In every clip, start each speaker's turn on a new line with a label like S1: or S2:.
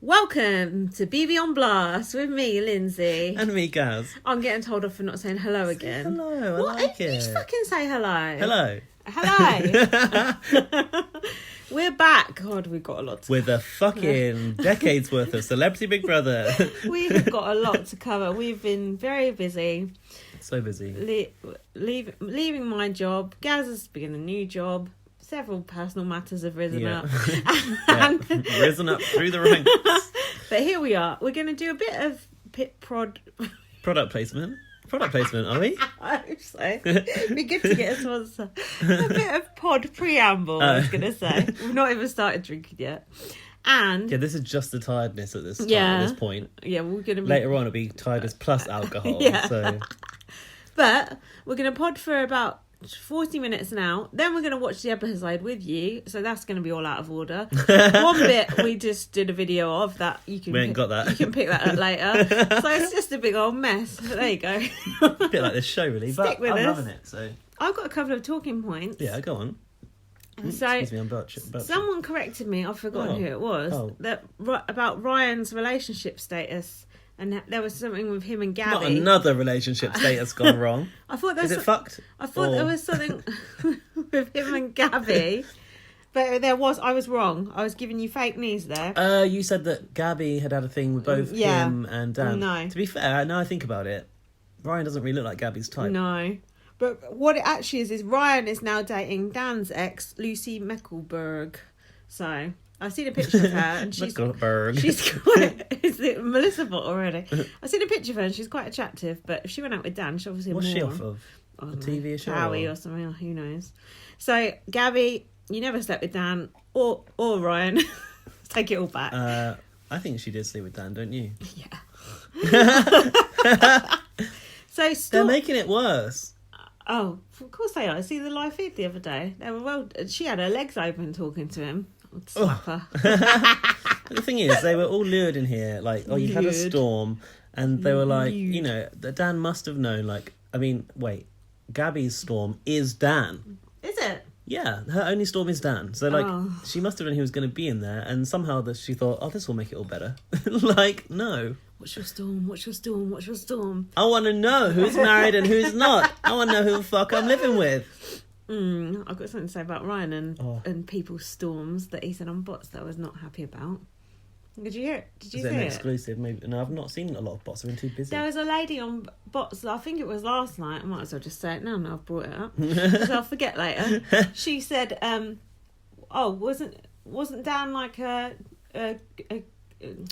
S1: Welcome to BB on Blast with me, Lindsay.
S2: And me, Gaz.
S1: I'm getting told off for not saying hello again.
S2: Hello, I like it.
S1: You fucking say hello.
S2: Hello.
S1: Hello. We're back. God, we've got a lot to
S2: With a fucking decade's worth of Celebrity Big Brother.
S1: We've got a lot to cover. We've been very busy.
S2: So busy.
S1: Leaving my job. Gaz has begun a new job. Several personal matters have risen up.
S2: Risen up through the ranks.
S1: But here we are. We're going to do a bit of
S2: Product placement. Product placement, are we?
S1: I hope so. It'd be good to get a sponsor. A bit of pod preamble, I was going to say. We've not even started drinking yet. And
S2: yeah, this is just the tiredness at this time, at this point.
S1: Yeah, we're going to be...
S2: Later on, it'll be tiredness plus alcohol.
S1: Yeah.
S2: So.
S1: But we're going to pod for about 40 minutes now. Then we're going to watch the episode with you. So that's going to be all out of order. One bit we just did a video of that. We ain't
S2: got that.
S1: You can pick that up later. So it's just a big old mess. But there you go.
S2: A bit like this show, really.
S1: Stick with
S2: I'm
S1: us.
S2: loving it. So
S1: I've got a couple of talking points.
S2: yeah, go on.
S1: So
S2: excuse me, I'm about
S1: someone corrected me. I've forgotten who it was. About Ryan's relationship status. And there was something with him and Gabby.
S2: Not another relationship status gone wrong.
S1: I thought there was
S2: Is it fucked?
S1: I thought there was something with him and Gabby. But I was wrong. I was giving you fake news there.
S2: You said that Gabby had a thing with both him and Dan.
S1: No.
S2: To be fair, now I think about it, Ryan doesn't really look like Gabby's type.
S1: No. But what it actually is Ryan is now dating Dan's ex, Lucy Mecklenburg. So I've seen a picture of her and she's quite... Is it Melissa Bot already? I've seen a picture of her and she's quite attractive, but if she went out with Dan, she's obviously
S2: What's she off of? A TV show?
S1: Howie or something, who knows. So, Gabby, you never slept with Dan or Ryan. Take it all back.
S2: I think she did sleep with Dan, don't you?
S1: Yeah. So
S2: they're making it worse.
S1: Oh, of course they are. I see the live feed the other day. They were she had her legs open talking to him. I'd slap her.
S2: The thing is, they were all lured in here. Like, you had a storm, and they were like, Dan must have known. Like, I mean, wait, Gabby's storm is Dan.
S1: Is it?
S2: Yeah, her only storm is Dan. So, like, she must have known he was going to be in there, and somehow she thought, this will make it all better. Like, no.
S1: What's your storm? What's your storm? What's your storm?
S2: I want to know who's married and who's not. I want to know who the fuck I'm living with.
S1: I've got something to say about Ryan and people's storms that he said on bots that I was not happy about. Did you hear it? Did you see it? Is it an
S2: exclusive? Maybe. No, I've not seen a lot of bots. I've been too busy.
S1: There was a lady on bots, I think it was last night. I might as well just say it now I've brought it up. Because I'll forget later. She said, wasn't Dan like a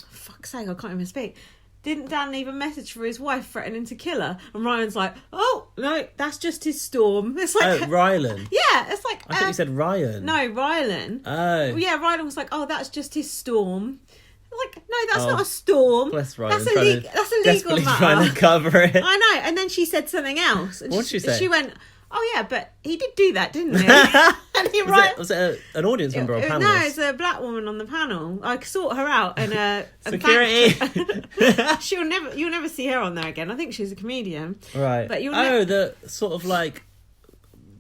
S1: fuck's sake, I can't even speak. Didn't Dan leave a message for his wife threatening to kill her? And Ryan's like, oh, no, that's just his storm. It's like...
S2: Oh, Rylan.
S1: Yeah, it's like...
S2: I thought you said Ryan.
S1: No, Rylan.
S2: Oh.
S1: Yeah, Rylan was like, oh, that's just his storm. Like, no, that's not a storm.
S2: Bless Ryan.
S1: That's a legal matter.
S2: Trying to cover it.
S1: I know. And then she said something else. And
S2: what did she say?
S1: She went, oh, yeah, but he did do that, didn't he? And he
S2: was it an audience member or a panelist?
S1: No, it's a black woman on the panel. I sought her out and
S2: security.
S1: You'll never see her on there again. I think she's a comedian.
S2: Right.
S1: But
S2: the sort of like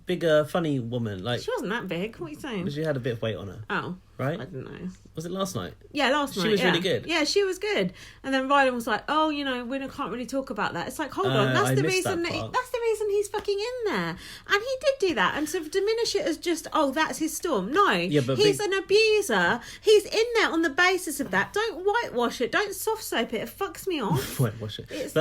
S2: bigger, funny woman. Like
S1: she wasn't that big. What are you saying?
S2: She had a bit of weight on her.
S1: Oh.
S2: Right?
S1: I didn't know.
S2: Was it last night?
S1: Yeah, last night.
S2: She was really good.
S1: Yeah, she was good. And then Rylan was like, "Oh, we can't really talk about that." It's like, hold on, that's the reason. That's the reason he's fucking in there, and he did do that. And to diminish it as just, that's his storm. No, but he's an abuser. He's in there on the basis of that. Don't whitewash it. Don't soft soap it. It fucks me off.
S2: Whitewash it.
S1: It's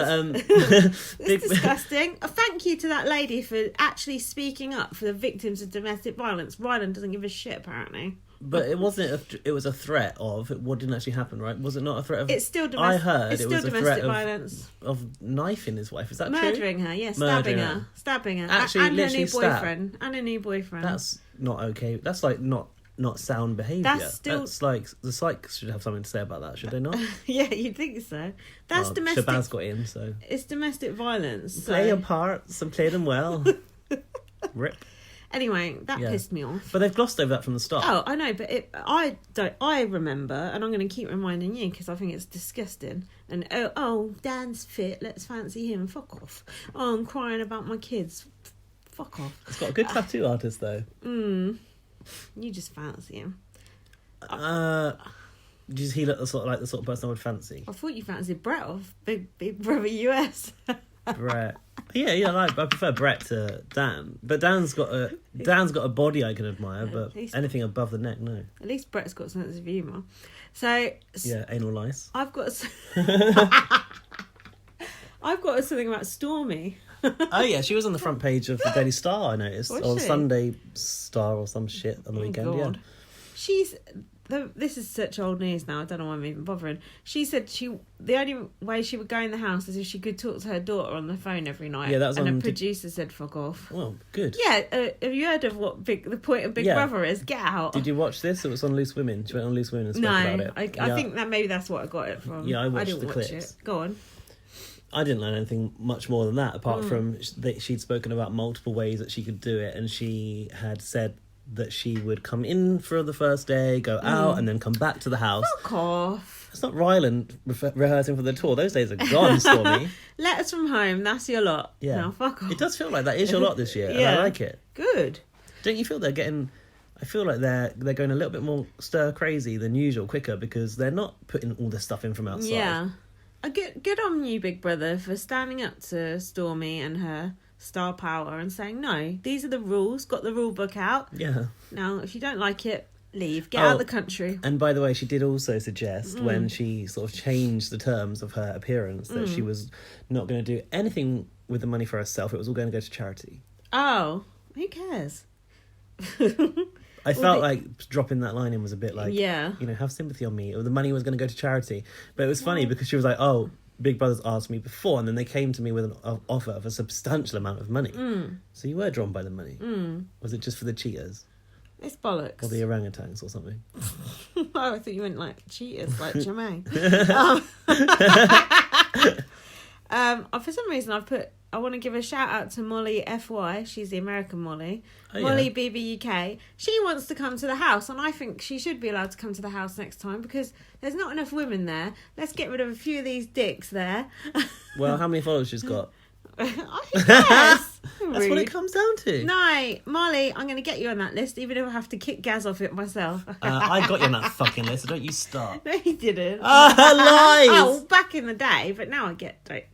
S1: disgusting. A thank you to that lady for actually speaking up for the victims of domestic violence. Rylan doesn't give a shit, apparently.
S2: But it wasn't. It was a threat of what didn't actually happen, right? Was it not a threat of?
S1: It's still domestic.
S2: I heard
S1: it's
S2: it
S1: still
S2: was a
S1: domestic
S2: threat
S1: violence
S2: of knifing his wife. Is that
S1: murdering
S2: true?
S1: Her? Yeah,
S2: Murdering
S1: stabbing her.
S2: Actually,
S1: and
S2: literally
S1: her new boyfriend. And a new boyfriend.
S2: That's not okay. That's like not sound behaviour. That's like the psych should have something to say about that, should they not?
S1: Yeah, you'd think so. That's domestic.
S2: Shabazz got in, so
S1: it's domestic violence.
S2: Play your parts and play them well. Rip.
S1: Anyway, that pissed me off.
S2: But they've glossed over that from the start.
S1: Oh, I know, but I remember, and I'm going to keep reminding you because I think it's disgusting. And Dan's fit, let's fancy him. Fuck off. Oh, I'm crying about my kids. Fuck off.
S2: It's got a good tattoo artist though.
S1: You just fancy him.
S2: Does he look the sort of person I would fancy?
S1: I thought you fancied Brett off Big Brother US.
S2: Brett. Yeah, I prefer Brett to Dan. But Dan's got a body I can admire, but anything above the neck, no.
S1: At least Brett's got a sense of humour. So
S2: yeah, anal lice.
S1: I've got something about Stormy.
S2: Oh yeah, she was on the front page of the Daily Star, I noticed.
S1: Was
S2: or
S1: she?
S2: Sunday Star or some shit on the weekend,
S1: God.
S2: yeah.
S1: This is such old news now, I don't know why I'm even bothering. She said the only way she would go in the house is if she could talk to her daughter on the phone every night.
S2: Yeah, that was
S1: and the producer said fuck off.
S2: Well, good.
S1: Yeah, have you heard of what the point of Big Brother is? Get out.
S2: Did you watch this? It was on Loose Women. She went on Loose Women and spoke about it.
S1: I think that maybe that's what I got it from.
S2: Yeah, I
S1: didn't
S2: the
S1: watch
S2: clips.
S1: It. Go on.
S2: I didn't learn anything much more than that, apart from that she'd spoken about multiple ways that she could do it, and she had said that she would come in for the first day, go out, and then come back to the house.
S1: Fuck off.
S2: It's not Ryland rehearsing for the tour. Those days are gone, Stormy.
S1: Letters from home, that's your lot.
S2: Yeah.
S1: Now, fuck off.
S2: It does feel like that is your lot this year,
S1: Yeah.
S2: and I like it.
S1: Good.
S2: Don't you feel they're getting... I feel like they're going a little bit more stir-crazy than usual, quicker, because they're not putting all this stuff in from outside.
S1: Yeah. Good on you, Big Brother, for standing up to Stormy and her star power and saying, no, these are the rules, got the rule book out.
S2: Yeah.
S1: Now, if you don't like it, leave. Get out of the country.
S2: And by the way, she did also suggest when she sort of changed the terms of her appearance that she was not going to do anything with the money for herself. It was all going to go to charity.
S1: Oh, who cares?
S2: I felt like dropping that line in was a bit like,
S1: yeah,
S2: have sympathy on me. Or the money was going to go to charity. But it was funny because she was like, oh, Big Brother's asked me before, and then they came to me with an offer of a substantial amount of money. So you were drawn by the money. Was it just for the cheaters?
S1: It's bollocks.
S2: Or the orangutans or something?
S1: Oh, I thought you meant like cheaters, like Jermaine. For some reason, I want to give a shout out to Molly FY. She's the American Molly.
S2: Oh,
S1: Molly
S2: yeah.
S1: BBUK. She wants to come to the house, and I think she should be allowed to come to the house next time because there's not enough women there. Let's get rid of a few of these dicks there.
S2: Well, how many followers she's got?
S1: Yes.
S2: That's what it comes down to.
S1: No, Molly, I'm going to get you on that list, even if I have to kick Gaz off it myself.
S2: I got you on that fucking list, so don't you start.
S1: No, you didn't.
S2: Lies!
S1: Oh, back in the day, but now I get the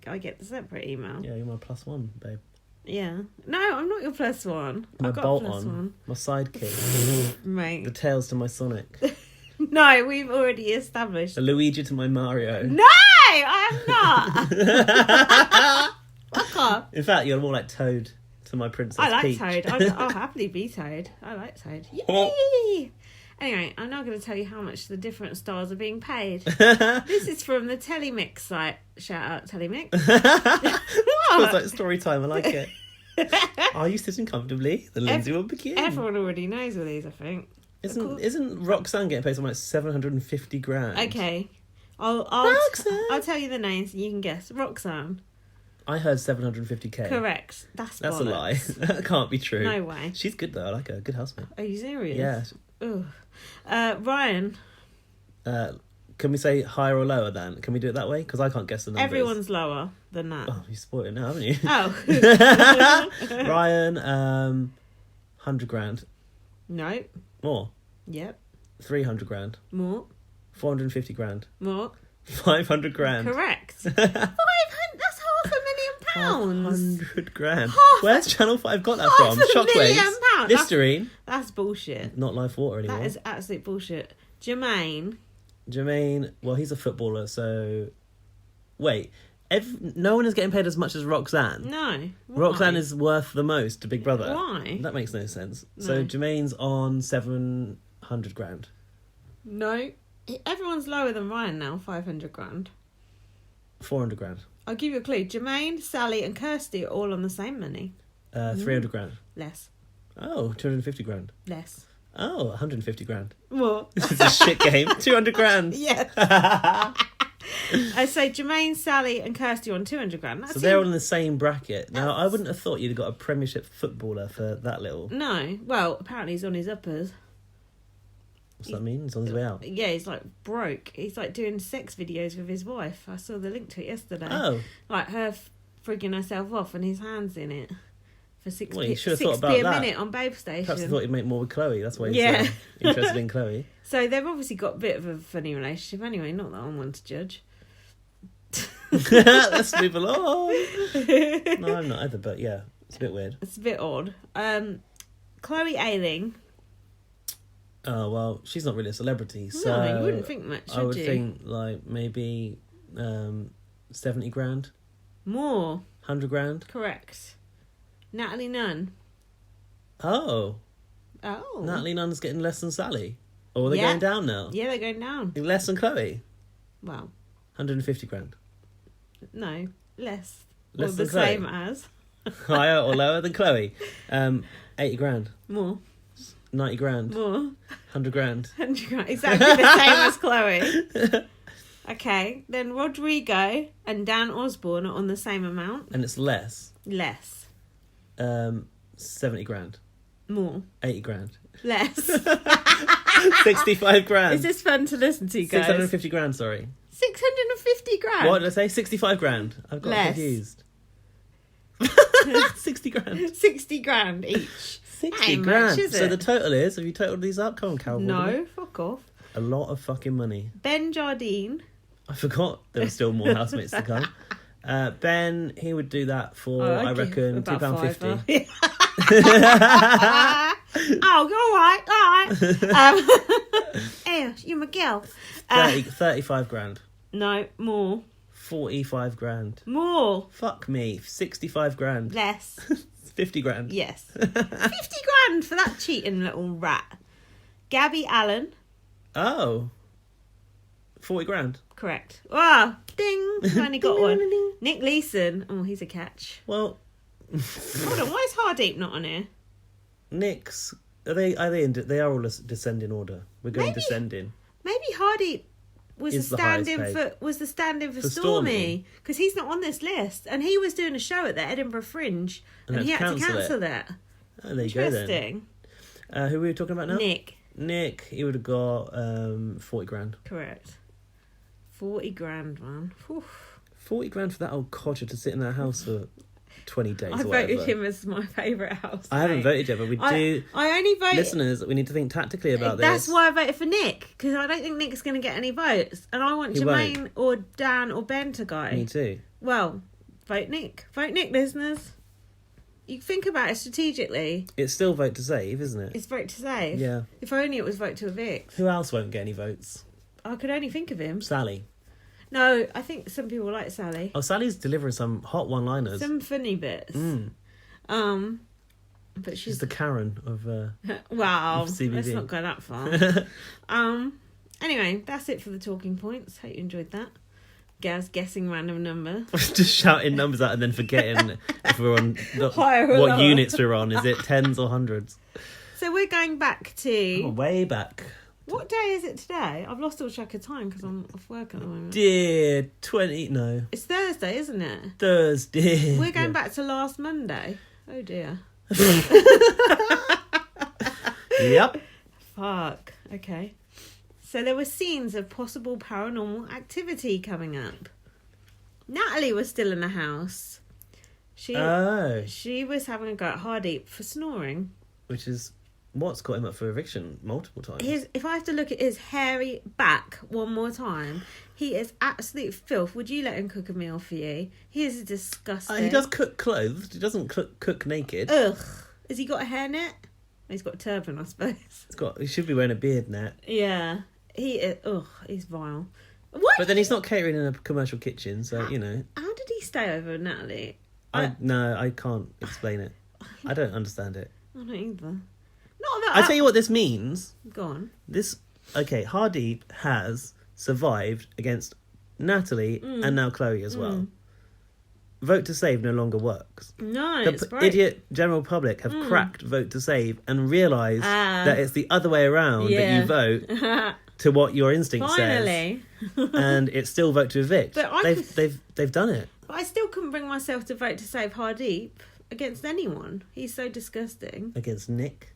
S1: separate email.
S2: Yeah, you're my +1, babe.
S1: Yeah. No, I'm not your +1.
S2: My
S1: I've got
S2: bolt
S1: a +1.
S2: on. My sidekick.
S1: Mate.
S2: The tails to my Sonic.
S1: No, we've already established.
S2: The Luigi to my Mario.
S1: No, I am not. Fuck off.
S2: In fact, you're more like Toad to my Princess
S1: I like
S2: Peach.
S1: Toad. I'll happily be Toad. I like Toad. Yay! Anyway, I'm now going to tell you how much the different stars are being paid. This is from the Telemix site. Shout out Telemix.
S2: It's like story time. I like it. Are you sitting comfortably? The Lindsay will begin.
S1: Everyone already knows all these, I think.
S2: Isn't Roxanne getting paid something like 750 grand?
S1: Okay. I'll tell you the names and you can guess. Roxanne.
S2: I heard 750k.
S1: Correct. That's
S2: a lie. That can't be true.
S1: No way.
S2: She's good though. I like her. Good housemate.
S1: Are you serious?
S2: Yeah.
S1: Ugh. Ryan.
S2: Can we say higher or lower than? Can we do it that way? Because I can't guess the numbers.
S1: Everyone's lower than that.
S2: Oh, you spoiled it now, haven't you?
S1: Oh.
S2: Ryan, 100 grand.
S1: No.
S2: More.
S1: Yep.
S2: 300 grand.
S1: More.
S2: 450 grand.
S1: More.
S2: 500 grand.
S1: Correct. 500. That's £500,000.
S2: 500 grand. Where's Channel 5 got that from?
S1: £500,000.
S2: Listerine.
S1: That's bullshit.
S2: Not Life Water anymore.
S1: That is absolute bullshit. Jermaine,
S2: well, he's a footballer, so... Wait, no one is getting paid as much as Roxanne?
S1: No. Why?
S2: Roxanne is worth the most to Big Brother.
S1: Why?
S2: That makes no sense.
S1: No.
S2: So Jermaine's on 700 grand.
S1: No. Everyone's lower than Ryan now, 500 grand.
S2: 400 grand.
S1: I'll give you a clue. Jermaine, Sally and Kirsty are all on the same money.
S2: 300 grand.
S1: Less.
S2: Oh, 250 grand.
S1: Less.
S2: Oh, 150 grand.
S1: What?
S2: This is a shit game. 200 grand.
S1: Yes. I say Jermaine, Sally and Kirsty are on 200 grand.
S2: So they're all in the same bracket. Now, I wouldn't have thought you'd have got a Premiership footballer for that little.
S1: No. Well, apparently he's on his uppers.
S2: What's that mean? He's on his way out.
S1: Yeah, he's like broke. He's like doing sex videos with his wife. I saw the link to it yesterday.
S2: Oh.
S1: Like her frigging herself off and his hands in it. for 6p,
S2: Well, you should have
S1: 6p
S2: thought about
S1: a
S2: that.
S1: minute on Babe Station.
S2: Perhaps he thought he'd make more with Chloe. That's why he's interested in Chloe.
S1: So they've obviously got a bit of a funny relationship anyway. Not that I'm one to judge.
S2: Let's move along. No, I'm not either, but yeah, it's a bit weird.
S1: It's a bit odd. Chloe Ayling.
S2: Oh, well, she's not really a celebrity, so...
S1: No, you wouldn't think much,
S2: I would
S1: you?
S2: think, like, maybe 70 grand?
S1: More.
S2: 100 grand?
S1: Correct. Natalie Nunn.
S2: Oh.
S1: Oh.
S2: Natalie Nunn's getting less than Sally? Or are they going down now?
S1: Yeah, they're going down.
S2: Less than Chloe?
S1: Well.
S2: 150 grand?
S1: No, less.
S2: Less
S1: or
S2: than
S1: the
S2: Chloe?
S1: same as.
S2: Higher or lower than Chloe? 80 grand?
S1: More.
S2: 90 grand?
S1: More.
S2: 100 grand?
S1: 100 grand. Exactly the same as Chloe. Okay, then Rodrigo and Dan Osborne are on the same amount.
S2: And it's less?
S1: Less.
S2: 70 grand?
S1: More.
S2: 80 grand?
S1: Less.
S2: 65 grand?
S1: Is this fun to listen to, guys?
S2: 650 grand, sorry.
S1: 650 grand.
S2: What did I say? 65 grand. I've got
S1: Less.
S2: confused. 60 grand.
S1: 60 grand each.
S2: 60
S1: Ain't
S2: grand.
S1: much, is
S2: So
S1: it?
S2: the total is, have you totaled these up? Come on, Carol.
S1: No, fuck off.
S2: A lot of fucking money.
S1: Ben Jardine.
S2: I forgot there were still more housemates to come. Ben, he would do that for, I reckon, £2.50.
S1: Oh, all right. Hey, you're my girl.
S2: 35 grand.
S1: No, more.
S2: 45 grand.
S1: More.
S2: Fuck me. 65 grand.
S1: Less.
S2: 50 grand.
S1: Yes. 50 grand for that cheating little rat. Gabby Allen.
S2: Oh. 40 grand.
S1: Correct. Ah, ding. Only got one. Nick Leeson. Oh, he's a catch.
S2: Well,
S1: Hold on, why is Hardeep not on here?
S2: Nick's... They are all descending order. We're going descending.
S1: Maybe Hardeep was
S2: Is
S1: the
S2: the highest
S1: stand-in for
S2: For
S1: Stormy, because he's not on this list, and he was doing a show at the Edinburgh Fringe, and he had to cancel that.
S2: Oh, there you go then.
S1: Interesting.
S2: Who were we talking about now?
S1: Nick,
S2: he would have got 40 grand.
S1: correct. 40 grand, man. Whew.
S2: 40 grand for that old codger to sit in that house for 20 days
S1: I
S2: or whatever.
S1: voted him as my favourite house.
S2: I haven't voted yet, but we do.
S1: I only voted.
S2: Listeners, we need to think tactically about
S1: That's
S2: this.
S1: why I voted for Nick, because I don't think Nick's going to get any votes, and I want
S2: He
S1: Jermaine or Dan or Ben to go.
S2: Me too.
S1: Well, vote Nick. Vote Nick, listeners. You think about it strategically.
S2: It's still vote to save, isn't it?
S1: It's vote to save.
S2: Yeah.
S1: If only it was vote to evict.
S2: Who else won't get any votes?
S1: I could only think of him.
S2: Sally.
S1: No, I think some people like Sally.
S2: Oh, Sally's delivering some hot one-liners.
S1: Some funny bits.
S2: Mm.
S1: But
S2: She's the Karen of...
S1: wow.
S2: of CBB.
S1: Let's not go that far. Anyway, that's it for the talking points. Hope you enjoyed that. Gaz guessing random number.
S2: Just shouting numbers out and then forgetting if we're on...
S1: Higher or
S2: what
S1: lower.
S2: units we're on. Is it tens or hundreds?
S1: So we're going back to...
S2: Oh, way back.
S1: What day is it today? I've lost all track of time because I'm off work at the moment.
S2: Dear 20... No.
S1: It's Thursday, isn't it?
S2: Thursday.
S1: We're going back to last Monday. Oh dear.
S2: Yep.
S1: Fuck. Okay. So there were scenes of possible paranormal activity coming up. Natalie was still in the house. She was having a go at Hardeep for snoring.
S2: Which is what's got him up for eviction multiple times.
S1: If I have to look at his hairy back one more time, he is absolute filth. Would you let him cook a meal for you? He is disgusting.
S2: He does cook clothes. He doesn't cook naked.
S1: Ugh. Has he got a hairnet? He's got a turban, I suppose.
S2: He should be wearing a beard net.
S1: Yeah. He is... Ugh, he's vile. What?
S2: But then he's not catering in a commercial kitchen, so, you know.
S1: How did he stay over with Natalie?
S2: No, I can't explain it. I don't understand it.
S1: I don't either. Not that...
S2: I'll tell you what this means.
S1: Go on.
S2: Hardeep has survived against Natalie and now Chloe as well. Vote to Save no longer works.
S1: No,
S2: The idiot general public have cracked Vote to Save and realised that it's the other way around that you vote to what your instinct
S1: Finally.
S2: says. And it's still Vote to Evict.
S1: But
S2: They've done it.
S1: But I still couldn't bring myself to vote to save Hardeep against anyone. He's so disgusting.
S2: Against Nick?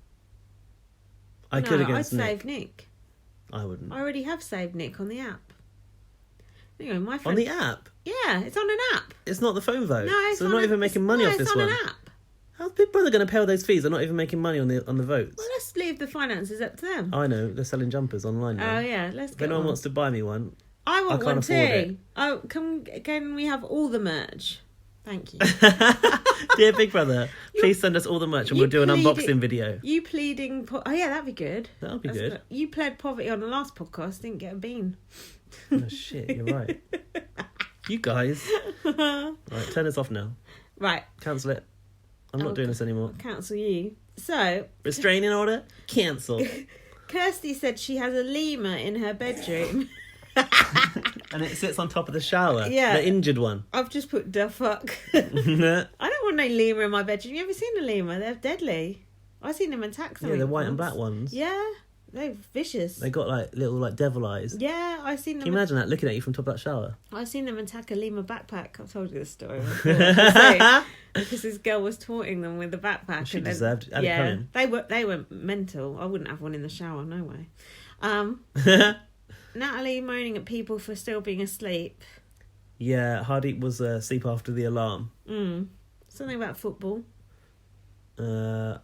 S1: I'd save Nick.
S2: I wouldn't.
S1: I already have saved Nick on the app. Anyway, my friend...
S2: On the app?
S1: Yeah, it's on an app.
S2: It's not the phone vote.
S1: No,
S2: so they're not even making money off this one.
S1: It's on an app.
S2: How's Big Brother going to pay all those fees? They're not even making money on the votes.
S1: Well, let's leave the finances up to them.
S2: I know, they're selling jumpers online now.
S1: Oh, yeah, let's
S2: If
S1: get
S2: anyone
S1: one.
S2: wants to buy me one,
S1: I want
S2: can't
S1: one
S2: afford it.
S1: too. Oh, can we have all the merch? Thank you.
S2: Dear Big Brother, please send us all the merch and we'll do an unboxing video.
S1: You pleading... oh, yeah, that'd be good.
S2: That'll be good.
S1: You pled poverty on the last podcast, didn't get a bean.
S2: Oh, shit, you're right. You guys. Right, turn this off now.
S1: Right.
S2: Cancel it. I'm not doing this anymore.
S1: Cancel you. So...
S2: restraining order? Cancel.
S1: Kirsty said she has a lemur in her bedroom.
S2: And it sits on top of the shower.
S1: Yeah.
S2: The injured one.
S1: I've just put the fuck. I don't want no lemur in my bedroom. You ever seen a lemur? They're deadly. I've seen them attack something.
S2: Yeah, the white and
S1: once.
S2: black ones.
S1: Yeah, they're vicious.
S2: They got like little like devil eyes.
S1: Yeah, I've seen them.
S2: Can you imagine that looking at you from top of that shower?
S1: I've seen them attack a lemur backpack. I've told you this story before. Because this girl was taunting them with the backpack.
S2: She deserved it.
S1: Yeah, they were mental. I wouldn't have one in the shower. No way. Natalie moaning at people for still being asleep.
S2: Yeah, Hardeep was asleep after the alarm.
S1: Something about football.
S2: I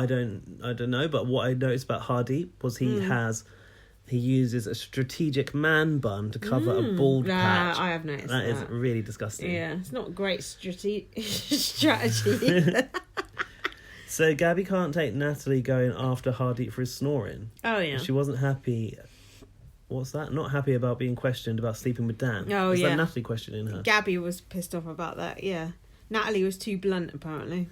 S2: don't know, but what I noticed about Hardeep was he uses a strategic man bun to cover a bald patch.
S1: I have noticed that.
S2: That is really disgusting.
S1: Yeah, it's not a great strategy.
S2: So Gabby can't take Natalie going after Hardeep for his snoring.
S1: Oh yeah.
S2: She wasn't happy. What's that? Not happy about being questioned about sleeping with Dan.
S1: Oh,
S2: Is
S1: yeah.
S2: that Natalie questioning her?
S1: Gabby was pissed off about that, yeah. Natalie was too blunt, apparently.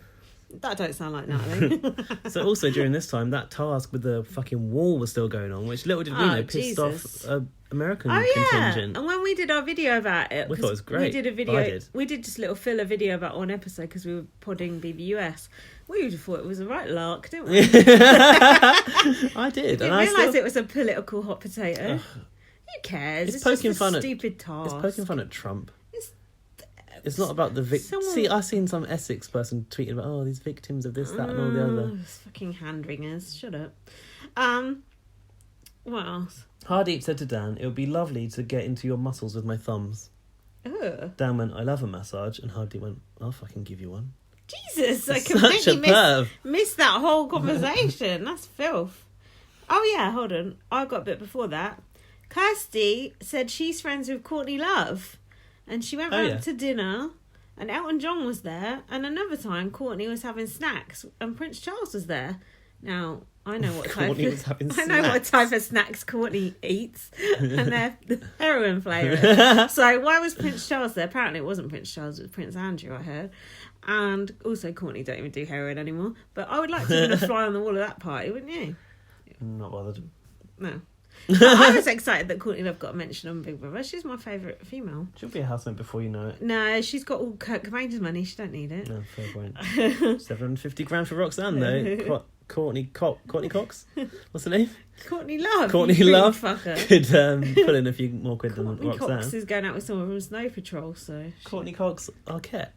S1: That don't sound like Natalie.
S2: So also during this time, that task with the fucking wall was still going on, which little did we know pissed
S1: Jesus.
S2: off American
S1: Oh yeah,
S2: contingent.
S1: and when we did our video about it,
S2: We thought it was great.
S1: We did a video.
S2: I did.
S1: We did just a little filler video about one episode because we were podding BBUS. We just thought it was a right lark, didn't we?
S2: I did.
S1: Didn't realise it was a political hot potato. Who cares? It's
S2: poking
S1: just
S2: fun
S1: a
S2: at
S1: stupid task.
S2: It's poking fun at Trump. It's not about the victims. See, I seen some Essex person tweeting about, these victims of this, that, and all the other.
S1: Fucking hand wringers. Shut up. What else?
S2: Hardeep said to Dan, "It would be lovely to get into your muscles with my thumbs."
S1: Ugh.
S2: Dan went, "I love a massage," and Hardeep went, "I'll fucking give you one."
S1: Jesus, I
S2: Such
S1: completely
S2: a perv.
S1: missed that whole conversation. That's filth. Oh yeah, hold on. I got a bit before that. Kirsty said she's friends with Courtney Love. And she went round to dinner, and Elton John was there, and another time Courtney was having snacks, and Prince Charles was there. Now I know what type
S2: Courtney was having
S1: I know what type of snacks Courtney eats, and they're heroin flavoured. So why was Prince Charles there? Apparently it wasn't Prince Charles, it was Prince Andrew, I heard. And also Courtney don't even do heroin anymore. But I would like to be a fly on the wall of that party, wouldn't you?
S2: Not bothered.
S1: No. I was excited that Courtney Love got a mention on Big Brother. She's my favourite female.
S2: She'll be a housemate before you know it.
S1: No, she's got all Kurt Cobain's money. She don't need it.
S2: No, fair point. 750 grand for Roxanne, though. Courtney Cox? What's her name?
S1: Courtney Love.
S2: Courtney
S1: you
S2: Love
S1: fucker.
S2: could put in a few more quid than
S1: Courtney
S2: Roxanne.
S1: Cox is going out with someone from Snow Patrol, so...
S2: Courtney Cox Arquette.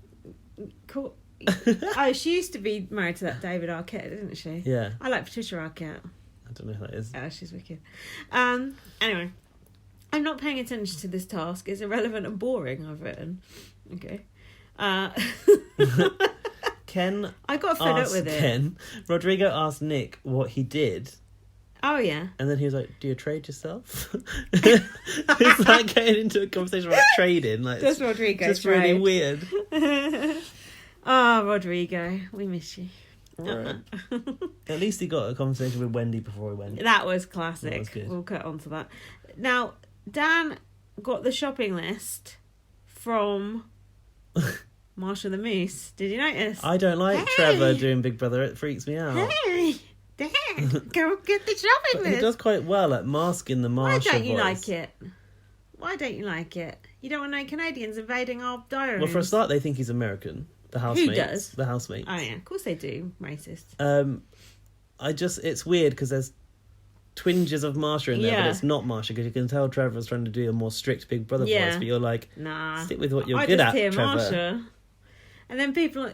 S1: Oh, she used to be married to that David Arquette, didn't she?
S2: Yeah.
S1: I like Patricia Arquette.
S2: I don't know who that is.
S1: Oh, she's wicked. Anyway, I'm not paying attention to this task. It's irrelevant and boring, I've written. Okay.
S2: Ken
S1: I got fed up with it.
S2: Rodrigo asked Nick what he did.
S1: Oh, yeah.
S2: And then he was like, "Do you trade yourself?" It's like getting into a conversation about trading. Like,
S1: Does Rodrigo
S2: just
S1: trade?
S2: really weird.
S1: Rodrigo, we miss you.
S2: Right. At least he got a conversation with Wendy before he went.
S1: That was classic.
S2: That was good.
S1: We'll cut on to that. Now, Dan got the shopping list from Marsha the Moose. Did you notice?
S2: I don't like Trevor doing Big Brother. It freaks me out.
S1: Hey, Dan, go get the shopping
S2: But
S1: list.
S2: he does quite well at masking the Marsha
S1: Why don't you
S2: voice.
S1: like it? Why don't you like it? You don't want no Canadians invading our diaries.
S2: Well, for a start, they think he's American. The housemates.
S1: Who does?
S2: The housemates.
S1: Oh, yeah. Of course they do. Racist.
S2: It's weird because there's twinges of Marsha in there, but it's not Marsha because you can tell Trevor's trying to do a more strict Big Brother voice, but you're like,
S1: nah,
S2: stick with what you're
S1: I
S2: good
S1: just
S2: at,
S1: hear
S2: Trevor.
S1: Marsha. And then people on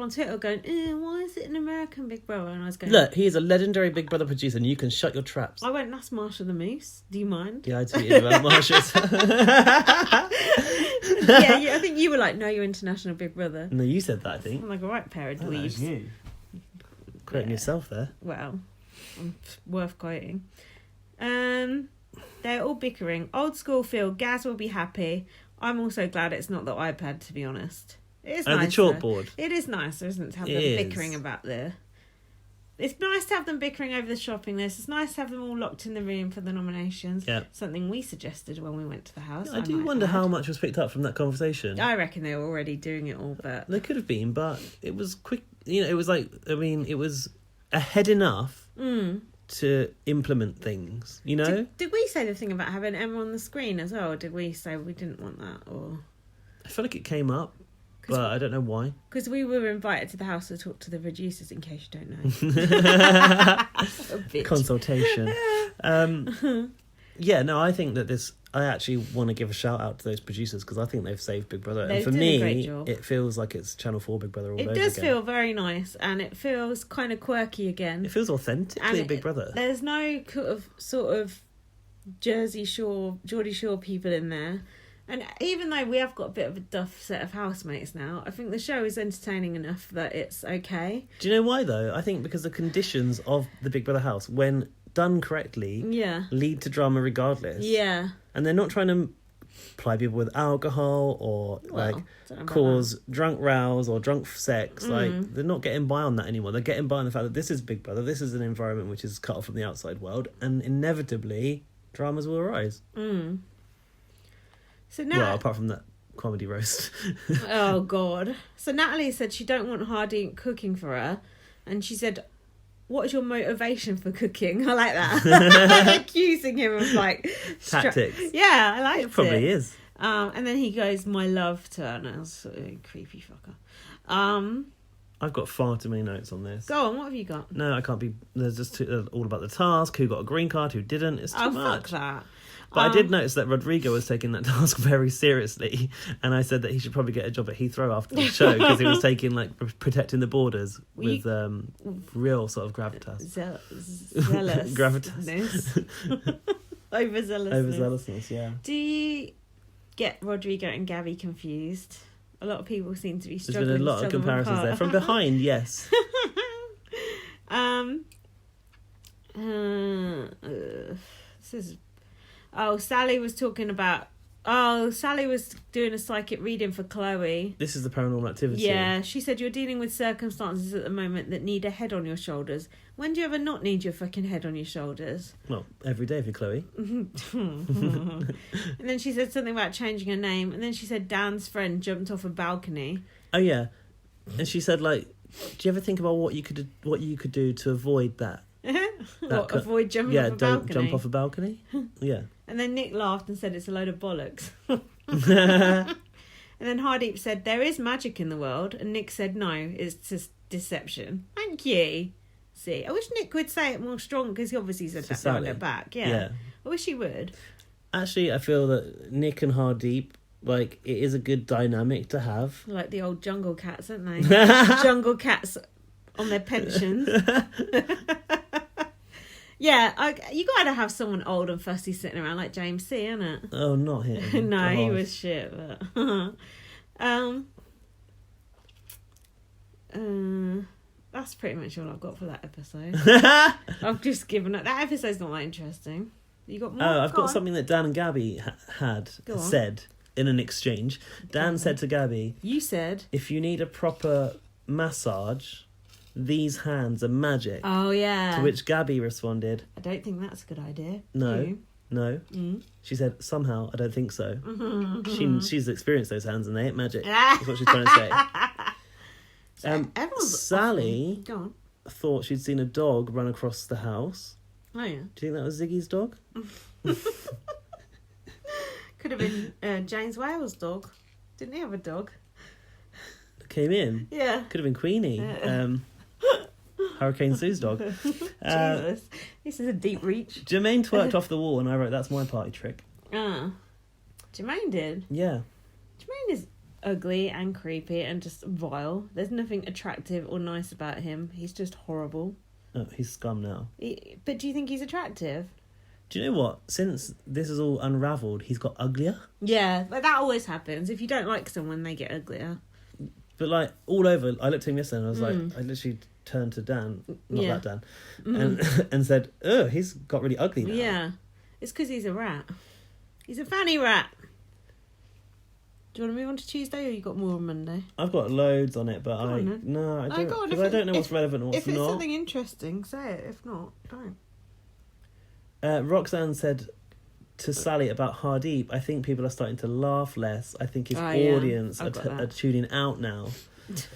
S1: Twitter are going, why is it an American Big Brother? And I was going,
S2: Look, he is a legendary Big Brother producer and you can shut your traps.
S1: I went, that's Marsha the Moose. Do you mind?
S2: Yeah, I tweeted about Marsha's.
S1: Yeah, I think you were like, no, you're international Big Brother.
S2: No, you said that, I think.
S1: I'm like a right pair of dweebs.
S2: That was you. Quoting yourself there.
S1: Well, worth quoting. They're all bickering. Old school feel, Gaz will be happy. I'm also glad it's not the iPad, to be honest. It is nice.
S2: The chalkboard.
S1: It is nicer, isn't it, to have them bickering about the... It's nice to have them bickering over the shopping list. It's nice to have them all locked in the room for the nominations.
S2: Yeah.
S1: Something we suggested when we went to the house.
S2: I do wonder how much was picked up from that conversation.
S1: I reckon they were already doing it all, but...
S2: They could have been, but it was quick. You know, it was like, I mean, it was ahead enough to implement things, you know?
S1: Did we say the thing about having Emma on the screen as well? Or did we say we didn't want that? Or
S2: I feel like it came up. But I don't know why.
S1: Because we were invited to the house to talk to the producers, in case you don't know.
S2: Consultation. Yeah, no, I think that this... I actually want to give a shout out to those producers because I think they've saved Big Brother. And for me, it feels like it's Channel 4 Big Brother all over again. It does
S1: feel very nice and it feels kind of quirky again.
S2: It feels authentically Big Brother.
S1: There's no sort of Jersey Shore, Geordie Shore people in there. And even though we have got a bit of a duff set of housemates now, I think the show is entertaining enough that it's okay.
S2: Do you know why, though? I think because the conditions of the Big Brother house, when done correctly, lead to drama regardless.
S1: Yeah.
S2: And they're not trying to ply people with alcohol or, cause drunk rows or drunk sex. Like, they're not getting by on that anymore. They're getting by on the fact that this is Big Brother, this is an environment which is cut off from the outside world, and inevitably, dramas will arise. So now, well, apart from that comedy roast.
S1: Oh, God. So Natalie said she don't want Hardy cooking for her. And she said, what is your motivation for cooking? I like that. Accusing him of, like...
S2: Tactics.
S1: Yeah, I liked it.
S2: It probably is.
S1: And then he goes, my love to her. And I was a creepy fucker.
S2: I've got far too many notes on this.
S1: Go on, what have you got?
S2: No, I can't be... There's just all about the task, who got a green card, who didn't. It's too much.
S1: Fuck that.
S2: But I did notice that Rodrigo was taking that task very seriously, and I said that he should probably get a job at Heathrow after the show because he was taking, like, protecting the borders with real sort of gravitas.
S1: Zealous.
S2: Gravitas.
S1: Overzealousness.
S2: Overzealousness, yeah.
S1: Do you get Rodrigo and Gabby confused? A lot of people seem to be struggling.
S2: There's been a lot of comparisons there. From behind, yes.
S1: This is... Sally was talking about... Sally was doing a psychic reading for Chloe.
S2: This is the paranormal activity.
S1: Yeah, she said you're dealing with circumstances at the moment that need a head on your shoulders. When do you ever not need your fucking head on your shoulders?
S2: Well, every day for Chloe.
S1: And then she said something about changing her name. And then she said Dan's friend jumped off a balcony.
S2: Oh, yeah. And she said, like, do you ever think about what you could do to avoid that?
S1: Avoid jumping off a balcony? Yeah,
S2: don't jump off a balcony. Yeah.
S1: And then Nick laughed and said it's a load of bollocks. And then Hardeep said there is magic in the world, and Nick said no, it's just deception. Thank you. See, I wish Nick would say it more strong because he obviously said that behind her back. Yeah, I wish he would.
S2: Actually, I feel that Nick and Hardeep, like, it is a good dynamic to have.
S1: Like the old jungle cats, aren't they? Jungle cats on their pensions. Yeah, you gotta have someone old and fussy sitting around like James C, innit?
S2: Oh, not him.
S1: No, he was shit, but... that's pretty much all I've got for that episode. I've just given up. That episode's not that interesting. You got more?
S2: Oh, I've got something that Dan and Gabby said in an exchange. Dan said to Gabby... You
S1: said...
S2: If you need a proper massage... These hands are magic.
S1: Oh, yeah.
S2: To which Gabby responded,
S1: I don't think that's a good idea.
S2: No. She said, somehow, I don't think so. She's experienced those hands and they ain't magic. That's what she's trying to say. Sally thought she'd seen a dog run across the house.
S1: Oh, yeah.
S2: Do you think that was Ziggy's dog?
S1: Could have been James Whale's dog. Didn't he have a dog?
S2: Came in?
S1: Yeah.
S2: Could have been Queenie. Hurricane Sue's dog.
S1: Jesus. This is a deep reach.
S2: Jermaine twerked off the wall and I wrote, that's my party trick.
S1: Jermaine did?
S2: Yeah.
S1: Jermaine is ugly and creepy and just vile. There's nothing attractive or nice about him. He's just horrible.
S2: Oh, he's scum now.
S1: But do you think he's attractive?
S2: Do you know what? Since this is all unravelled, he's got uglier.
S1: Yeah, but that always happens. If you don't like someone, they get uglier.
S2: But like all over, I looked at him yesterday and I was like, I literally turned to Dan, not that Dan, and said, "Oh, he's got really ugly now."
S1: Yeah, it's because he's a rat. He's a fanny rat. Do you want to move on to Tuesday, or you got more on Monday?
S2: I've got loads on it, but I don't because I don't know what's relevant and what's not.
S1: If it's something interesting, say it. If not, don't.
S2: Roxanne said to Sally about Hardeep, I think people are starting to laugh less. I think his audience are tuning out now.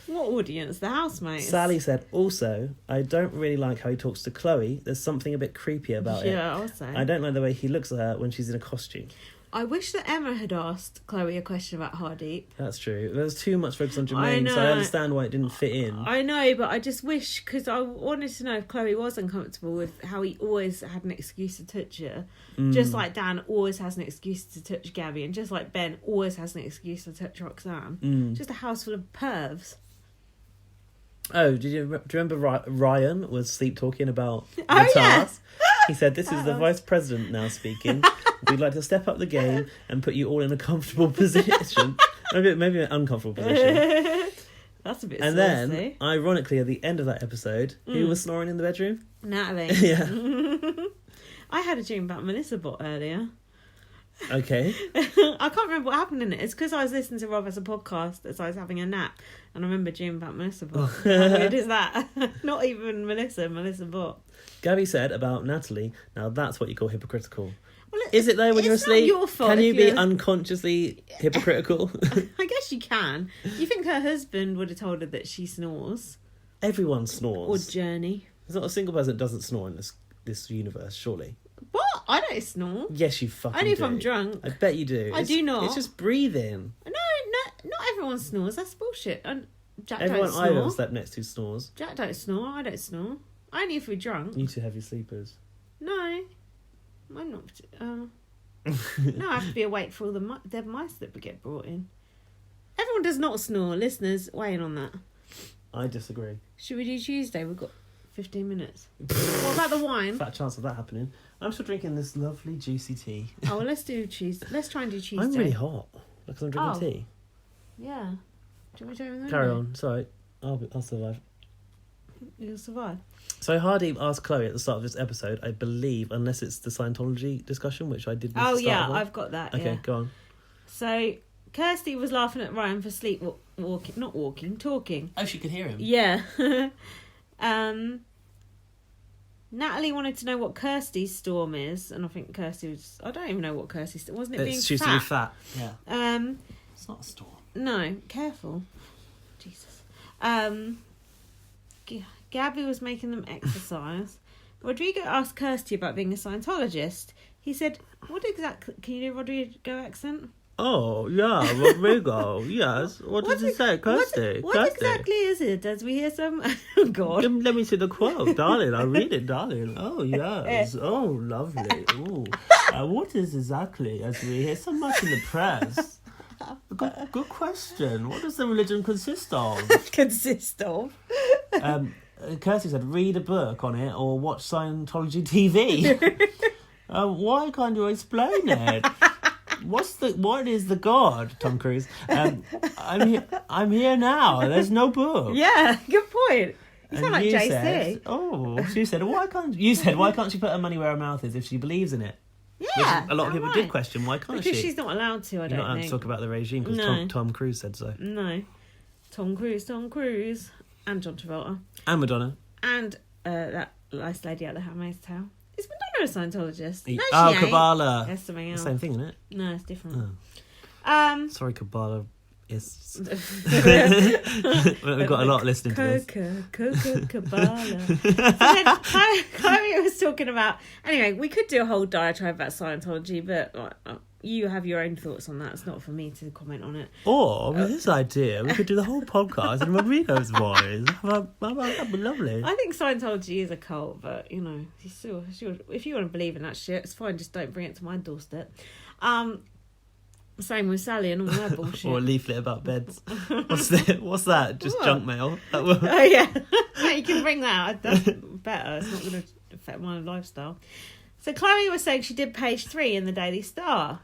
S1: What audience? The housemates?
S2: Sally said, also, I don't really like how he talks to Chloe. There's something a bit creepy about it.
S1: Yeah, I'll say.
S2: I don't like the way he looks at her when she's in a costume.
S1: I wish that Emma had asked Chloe a question about Hardeep.
S2: That's true. There's too much focus on Jermaine, so I understand why it didn't fit in.
S1: I know, but I just wish, because I wanted to know if Chloe was uncomfortable with how he always had an excuse to touch her. Just like Dan always has an excuse to touch Gabby, and just like Ben always has an excuse to touch Roxanne. Just a house full of pervs.
S2: Oh, do you remember Ryan was sleep talking about the
S1: task?
S2: Yes. He said, this is the vice president now speaking. We'd like to step up the game and put you all in a comfortable position. maybe an uncomfortable position.
S1: That's a bit
S2: And
S1: saucy.
S2: then, ironically, at the end of that episode, who was snoring in the bedroom?
S1: Natalie.
S2: Yeah.
S1: I had a dream about Melissa Bot earlier.
S2: Okay.
S1: I can't remember what happened in it. It's because I was listening to Rob as a podcast as I was having a nap, and I remember dreaming about Melissa Bot. How weird is that? Not even Melissa Bot.
S2: Gabby said about Natalie, now that's what you call hypocritical.
S1: Well,
S2: is it though when you're asleep?
S1: Your fault.
S2: Can you be unconsciously hypocritical?
S1: I guess you can. You think her husband would have told her that she snores?
S2: Everyone snores.
S1: Or Journey.
S2: There's not a single person that doesn't snore in this universe, surely.
S1: What? I don't snore.
S2: Yes, you fucking
S1: Only if
S2: do.
S1: I'm drunk.
S2: I bet you do.
S1: I do not.
S2: It's just breathing.
S1: No, not everyone snores. That's bullshit. Jack
S2: Everyone
S1: don't snore.
S2: I've ever slept next to snores.
S1: Jack don't snore. I don't snore. Only if we're drunk.
S2: You two heavy sleepers.
S1: No. I'm not. No, I have to be awake for all the dead mice that we get brought in. Everyone does not snore. Listeners, weigh in on that.
S2: I disagree.
S1: Should we do Tuesday? We've got 15 minutes. What about the wine?
S2: Fat chance of that happening. I'm still drinking this lovely juicy tea.
S1: Oh, well, let's do Tuesday. Let's try and do Tuesday.
S2: I'm really hot because I'm drinking tea.
S1: Yeah. Do you want me to do it?
S2: Carry on. Sorry. I'll survive.
S1: You'll survive.
S2: So Hardeep asked Chloe at the start of this episode, I believe, unless it's the Scientology discussion, which I did.
S1: Oh yeah, I've got that.
S2: Okay, go on.
S1: So Kirsty was laughing at Ryan for talking.
S2: Oh, she could hear him.
S1: Yeah. Natalie wanted to know what Kirsty's storm is, and I think Kirsty was. I don't even know what Kirsty's storm wasn't. It being
S2: she used to be fat. Yeah. It's not a storm.
S1: No, careful. Jesus. Gabby was making them exercise. Rodrigo asked Kirsty about being a Scientologist. He said, "What exactly? Can you do Rodrigo accent?"
S2: Oh yeah, Rodrigo. Yes. What does it say, Kirsty?
S1: What exactly is it? As we hear some. Oh God.
S2: Let me see the quote, darling. I'll read it, darling. Oh yes. Oh lovely. Oh. What is exactly as we hear so much in the press? Good question. What does the religion consist of? Kirsty said, read a book on it or watch Scientology TV. Why can't you explain it? What is the God, Tom Cruise? I'm here now. There's no book.
S1: Yeah, good point. You sound like JC.
S2: She said, why can't she put her money where her mouth is if she believes in it?
S1: Yeah,
S2: which a lot of people did question. Why can't she?
S1: Because she's not allowed to. I don't think.
S2: You're not allowed to talk about the regime because Tom Cruise said so.
S1: No, Tom Cruise, and John Travolta,
S2: and Madonna,
S1: and that nice lady out the Handmaid's Tale. Is Madonna a Scientologist? No, she ain't.
S2: Kabbalah.
S1: That's something else.
S2: The same thing, isn't it?
S1: No, it's different.
S2: Sorry, Kabbalah. Yes. We've got a lot listening to this.
S1: Kabbalah. So then Chloe was talking about. Anyway, we could do a whole diatribe about Scientology, but you have your own thoughts on that. It's not for me to comment on it.
S2: Or with this idea, we could do the whole podcast in Rodrigo's voice. That'd be lovely.
S1: I think Scientology is a cult, but if you want to believe in that shit, it's fine. Just don't bring it to my doorstep. Same with Sally and all that bullshit.
S2: Or a leaflet about beds. What's that? Just what? Junk mail?
S1: Oh yeah. You can bring that. That's better. It's not going to affect my lifestyle. So Chloe was saying she did page 3 in the Daily Star.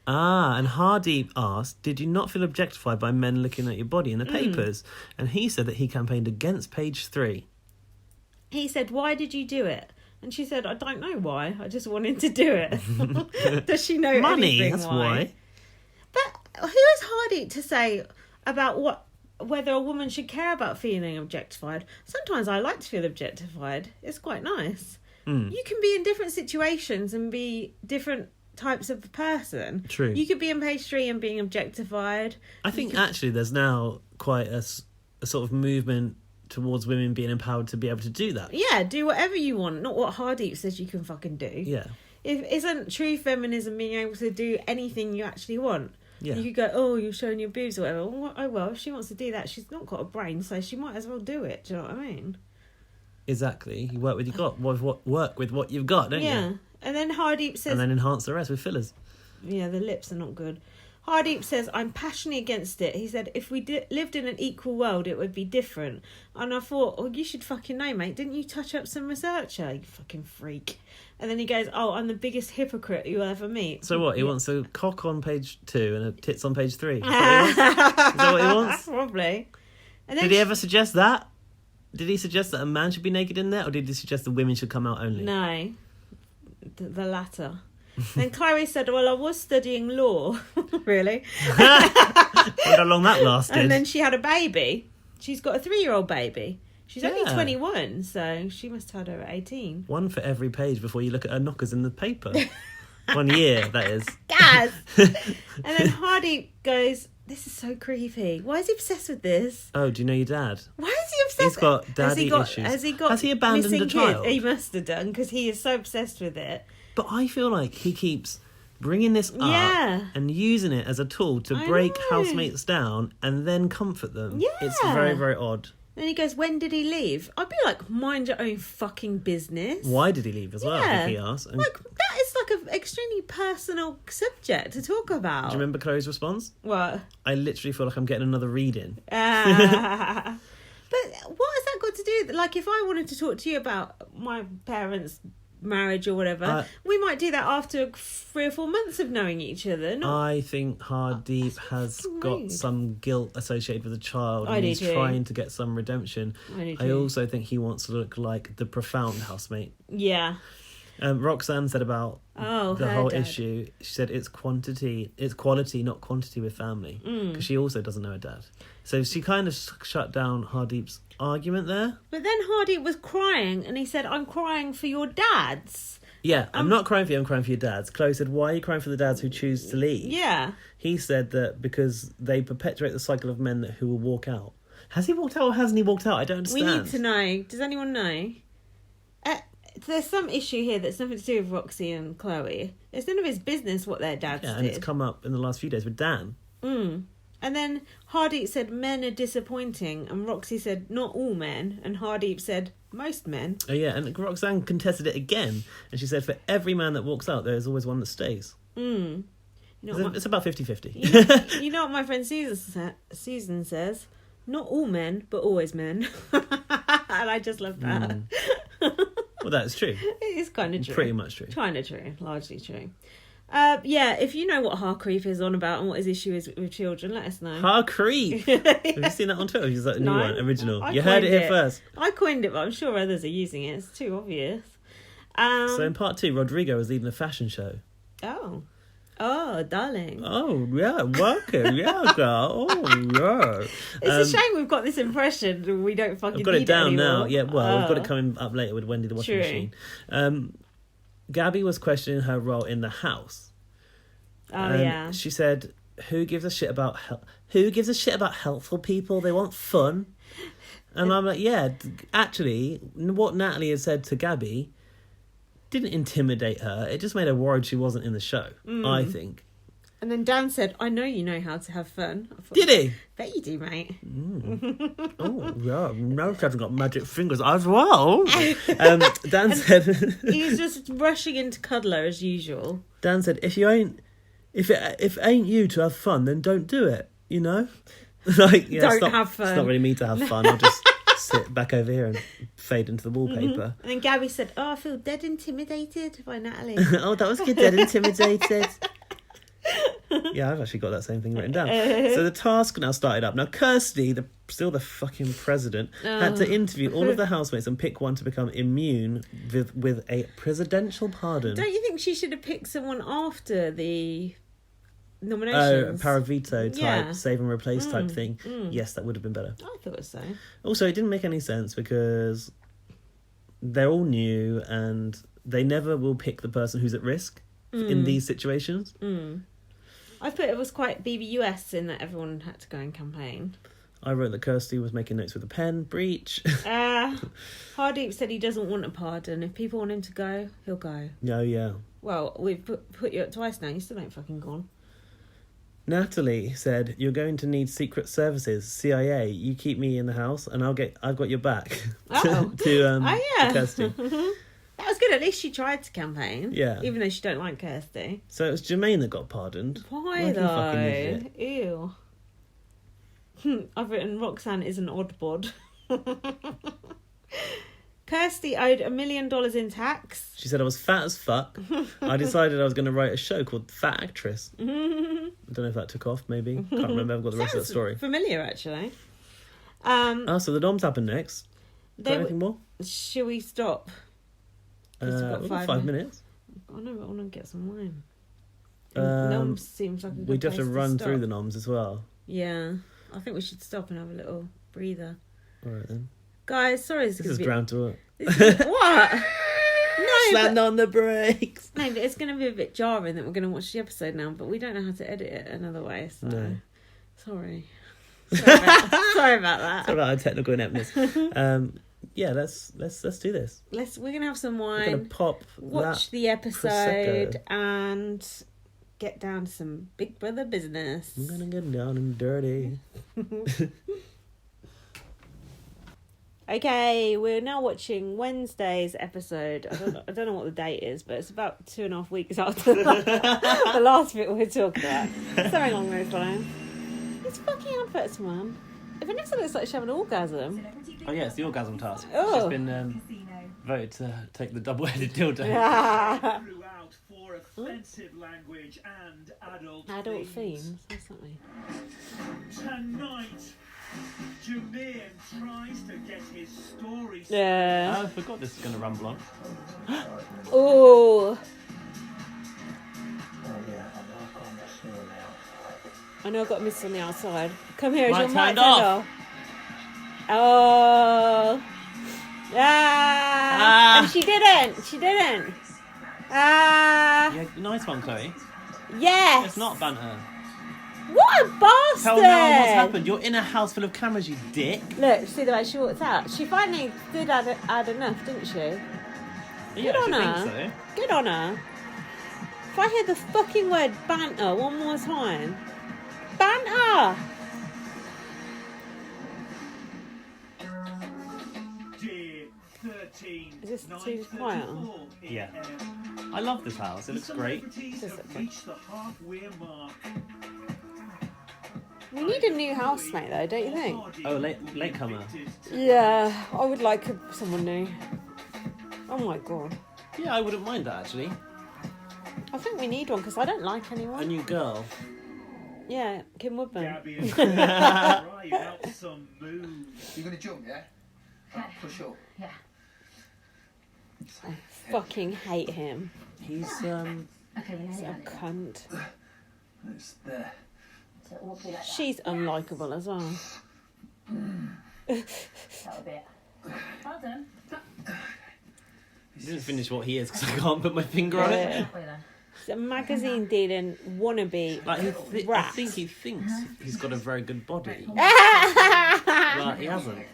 S2: Ah, and Hardeep asked, did you not feel objectified by men looking at your body in the papers? And he said that he campaigned against page 3.
S1: He said, why did you do it? And she said, I don't know why. I just wanted to do it. Does she know
S2: money?
S1: Anything
S2: That's why.
S1: But who is Hardeep to say about whether a woman should care about feeling objectified? Sometimes I like to feel objectified. It's quite nice. You can be in different situations and be different types of person.
S2: True.
S1: You could be on page 3 and being objectified.
S2: I think actually there's now quite a sort of movement towards women being empowered to be able to do that.
S1: Yeah, do whatever you want, not what Hardeep says you can fucking do.
S2: Yeah.
S1: Isn't true feminism being able to do anything you actually want?
S2: Yeah.
S1: You could go, oh, you're showing your boobs or whatever. Well, if she wants to do that, she's not got a brain, so she might as well do it. Do you know what I mean?
S2: Exactly. You work with what you've got, don't you?
S1: Yeah. And then Hardeep says...
S2: And then enhance the rest with fillers.
S1: Yeah, the lips are not good. Hardeep says, I'm passionately against it. He said, if we lived in an equal world, it would be different. And I thought, oh, you should fucking know, mate. Didn't you touch up some researcher, you fucking freak? And then he goes, oh, I'm the biggest hypocrite you'll ever meet.
S2: So what? He wants a cock on page 2 and a tits on page 3. Is that what he wants?
S1: Probably. And then
S2: did he ever suggest that? Did he suggest that a man should be naked in there? Or did he suggest that women should come out only?
S1: No. The latter. Then Chloe said, well, I was studying law. Really?
S2: Wonder how long that lasted.
S1: And then she had a baby. She's got a 3-year-old baby. She's only 21, so she must have had her at 18.
S2: One for every page before you look at her knockers in the paper. 1 year, that is.
S1: Gas! And then Hardy goes, this is so creepy. Why is he obsessed with this?
S2: Oh, do you know your dad?
S1: Why is he obsessed?
S2: He's got daddy issues.
S1: Has
S2: he abandoned a child?
S1: He must have done, because he is so obsessed with it.
S2: But I feel like he keeps bringing this up and using it as a tool to break housemates down and then comfort them. Yeah. It's very, very odd.
S1: And he goes, when did he leave? I'd be like, mind your own fucking business.
S2: Why did he leave as well, if he asked? And
S1: like, that is like an extremely personal subject to talk about.
S2: do you remember Chloe's response?
S1: What?
S2: I literally feel like I'm getting another reading.
S1: But what has that got to do with, like, if I wanted to talk to you about my parents' marriage or whatever, we might do that after 3 or 4 months of knowing each other.
S2: I think Hardeep has got some guilt associated with the child and he's trying to get some redemption. I also think he wants to look like the profound housemate.
S1: Yeah.
S2: Roxanne said about the whole issue, she said it's quality, not quantity with family, because she also doesn't know her dad. So she kind of shut down Hardeep's argument there.
S1: But then Hardeep was crying and he said, I'm crying for your dads.
S2: Yeah, I'm not crying for you, I'm crying for your dads. Chloe said, why are you crying for the dads who choose to leave?
S1: Yeah.
S2: He said that because they perpetuate the cycle of men who will walk out. Has he walked out or hasn't he walked out? I don't understand.
S1: We need to know. Does anyone know? There's some issue here that's nothing to do with Roxy and Chloe. It's none of his business what their dads did.
S2: And it's come up in the last few days with Dan.
S1: And then Hardeep said men are disappointing, and Roxy said not all men, and Hardeep said most men.
S2: Oh yeah, and Roxanne contested it again, and she said for every man that walks out, there is always one that stays.
S1: You know
S2: it's about 50-50.
S1: You know what my friend Susan says? Not all men, but always men. And I just love that.
S2: Well, that's true.
S1: It is kind of true.
S2: Pretty much true.
S1: Kind of true. Largely true. Yeah, if you know what Harcreep is on about and what his issue is with children, let us know.
S2: Harcreep! Have you seen that on Twitter? Is that a new one? Original? You heard it here first.
S1: I coined it, but I'm sure others are using it. It's too obvious.
S2: So in part 2, Rodrigo was leading a fashion show.
S1: Oh, darling.
S2: Oh, yeah, welcome. Yeah, girl. Oh, yeah.
S1: It's a shame we've got this impression. We don't fucking need it anymore.
S2: I've got it down now. Yeah, well, we've got it coming up later with Wendy the Washing Machine. Gabby was questioning her role in the house.
S1: Yeah.
S2: She said, who gives a shit about helpful people? They want fun. And I'm like, yeah, actually, what Natalie had said to Gabby didn't intimidate her. It just made her worried she wasn't in the show, I think.
S1: And then Dan said, I know you know how to have fun. Thought,
S2: did he?
S1: Bet you do, mate.
S2: Oh, yeah. No, she hasn't got magic fingers as well. Dan said...
S1: He's just rushing into cuddler as usual.
S2: Dan said, if it ain't you to have fun, then don't do it, you know? Like, yeah,
S1: don't have fun.
S2: It's not really me to have fun. I'll just sit back over here and fade into the wallpaper.
S1: And then Gabby said, "Oh, I feel dead intimidated by Natalie."
S2: Oh, that was good. Dead intimidated. Yeah, I've actually got that same thing written down. So the task now started up. Now Kirsty, still the fucking president, had to interview all of the housemates and pick one to become immune with a presidential pardon.
S1: Don't you think she should have picked someone after the nominations?
S2: Oh, Paravito type, save and replace type thing. Yes, that would have been better.
S1: I thought so.
S2: Also, it didn't make any sense because they're all new and they never will pick the person who's at risk in these situations.
S1: I thought it was quite BBUS in that everyone had to go and campaign.
S2: I wrote that Kirsty was making notes with a pen. Breach.
S1: Hardeep said he doesn't want a pardon. If people want him to go, he'll go.
S2: Oh, yeah.
S1: Well, we've put you up twice now. You still ain't fucking gone.
S2: Natalie said, "You're going to need Secret Services, CIA. You keep me in the house, and I've got your back."
S1: Oh,
S2: to Kirsty.
S1: That was good. At least she tried to campaign.
S2: Yeah.
S1: Even though she don't like Kirsty.
S2: So it was Jermaine that got pardoned.
S1: Why though? Ew. I've written Roxanne is an odd bod. Kirsty owed $1 million in tax.
S2: She said I was fat as fuck. I decided I was going to write a show called Fat Actress. I don't know if that took off, maybe. Can't remember. I've got the rest of that story.
S1: Familiar, actually.
S2: So the noms happened next. Got anything more?
S1: Should we stop?
S2: We've got 5 minutes.
S1: I know, but I want to get some wine.
S2: Noms
S1: seems like a good
S2: we'd have to run
S1: stop.
S2: through the noms as well.
S1: Yeah. I think we should stop and have a little breather.
S2: All right, then.
S1: Guys, sorry.
S2: This is ground to it.
S1: What? No,
S2: Slammed on the brakes.
S1: No, but it's going to be a bit jarring that we're going to watch the episode now, but we don't know how to edit it another way, so...
S2: No.
S1: Sorry. Sorry about that.
S2: Sorry about our technical ineptness. Yeah, let's do this.
S1: We're gonna have some wine.
S2: We're gonna pop.
S1: Watch the episode and get down to some Big Brother business.
S2: I'm gonna get down and dirty.
S1: Okay, we're now watching Wednesday's episode. I don't know what the date is, but it's about 2.5 weeks after the last bit we're talking about. Something along those lines. It's fucking adverts, man. If Vanessa looks like she's having an orgasm.
S2: Oh yeah, it's the orgasm task.
S1: Oh.
S2: She's been voted to take the double-headed dildo.
S1: Yeah.
S3: Throughout for offensive language and
S1: Adult themes. That's something.
S3: Tonight, Jameer tries to get his story.
S1: Yeah.
S2: I forgot this is going to rumble on.
S1: Oh. I know I've got a mist on the outside. Come here,
S2: Light
S1: your mic
S2: turned off.
S1: Oh. And she didn't.
S2: Yeah, nice one, Chloe.
S1: Yes.
S2: It's not banter.
S1: What a bastard.
S2: Tell no one what's happened. You're in a house full of cameras, you dick.
S1: Look, see the way she walked out. She finally did add enough, didn't she?
S2: Yeah,
S1: Good on
S2: I
S1: her.
S2: think so.
S1: Good on her. If I hear the fucking word banter one more time. Banter! Is this too quiet?
S2: Yeah. I love this house. It looks great.
S1: We need a new housemate though, don't you think?
S2: Oh, latecomer.
S1: Yeah, I would like someone new. Oh my god.
S2: Yeah, I wouldn't mind that actually.
S1: I think we need one because I don't like
S2: A
S1: anyone.
S2: new girl.
S1: Yeah, Kim Woodburn.
S3: Gabby and right out some moves.
S4: You're gonna jump, yeah? Push up.
S5: Yeah.
S1: I fucking hate him.
S2: He's
S5: Okay, we
S1: He's a cunt.
S4: It's there.
S5: So it won't be like that.
S1: She's unlikable as well.
S5: That would be it. Well done.
S2: He didn't finish what he is because I can't put my finger on it.
S5: Halfway then.
S1: He's a magazine dealing wannabe
S2: Like I
S1: rat.
S2: think he thinks he's got a very good body,
S1: Why
S2: but he hasn't.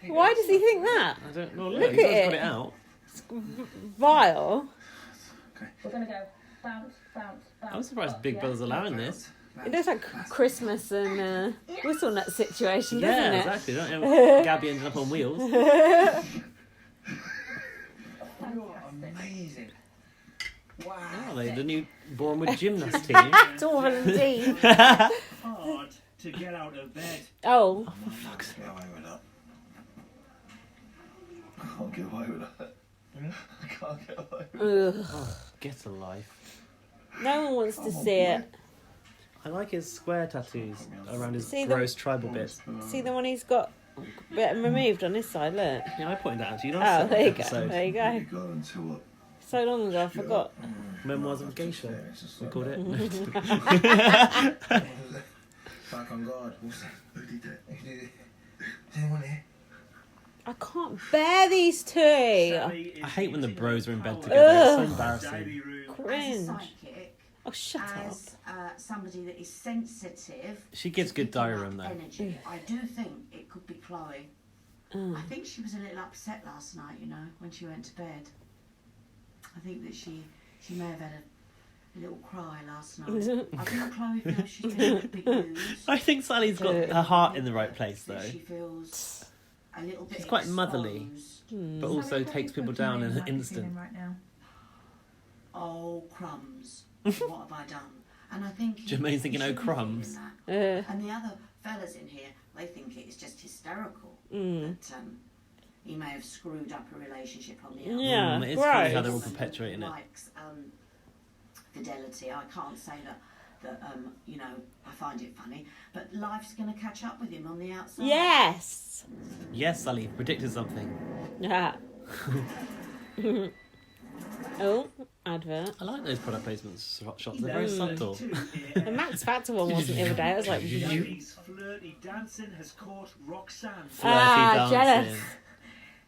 S1: does he think that?
S2: I don't know.
S1: Look
S2: He's
S1: at it.
S2: got it out.
S1: Vile.
S5: We're going to go bounce, bounce, bounce.
S2: I'm surprised
S5: up,
S2: Big
S5: yeah?
S2: Brother's allowing this.
S1: It looks like Christmas and whistle nut situation, doesn't
S2: Yeah,
S1: it?
S2: exactly. Don't you? Gabby ended up on wheels.
S4: Amazing. Wow.
S2: Oh, they the new Bournemouth gymnast team.
S1: Tall and deep.
S3: Hard to get out of bed.
S1: Oh.
S2: For fuck's sake.
S4: Get away with that.
S6: get away with that. I can't get away with it.
S1: Ugh.
S2: Oh, get a life.
S1: No one wants to see it.
S2: I like his square tattoos around his
S1: See the-
S2: gross tribal bits.
S1: See the one he's got a bit removed on his side, look.
S2: Yeah, I pointed that out to you
S1: Oh,
S2: last
S1: there you go.
S2: episode.
S1: There you go.
S6: You got into a
S1: So long ago, I forgot.
S2: Memoirs of a Geisha, we called it.
S6: back on guard. Who did that? Who did it? Is anyone here?
S1: I can't bear these two.
S2: I hate when the bros are in bed together. It's so embarrassing.
S3: Diary room.
S7: As a
S1: Cringe.
S7: psychic,
S1: Oh, shut up.
S7: as somebody that is sensitive.
S2: She gives
S7: to
S2: good
S7: picking
S2: diary
S7: up
S2: room though.
S7: Energy. I do think it could be Chloe.
S1: Mm.
S7: I think she was a little upset last night, you know, when she went to bed. I think that she may have had a little cry last night. I think Chloe feels she's been a bit used.
S2: I think Sally's got her heart in the right place though.
S7: That she feels a little bit
S2: She's quite motherly.
S7: exposed.
S2: But also takes people down in an instant.
S5: Right now.
S7: Oh, crumbs. What have I done? And I think
S2: Jermaine's thinking,
S7: he
S2: oh,
S7: shouldn't be
S2: crumbs.
S7: feeling that. And the other fellas in here, they think it is just hysterical that he may have screwed up a relationship on the outside.
S1: Yeah,
S2: It's funny how
S1: gross.
S2: they're all perpetuating it.
S7: Likes fidelity. I can't say that you know, I find it funny, but life's going to catch up with him on the outside.
S1: Yes.
S2: Yes, Sally predicted something.
S1: Yeah. Oh, advert.
S2: I like those product placements shots. They're very subtle.
S1: The Max Factor one wasn't the other day. I was like,
S3: Natalie's flirty dancing has caught Roxanne.
S1: Ah,
S2: Flirty dancing.
S1: jealous.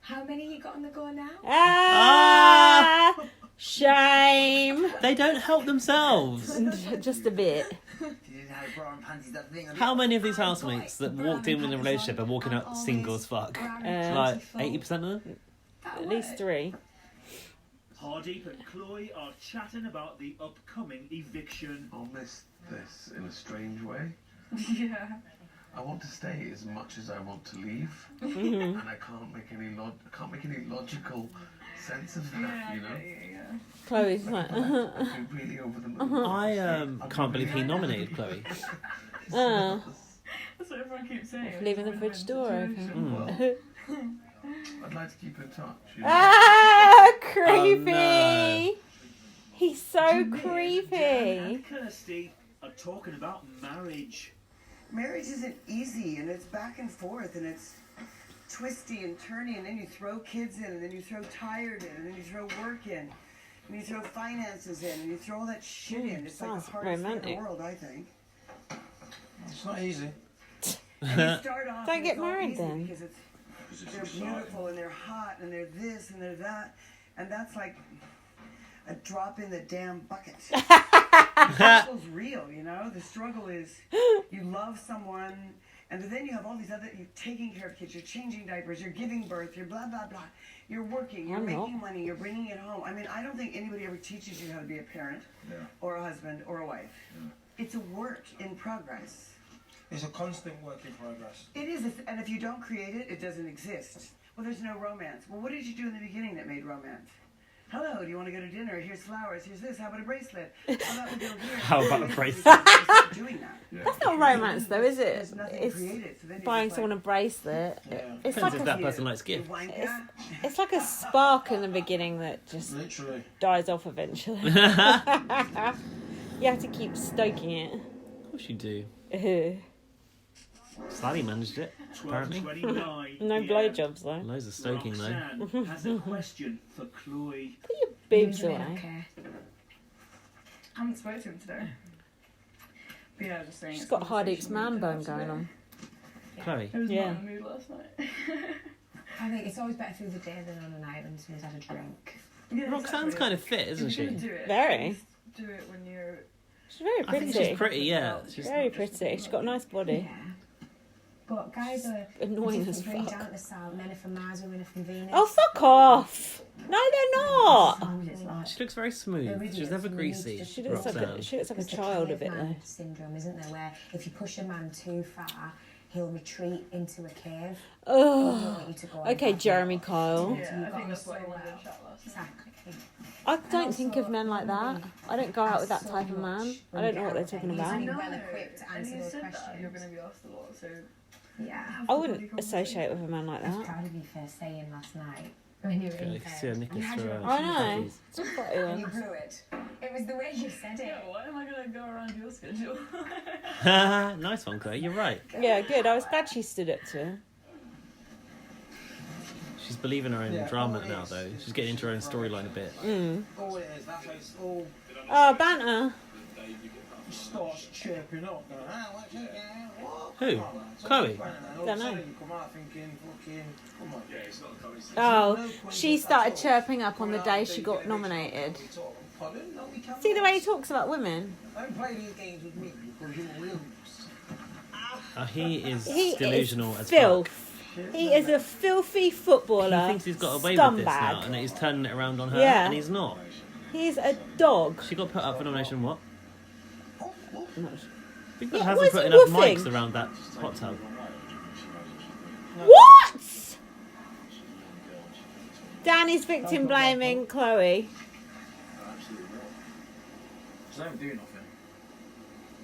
S5: How many you got on the go now?
S1: Ah, shame.
S2: They don't help themselves.
S1: Just a bit.
S4: You didn't have bra and panties, that thing.
S2: How many of these housemates that walked in with a relationship are walking out single as fuck? Like 80% of them?
S1: At least 3.
S3: Hardeep and Chloe are chatting about the upcoming eviction.
S6: I'll miss this in a strange way.
S5: Yeah.
S6: I want to stay as much as I want to leave, and I can't make any logical sense of that. You know,
S1: Chloe's like,
S6: I'd be really over the moon.
S2: I can't believe he nominated Chloe.
S5: That's what everyone keeps saying.
S1: leaving the fridge door open.
S6: Well, I'd like to keep in touch. You know?
S1: Ah, creepy.
S2: Oh, no.
S1: He's so
S3: Jermaine, Dan
S1: creepy.
S3: and Kirsty are talking about marriage.
S8: Marriage isn't easy, and it's back and forth, and it's twisty and turny, and then you throw kids in, and then you throw tired in, and then you throw work in, and you throw finances in, and you throw all that shit in. It's like
S1: sounds
S8: the hardest thing in
S1: romantic.
S8: the world, I think.
S4: It's not easy.
S8: And you start off
S1: Don't
S8: and
S1: get
S8: it's all
S1: married
S8: easy
S1: then.
S8: because they're beautiful and they're hot and they're this and they're that, and that's like a drop in the damn bucket. The struggle's real, you know. The struggle is you love someone, and then you have all these other. You're taking care of kids. You're changing diapers. You're giving birth. You're blah blah blah. You're working. You're making money. You're bringing it home. I mean, I don't think anybody ever teaches you how to be a parent, or a husband, or a wife. It's a work in progress.
S4: It's a constant work in progress.
S8: It is, and if you don't create it, it doesn't exist. Well, there's no romance. Well, what did you do in the beginning that made romance? Hello, do you want to go to dinner? Here's flowers. Here's this. How about a bracelet? How about we go here?
S2: How about a bracelet?
S8: Stop doing that.
S1: That's not romance though, is it?
S8: There's nothing
S1: It's
S8: created. So then you're
S1: buying
S8: just
S1: someone a bracelet. It's
S2: Depends
S1: like
S2: if
S1: a,
S2: that person likes
S8: you
S2: gift.
S8: wank
S1: it's,
S8: that.
S1: it's like a spark in the beginning that just
S4: Literally.
S1: dies off eventually. You have to keep stoking it.
S2: Of course you do.
S1: No
S2: Sally managed it, apparently.
S3: 12:29.
S1: blowjobs though.
S2: Loads of stoking though.
S3: Roxanne has a question for Chloe.
S1: Put your boobs
S5: Usually
S1: away.
S5: don't care. I haven't spoken to him today. But yeah, just saying.
S1: She's
S5: it's
S1: got
S5: conversation
S1: Hardeep's
S5: we
S1: man
S5: need to
S1: bone
S5: have
S1: going
S5: today.
S1: on.
S2: Chloe.
S5: I was
S1: Yeah.
S5: not in the mood last night.
S9: I think it's always better through the day than on a night when someone's had a drink.
S5: Yeah,
S2: Roxanne's kind of fit, isn't
S5: If you're
S2: she?
S5: gonna do it,
S1: Very.
S5: at least do it when you're.
S1: She's very
S2: I think
S1: pretty.
S2: she's pretty, yeah. She's
S1: Very pretty. She's got a nice body.
S9: Yeah. But guys are
S1: Annoying as
S9: different breed,
S1: fuck.
S9: aren't they, Sal? Men are from Mars, women are from Venus.
S1: Oh, fuck off! No, they're not.
S9: Sometimes it's like
S2: She looks very smooth.
S9: They're
S2: She's never greasy.
S1: She looks like
S2: Roxanne.
S1: a, she looks like a
S9: it's the
S1: child a bit
S9: caveman
S1: though.
S9: syndrome, isn't there? Where if you push a man too far, he'll retreat into a cave.
S1: Oh.
S9: He'll want you to go on
S1: Okay,
S9: back.
S1: Jeremy Kyle.
S5: Yeah,
S9: you've
S5: I
S9: got
S5: think
S9: to
S5: that's what
S9: slow
S5: everyone did
S9: down.
S5: chat last night.
S9: Exactly.
S1: I don't think of men like that. I don't go out with that type of man. I don't know what they're talking about.
S9: Really well equipped to
S5: and
S9: answer
S5: you
S9: those
S5: said that
S9: questions.
S5: you're going to be asked a lot, so
S9: Yeah.
S1: I wouldn't associate with a man like
S9: I was
S1: that.
S9: proud of you for saying last night when you were
S2: Okay,
S9: in
S2: you can see her
S9: bed.
S2: knickers
S9: You had
S2: through
S9: your
S2: her.
S1: I know.
S2: khakis.
S1: It's a pretty
S9: and you
S1: one.
S9: blew it. It was the way you said it.
S5: Yeah, why am I going to go around your schedule?
S2: Nice one, Chloe. You're right.
S1: Yeah, good. I was glad she stood up to her.
S2: She's believing her own
S4: Yeah,
S2: drama
S4: all it
S2: now,
S4: is.
S2: though. She's getting into her own storyline a bit.
S4: All it is, that's how it's all
S1: Oh, banter.
S4: starts chirping up. Going, what's it, yeah, what?
S2: Who?
S4: Come on, man. So
S2: Chloe?
S4: it's fine, and all of a
S1: Dunno.
S4: sudden you come out thinking, fucking, come on.
S1: Oh, she started chirping up on the day she got nominated.
S4: Pardon? No, we can't.
S1: See the way he talks about women?
S4: Don't play these games with me because you will lose.
S2: He is
S1: He
S2: delusional
S1: is
S2: as
S1: filth.
S2: fuck.
S1: He is a filthy footballer.
S2: He thinks he's got away with this now,
S1: scumbag.
S2: and that he's turning it around on her,
S1: Yeah.
S2: and he's not.
S1: He's a dog.
S2: She got put up for nomination. What? Big Brother
S1: Yeah,
S2: hasn't
S1: where's
S2: put
S1: he
S2: enough
S1: woofing?
S2: mics around that hot tub.
S1: What? Danny's victim blaming Chloe.
S4: She don't do nothing.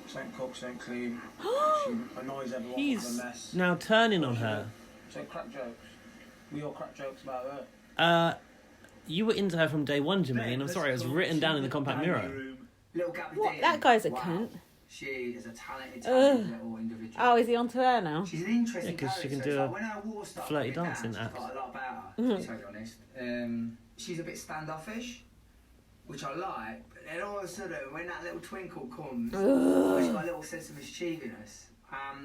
S4: She don't cook, she don't clean. She annoys everyone with
S2: He's
S4: a mess.
S2: now turning on her.
S4: She crack jokes. We all crack jokes about her.
S2: You were into her from day one, Jermaine. I'm sorry, it was written down in the compact mirror.
S8: Little gap of
S1: What?
S8: dating.
S1: That guy's a
S8: Wow.
S1: cunt.
S8: She is a talented
S1: Ugh.
S8: little individual.
S1: Oh, is he onto her now?
S8: She's an interesting
S2: Yeah, 'cause she can
S8: character.
S2: do
S8: It's
S2: a
S8: like when her war started
S2: flirty
S8: going
S2: dancing
S8: down,
S2: act.
S8: she's got a lot about her, to be totally honest. She's a bit standoffish, which I like, but then all of a sudden, when that little twinkle comes, she's got a little sense of mischievousness.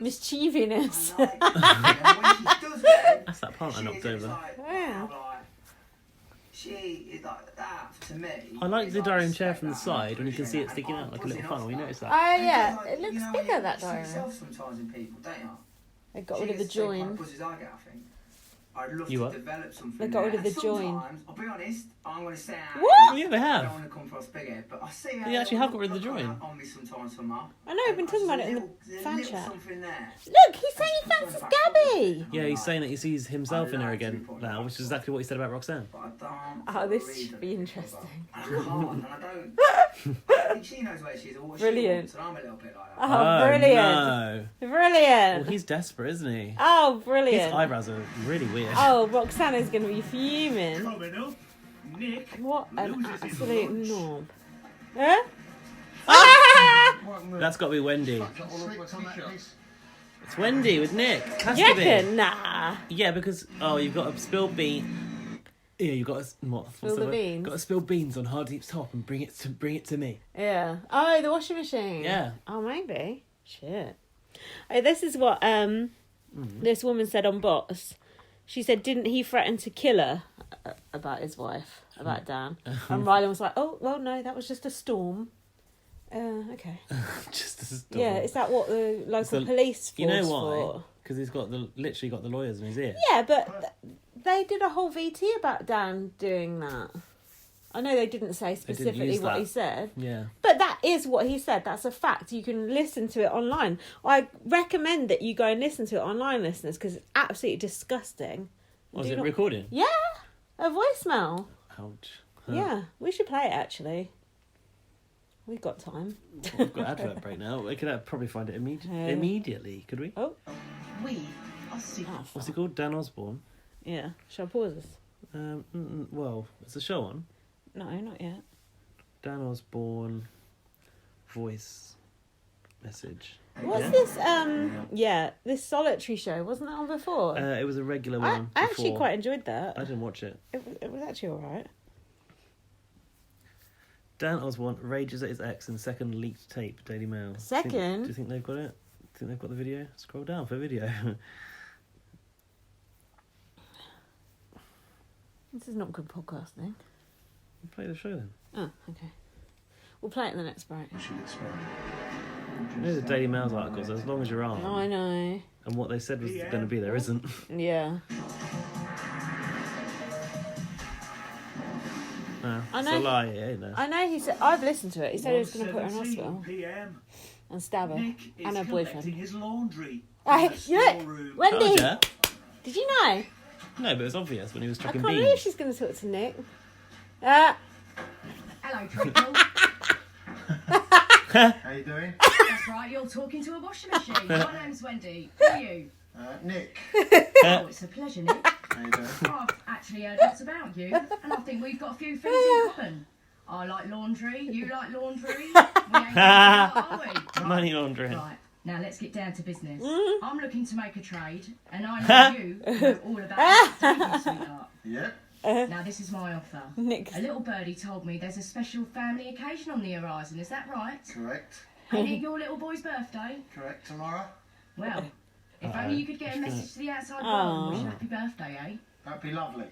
S1: Mischievousness.
S8: I like it. And when she does that,
S2: That's that part I knocked over.
S8: Like,
S1: Yeah.
S8: wow, like, she is like that to me.
S2: I like
S8: is
S2: the diary chair
S8: respect
S2: from the
S8: that,
S2: side when you can see it
S8: and
S2: sticking
S8: I'm
S2: out like a little
S8: buzzing
S2: funnel.
S8: off
S2: You
S8: that.
S2: notice that?
S1: Oh
S8: And
S1: yeah,
S8: like,
S1: it looks
S8: you know,
S1: bigger,
S8: you
S1: that
S8: see
S1: diary.
S8: yourself sometimes in people, don't you?
S1: They got rid of the join.
S8: Buzzes I get, I think. I'd love
S2: You
S8: to
S2: what?
S8: develop something.
S1: They got rid
S8: there.
S1: of the
S8: And
S1: join.
S8: sometimes, I'll be honest, I'm going to say out.
S1: What?
S2: Yeah, they
S8: I
S2: have.
S8: don't want to come across bigger, but I see how
S2: You actually have got rid of the
S8: look
S2: join.
S8: on me sometimes, somehow.
S1: I know, we've been talking about it in the
S8: There's a
S1: fan
S8: little
S1: chat.
S8: something there.
S1: Look, he's saying he fancies Gabby.
S2: Yeah, he's saying that he sees himself in her again now, which is exactly what he said about Roxanne.
S8: But I don't
S1: Oh,
S8: feel
S1: this
S8: the
S1: should
S8: reason
S1: be
S8: to
S1: interesting.
S8: I can't, and I don't. I think she knows where she is or what
S1: Brilliant.
S8: she wants, and I'm a little bit like that.
S1: Oh, brilliant.
S2: No.
S1: Brilliant.
S2: Well, he's desperate, isn't he?
S1: Oh,
S2: His
S1: brilliant.
S2: eyebrows are really weird.
S1: Oh, Roxanne is going to be fuming.
S3: Coming up, Nick
S1: What an
S3: loses his
S1: absolute
S3: lunch.
S1: knob. Huh?
S2: That's got to be Wendy.
S6: T-shirt.
S2: It's Wendy with Nick. Has
S1: You
S2: to be.
S1: reckon? Nah.
S2: Yeah, because you've got to spill bean. Yeah, you've got to what's
S1: Spill the
S2: word?
S1: beans?
S2: Got to spill beans on Hardeep's top and bring it to me.
S1: Yeah. Oh, the washing machine.
S2: Yeah.
S1: Oh, maybe. Shit. Oh, this is what this woman said on Bots. She said, didn't he threaten to kill her about his wife, about Dan? And Rylan was like, oh, well, no, that was just a storm. Okay.
S2: Just as
S1: Yeah, is that what the local police force
S2: You know why?
S1: for?
S2: Because he's got literally got the lawyers in his ear.
S1: Yeah, but they did a whole VT about Dan doing that. I know they didn't say specifically
S2: use
S1: what
S2: that.
S1: he said.
S2: Yeah.
S1: But that is what he said. That's a fact. You can listen to it online. I recommend that you go and listen to it online, listeners, because it's absolutely disgusting.
S2: Was
S1: Do
S2: it
S1: not-
S2: recording?
S1: Yeah, a voicemail.
S2: Ouch. Huh.
S1: Yeah, we should play it, actually. We've got time.
S2: We've got advert break now. We could probably find it immediately, could we?
S1: Oh,
S7: We are super.
S2: What's it called? Dan Osborne?
S1: yeah. Shall I pause this?
S2: Well, it's a show on.
S1: No, not yet.
S2: Dan Osborne voice message.
S1: What's this? This solitary show. Wasn't that on before?
S2: It was a regular
S1: I
S2: one.
S1: actually
S2: before.
S1: quite enjoyed that.
S2: I didn't watch it.
S1: It was actually alright.
S2: Dan Osborne rages at his ex in second leaked tape, Daily Mail.
S1: Second?
S2: Do you think they've got it? Think they've got the video? Scroll down for video.
S1: This is not good podcasting.
S2: Play the show then.
S1: Oh, okay. We'll play it in the next break.
S2: You know the Daily Mail's articles, as long as you're armed.
S1: Oh, I know.
S2: And what they said was going to be there isn't.
S1: Yeah.
S2: No,
S1: I
S2: it's
S1: know-
S2: a lie, ain't there?
S1: I know he said... I've listened to it. He said he was going to put her in
S3: 1:17
S1: hospital
S3: PM.
S1: and stab her
S3: Nick is
S1: and her
S3: collecting
S1: boyfriend.
S3: his laundry.
S1: Hey,
S3: in the
S1: you look!
S3: storeroom.
S1: Wendy!
S2: Told ya.
S1: Did you know?
S2: No, but it was obvious when he was
S1: I
S2: chucking
S1: can't
S2: beans.
S1: believe she's going to talk to Nick.
S9: Hello, Treacle.
S4: How you doing?
S9: That's right, you're talking to a washing machine. My name's Wendy. Who are you?
S4: Nick.
S9: Oh, it's a pleasure, Nick.
S4: How you doing?
S10: I've actually heard lots about you, and I think we've got a few things in common. I like laundry, you like laundry, we ain't apart, are we? Right.
S2: Money laundering.
S10: Right, now let's get down to business. I'm looking to make a trade, and I know you know all about it, don't you, sweetheart?
S4: Yep.
S10: Now this is my offer.
S1: Nick.
S10: A little birdie told me there's a special family occasion on the horizon, is that right?
S4: Correct.
S10: Ain't it your little boy's birthday?
S4: Correct. Tomorrow.
S10: Well, if only you could get a message to the outside world and wish happy birthday, eh?
S4: That'd be lovely.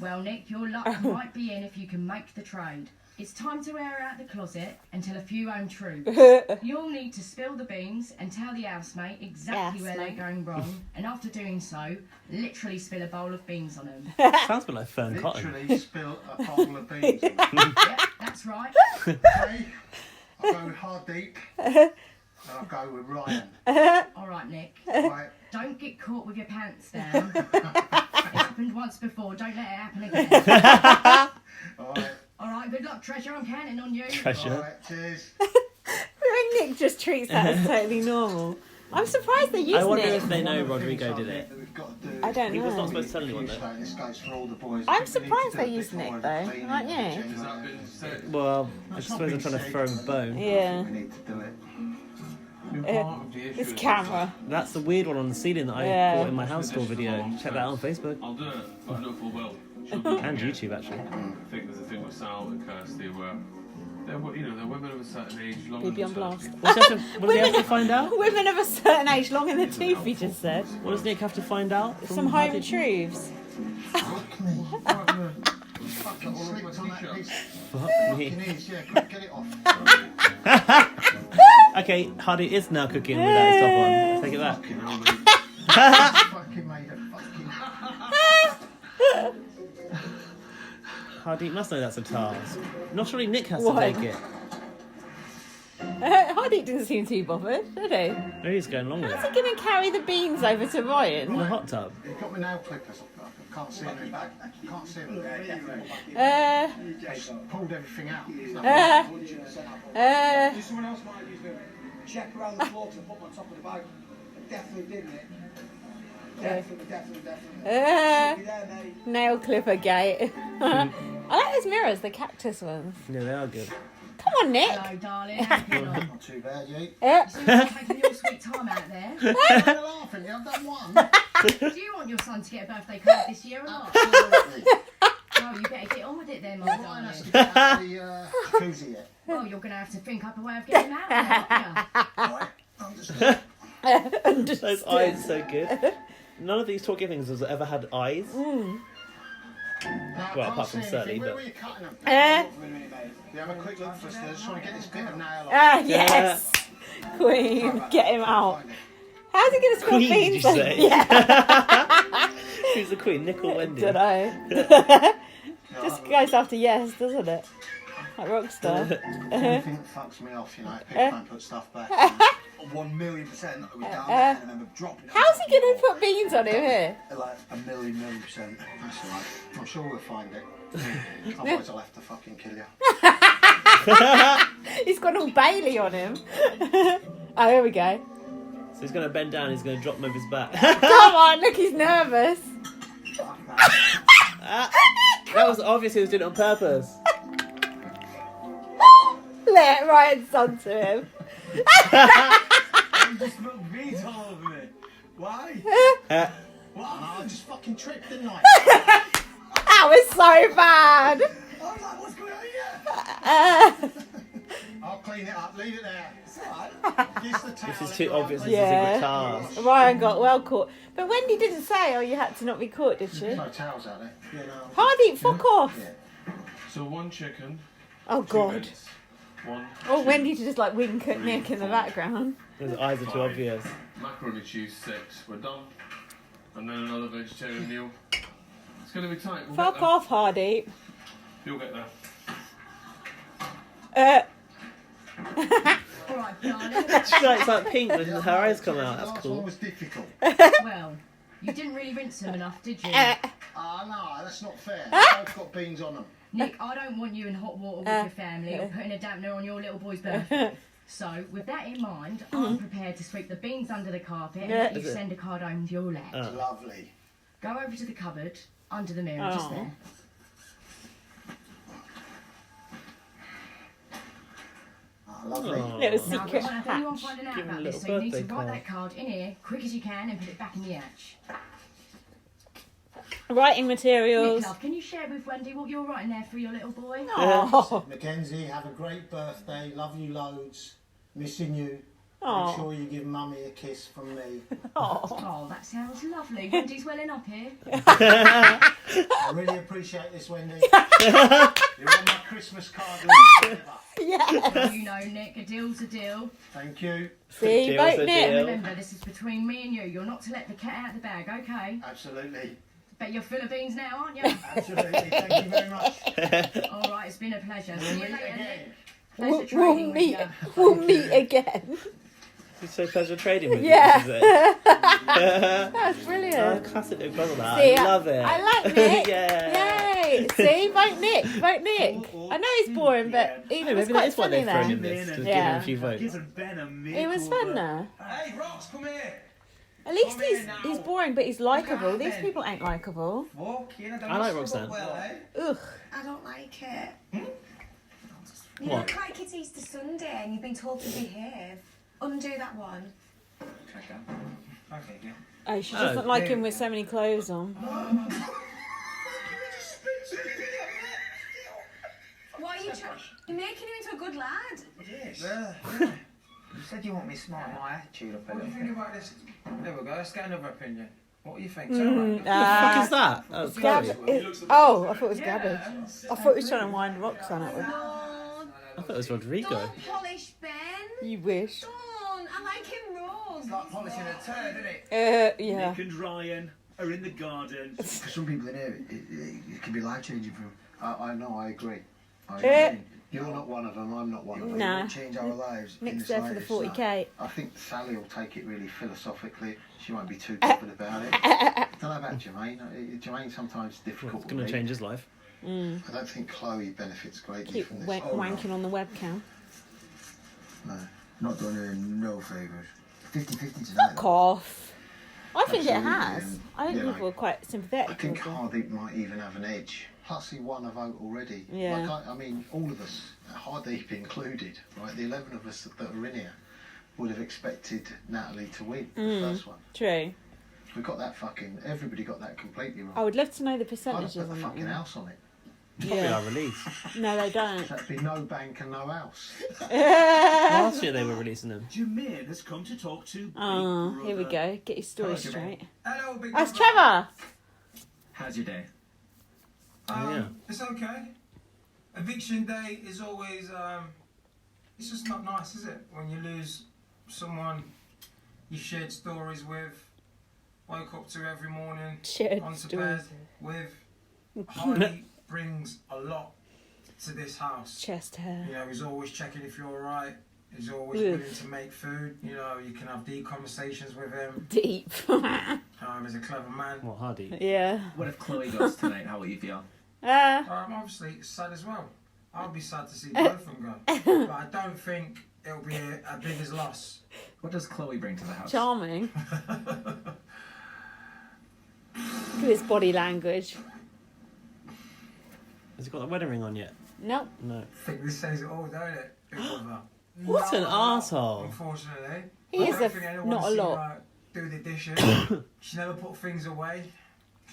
S10: Well, Nick, your luck might be in if you can make the trade. It's time to air out the closet and tell a few home truths. You'll need to spill the beans and tell the housemate exactly where they're going wrong, and after doing so, literally spill a bowl of beans on them.
S2: Sounds a bit like Fern Cotton.
S4: Literally spill a bowl of beans.
S10: Yep, that's right.
S4: Okay. I'll go with Hardeep. And I'll go with Ryan.
S10: All right, Nick.
S4: Right.
S10: Don't get caught with your pants down. It happened once before. Don't let it happen again.
S4: Alright.
S10: All right, good luck, Treasure. I'm counting on you.
S2: Treasure.
S4: Alright, cheers.
S1: Nick just treats that as totally normal. I'm surprised they used
S2: I wonder
S1: Nick.
S2: if they know Rodrigo did it.
S1: I don't
S2: He was not
S1: know.
S2: supposed to tell anyone though.
S4: This goes for all the boys.
S1: I'm surprised they used Nick though, aren't you?
S6: Has that been said?
S2: Well, I suppose I'm trying to throw him a bone.
S1: Yeah.
S4: We need to do it.
S1: This camera.
S2: That's the weird one on the ceiling that I
S1: Yeah.
S2: bought in my house tour video. Check that out on Facebook.
S6: I'll do it, but I know full well.
S2: And YouTube, actually.
S6: I think there's a thing with Sal and Kirsty where they're women of a certain age, long
S1: Be beyond
S6: enough
S1: blast.
S2: What does he have to find out?
S1: Women of a certain age, long in the tooth, he just said.
S2: What does Nick have to find out? from
S1: Some home
S2: Hardy?
S1: truths.
S4: Fuck me. Fucking slipped on that piece.
S2: Fuck me.
S4: Fucking is, yeah, quick, get it off.
S2: Okay, Hardy is now cooking without his top on. Take it back.
S4: Fucking made it. Fucking.
S2: Hardy must know that's a task. Not surely Nick has
S1: What?
S2: to take it.
S1: Hardy didn't seem too bothered, did he?
S2: Maybe he's going along with
S1: How's
S2: it.
S1: he going to carry the beans over to
S2: In
S1: Ryan?
S2: the hot tub.
S4: You've got my nail clippers. I can't see them. Can't see them. Pulled everything out.
S8: Someone else might use them. Check around the floor to put them on top of the bag. Definitely didn't it? Definitely. Be there, mate.
S1: Nail clipper gate. I like those mirrors, the cactus ones.
S2: Yeah, they are good.
S1: Come on, Nick.
S10: Hello, darling. How you getting on?
S4: Not too bad, you.
S10: So you're taking your sweet time out there.
S4: You're laughing. I've done one.
S10: Do you want your son to get a birthday card this year or not?
S4: Absolutely.
S10: Well, you better get on with it then, my
S4: Ryan
S10: darling.
S4: has to get out of the jacuzzi yet.
S10: Well, you're going to have to think up a way of getting him out there, aren't
S4: Right. Understood.
S2: Those eyes so good. None of these talking things has ever had eyes.
S4: No,
S2: Well, apart from Sally,
S4: Where
S2: but-
S4: were you cutting them?
S1: Eh?
S4: You have a quick look first. I just want to get this bit of nail off.
S1: Ah, yes. Queen, get him out. How's he going to spill
S2: Queen, did
S1: beans?
S2: you say?
S1: Yeah.
S2: Who's the queen? Nick or Wendy?
S1: Don't know. Just goes after yes, doesn't it? Like Rockstar.
S4: Anything that fucks me off, you know, people don't put stuff back. 1,000,000%. I was down there and I remember dropping it.
S1: How's he going to put beans on him here?
S4: Like 1,000,000%. That's all right. I'm sure we'll find it. Otherwise, I'll have to fucking kill you.
S1: He's got all Bailey on him. Oh, here we go.
S2: So he's going to bend down, he's going to drop him over his back.
S1: Come on, look, he's nervous.
S2: That was obvious he was doing it on purpose.
S1: Let Ryan's son to him.
S8: You just put beans all over me. Why?
S2: Uh,
S4: I just fucking tripped, didn't I?
S1: That was so bad.
S8: I was like, what's going on here?
S4: I'll clean it up, leave it there.
S8: It's alright.
S4: Use the towel.
S2: This is too obvious. This
S1: Yeah.
S2: is a task.
S1: Ryan got well caught. But Wendy didn't say, oh, you had to not be caught, did she?
S4: There's no towels out there. Yeah, no.
S1: Hardy, fuck off.
S6: So one chicken,
S1: Oh,
S6: two
S1: God.
S6: mince, one
S1: Oh,
S6: cheese,
S1: Wendy to just like wink at Nick in the background.
S2: His eyes are too obvious.
S6: macaroni cheese 6. We're done. And then another vegetarian meal. It's going to be tight. We'll
S1: Fuck
S6: get there.
S1: off, Hardy.
S6: You'll get there.
S10: All right, darling.
S2: She's like, it's like pink when her eyes come out. That's
S4: Last one
S2: cool.
S4: was difficult.
S10: Well, you didn't really rinse them enough, did you?
S4: No, that's not fair. They've both got beans on them.
S10: Nick, I don't want you in hot water with your family or putting a dampener on your little boy's birthday. So, with that in mind, I'm prepared to sweep the beans under the carpet and let you send a card home to your lad.
S4: Lovely.
S10: Go over to the cupboard under the mirror, just there.
S4: Lovely.
S1: Little secret
S10: Now,
S1: hatch.
S10: anyone finding out
S2: Give him a
S10: about
S2: little
S10: this, so you need to
S2: birthday
S10: write
S2: card.
S10: that card in here, quick as you can, and put it back in the hatch.
S1: Writing
S10: Nick,
S1: materials.
S10: love, can you share with Wendy what you're writing there for your little boy?
S1: Oh.
S4: Mackenzie, have a great birthday. Love you loads. Missing you.
S1: Aw.
S4: Make sure you give Mummy a kiss from me.
S10: Oh, that sounds lovely. Wendy's welling up here.
S4: I really appreciate this, Wendy. You're on my Christmas card list forever.
S10: Oh, you know, Nick, a deal's a deal.
S4: Thank you.
S1: See,
S2: Deal's
S1: vote
S2: a
S1: Nick.
S2: deal.
S10: Remember, this is between me and you. You're not to let the cat out of the bag, okay?
S4: Absolutely.
S10: Bet you're full of beans now, aren't you?
S4: Absolutely. Thank you very much.
S10: All right, it's been a pleasure. See you
S4: Meet
S10: later,
S4: again.
S10: Nick.
S1: We'll
S10: Pleasure trading with
S1: meet.
S10: you.
S1: We'll meet again.
S2: It's so pleasure trading with
S1: Yeah.
S2: you, isn't
S1: That's
S2: it?
S1: brilliant.
S2: Classic Big Brother, that.
S1: See,
S2: I love it.
S1: I like Nick.
S2: Yeah.
S1: Yay. See, vote Nick. Vote Nick. I know he's boring, but he
S2: No,
S1: was
S2: maybe that
S1: quite
S2: is why
S1: funny
S2: they've thrown
S1: there.
S2: in this, to give
S1: Yeah.
S2: him a few votes.
S3: Given Ben a
S1: He was fun though.
S8: Hey, Rox, come here.
S1: At least
S8: Come here
S1: he's
S8: now.
S1: boring, but he's likeable.
S8: Look at
S1: These
S8: Ben.
S1: people ain't likeable.
S8: Walk in.
S2: I like Roxanne.
S8: Well, eh?
S1: Ugh.
S9: I don't like it. You
S2: What?
S9: look like it's Easter Sunday and you've been told to behave. Undo that one.
S8: Okay, yeah.
S1: Oh, she
S2: Oh,
S1: doesn't like
S8: there
S1: him
S8: we
S1: with so many clothes on.
S9: Why are you trying? You're making him into a good lad.
S8: Yes. You said you want me to smart my attitude up a little bit. What do you think about this? There we go. Let's get another opinion. What do you think?
S2: What the fuck is that? Oh, it's
S1: Gab-
S2: Chloe.
S1: oh, I thought it was Gabby. I thought he was trying to wind rocks on it.
S9: No.
S2: I thought it was Rodrigo.
S9: Don't polish Ben.
S1: You wish.
S9: Don't. I like him raw.
S8: It's like polishing a turd, isn't it?
S1: Yeah.
S3: Nick and Ryan are in the garden.
S4: For some people in here, it can be life changing for them. I know, I agree.
S1: Eh.
S4: You're not one of them, I'm not one of them.
S1: Nah.
S4: It will change our lives. in
S1: Nick's
S4: the
S1: there for the
S4: slightest.
S1: 40k.
S4: I think Sally will take it really philosophically. She won't be too bothered about it. I don't know about Jermaine. Jermaine's sometimes difficult.
S2: It's going to change his life.
S4: I don't think Chloe benefits greatly
S1: Keep
S4: from this.
S1: wanking on the webcam.
S4: No, not doing her no favours. 50-50 tonight.
S1: Fuck off. I think it
S4: Absolutely,
S1: has. I think
S4: yeah,
S1: people are quite
S4: I
S1: sympathetic
S4: think
S1: towards it.
S4: Hardeep might even have an edge. Plus, he won a vote already.
S1: Yeah.
S4: Like I mean, all of us, Hardeep included, right? The 11 of us that are in here would have expected Natalie to win the first one.
S1: True.
S4: We got that fucking. Everybody got that completely wrong.
S1: I would love to know the
S4: I'd have
S1: percentages
S4: put the
S1: on that
S4: fucking
S1: one.
S4: house on it.
S2: Probably
S1: Yeah.
S2: our release.
S1: No, they don't.
S4: That'd be no bank and no house.
S2: Last year they were releasing them.
S3: Jermaine has come to talk to Big
S1: Oh,
S3: Brother.
S1: here we go. Get your story
S4: Hello, Jermaine.
S1: straight.
S8: Hello, big
S1: That's
S8: brother.
S1: Trevor.
S3: How's your day?
S2: Oh, yeah.
S11: It's okay. Eviction day is always, it's just not nice, is it? When you lose someone you shared stories with, woke up to every morning,
S1: Shared
S11: onto
S1: stories.
S11: bed with. Hardy brings a lot to this house.
S1: Chest hair.
S11: You know, he's always checking if you're alright. He's always
S1: Ugh.
S11: willing to make food. You know, you can have deep conversations with him.
S1: Deep.
S11: He's a clever man.
S2: What, Hardy?
S1: Yeah.
S3: What if Chloe goes tonight? How will you feel?
S11: Obviously, sad as well. I'll be sad to see both of them go. But I don't think it'll be a biggest loss.
S3: What does Chloe bring to the house?
S1: Charming. Look at his body language.
S2: Has he got the wedding ring on yet?
S1: Nope.
S2: No.
S11: I think this says it all, don't it? Big brother.
S2: What an
S11: lot,
S2: arsehole.
S11: Unfortunately.
S1: He
S11: I
S1: is
S11: don't think anyone
S1: not a
S11: see
S1: lot.
S11: her do the dishes. She never put things away.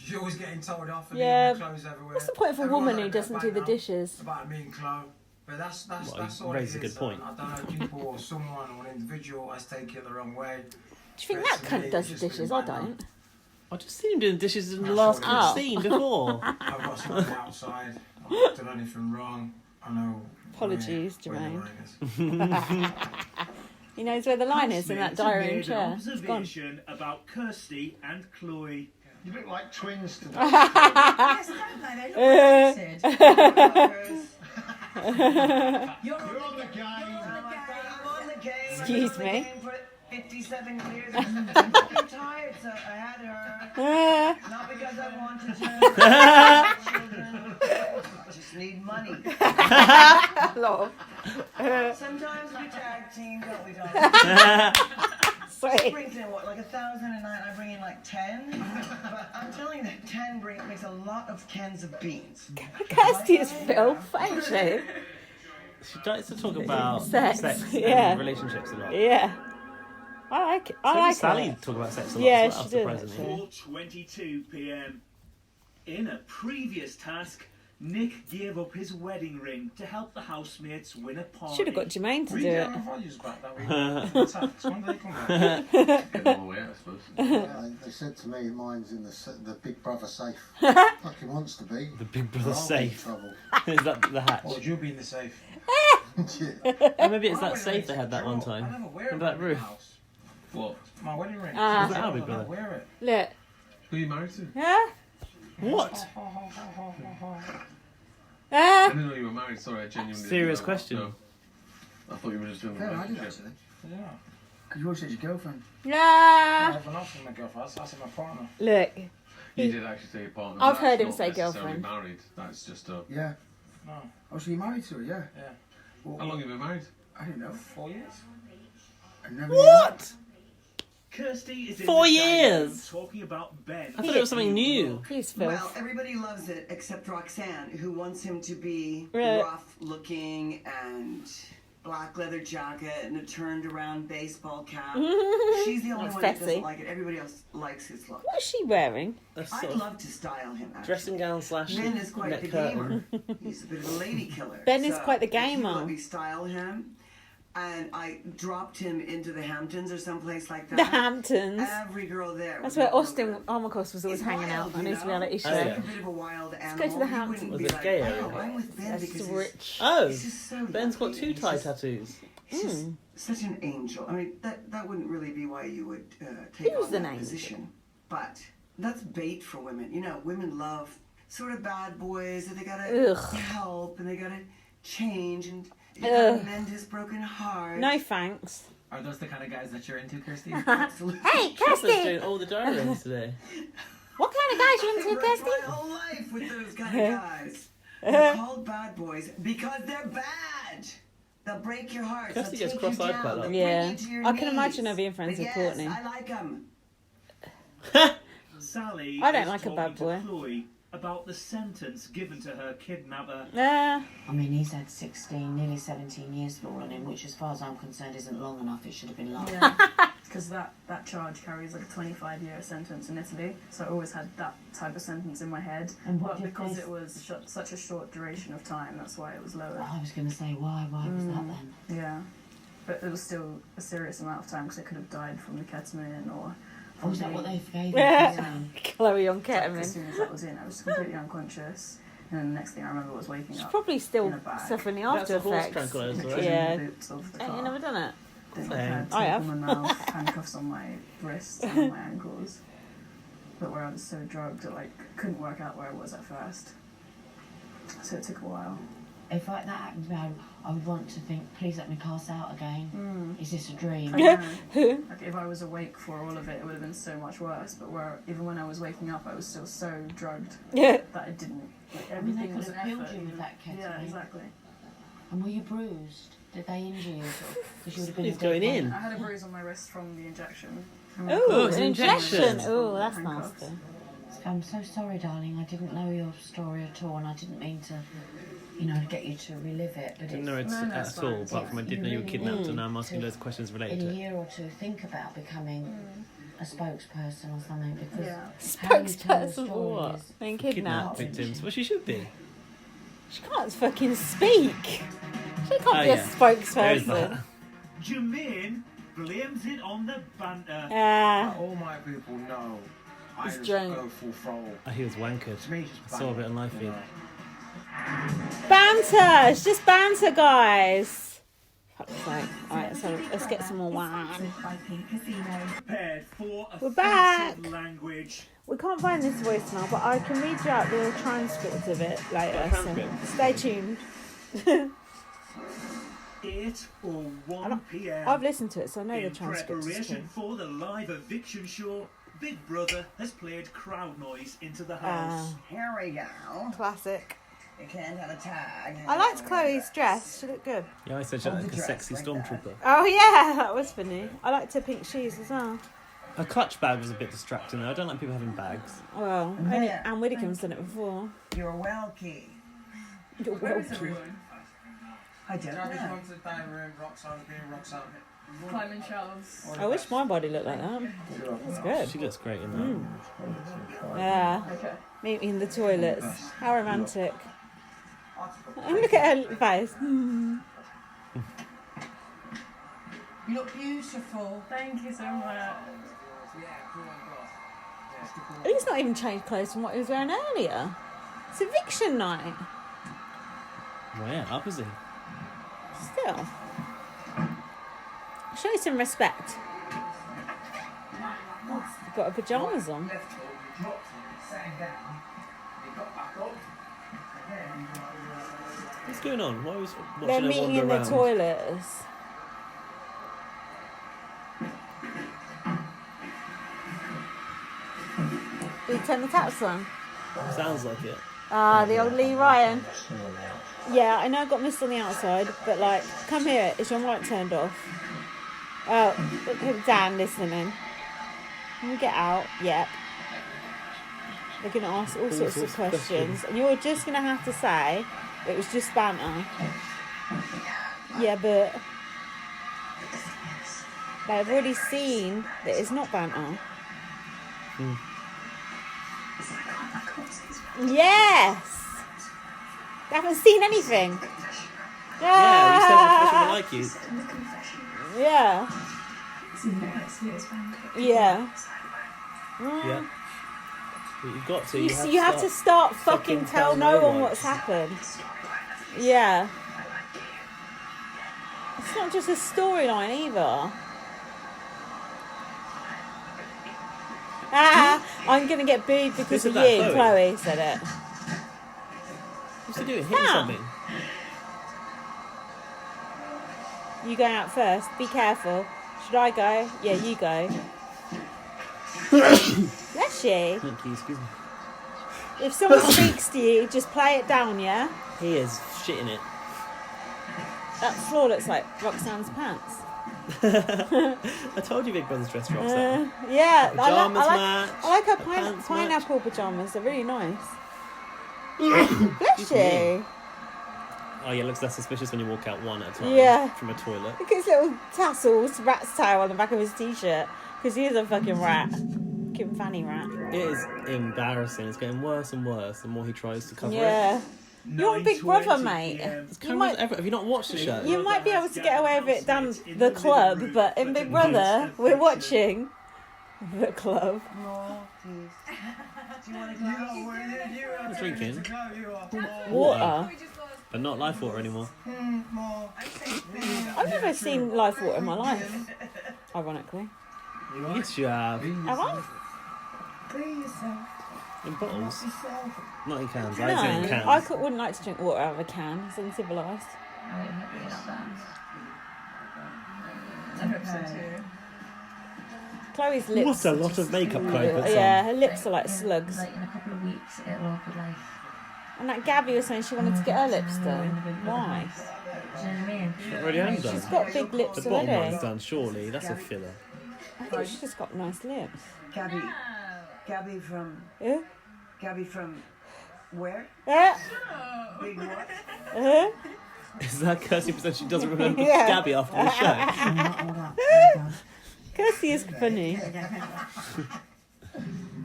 S11: She's always getting told off and
S1: Yeah.
S11: leaving clothes everywhere.
S1: What's the point of a
S11: Everyone's
S1: woman
S11: like
S1: who
S11: that
S1: doesn't
S11: back
S1: do the
S11: now
S1: dishes?
S11: About me and Chloe. But that's
S2: Well,
S11: all it
S2: raised a
S11: is.
S2: good point.
S11: I don't know, people or someone or an individual has taken it the wrong way.
S1: Do you think
S11: But
S1: that
S11: to me,
S1: cunt does
S11: it's
S1: the
S11: just been
S1: dishes? I
S11: random.
S1: don't.
S2: I just seen him doing dishes in the
S11: That's
S2: last
S11: what it is.
S2: scene before.
S11: I've got something outside. I've not done anything wrong. I know.
S1: Apologies,
S11: where the
S1: Jermaine.
S11: line is.
S1: He knows where the line is in that
S3: Housemates
S1: diary
S3: have
S1: room
S3: made
S1: chair.
S3: an
S1: It's gone.
S3: observation about Kirsty and Chloe.
S4: You look like twins today.
S5: Yes, don't they? They look
S4: You're on the game.
S8: I'm on the game.
S1: Excuse
S8: I've been
S1: me.
S8: on the game for 57 years. I'm fucking tired, so I had her. Not because I wanted to. Children. I just need money.
S1: Love.
S8: Sometimes we tag team, don't we, darling?
S1: Sweet.
S8: brings in what, like 1,000 a night? I bring in like 10. But I'm telling you that 10 makes a lot of cans of beans.
S1: Kirsty is filth, ain't she?
S2: She likes to talk about
S1: Sex,
S2: and relationships a lot.
S1: Yeah. I like it. I like
S2: Sally
S1: it.
S2: talk about sex a lot
S1: Yeah,
S2: as well,
S1: she did.
S2: surprisingly.
S3: 4:22 p.m. In a previous task, Nick gave up his wedding ring to help the housemates win a party.
S1: Should have got Jermaine to do it.
S11: values back that we when do they come back?
S6: Get them all away, I suppose.
S4: They said to me mine's in the Big Brother safe. Fucking wants to be.
S2: The Big Brother
S4: I'll be in
S2: safe.
S4: trouble.
S2: Is that the hatch?
S11: Or would you be in the safe?
S4: Yeah.
S2: Oh, maybe it's that safe they had that one time.
S11: I never wear
S2: Remember
S11: it
S2: that
S11: in the
S2: roof?
S11: house.
S6: What?
S11: My wedding ring.
S1: Ah.
S2: Was that our Big
S11: I
S2: Brother?
S11: don't wear it.
S1: Look.
S6: Who are you married to?
S1: Yeah?
S2: What?
S6: I
S1: Ah.
S6: didn't know you were married. Sorry, I genuinely didn't
S2: Serious
S6: know.
S2: question.
S6: No. I thought you were just doing the
S12: Yeah, I did
S6: relationship.
S12: actually.
S11: Yeah.
S12: Because you always said your girlfriend.
S11: I
S1: Yeah.
S11: have enough for my girlfriend. I said my partner.
S1: Look.
S6: You did actually say your partner.
S1: I've
S6: That's
S1: heard him
S6: not
S1: say
S6: necessarily
S1: girlfriend.
S6: Married. That's just a.
S12: Yeah.
S11: No.
S12: Oh, so you married to her, yeah?
S11: Yeah.
S12: Well,
S6: How long have you been married?
S12: I didn't know.
S11: 4 years.
S12: I never
S2: What?
S3: Kirsty is in
S2: 4
S3: the dining room
S2: years.
S3: talking about Ben.
S2: I thought it was something new.
S1: He's
S8: Well,
S1: filth.
S8: everybody loves it except Roxanne, who wants him to be
S1: Right.
S8: rough looking and black leather jacket and a turned around baseball cap. She's the only
S1: That's
S8: one that
S1: sexy.
S8: doesn't like it. Everybody else likes his look.
S1: What is she wearing?
S2: That's
S8: I'd
S2: sort of
S8: love to style him. Actually.
S2: dressing gown slash
S8: Ben is quite
S2: neck
S8: the
S2: curtain.
S8: gamer. He's a bit of a lady killer.
S1: Ben is
S8: So
S1: quite the
S8: if you
S1: gamer.
S8: let me style him, and I dropped him into the Hamptons or someplace like that.
S1: The Hamptons.
S8: Every girl there.
S1: That's
S8: would
S1: where
S8: go
S1: Austin
S8: for it.
S1: Armacross was always
S8: He's
S1: hanging out
S8: wild,
S1: on
S8: you
S1: his
S8: know?
S1: reality
S2: Oh,
S1: show.
S2: yeah.
S8: Like a bit of a wild animal.
S1: go to the
S8: He
S1: Hamptons.
S8: wouldn't
S2: Was
S8: be
S2: it
S8: like,
S2: gay
S8: "Oh,
S2: area?
S8: I'm with Ben
S1: That's
S8: because
S1: rich.
S2: Oh,
S8: he's just so
S2: Ben's got
S8: lucky.
S2: 2
S8: He's
S2: tie
S8: just-
S2: tattoos.
S8: He's just such an angel. I mean, that wouldn't really be why you would take
S1: Who's
S8: on
S1: an
S8: that
S1: angel?
S8: position. But that's bait for women. You know, women love sort of bad boys that they gotta
S1: Ugh.
S8: help and they gotta change and you
S1: Ugh.
S8: gotta mend his broken heart.
S1: No thanks.
S12: Are those the kind of guys that you're into, Kirsty?
S8: Absolutely.
S1: Hey,
S2: Kirsty's
S1: Kirsty!
S2: doing all the diaries today.
S1: What kind of guys you
S8: I
S1: into,
S8: worked
S1: Kirsty?
S8: my whole life with those kind of guys. They're called bad boys because they're bad. They'll break your heart.
S2: Kirsty
S8: They'll
S2: gets
S8: take you
S2: cross-eyed
S8: down.
S2: quite a lot.
S8: They'll
S1: Yeah.
S8: bring you to your
S1: I can
S8: knees.
S1: imagine her being friends
S8: But
S1: with
S8: yes,
S1: Courtney.
S8: I like them.
S3: Sally
S1: I don't
S3: is
S1: like a bad
S3: talking to
S1: boy.
S3: Chloe about the sentence given to her kidnapper.
S1: Yeah.
S7: I mean, he's had 16, nearly 17 years fall on him, which as far as I'm concerned isn't long enough. It should have been longer.
S5: Yeah, because that charge carries like a 25-year sentence in Italy, so I always had that type of sentence in my head.
S7: And what
S5: But
S7: did
S5: because
S7: they-
S5: it was such a short duration of time, that's why it was lower.
S7: I was going to say, why was that then?
S5: Yeah, but it was still a serious amount of time because it could have died from the ketamine or.
S7: Oh, is that what they gave
S1: Yeah.
S7: him?
S1: Chloe on
S5: As
S1: ketamine.
S5: soon as that was in, I was completely unconscious, and then the next thing I remember was waking
S1: She's
S5: up.
S1: probably still
S5: in a bag.
S1: suffering the
S2: That's
S1: after
S2: a horse
S1: effects.
S2: tranquilizer, right?
S1: Yeah.
S5: Boots of the
S1: Ain't
S5: car.
S1: you never done it?
S5: Then
S2: Same.
S5: I had
S1: I
S5: tape
S1: have.
S5: on my mouth, handcuffs on my wrists and my ankles. But where I was so drugged that couldn't work out where I was at first. So it took a while.
S7: If that happened to me, I would want to think, please let me pass out again. Is this a dream?
S5: I know. If I was awake for all of it, it would have been so much worse. But even when I was waking up, I was still so drugged
S1: Yeah.
S5: that it didn't.
S7: I mean, they
S5: Everything
S7: could
S5: was an
S7: have killed
S5: effort.
S7: you with
S5: even-
S7: that ketamine.
S5: Yeah, exactly.
S7: And were you bruised? Did they injure you? Because you would have been.
S2: He's
S7: a dead
S2: going
S7: body.
S2: in.
S5: I had a bruise on my wrist from the injection.
S1: Oh,
S2: it's
S1: an
S2: an
S1: injection.
S2: injection.
S1: Oh, that's
S5: Handcuffs.
S1: nasty.
S7: I'm so sorry, darling. I didn't know your story at all, and I didn't mean to, get you to relive it. But
S2: Didn't know it
S5: No, no,
S2: at
S5: it's
S2: all,
S5: fine.
S2: apart from I did know you were kidnapped, and now I'm asking loads of questions related
S7: in
S2: to
S7: a
S2: it.
S7: year or two, think about becoming a spokesperson or something, because
S5: Yeah.
S7: how you tell the
S1: Spokesperson for what?
S7: stories-
S1: Being
S2: Kidnap
S1: kidnapped.
S2: victims. Well, she should be.
S1: She can't fucking speak. She can't
S2: Oh,
S1: be
S2: yeah.
S1: a
S2: There is
S1: spokesperson.
S2: that.
S3: Jermaine blames it on the banter.
S11: All my people know I
S1: He's
S11: just
S1: drunk.
S11: go full throttle.
S2: Oh, he was wankered.
S11: To me, it's just
S2: I saw a bit on live
S11: you
S2: feed.
S11: know.
S1: Banter! It's just banter, guys. Fuck's sake. Alright, so let's get some more wine.
S3: Prepared for
S1: We're
S3: offensive
S1: back.
S3: language.
S1: We can't find this voicemail, but I can read you out the transcript of it later. So
S2: transcript?
S1: stay tuned.
S3: 8 or 1 p.m.
S1: I've listened to it, so I know
S3: In
S1: the transcript is true.
S3: preparation for the live eviction show, Big Brother has played crowd noise into the house.
S8: Here we go.
S1: Classic.
S8: It can't have a tag.
S1: I liked Chloe's dress. She looked good.
S2: Yeah, I said she looked like a sexy stormtrooper.
S1: Oh yeah, that was funny. I liked her pink shoes as well.
S2: Her clutch bag was a bit distracting though. I don't like people having bags.
S1: Well, only Anne Widdicombe's done it before.
S8: You're welcome.
S1: You're welcome.
S8: I don't
S11: Gabby's
S8: know.
S11: gone to the dining room, Roxanne's being Roxanne.
S10: Climbing shelves.
S1: I wish my body looked like that. That's good.
S2: She looks great in that.
S1: Yeah.
S10: Okay.
S1: Meet me in the toilets. How romantic. And look at her face.
S8: You look beautiful.
S10: Thank you so much.
S1: He's not even changed clothes from what he was wearing earlier. It's eviction night.
S2: Well, yeah, up is he?
S1: Still. Show some respect. You've got her pyjamas on.
S2: What's going on? Why was watching
S1: They're
S2: her
S1: meeting
S2: wander
S1: in the
S2: around?
S1: toilets. Did you turn the taps on?
S2: Sounds like it.
S1: Ah, the old Lee Ryan. Yeah, I know I got mist on the outside, but like, come here. Is your mic turned off? Oh, look at Dan listening. Can we get out? Yep. They're going to ask all sorts of questions, and you're just going to have to say it was just banter. Yeah, but they've already seen that it's not banter. Yes! They haven't seen anything.
S2: Yeah, you said Patricia would like you.
S1: Yeah. Yeah.
S2: Yeah. But you've got to.
S1: You have to start fucking tell no one what's happened. Yeah. It's not just a storyline either. I'm going to get booed because of you, Chloe said it.
S2: What's he doing? Hitting something?
S1: You go out first. Be careful. Should I go? Yeah, you go. Bless you.
S2: Thank you, excuse me.
S1: If someone speaks to you, just play it down, yeah?
S2: He is shitting it.
S1: That floor looks like Roxanne's pants.
S2: I told you Big Brother's dressed Roxanne.
S1: Yeah,
S2: Pyjamas
S1: I like her
S2: pants
S1: pineapple pyjamas. They're really nice. Bless you.
S2: Oh yeah, it looks less suspicious when you walk out one at a time from a toilet.
S1: Look at his little tassels, rat's tail on the back of his t-shirt. Because he is a fucking rat. Fucking fanny rat.
S2: It is embarrassing. It's getting worse and worse the more he tries to cover it.
S1: Yeah. You're on Big Brother, mate.
S2: Have you not watched the show?
S1: You might be able to get away with it down the club, but in Big Brother, we're watching the club.
S2: I'm drinking
S1: Water.
S2: but not life water anymore.
S1: I've never seen life water in my life, ironically.
S2: Yes, you have.
S1: Have I?
S2: In bottles, not in cans.
S1: No,
S2: I say in cans.
S1: I wouldn't like to drink water out of a can. It's uncivilised. Chloe's lips.
S2: What a lot of makeup Chloe puts on.
S1: Yeah, her lips are like slugs.
S10: Like in a couple of weeks, it'll all be like.
S1: And that Gabby was saying she wanted to get her lips done. Why?
S10: Do you know what I mean?
S2: She already has done.
S1: She's got big lips
S2: The bottom
S1: already.
S2: one's done, surely. That's a filler.
S1: I think she's just got nice lips.
S8: Gabby from.
S1: Yeah?
S8: Gabby from where?
S1: Yeah.
S8: Big what?
S2: Is that Kirsty said she doesn't remember
S1: Yeah.
S2: Gabby after the show?
S1: Kirsty is funny.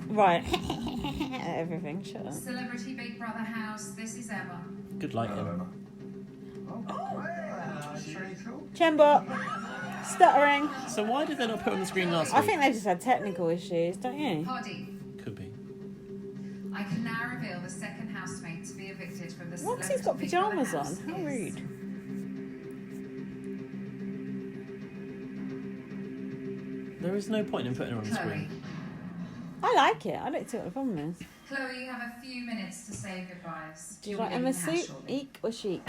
S1: Right. Everything, shut up.
S13: Celebrity Big Brother house, this is Emma.
S2: Good lighting.
S1: Chembot. Stuttering.
S2: So why did they not put it on the screen last week?
S1: I think they just had technical issues, don't you?
S13: Poddy,
S2: Could be.
S13: I can now reveal the second housemate to be evicted from the
S1: Roxy's got
S13: Celebrity Big Brother
S1: pyjamas on.
S13: house
S1: How
S13: is-
S1: rude.
S2: There is no point in putting her on the screen.
S1: I like it. I don't see what the problem is.
S13: Chloe, you have a few minutes to say goodbyes.
S1: Do you like Emma's suit? Eek or chic?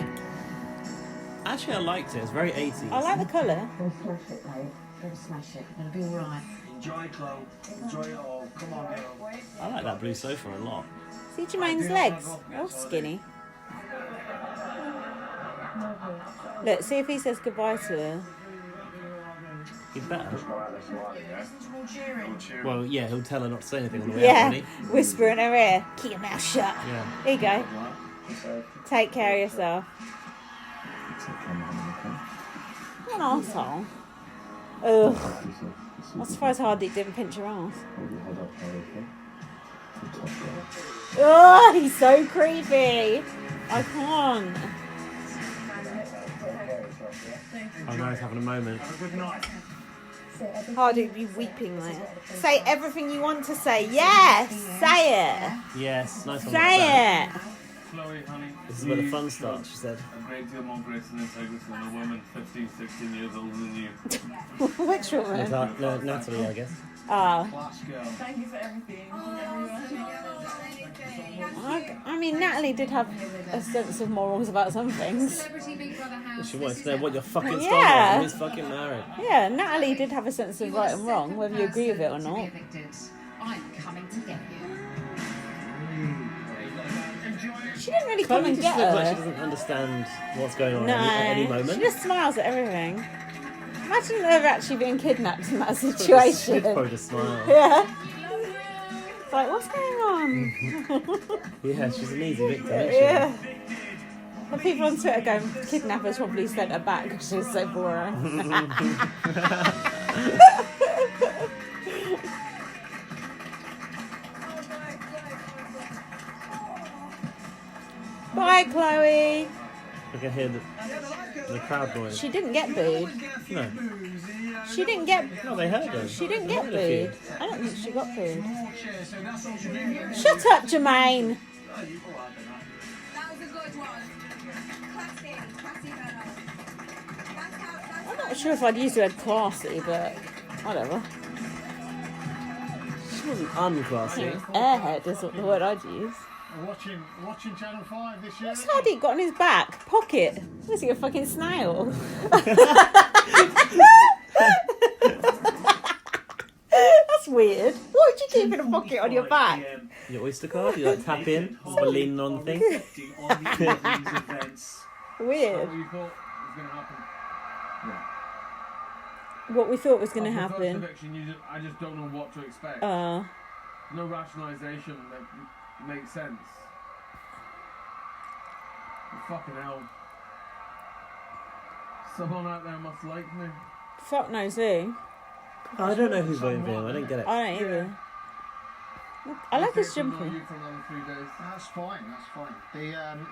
S2: Actually, I liked it. It's very 80s.
S1: I like the colour.
S7: Go smash it, babe. Go smash it. It'll be alright.
S3: Enjoy, Chloe. Enjoy it all. Come on, girl.
S2: I like that blue sofa a lot.
S1: See Jermaine's legs? They're all skinny. Look, see if he says goodbye to her.
S2: He better.
S8: All cheering.
S2: Well, yeah, he'll tell her not to say anything on the way
S1: Yeah,
S2: out, won't
S1: whisper in her ear. Keep your mouth shut.
S2: Yeah.
S1: Here you go. Take care of yourself. What an arsehole. Ugh. I'm surprised Hardy didn't pinch her ass. Oh, he's so creepy. I can't.
S2: I know he's having a moment.
S1: Hardy would be weeping there. Say everything you want to say. Yes, say it.
S2: Yes, nice one.
S1: Say it.
S6: Chloe, honey.
S2: This is where the fun starts, she said.
S6: A great deal more grace and integrity than a woman 15, 16 years older than you.
S1: Which woman?
S2: No, Natalie, I guess.
S1: Oh.
S6: Class girl.
S8: Thank you for everything.
S1: I mean, Natalie did have a sense of morals about some things.
S13: Celebrity Big Brother house.
S2: She wants to know what your fucking style
S1: Yeah.
S2: is. Who's fucking married?
S1: Yeah, Natalie did have a sense of right and wrong, whether you agree with it or not.
S13: I'm coming to get you.
S1: She didn't really come
S2: Chloe
S1: and
S2: just
S1: get
S2: looks like she
S1: her.
S2: doesn't understand what's going on
S1: No,
S2: at any moment.
S1: she just smiles at everything. Imagine her actually being kidnapped in that situation.
S2: She'd probably just smile.
S1: Yeah. It's like, what's going on?
S2: Yeah, she's an easy victim, isn't she?
S1: Yeah. The people on Twitter going, kidnappers probably sent her back because she's so boring. Bye, Chloe.
S2: I can hear the crowd noise.
S1: She didn't get booed.
S2: No.
S1: She didn't get.
S2: No, they heard her.
S1: She didn't get
S2: They heard
S1: booed. I don't think she got booed. Shut up, Jermaine.
S13: That was a good one. Classy fellow.
S1: I'm not sure if I'd use the word classy, but whatever.
S2: She wasn't unclassy.
S1: Airhead is what the word I'd use.
S4: Watching Channel 5 this year.
S1: What's Hardy got on his back? Pocket. Was he a fucking snail? That's weird. What would you keep in a pocket on your back?
S2: Your Oyster card? You like tap in while leaning on the thing?
S1: Weird. What we thought was going to happen.
S6: I just don't know what to expect.
S1: Uh,
S6: No rationalisation that makes sense. But fucking hell. Someone out there must like me.
S1: fuck knows who.
S2: I don't know who's voting for him. I don't get it.
S1: I don't either. I like his jumper.
S4: That's fine.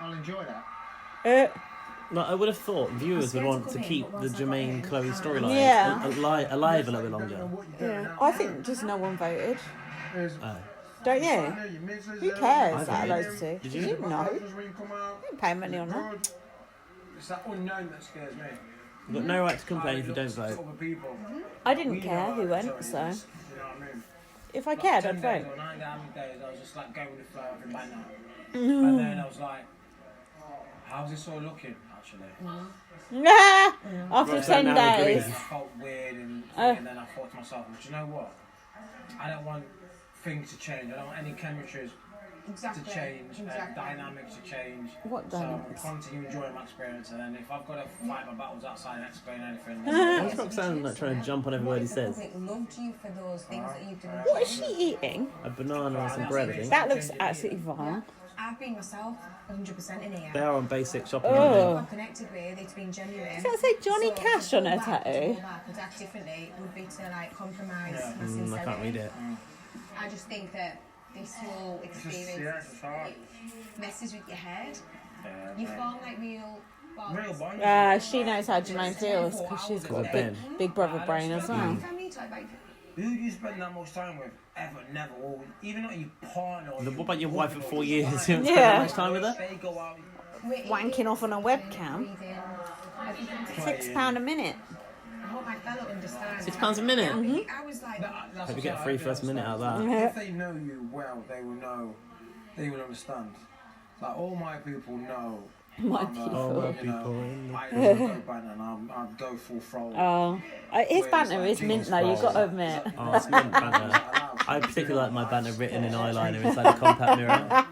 S4: I'll enjoy that.
S2: No, I would have thought viewers would want to keep the Jermaine Chloe storyline
S1: Yeah.
S2: alive a little bit longer.
S1: Yeah. I think just no one voted.
S2: Oh.
S1: Don't you? Who cares out of
S2: voted.
S1: those two?
S2: Did you?
S1: No. Didn't pay money on that.
S11: It's that unknown that scares me.
S2: You've got no right to complain if you don't vote.
S1: I didn't care who went, so.
S11: You know what I mean?
S1: If I cared, I'd
S11: 10 days
S1: vote.
S11: or 9 days, I was just like going with the flow every banner.
S1: Mm.
S11: And then I was like, how's this all looking, actually?
S1: Nah! After
S2: Right,
S1: 10
S2: now
S1: days.
S11: I felt weird and then I thought to myself, well, do you know what? I don't want things to change. I don't want any chemistries to change, dynamics to change.
S1: What dynamics?
S11: So I'm continue enjoying my experience, and then if I've got to fight my battles outside and explain anything,
S2: Why does Rob sound like trying to jump on every word he says?
S9: Loved you for those things that you've done.
S1: What is she eating?
S2: A banana and some bread, I think.
S1: That looks absolutely vile.
S9: I've been myself 100% in here.
S2: They are on basic shopping.
S1: Oh.
S9: I'm connected with, it's been genuine.
S1: Does that say Johnny
S9: So,
S1: Cash on her
S9: to go back,
S1: tattoo?
S9: to act differently would be to like compromise my
S2: I
S9: sincerity.
S2: can't read it.
S9: I just think that this whole experience it messes with your head. You form like real bonds.
S1: She knows how Jermaine feels because she's got a big brother brain as well.
S9: Family type, like,
S11: who do you spend that much time with? Ever, never, or even not your partner. Or
S2: What about your wife for 4 years? You haven't spent
S1: Yeah.
S2: that much time with her?
S11: They go out.
S1: Wanking off on a webcam. £6 a minute.
S9: I hope my fellow understands.
S2: £6 a minute?
S9: I was like,
S2: Hope you get a free first minute out of that.
S11: If they know you well, they will know. They will understand. Like all my people know.
S1: My
S11: I'm
S1: people.
S2: Oh, my
S11: you
S2: people.
S11: know, I go banner and I'll go full throttle.
S1: Oh, his banter is mint though, you've got to admit.
S2: Oh, it's mint banner. I particularly like my banner written in eyeliner inside a compact mirror.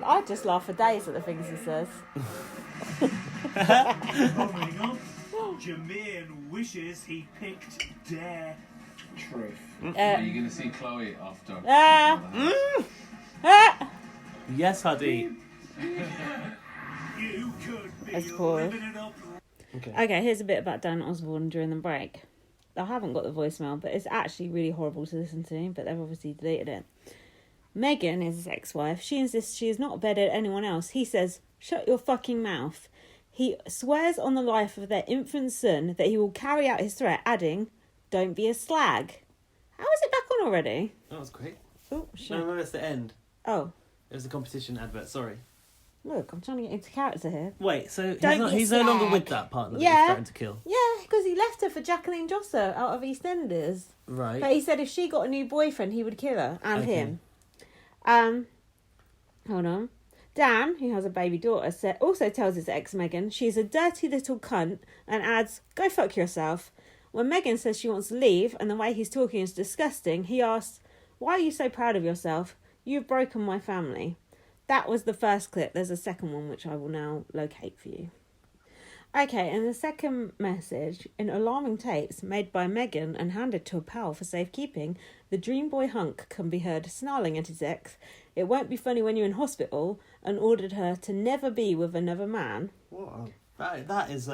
S1: I just laugh for days at the things he says.
S3: Moving on, Jermaine wishes he picked Dare.
S6: Truth.
S2: Are
S6: you going to see Chloe after?
S2: Yes, Huddy.
S3: You could be
S1: living
S3: it up.
S1: Okay, here's a bit about Dan Osborne during the break. I haven't got the voicemail, but it's actually really horrible to listen to, but they've obviously deleted it. Megan is his ex-wife. She insists she has not bedded anyone else. He says, shut your fucking mouth. He swears on the life of their infant son that he will carry out his threat, adding, don't be a slag. How is it back on already?
S2: That was quick.
S1: Oh, shit.
S2: No, it's the end.
S1: Oh.
S2: It was the competition advert, sorry.
S1: Look, I'm trying to get into character here.
S2: Wait, so he's no longer with that partner that he's threatened to kill?
S1: Yeah, because he left her for Jacqueline Josser out of EastEnders.
S2: Right.
S1: But he said if she got a new boyfriend, he would kill her and him. Hold on. Dan, who has a baby daughter, also tells his ex Megan she's a dirty little cunt and adds, go fuck yourself. When Megan says she wants to leave and the way he's talking is disgusting, he asks, why are you so proud of yourself? You've broken my family. That was the first clip. There's a second one which I will now locate for you. Okay, and the second message, in alarming tapes made by Megan and handed to a pal for safekeeping, the dream boy hunk can be heard snarling at his ex, it won't be funny when you're in hospital, and ordered her to never be with another man.
S2: What? That is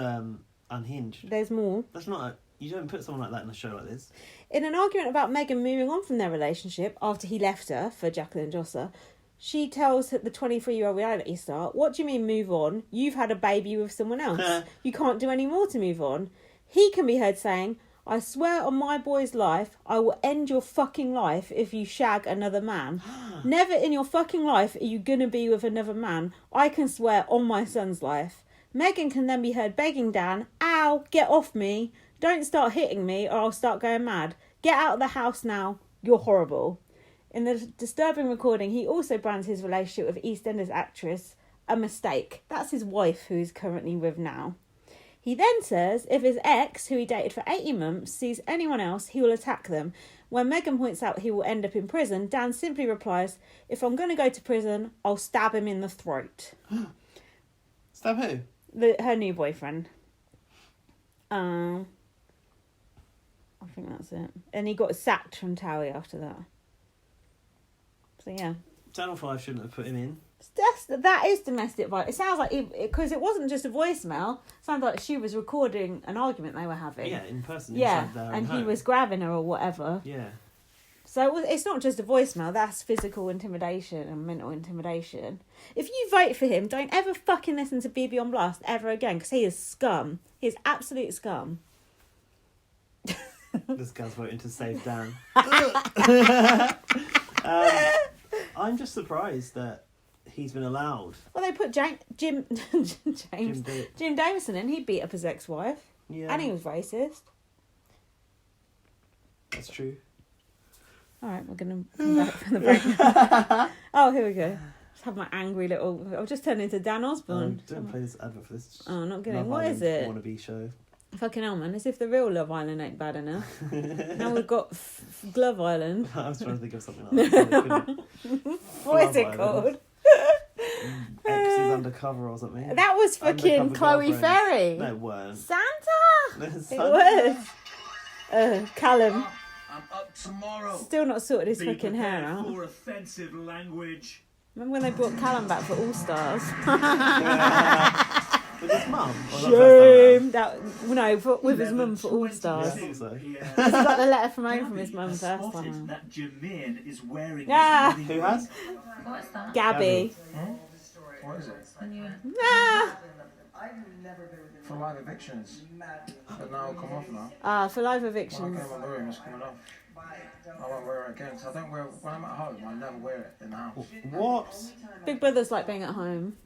S2: unhinged.
S1: There's more.
S2: That's not you don't put someone like that in a show like this.
S1: In an argument about Megan moving on from their relationship after he left her for Jacqueline Josser, she tells the 23-year-old reality star, what do you mean move on? You've had a baby with someone else. You can't do any more to move on. He can be heard saying, I swear on my boy's life, I will end your fucking life if you shag another man. Never in your fucking life are you going to be with another man. I can swear on my son's life. Megan can then be heard begging Dan, ow, get off me. Don't start hitting me or I'll start going mad. Get out of the house now. You're horrible. In the disturbing recording, he also brands his relationship with EastEnders actress a mistake. That's his wife, who he's currently with now. He then says if his ex, who he dated for 18 months, sees anyone else, he will attack them. When Megan points out he will end up in prison, Dan simply replies, if I'm going to go to prison, I'll stab him in the throat.
S2: Stab who?
S1: Her new boyfriend. I think that's it. And he got sacked from Towie after that. So yeah.
S2: Channel 5 shouldn't have put him in.
S1: That is domestic violence. It sounds like, because it wasn't just a voicemail, it sounded like she was recording an argument they were having.
S2: Yeah, in person.
S1: Yeah, and he was grabbing her or whatever.
S2: Yeah.
S1: So it's not just a voicemail, that's physical intimidation and mental intimidation. If you vote for him, don't ever fucking listen to BB on Blast ever again, because he is scum. He is absolute scum.
S2: This guy's voting to save Dan. I'm just surprised that he's been allowed.
S1: Well, they put Jim Davison in. He beat up his ex-wife.
S2: Yeah.
S1: And he was racist.
S2: That's true.
S1: All right, we're going to come back from the break. Oh, here we go. Just have my angry little... I've just turned into Dan Osborne.
S2: Don't play this advert for this.
S1: Oh, not kidding.
S2: Love
S1: What
S2: Island
S1: is it?
S2: Wannabe show.
S1: Fucking hell, man. As if the real Love Island ain't bad enough. Now we've got Glove Island.
S2: I was trying to think of something like that.
S1: What is it called?
S2: X is undercover or something.
S1: That was fucking
S2: Undercover
S1: Chloe
S2: Girlfriends.
S1: Ferry.
S2: No, it weren't.
S1: Santa!
S2: Santa.
S1: It was. Callum.
S3: I'm up tomorrow.
S1: Still not sorted his
S3: Be
S1: fucking hair
S3: prepared
S1: out.
S3: for offensive language.
S1: Remember when they brought Callum back for All Stars?
S2: With his mum?
S1: Shame! With his mum for All Stars.
S2: Yeah, I think so.
S1: He got the letter from home from his mum first time.
S3: That Jermaine is wearing
S1: Yeah.
S3: his
S2: Who has?
S9: What's that?
S1: Gabby.
S6: What is it?
S1: Ah.
S6: For live evictions. But now it'll come off now.
S1: For live
S6: When
S1: evictions.
S6: I came on the room, it's coming off. I won't wear it again, because I don't wear it when I'm at home. I never wear it in the house.
S2: What?
S1: Big Brother's like being at home.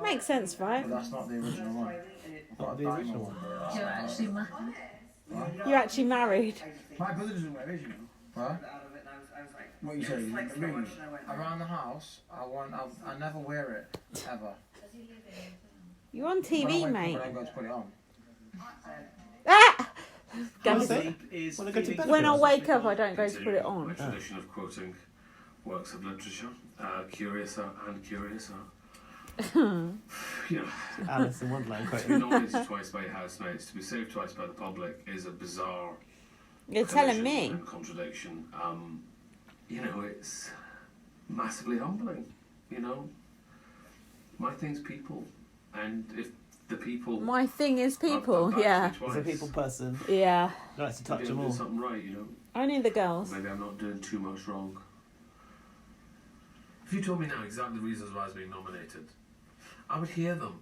S1: Makes sense, right?
S6: But that's not the original one. I've got the original one.
S9: You're actually married.
S1: You're actually married.
S12: My brother doesn't wear it, you know.
S6: Huh?
S12: What you say? Ring?
S6: Around the house, I never wear it, ever.
S1: You're on TV,
S6: when I
S1: mate.
S6: wake up, I don't go to put it on.
S1: Ah!
S2: When I go to bed.
S1: When I wake up, I don't go to put it on.
S6: The tradition of quoting works of literature, curiouser and curiouser. You know,
S2: Alice in Wonderland
S6: to
S2: quote.
S6: be nominated twice by your housemates, to be saved twice by the public is a bizarre.
S1: You're telling me.
S6: And contradiction. You know, it's massively humbling. You know, my thing's people, and if the people.
S1: My thing is people. Yeah.
S2: He's a people person.
S1: Yeah.
S2: He likes to touch
S6: maybe
S2: them
S6: I'm
S2: all.
S6: doing something right, you know.
S1: Only the girls.
S6: Maybe I'm not doing too much wrong. If you told me now exactly the reasons why I was being nominated, I would hear them,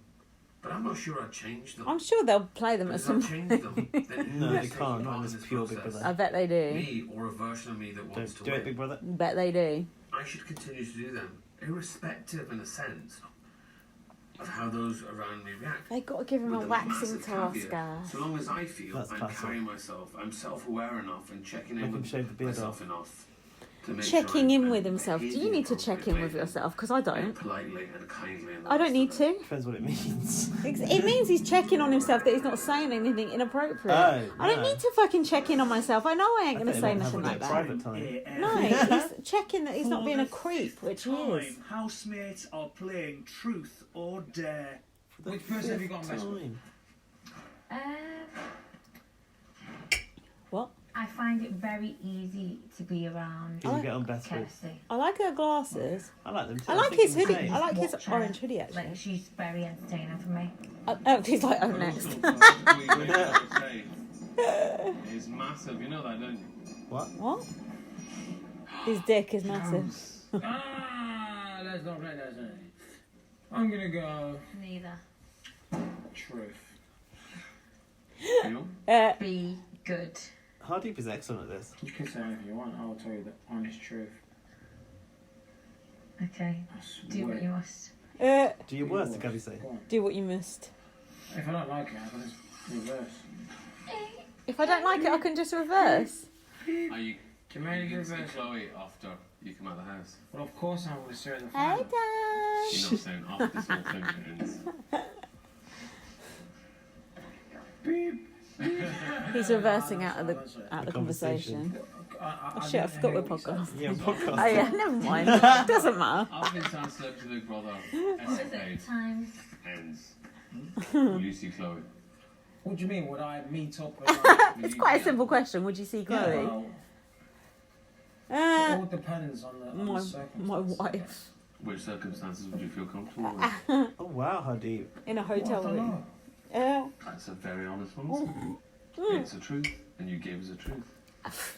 S6: but I'm not sure I'd change them.
S1: I'm sure they'll play them at
S6: Because
S1: some
S6: I've
S1: point.
S6: changed them. Then
S2: No,
S6: who
S2: they
S6: is taking
S2: can't. Not
S6: part
S2: in
S6: in
S2: this pure Big
S6: process?
S1: I bet they do.
S6: Me or a version of me that wants to
S2: Do
S6: win.
S2: it, Big Brother.
S1: Bet they do.
S6: I should continue to do them, irrespective, in a sense, of how those around me react.
S1: They got to give him
S6: With
S1: a
S6: the
S1: waxing
S6: massive
S1: task,
S6: caveat,
S1: guys.
S6: so long as I feel
S2: That's
S6: I'm
S2: classic.
S6: carrying myself, I'm self-aware enough and checking
S2: Make
S6: in
S2: him
S6: with
S2: shave the beard
S6: myself
S2: off.
S6: enough to make
S1: Checking
S6: sure
S1: in
S6: I'm
S1: with himself. Do you
S6: behaving
S1: need to check in with
S6: appropriately
S1: yourself? Because I
S6: and
S1: don't.
S6: politely and kindly. And
S1: I don't need to.
S2: Depends what it means.
S1: It means he's checking on himself that he's not saying anything inappropriate.
S2: Oh,
S1: I don't
S2: no.
S1: need to fucking check in on myself. I know I ain't
S2: I
S1: going to
S2: think
S1: say
S2: they might
S1: nothing
S2: have
S1: like
S2: a
S1: that.
S2: private time.
S1: No, he's checking that he's not being a creep, which he is.
S3: Time, housemates are playing truth or dare.
S11: Which person have you got best with?
S1: What?
S14: I find it very easy to be around
S2: Who you get on best with?
S14: Kirsty.
S1: I like her glasses.
S2: I like them too.
S1: I like
S2: think
S1: his
S2: it's the
S1: hoodie.
S2: same.
S1: I like his
S14: Watch her.
S1: orange hoodie, actually.
S14: Like, she's very entertaining for me.
S1: Oh, he's like, oh, next.
S6: It's massive, you know that, don't you?
S2: What?
S1: What? His dick is massive.
S11: Ah, let's not play that, isn't it? I'm gonna go
S14: Neither.
S11: truth.
S6: You?
S14: Be good.
S2: Hardeep is excellent at this.
S11: You can say anything you want. I will tell you the honest truth.
S14: Okay.
S11: I
S14: Do what
S11: swear.
S14: you must.
S2: Do your worst to Gabby say.
S11: Go on.
S1: Do what you must.
S11: If I don't like it, I can just reverse.
S1: If I don't like it, I can just reverse.
S6: Are you
S11: Can Mary
S6: going to see
S11: reverse?
S6: Chloe after you come out of the house?
S11: Well, of course I'm going to see her in the
S1: Hey,
S11: final.
S1: Dad.
S6: You're not saying after this whole thing ends.
S1: He's reversing out of the conversation. Oh shit, I forgot we're podcast.
S2: Yeah, podcast.
S1: Oh yeah, never mind. Doesn't matter.
S6: After this sounds like to Big Brother, escapade
S14: Times.
S6: ends. Will you see Chloe?
S11: What do you mean? Would I meet up with
S1: It's quite a simple question. Would you see Chloe?
S11: Well, it all depends on the
S1: My
S11: circumstances.
S1: wife
S6: Which circumstances would you feel comfortable with?
S2: Oh wow, Hardeep.
S1: in a hotel
S11: Well, I don't
S1: room.
S11: know.
S6: That's a very honest one. It's the truth, and you gave us the truth.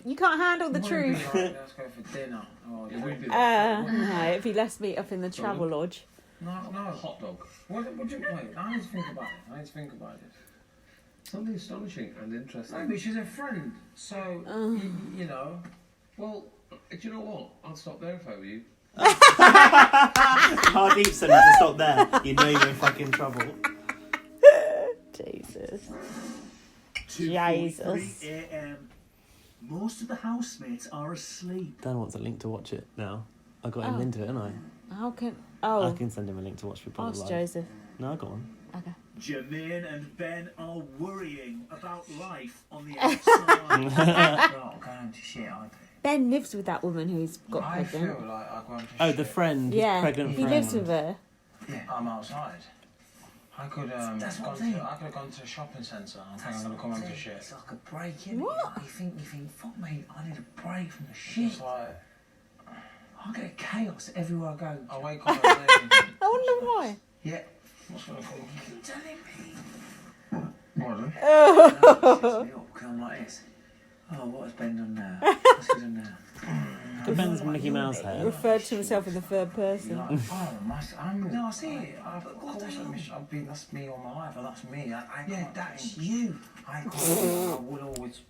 S1: You can't handle the
S11: It wouldn't be
S1: truth.
S11: like, let's go for dinner. Or
S6: It would be
S1: No, if he lets me up in the travel lodge.
S11: no.
S6: hot dog.
S11: What do you wait? I need to think about it.
S6: Something astonishing and interesting.
S11: Maybe she's a friend, so you know.
S6: Well, do you know what? I'll stop there if I were you.
S2: Hardeep said to stop there. You know you're in fucking trouble.
S1: Jesus.
S3: 2:43 a.m. Most of the housemates are asleep.
S2: Dan wants a link to watch it now. I got him into it, didn't I?
S1: How can...
S2: I
S1: Oh,
S2: can send him a link to watch Big Brother
S1: ask
S2: live.
S1: Joseph.
S2: No, go on.
S1: Okay.
S3: Jermaine and Ben are worrying about life on the outside.
S12: Not going to shit, I do.
S1: Ben lives with that woman who's got
S12: I
S1: pregnant.
S12: feel like I go into
S2: Oh,
S12: shit.
S2: the friend. His
S1: Yeah,
S2: pregnant
S1: he
S2: friend.
S1: lives with her.
S12: Yeah, I'm outside. I could
S8: That's what I'm
S12: I
S8: saying.
S12: could have gone to a shopping centre and think I'm going to come into shit.
S8: It's like a break, innit?
S1: What?
S8: You think, fuck me, I need a break from the shit.
S12: It's like
S8: I get chaos everywhere I go.
S12: I wake up and think,
S1: I wonder why.
S8: Yeah.
S12: what's going to come?
S8: You're telling me.
S12: What?
S8: No, it sets me up, 'cause I'm like this. Oh, what has Ben done now? What's he done now?
S2: The Ben's Mickey Mouse hair.
S1: Referred to himself in the third person.
S12: You're like, oh, I'm
S8: No, I see it.
S12: Of
S8: But
S12: course, that's me all my life, and that's me. I
S8: yeah,
S12: can't
S8: that's
S12: change.
S8: you.
S12: I would always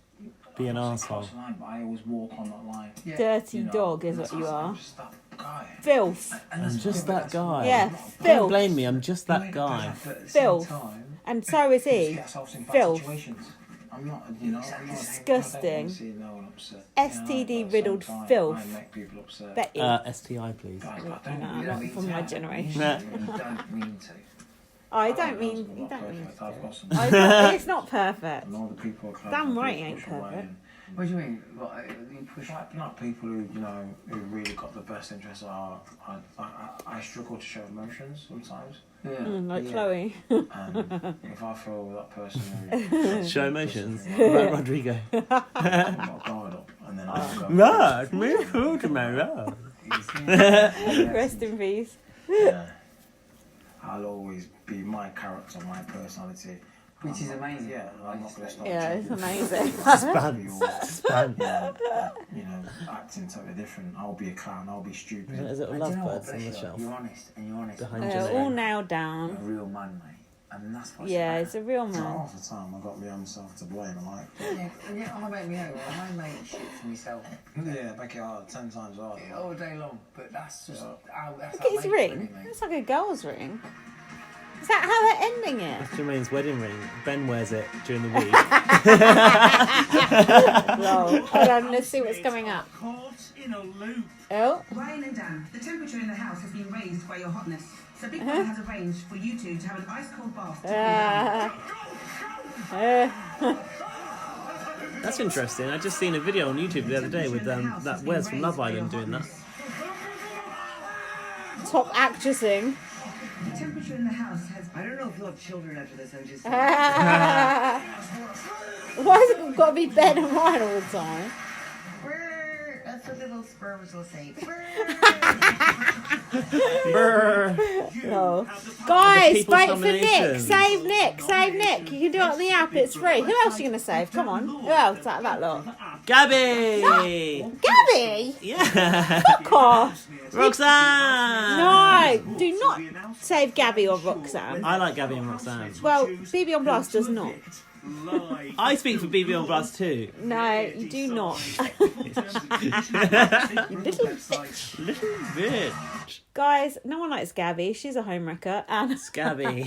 S2: Be an
S12: cross
S2: arsehole.
S12: the line, but I always walk on that line.
S8: Yeah.
S1: Dirty
S12: You know,
S1: dog is
S12: that's
S1: what you
S12: I'm
S1: are.
S12: just that guy.
S1: Filth.
S8: And
S2: I'm
S8: that's
S2: just
S8: but
S2: that
S8: that's
S2: guy.
S1: Yeah,
S2: Don't
S1: filth.
S2: blame me, I'm just that
S8: Right,
S2: guy.
S8: but at the
S1: Filth.
S8: same time,
S1: And so is
S12: Just
S1: he.
S12: get ourselves in bad
S1: Filth.
S12: situations. I'm not, you know, I'm not,
S1: Disgusting.
S12: I don't want to see no one upset.
S1: STD
S12: You know, but at the
S1: riddled
S12: same time,
S1: filth.
S12: I make people upset.
S1: Betty.
S2: STI, please.
S12: Guys, I
S1: Nah,
S12: don't
S1: not
S12: mean
S1: from
S12: to.
S1: my generation.
S12: You don't mean to.
S1: I don't
S12: I'm
S1: mean.
S12: not
S1: You don't mean.
S12: perfect. I've got some.
S1: It's not perfect.
S12: And all the people are
S1: Damn right he ain't
S12: push away
S1: perfect.
S12: What do you mean? What, you push up? Not people who, you know, who really got the best interests are. I struggle to show emotions sometimes. Yeah.
S1: Like Chloe.
S12: If I feel that person who
S2: show emotions. What about Rodrigo?
S12: I've got guard up, and then I'll go.
S2: Right, me too, tomorrow.
S1: Rest in peace.
S12: Yeah. I'll always be my character, my personality. Which is amazing. Yeah, I'm not going to stop.
S1: Yeah, it's amazing.
S2: Span.
S12: You know, acting totally different. I'll be a clown. I'll be stupid.
S2: There's little lovebirds on the shelf.
S12: You're honest, and you're honest.
S1: They're all nailed down.
S12: A real man, mate. And that's what's
S1: yeah, it's a real man.
S12: Half the time I've got my own self to blame. I'm like, yeah, I make me own. I make shit for myself. Yeah, make it hard, 10 times harder. Yeah, all day long. But that's just how. That's
S1: look at his ring. It's like a girl's ring. Is that how they're ending it?
S2: That's Jermaine's wedding ring. Ben wears it during the week.
S1: Lol. Hold on, let's see what's coming up.
S3: Caught in a loop.
S1: Oh.
S15: Ryan and Dan, the temperature in the house has been raised by your hotness. So Big Brother has arranged for you two to have an ice cold bath.
S2: That's interesting. I just seen a video on YouTube the other day with that Wes from Love Island doing that.
S1: Top actressing.
S15: The temperature in the house has... I don't know if you'll have children after this, I'm just...
S1: Why has it got to be Ben and Ryan all the time?
S15: That's what little sperms will say.
S1: No. Guys, vote for Nick. Save Nick. Save Nick. You can do it on the app. It's free. Who else are you going to save? Come on. Who else out of that lot?
S2: Gabby!
S1: No. Gabby?
S2: Yeah.
S1: Fuck off.
S2: Roxanne!
S1: No. Do not save Gabby or Roxanne.
S2: I like Gabby and Roxanne.
S1: Well, BB on Blast does not.
S2: I speak for BB on Blast too.
S1: No, you do not. You little bitch.
S2: Little bitch.
S1: Guys, no one likes Gabby. She's a homewrecker. And
S2: Scabby.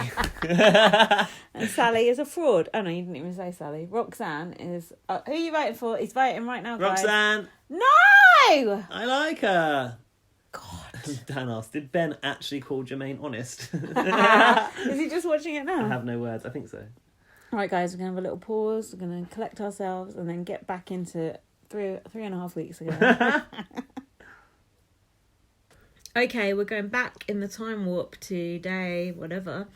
S1: and Sally is a fraud. Oh no, you didn't even say Sally. Roxanne is... who are you voting for? He's voting right now, guys.
S2: Roxanne.
S1: No!
S2: I like her.
S1: God.
S2: Dan asked, did Ben actually call Jermaine honest?
S1: Is he just watching it now?
S2: I have no words. I think so.
S1: Right, guys, we're going to have a little pause. We're going to collect ourselves and then get back into 3.5 weeks ago. Okay, we're going back in the time warp to day, whatever,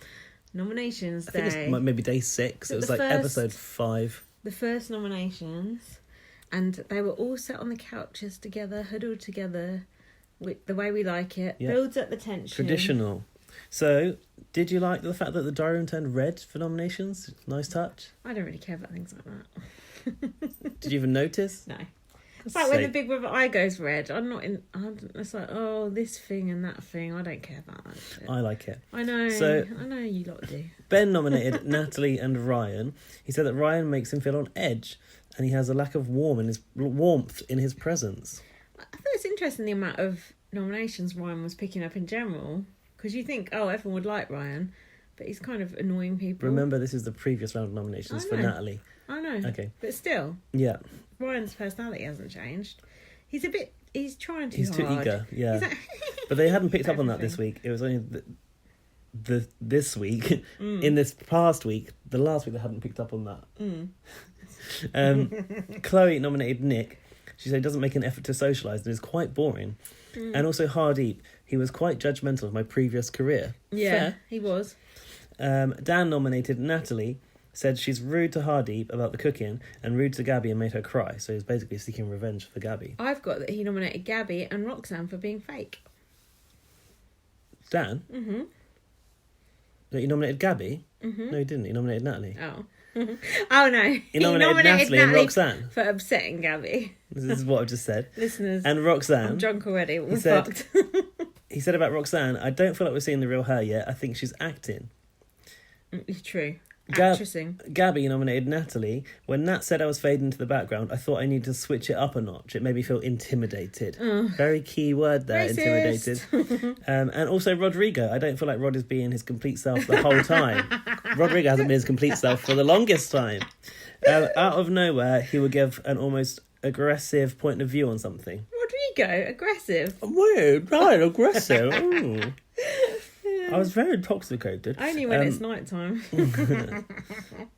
S1: nominations day.
S2: I think it's maybe day 6. It was like episode 5.
S1: The first nominations. And they were all sat on the couches together, huddled together, with the way we like it.
S2: Yep.
S1: Builds up the tension.
S2: Traditional. So, did you like the fact that the diary room turned red for nominations? Nice touch.
S1: I don't really care about things like that.
S2: Did you even notice?
S1: No. It's like when the Big Brother eye goes red. It's like, oh, this thing and that thing. I don't care about that shit.
S2: I like it.
S1: I know.
S2: So,
S1: I know you lot do.
S2: Ben nominated Natalie and Ryan. He said that Ryan makes him feel on edge, and he has a lack of warmth in his presence.
S1: I thought it's interesting the amount of nominations Ryan was picking up in general. Because you think, oh, everyone would like Ryan, but he's kind of annoying people.
S2: Remember, this is the previous round of nominations for Natalie.
S1: I know.
S2: Okay.
S1: But still.
S2: Yeah.
S1: Ryan's personality hasn't changed. He's trying too hard.
S2: He's too eager, yeah. Like, but they hadn't picked up on that this week. It was only this week. In this past week, the last week they hadn't picked up on that. Chloe nominated Nick. She said he doesn't make an effort to socialise and is quite boring. And also Hardeep. He was quite judgmental of my previous career.
S1: Yeah, fair. He was.
S2: Dan nominated Natalie, said she's rude to Hardeep about the cooking and rude to Gabby and made her cry. So he's basically seeking revenge for Gabby.
S1: I've got that he nominated Gabby and Roxanne for being fake.
S2: Dan?
S1: Mm-hmm.
S2: No, he nominated Gabby?
S1: Mm-hmm.
S2: No, he didn't. He nominated Natalie.
S1: Oh. Oh, no.
S2: He nominated Natalie and Roxanne.
S1: For upsetting Gabby.
S2: This is what I've just said.
S1: Listeners.
S2: And Roxanne.
S1: I'm drunk already. We're fucked.
S2: He said about Roxanne, I don't feel like we're seeing the real her yet. I think she's acting.
S1: True. Actressing.
S2: Gabby nominated Natalie. When Nat said I was fading into the background, I thought I needed to switch it up a notch. It made me feel intimidated. Very key word there,
S1: racist.
S2: Intimidated. And also Rodrigo. I don't feel like Rod is being his complete self the whole time. Rodrigo hasn't been his complete self for the longest time. Out of nowhere, he would give an almost aggressive point of view on something.
S1: Rodrigo? Aggressive?
S2: Weird, right, aggressive. I was very intoxicated.
S1: Only when it's night time.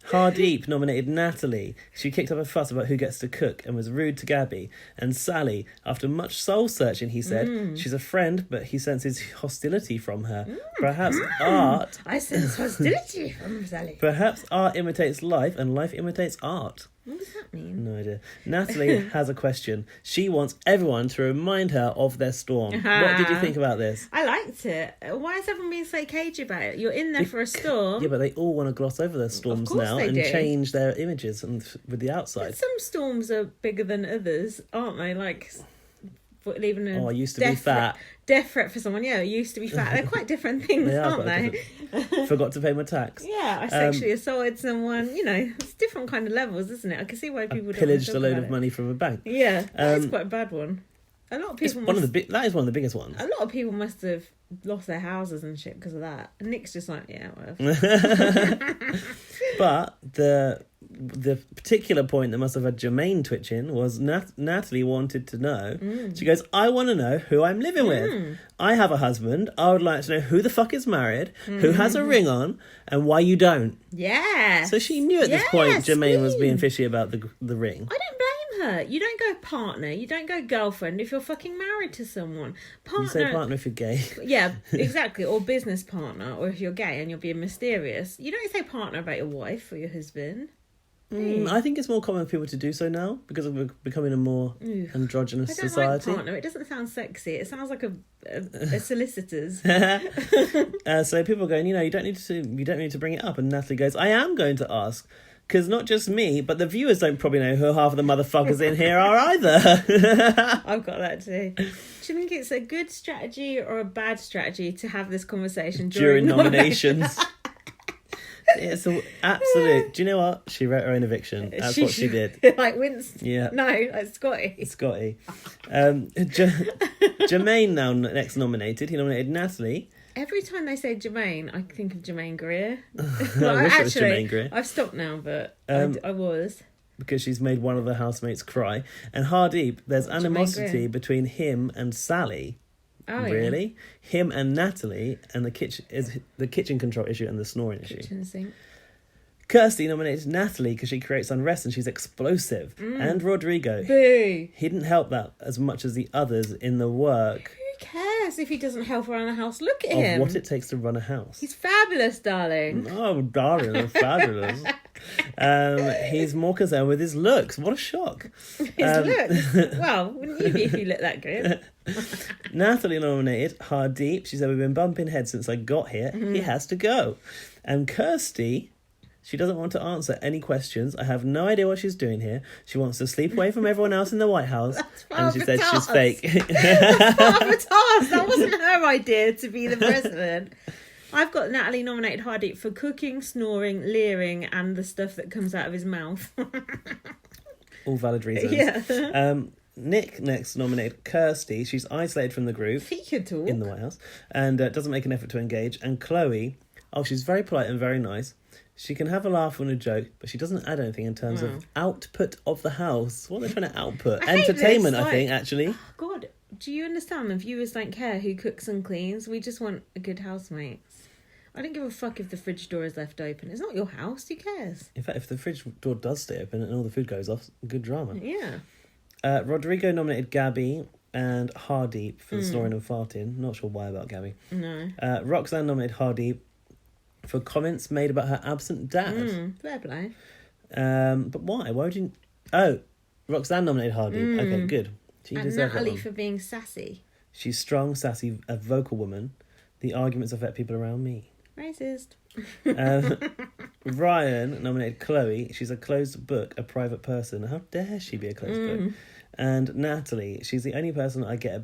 S2: Hardeep nominated Natalie. She kicked up a fuss about who gets to cook and was rude to Gabby. And Sally, after much soul searching, he said, she's a friend, but he senses hostility from her. Perhaps art...
S1: I sense hostility from Sally.
S2: Perhaps art imitates life and life imitates art.
S1: What does that mean?
S2: No idea. Natalie has a question. She wants everyone to remind her of their storm. What did you think about this?
S1: I liked it. Why is everyone being so cagey about it? You're in there for a storm.
S2: Yeah, but they all want to gloss over their storms now and change their images with the outside.
S1: But some storms are bigger than others, aren't they? Like leaving a
S2: I used to be fat.
S1: Death threat for someone. Yeah, I used to be fat. They're quite different things, aren't they?
S2: Forgot to pay my tax.
S1: Yeah, I sexually assaulted someone. You know, it's different kind of levels, isn't it? I can see why people
S2: pillaged a load of money from a bank.
S1: Yeah, that's quite a bad one. A lot of people.
S2: That is one of the biggest ones.
S1: A lot of people must have lost their houses and shit because of that. And Nick's just like, yeah, whatever.
S2: But the particular point that must have had Jermaine twitching was Natalie wanted to know. She goes, I want to know who I'm living with. I have a husband. I would like to know who the fuck is married, who has a ring on, and why you don't.
S1: Yeah.
S2: So she knew at this point Jermaine was being fishy about the ring.
S1: I don't blame her. You don't go partner. You don't go girlfriend if you're fucking married to someone. Partner.
S2: You say partner if you're gay.
S1: Yeah, exactly. Or business partner, or if you're gay and you're being mysterious. You don't say partner about your wife or your husband.
S2: I think it's more common for people to do so now because we're becoming a more androgynous society.
S1: I don't like partner. It doesn't sound sexy. It sounds like a solicitor's.
S2: So people are going, you don't need to bring it up. And Natalie goes, I am going to ask. Because not just me, but the viewers don't probably know who half of the motherfuckers in here are either.
S1: I've got that too. Do you think it's a good strategy or a bad strategy to have this conversation during nominations?
S2: It's an absolute... Do you know what? She wrote her own eviction. That's what she did.
S1: Like Winston?
S2: Yeah.
S1: No, like Scotty.
S2: Jermaine now next nominated. He nominated Natalie.
S1: Every time they say Jermaine, I think of Jermaine Greer.
S2: I wish it was Jermaine Greer.
S1: I've stopped now, but I was.
S2: Because she's made one of the housemates cry. And Hardeep, there's animosity between him and Sally.
S1: Oh,
S2: really? Yeah. Him and Natalie, and the kitchen control issue and the snoring issue.
S1: Kitchen sink.
S2: Kirsty nominated Natalie because she creates unrest and she's explosive. And Rodrigo.
S1: Boo.
S2: He didn't help that as much as the others in the work.
S1: Who cares if he doesn't help around the house? Look at him.
S2: What it takes to run a house.
S1: He's fabulous, darling.
S2: Oh, darling, that's fabulous. He's more concerned with his looks. What a shock.
S1: His looks? Well, wouldn't you be if you looked that good?
S2: Natalie nominated Hardeep. She said, we've been bumping heads since I got here. He has to go. And Kirsty... She doesn't want to answer any questions. I have no idea what she's doing here. She wants to sleep away from everyone else in the White House. And she said she's fake.
S1: That's part of a task. That wasn't her idea to be the president. I've got Natalie nominated Hardeep for cooking, snoring, leering, and the stuff that comes out of his mouth.
S2: All valid reasons.
S1: Yeah.
S2: Nick next nominated Kirsty. She's isolated from the group.
S1: He could talk.
S2: In the White House. And doesn't make an effort to engage. And Chloe, she's very polite and very nice. She can have a laugh and a joke, but she doesn't add anything in terms of output of the house. What are they trying to output? Entertainment, I think, actually.
S1: God, do you understand? The viewers don't care who cooks and cleans. We just want a good housemates. I don't give a fuck if the fridge door is left open. It's not your house. Who cares?
S2: In fact, if the fridge door does stay open and all the food goes off, good drama.
S1: Yeah.
S2: Rodrigo nominated Gabby and Hardeep for the snoring and farting. Not sure why about Gabby.
S1: No.
S2: Roxanne nominated Hardeep for comments made about her absent dad.
S1: Fair play.
S2: But why? Why would you... Oh, Roxanne nominated Hardeep. Okay, good. She
S1: and
S2: deserved
S1: Natalie
S2: that one.
S1: for being sassy.
S2: She's strong, sassy, a vocal woman. The arguments affect people around me.
S1: Racist.
S2: Ryan nominated Chloe. She's a closed book, a private person. How dare she be a closed book? And Natalie, she's the only person I get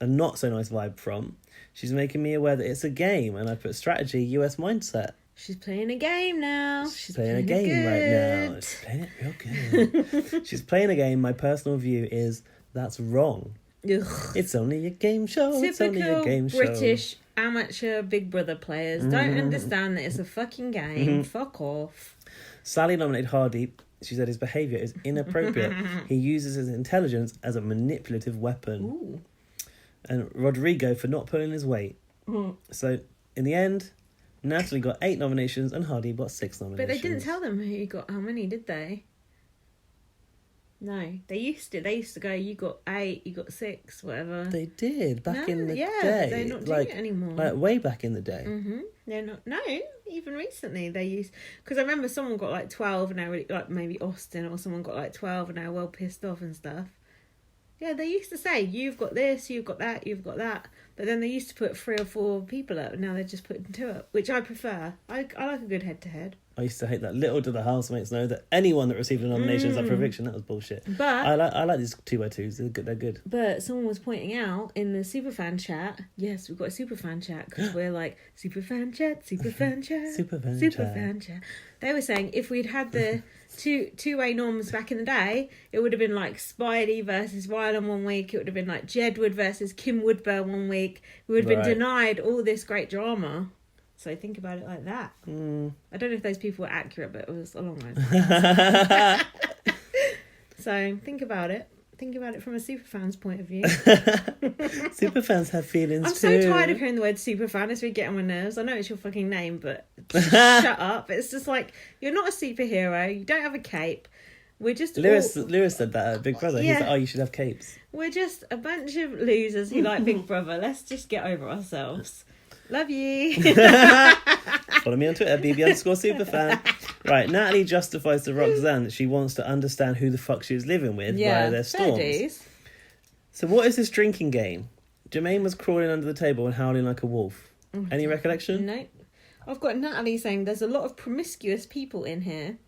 S2: a not so nice vibe from. She's making me aware that it's a game, and I put strategy, US mindset.
S1: She's playing a game now.
S2: She's playing a game right now. She's playing it real good. She's playing a game. My personal view is that's wrong.
S1: Ugh.
S2: It's only a game show.
S1: Typical
S2: it's only a game show.
S1: British amateur Big Brother players don't understand that it's a fucking game. Fuck off.
S2: Sally nominated Hardeep. She said his behaviour is inappropriate. He uses his intelligence as a manipulative weapon. And Rodrigo for not pulling his weight. So, in the end, Natalie got 8 nominations and Hardy got 6 nominations.
S1: But they didn't tell them who got how many, did they? No, they used to. They used to go, you got 8, you got 6, whatever.
S2: They did back in the day.
S1: But they're not doing it anymore.
S2: Like way back in the day.
S1: Mm-hmm. They're not. No, even recently they used. Because I remember someone got like 12 and they were like maybe Austin or someone got like 12 and they were well pissed off and stuff. Yeah, they used to say you've got this, you've got that, you've got that. But then they used to put 3 or 4 people up. And now they're just putting 2 up, which I prefer. I like a good head-to-head.
S2: I used to hate that. Little do the housemates know that anyone that received a nomination is up for eviction. That was bullshit.
S1: But
S2: I like these 2x2s. They're good. They're good.
S1: But someone was pointing out in the superfan chat. Yes, we've got a superfan chat because we're like superfan chat, superfan chat, superfan chat. They were saying if we'd had the two-way norms back in the day, it would have been like Spidey versus Rylan one week. It would have been like Jedward versus Kim Woodburn one week. We would have been denied all this great drama. So think about it like that. I don't know if those people were accurate, but it was a long one. So think about it. Think about it from a superfan's point of view.
S2: Superfans have feelings too.
S1: I'm so tired of hearing the word superfan. It's really getting on my nerves. I know it's your fucking name, but shut up. It's just like, you're not a superhero. You don't have a cape. We're just...
S2: Lewis said that at Big Brother. Yeah. He's like, oh, you should have capes.
S1: We're just a bunch of losers who like Big Brother. Let's just get over ourselves. Love you.
S2: Follow me on Twitter, BB_superfan. Right, Natalie justifies to Roxanne that she wants to understand who the fuck she was living with via their storms. So what is this drinking game? Jermaine was crawling under the table and howling like a wolf. Any recollection?
S1: No. I've got Natalie saying there's a lot of promiscuous people in here.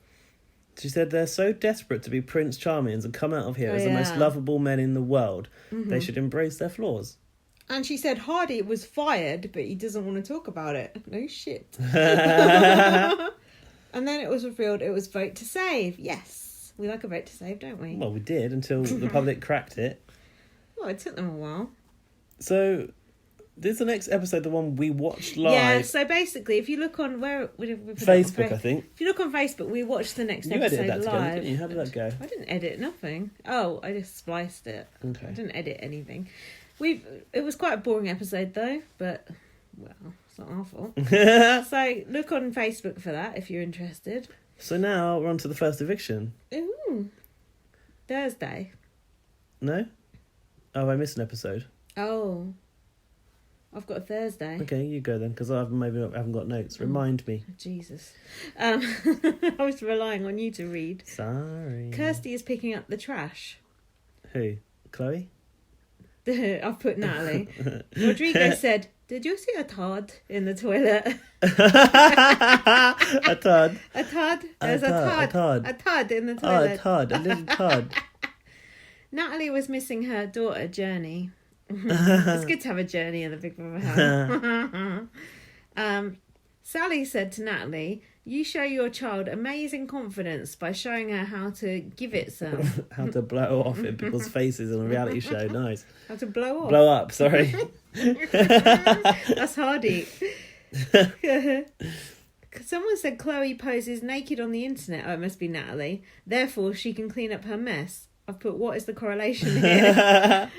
S2: She said they're so desperate to be Prince Charmings and come out of here as the most lovable men in the world. They should embrace their flaws.
S1: And she said Hardy was fired, but he doesn't want to talk about it. No shit. And then it was revealed it was vote to save. Yes. We like a vote to save, don't we?
S2: Well, we did until the public cracked it.
S1: Well, it took them a while.
S2: So, this is the next episode, the one we watched live.
S1: Yeah, so basically, if you look on... where we
S2: Facebook, I think.
S1: If you look on Facebook, we watched the next episode live.
S2: You edited that together, didn't you? How did that go?
S1: I didn't edit nothing. Oh, I just spliced it.
S2: Okay.
S1: I didn't edit anything. It was quite a boring episode though, but well, it's not our fault. So look on Facebook for that if you're interested.
S2: So now we're on to the first eviction.
S1: Ooh, Thursday.
S2: No? Oh, I missed an episode.
S1: Oh, I've got a Thursday.
S2: Okay, you go then, because I haven't got notes. Remind me.
S1: Jesus. I was relying on you to read.
S2: Sorry.
S1: Kirsty is picking up the trash.
S2: Who? Chloe?
S1: I've put Natalie. Rodrigo said, "Did you see a Todd in the toilet?"
S2: A Todd.
S1: A Todd. There's a Todd. A Todd in the toilet.
S2: Oh, a Todd. A little Todd.
S1: Natalie was missing her daughter, Journey. It's good to have a Journey in the Big Brother house. Sally said to Natalie, "You show your child amazing confidence by showing her how to give it some."
S2: How to blow off in people's faces on a reality show. Nice.
S1: How to blow off.
S2: Blow up, sorry.
S1: That's Hardy. Someone said Chloe poses naked on the internet. Oh, it must be Natalie. Therefore, she can clean up her mess. I've put, what is the correlation here?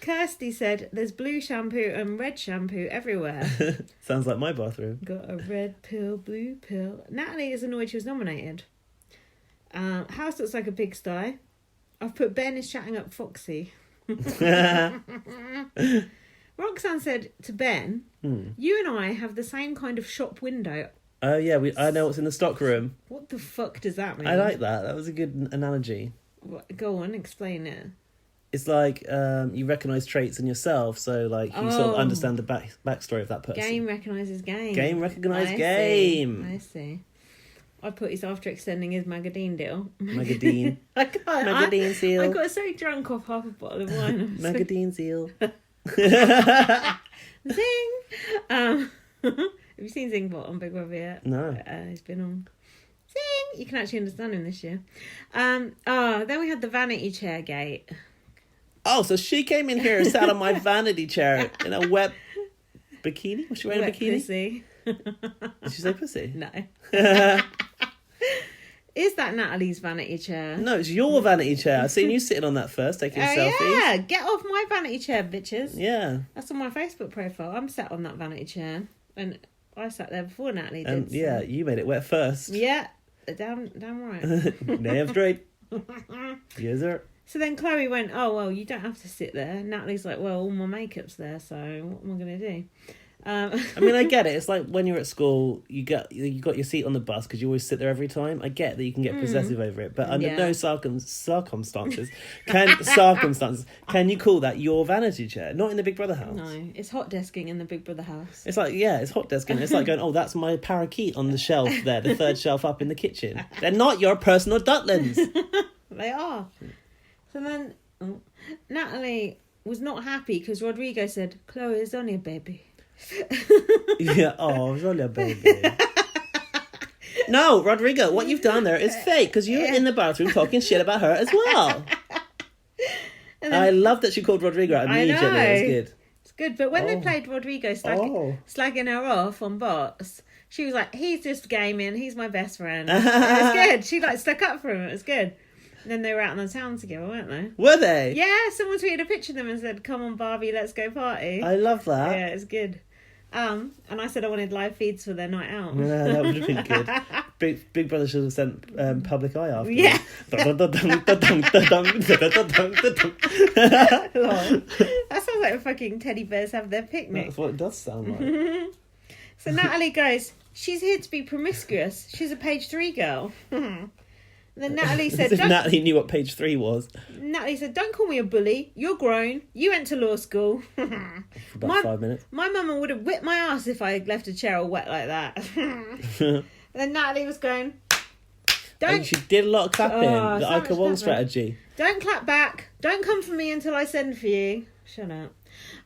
S1: Kirsty said, "There's blue shampoo and red shampoo everywhere."
S2: Sounds like my bathroom.
S1: Got a red pill, blue pill. Natalie is annoyed she was nominated. House looks like a pigsty. I've put Ben is chatting up Foxy. Roxanne said to Ben, "You and I have the same kind of shop window."
S2: Oh yeah, I know what's in the stock room.
S1: What the fuck does that mean?
S2: I like that. That was a good analogy.
S1: Go on, explain it.
S2: It's like you recognise traits in yourself, so like you sort of understand the backstory of that person.
S1: Game recognises game.
S2: Game recognised game.
S1: I see. I put he's after extending his Magadine deal.
S2: Magadine. Magadine seal.
S1: I got so drunk off half a bottle of wine.
S2: Magadine seal.
S1: Zing! Have you seen Zingbot on Big Brother yet?
S2: No.
S1: He's been on. Zing! You can actually understand him this year. Then we had the vanity chair gate.
S2: Oh, so she came in here and sat on my vanity chair in a wet bikini? Was she wearing a bikini?
S1: Pussy.
S2: Did she say pussy?
S1: No. Is that Natalie's vanity chair?
S2: No, it's your vanity chair. I've seen you sitting on that first, taking selfies.
S1: Yeah, get off my vanity chair, bitches.
S2: Yeah.
S1: That's on my Facebook profile. I'm sat on that vanity chair. And I sat there before Natalie did.
S2: And yeah, you made it wet first.
S1: Yeah, damn right.
S2: Damn straight. Yes, sir.
S1: So then Chloe went, oh, well, you don't have to sit there. Natalie's like, well, all my makeup's there, so what am I going to do?
S2: I mean, I get it. It's like when you're at school, you got your seat on the bus because you always sit there every time. I get that you can get possessive over it, but under no circumstances can you call that your vanity chair? Not in the Big Brother house.
S1: No, it's hot desking in the Big Brother house.
S2: It's like, yeah, it's hot desking. It's like going, oh, that's my parakeet on the shelf there, the third shelf up in the kitchen. They're not your personal dutlins.
S1: They are. So then Natalie was not happy because Rodrigo said, Chloe is only a baby.
S2: Yeah, oh, it's only a baby. No, Rodrigo, what you've done there is fake because you're in the bathroom talking shit about her as well. Then, I love that she called Rodrigo out immediately. It was good.
S1: It's good, but when they played Rodrigo slagging her off on bots, she was like, he's just gaming, he's my best friend. It was good. She stuck up for him. It was good. And then they were out in the town together, weren't they?
S2: Were they?
S1: Yeah, someone tweeted a picture of them and said, come on, Barbie, let's go party.
S2: I love that.
S1: Yeah, it's good. And I said I wanted live feeds for their night out.
S2: Yeah, that would have been good. Big Brother should have sent Public Eye after.
S1: Yeah.
S2: That
S1: sounds like fucking teddy bears have their picnic.
S2: That's what it does sound like.
S1: So Natalie goes, she's here to be promiscuous. She's a page 3 girl. Then Natalie said...
S2: As if Natalie knew what page 3 was.
S1: Natalie said, don't call me a bully. You're grown. You went to law school.
S2: For about 5 minutes.
S1: My mum would have whipped my ass if I left a chair all wet like that. And then Natalie was going...
S2: And she did a lot of clapping. The Ica 1 strategy.
S1: Don't clap back. Don't come for me until I send for you. Shut up.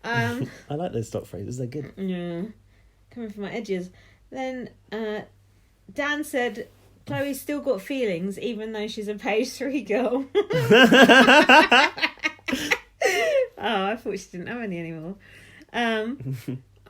S2: I like those stock phrases. They're good.
S1: Yeah. Coming from my edges. Then Dan said... Chloe's still got feelings, even though she's a page 3 girl. I thought she didn't have any anymore. And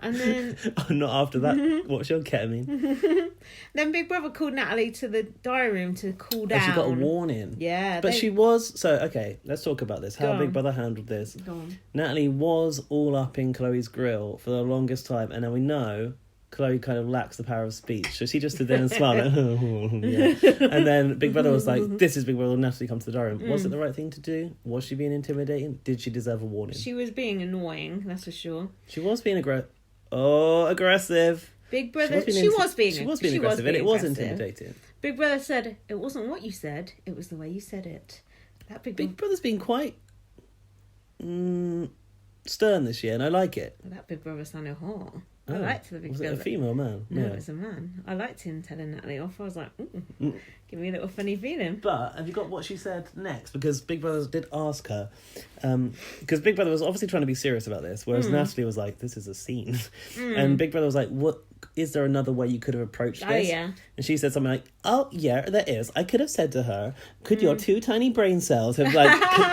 S1: then...
S2: not after that. What's your ketamine?
S1: Then Big Brother called Natalie to the diary room to cool down.
S2: She got a warning.
S1: Yeah.
S2: But she was... So, okay, let's talk about this. How Big Brother handled this.
S1: Go on.
S2: Natalie was all up in Chloe's grill for the longest time. And now we know... Chloe kind of lacks the power of speech, so she just stood there and smiled like, yeah. And then Big Brother was like, this is Big Brother, Natalie, come to the diary room. Was it the right thing to do? Was she being intimidating? Did she deserve a warning?
S1: She was being annoying, that's for sure.
S2: She was being aggressive.
S1: Big Brother, she was being
S2: aggressive, and it was intimidating.
S1: Big Brother said, it wasn't what you said, it was the way you said it. That
S2: Big Brother's been quite stern this year, and I like it.
S1: That Big Brother sounded hot. I liked the Big Brother.
S2: Was it a female man?
S1: No, it was a man. I liked him telling Natalie off. I was like, give me a little funny feeling.
S2: But have you got what she said next? Because Big Brother did ask her. Because Big Brother was obviously trying to be serious about this, whereas Natalie was like, this is a scene. And Big Brother was like, what? Is there another way you could have approached this?
S1: Oh, yeah.
S2: And she said something like, oh, yeah, there is. I could have said to her, could your 2 tiny brain cells have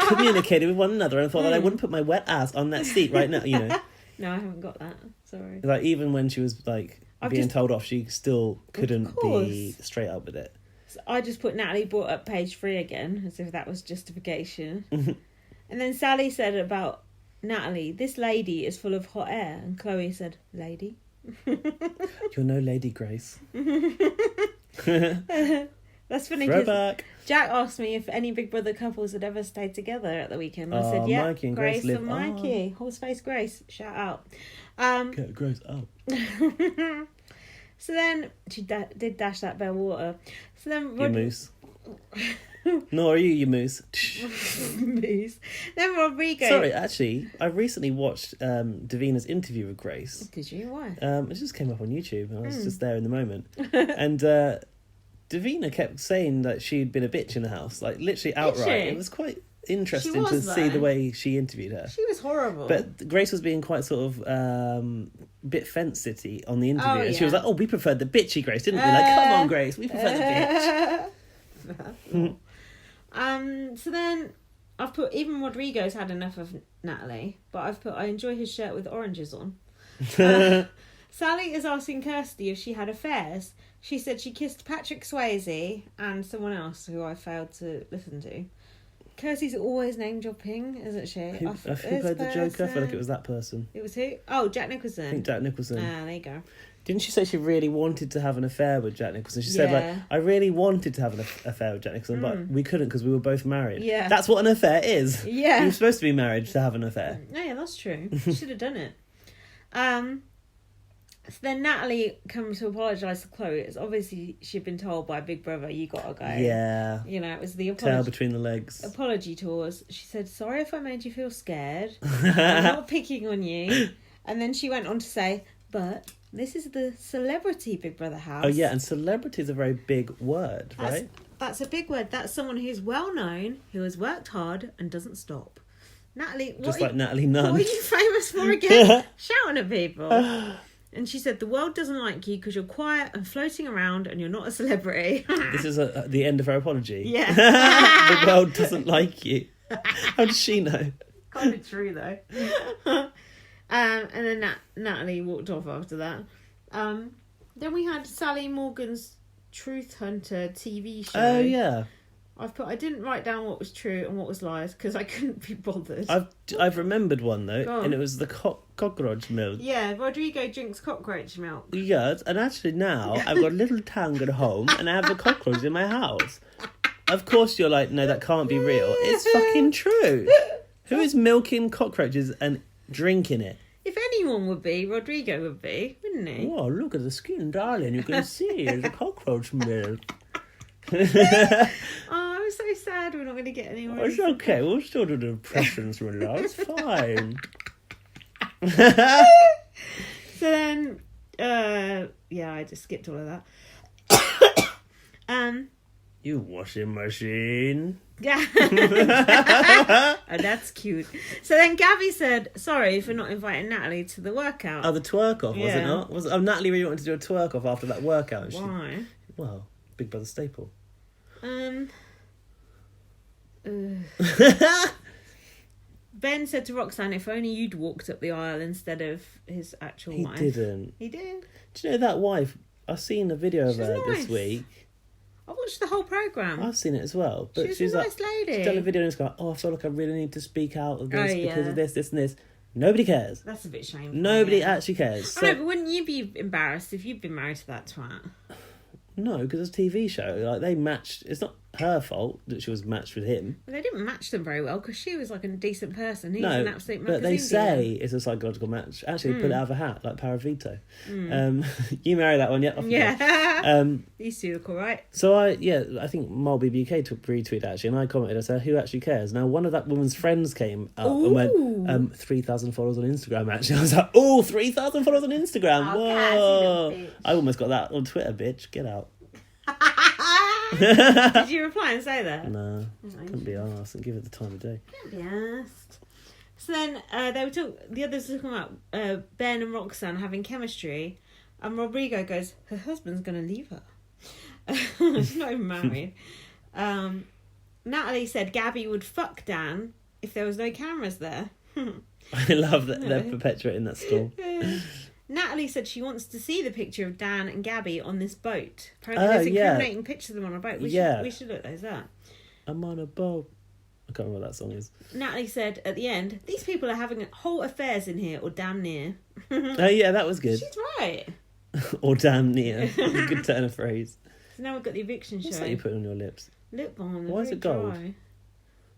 S2: communicated with one another and thought that I wouldn't put my wet ass on that seat right now, you know?
S1: No, I haven't got that. Sorry.
S2: Like, even when she was, being told off, she still couldn't be straight up with it.
S1: So I just put Natalie brought up page 3 again, as if that was justification. And then Sally said about Natalie, this lady is full of hot air. And Chloe said, lady?
S2: You're no lady, Grace.
S1: That's funny because Jack asked me if any Big Brother couples had ever stayed together at the weekend. I said, yeah,
S2: Mikey and
S1: Grace
S2: Grace
S1: and Mikey. Horseface Grace. Shout out.
S2: Get Grace out.
S1: So then she did dash that bare water. So then
S2: You moose. No, are you moose?
S1: Moose. Then Rodrigo.
S2: Sorry, actually, I recently watched Davina's interview with Grace.
S1: Did you? Why?
S2: It just came up on YouTube and I was just there in the moment. And Davina kept saying that she'd been a bitch in the house, like literally outright. It was quite interesting to see the way she interviewed her.
S1: She was horrible.
S2: But Grace was being quite sort of bit fence-city on the interview. And she was like, we preferred the bitchy Grace, didn't we? Like, come on, Grace, we prefer the bitch.
S1: So then I've put, even Rodrigo's had enough of Natalie, but I've put, I enjoy his shirt with oranges on. Sally is asking Kirsty if she had affairs. She said she kissed Patrick Swayze and someone else who I failed to listen to. Kirsty's always name dropping, isn't she?
S2: Who played the Joker? I feel like it was that person.
S1: It was who? Oh, Jack Nicholson.
S2: I think Jack Nicholson.
S1: Ah, there you go.
S2: Didn't she say she really wanted to have an affair with Jack Nicholson? She said, like, I really wanted to have an affair with Jack Nicholson, but we couldn't because we were both married.
S1: Yeah.
S2: That's what an affair is.
S1: Yeah.
S2: You're supposed to be married to have an affair.
S1: Oh, yeah, that's true. Should have done it. So then Natalie comes to apologise to Chloe. It's obviously she'd been told by Big Brother, you gotta go.
S2: Yeah.
S1: You know, it was the
S2: Tail between the legs.
S1: apology tours. She said, sorry if I made you feel scared. I'm not picking on you. And then she went on to say, but this is the celebrity Big Brother house.
S2: Oh, yeah, and celebrity is a very big word, right?
S1: That's a big word. That's someone who's well known, who has worked hard and doesn't stop. Natalie,
S2: just like Natalie Nunn.
S1: What are you famous for again? Shouting at people. And she said, the world doesn't like you because you're quiet and floating around and you're not a celebrity.
S2: This is the end of her apology.
S1: Yeah.
S2: The world doesn't like you. How does she know?
S1: Kind of true, though. And then Natalie walked off after that. Then we had Sally Morgan's Truth Hunter TV show.
S2: Oh, yeah.
S1: I didn't write down what was true and what was lies because I couldn't be bothered.
S2: I've remembered one though, and it was the cockroach milk.
S1: Yeah, Rodrigo drinks cockroach milk.
S2: Yes, and actually now I've got a little tank at home and I have a cockroach in my house. Of course you're like, no, that can't be real. It's fucking true. Who is milking cockroaches and drinking it?
S1: If anyone would be, Rodrigo would be, wouldn't he?
S2: Oh, look at the skin, darling. You can see it's a cockroach milk.
S1: Oh, I'm so sad we're not going to get anywhere.
S2: It's okay, we'll still do the impressions, my love. It's fine.
S1: So then, yeah, I just skipped all of that.
S2: You washing machine.
S1: Yeah. Oh, that's cute. So then Gabby said, sorry for not inviting Natalie to the workout.
S2: Oh, the twerk off, was it not? Natalie really wanted to do a twerk off after that workout.
S1: Why?
S2: Well, Big Brother staple.
S1: Ben said to Roxanne, if only you'd walked up the aisle instead of his actual wife.
S2: He didn't.
S1: He did.
S2: Do you know that wife? I've seen a video of her
S1: nice.
S2: this week.
S1: I watched the whole programme.
S2: I've seen it as well. But
S1: she's a nice lady.
S2: She's done a video and it's going, I feel like I really need to speak out of this because of this, and this. Nobody cares.
S1: That's a bit shameful.
S2: Nobody actually cares.
S1: I know, but wouldn't you be embarrassed if you'd been married to that twat?
S2: No, because it's a TV show. Like, they matched. It's not her fault that she was matched with him.
S1: Well, they didn't match them very well because she was like a decent person. He's an absolute
S2: but they say it's a psychological match. Actually, put it out of a hat, like Paravito. You marry that one,
S1: yeah. These two look all right.
S2: So I think Mol BBK retweeted actually, and I commented. I said, "Who actually cares?" Now one of that woman's friends came up and went, 3,000 followers on Instagram. Actually, I was like, "Oh, 3,000 followers on Instagram! Whoa!" I almost got that on Twitter, bitch. Get out.
S1: Did you reply and say that?
S2: No, couldn't be asked and give it the time of day.
S1: Can't be asked. So then the others were talking about Ben and Roxanne having chemistry, and Rodrigo goes, her husband's going to leave her. She's not even married. Natalie said Gabby would fuck Dan if there was no cameras there.
S2: I love that they're perpetuating that storm.
S1: Natalie said she wants to see the picture of Dan and Gabby on this boat. Apparently there's incriminating pictures of them on a boat. We should look those up.
S2: I'm on a boat. I can't remember what that song is.
S1: Natalie said at the end, these people are having whole affairs in here, or damn near.
S2: Oh yeah, that was good.
S1: She's right.
S2: Or damn near. Good turn of phrase.
S1: So now we've got the eviction show.
S2: What's that you put on your lips?
S1: Lip balm.
S2: Why is it gold?
S1: Dry.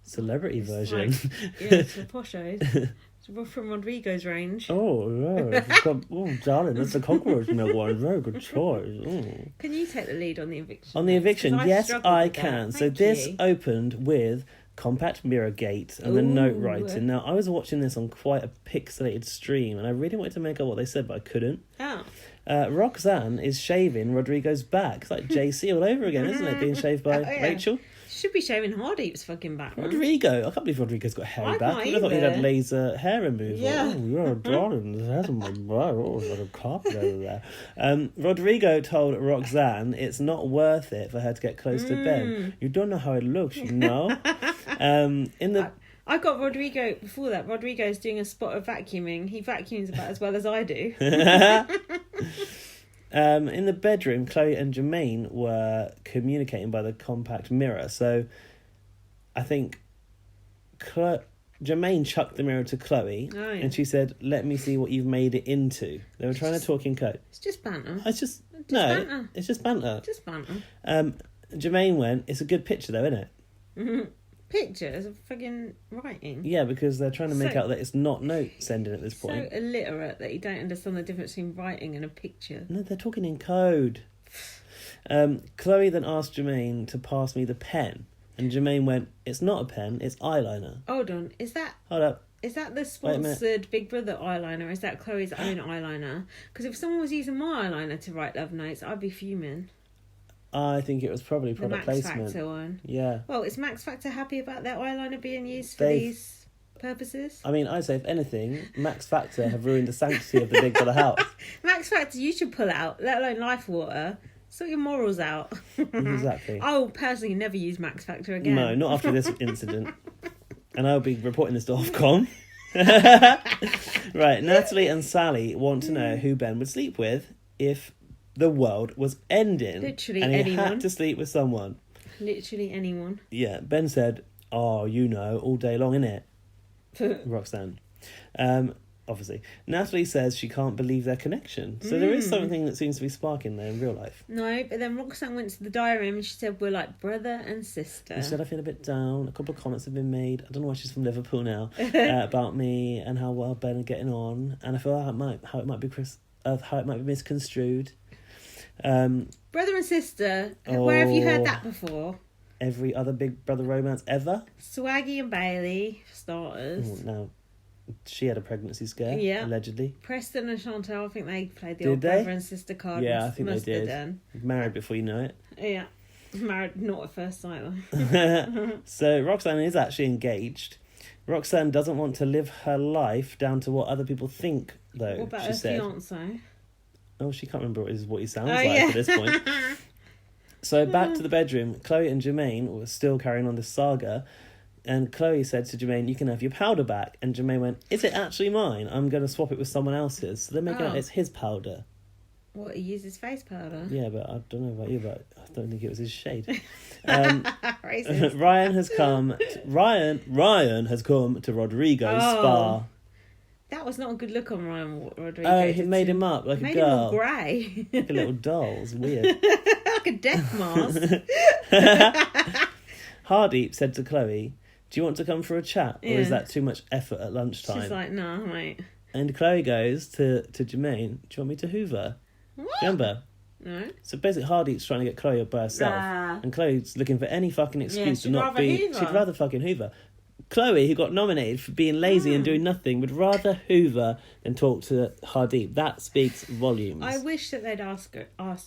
S2: Celebrity version.
S1: Like, yeah, it's the poshos. It's from Rodrigo's range.
S2: Oh, yeah. Oh, darling, that's the cockroach milk one. Very good choice. Oh.
S1: Can you take the lead on the eviction?
S2: On the eviction, yes, I can. So this opened with compact mirror gate and the note writing. Now, I was watching this on quite a pixelated stream, and I really wanted to make out what they said, but I couldn't.
S1: Oh.
S2: Roxanne is shaving Rodrigo's back. It's like JC all over again, isn't it? Being shaved by Rachel.
S1: Should be shaving Hardeep's fucking back.
S2: Rodrigo. I can't believe Rodrigo's got hairy back. I thought he'd had laser hair removal.
S1: Yeah.
S2: Oh, you're darling. There's hair on my back. Oh, there's like a carpet over there. Rodrigo told Roxanne it's not worth it for her to get close to Ben. You don't know how it looks, you know?
S1: I got Rodrigo before that. Rodrigo's doing a spot of vacuuming. He vacuums about as well as I do.
S2: In the bedroom, Chloe and Jermaine were communicating by the compact mirror. So I think Jermaine chucked the mirror to Chloe, and she said, "Let me see what you've made it into." They were trying to talk in code.
S1: It's just banter.
S2: It's just
S1: banter.
S2: It's just banter.
S1: Just banter.
S2: Jermaine went, "It's a good picture, though, isn't it?"
S1: Pictures of friggin' writing.
S2: Yeah, because they're trying to make out that it's not note sending at this point.
S1: So illiterate that you don't understand the difference between writing and a picture.
S2: No, they're talking in code. Chloe then asked Jermaine to pass me the pen, and Jermaine went, "It's not a pen, it's eyeliner."
S1: Hold on, is that...
S2: Hold up.
S1: Is that the sponsored Big Brother eyeliner, or is that Chloe's own eyeliner? Because if someone was using my eyeliner to write love notes, I'd be fuming.
S2: I think it was probably product
S1: the Max
S2: placement.
S1: Factor one.
S2: Yeah.
S1: Well, is Max Factor happy about their eyeliner being used for these purposes?
S2: I mean, I'd say if anything, Max Factor have ruined the sanctity of the Big Brother house.
S1: Max Factor, you should pull out, let alone Life Water. Sort your morals out.
S2: Exactly.
S1: I will personally never use Max Factor again.
S2: No, not after this incident. And I'll be reporting this to Ofcom. Right, Natalie and Sally want to know who Ben would sleep with if the world was ending.
S1: Literally
S2: and he
S1: anyone.
S2: had to sleep with someone.
S1: Literally anyone.
S2: Yeah, Ben said, "Oh, you know, all day long, innit?" Roxanne. Obviously. Natalie says she can't believe their connection. So there is something that seems to be sparking there in real life.
S1: No, but then Roxanne went to the diary room and she said, "We're like brother and sister."
S2: She said, "I feel a bit down. A couple of comments have been made. I don't know why she's from Liverpool now. About me and how well Ben are getting on. And I feel how it might be misconstrued."
S1: Brother and sister. Where have you heard that before?
S2: Every other Big Brother romance ever.
S1: Swaggy and Bailey, for starters.
S2: Oh, now, she had a pregnancy scare, allegedly.
S1: Preston and Chantal, I think they played the old brother and sister card.
S2: Yeah, I think they did.
S1: Done.
S2: Married before you know it.
S1: Yeah. Married not at first sight, though.
S2: So Roxanne is actually engaged. Roxanne doesn't want to live her life down to what other people think, though.
S1: What about
S2: she
S1: her
S2: said.
S1: Fiancé?
S2: Oh, she can't remember what he sounds like at this point. So back to the bedroom. Chloe and Jermaine were still carrying on this saga. And Chloe said to Jermaine, "You can have your powder back." And Jermaine went, "Is it actually mine? I'm going to swap it with someone else's." So they're making out it's his powder.
S1: What, he uses face powder?
S2: Yeah, but I don't know about you, but I don't think it was his shade. Ryan has come to Rodrigo's spa.
S1: That was not a good look on Ryan Rodrigo.
S2: Oh, he made him up like a girl.
S1: Made him all grey.
S2: Like a little doll. It's weird.
S1: Like a death mask.
S2: Hardeep said to Chloe, "Do you want to come for a chat? Or is that too much effort at lunchtime?"
S1: She's like, "No, mate."
S2: And Chloe goes to Jermaine, "Do you want me to hoover?"
S1: What?
S2: Do you remember?
S1: No.
S2: So basically Hardeep's trying to get Chloe up by herself. And Chloe's looking for any fucking excuse to not be...
S1: Hoover.
S2: She'd rather fucking hoover. Chloe, who got nominated for being lazy and doing nothing, would rather hoover than talk to Hardeep. That speaks volumes.
S1: I wish that they'd asked her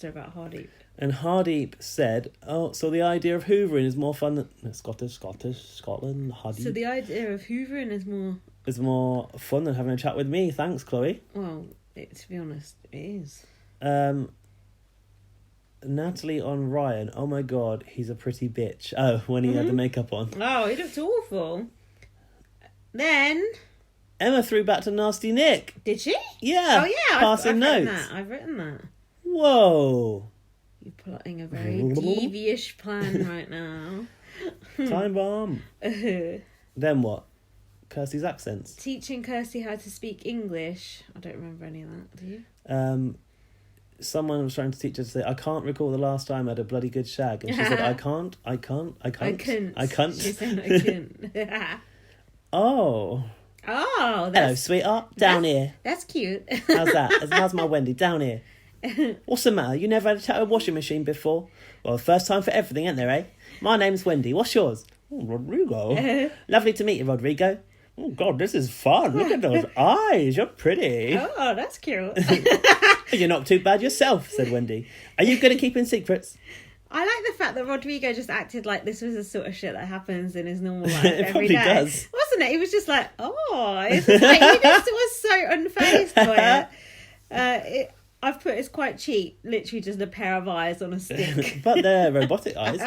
S1: about Hardeep.
S2: And Hardeep said, "Oh, so the idea of hoovering is more fun than..." Scotland, Hardeep.
S1: So the idea of hoovering
S2: is more fun than having a chat with me. Thanks, Chloe.
S1: Well, to be honest, it is.
S2: Natalie on Ryan. "Oh my god, he's a pretty bitch." Oh, when he had the makeup on.
S1: Oh, he looked awful. Then
S2: Emma threw back to Nasty Nick.
S1: Did she?
S2: Yeah.
S1: Oh yeah.
S2: Passing notes.
S1: I've written that.
S2: Whoa.
S1: You're plotting a very devious plan right now.
S2: Time bomb. Then what? Kirsty's accents.
S1: Teaching Kirsty how to speak English. I don't remember any of that. Do you?
S2: Someone was trying to teach her to say, "I can't recall the last time I had a bloody good shag." And she said, I can't.
S1: I couldn't.
S2: She
S1: said I couldn't.
S2: Oh,
S1: that's...
S2: Hello, sweetheart. Down here.
S1: That's cute.
S2: How's that? How's my Wendy? Down here. What's the matter? You never had a chat with a washing machine before? Well, first time for everything, ain't there, eh? My name's Wendy. What's yours? Oh, Rodrigo. Lovely to meet you, Rodrigo. Oh, God, this is fun. Look at those eyes. You're pretty.
S1: Oh, that's cute.
S2: You're not too bad yourself, said Wendy. Are you good at keeping secrets?
S1: I like the fact that Rodrigo just acted like this was the sort of shit that happens in his normal life
S2: It
S1: every day.
S2: does.
S1: Wasn't it? He was just like, oh. It's just like, he just was so unfazed by it. I've put it's quite cheap. Literally just a pair of eyes on a stick.
S2: But they're robotic eyes.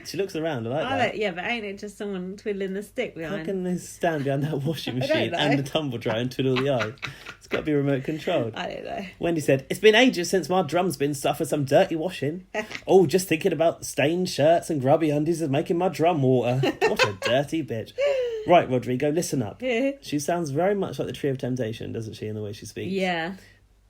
S2: She looks around. I like that.
S1: Yeah, but ain't it just someone twiddling the stick behind?
S2: How can they stand behind that washing machine and the tumble dryer and twiddle the eyes? It's got to be remote controlled.
S1: I don't know.
S2: Wendy said, "It's been ages since my drum's been suffered some dirty washing. Oh, just thinking about stained shirts and grubby undies is making my drum water. What a dirty bitch." Right, Rodrigo, listen up. She sounds very much like the Tree of Temptation, doesn't she, in the way she speaks?
S1: Yeah.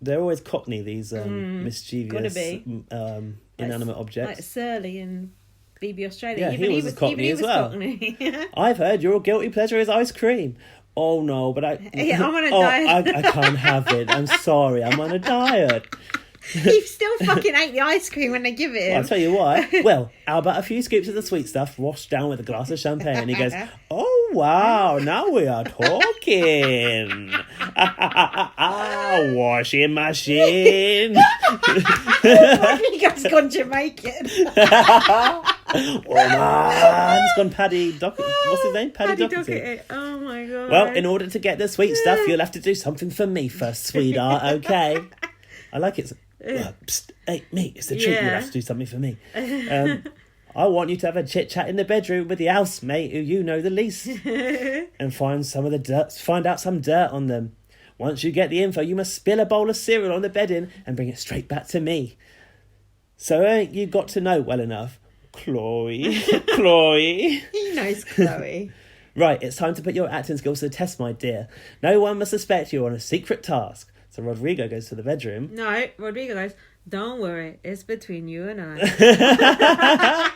S2: They're always Cockney, these mischievous, inanimate objects.
S1: Like Surly and BB Australia.
S2: Yeah, he was Cockney as well.
S1: Cockney.
S2: I've heard your guilty pleasure is ice cream. Oh no, but I'm
S1: on a diet.
S2: I can't have it. I'm sorry, I'm on a diet.
S1: He still fucking ate the ice cream when they give it him.
S2: I'll tell you why. Well, how about a few scoops of the sweet stuff washed down with a glass of champagne? And he goes, oh wow, now we are talking. Washing machine.
S1: Rodrigo's gone Jamaican.
S2: Oh man, it's gone Paddy Dockett. What's his name? Paddy Dockett.
S1: Oh my god.
S2: Well, in order to get the sweet stuff, you'll have to do something for me first, sweetheart. Okay. I like it. Psst, hey, mate, it's the treat. You'll have to do something for me. I want you to have a chit chat in the bedroom with the housemate who you know the least, and find out some dirt on them. Once you get the info, you must spill a bowl of cereal on the bedding and bring it straight back to me. So ain't you got to know well enough, Chloe? Chloe.
S1: He knows Chloe.
S2: Right, it's time to put your acting skills to the test, my dear. No one must suspect you on a secret task. So Rodrigo goes to the bedroom.
S1: No, Rodrigo goes, don't worry, it's between you and I.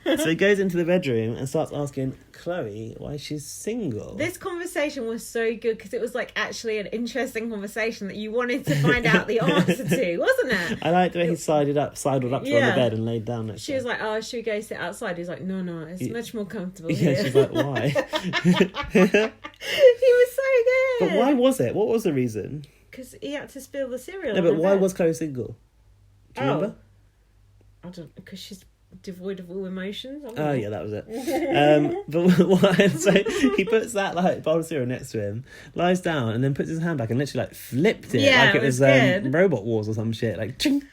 S2: So he goes into the bedroom and starts asking Chloe why she's single.
S1: This conversation was so good because it was like actually an interesting conversation that you wanted to find out the answer to, wasn't it?
S2: I liked the way he sidled up to her on the bed and laid down next to her.
S1: She was like, oh, should we go sit outside? He's like, no, it's much more comfortable
S2: here.
S1: Yeah,
S2: she's like, why?
S1: He was so good.
S2: But why was it? What was the reason?
S1: Because he had to spill the cereal.
S2: No, but why was Chloe single? Do you remember?
S1: I don't, because she's devoid of all emotions.
S2: Oh yeah, that was it. But why? So he puts that like bowl of cereal next to him, lies down, and then puts his hand back and literally like flipped it like it was Robot Wars or some shit. Like, ching.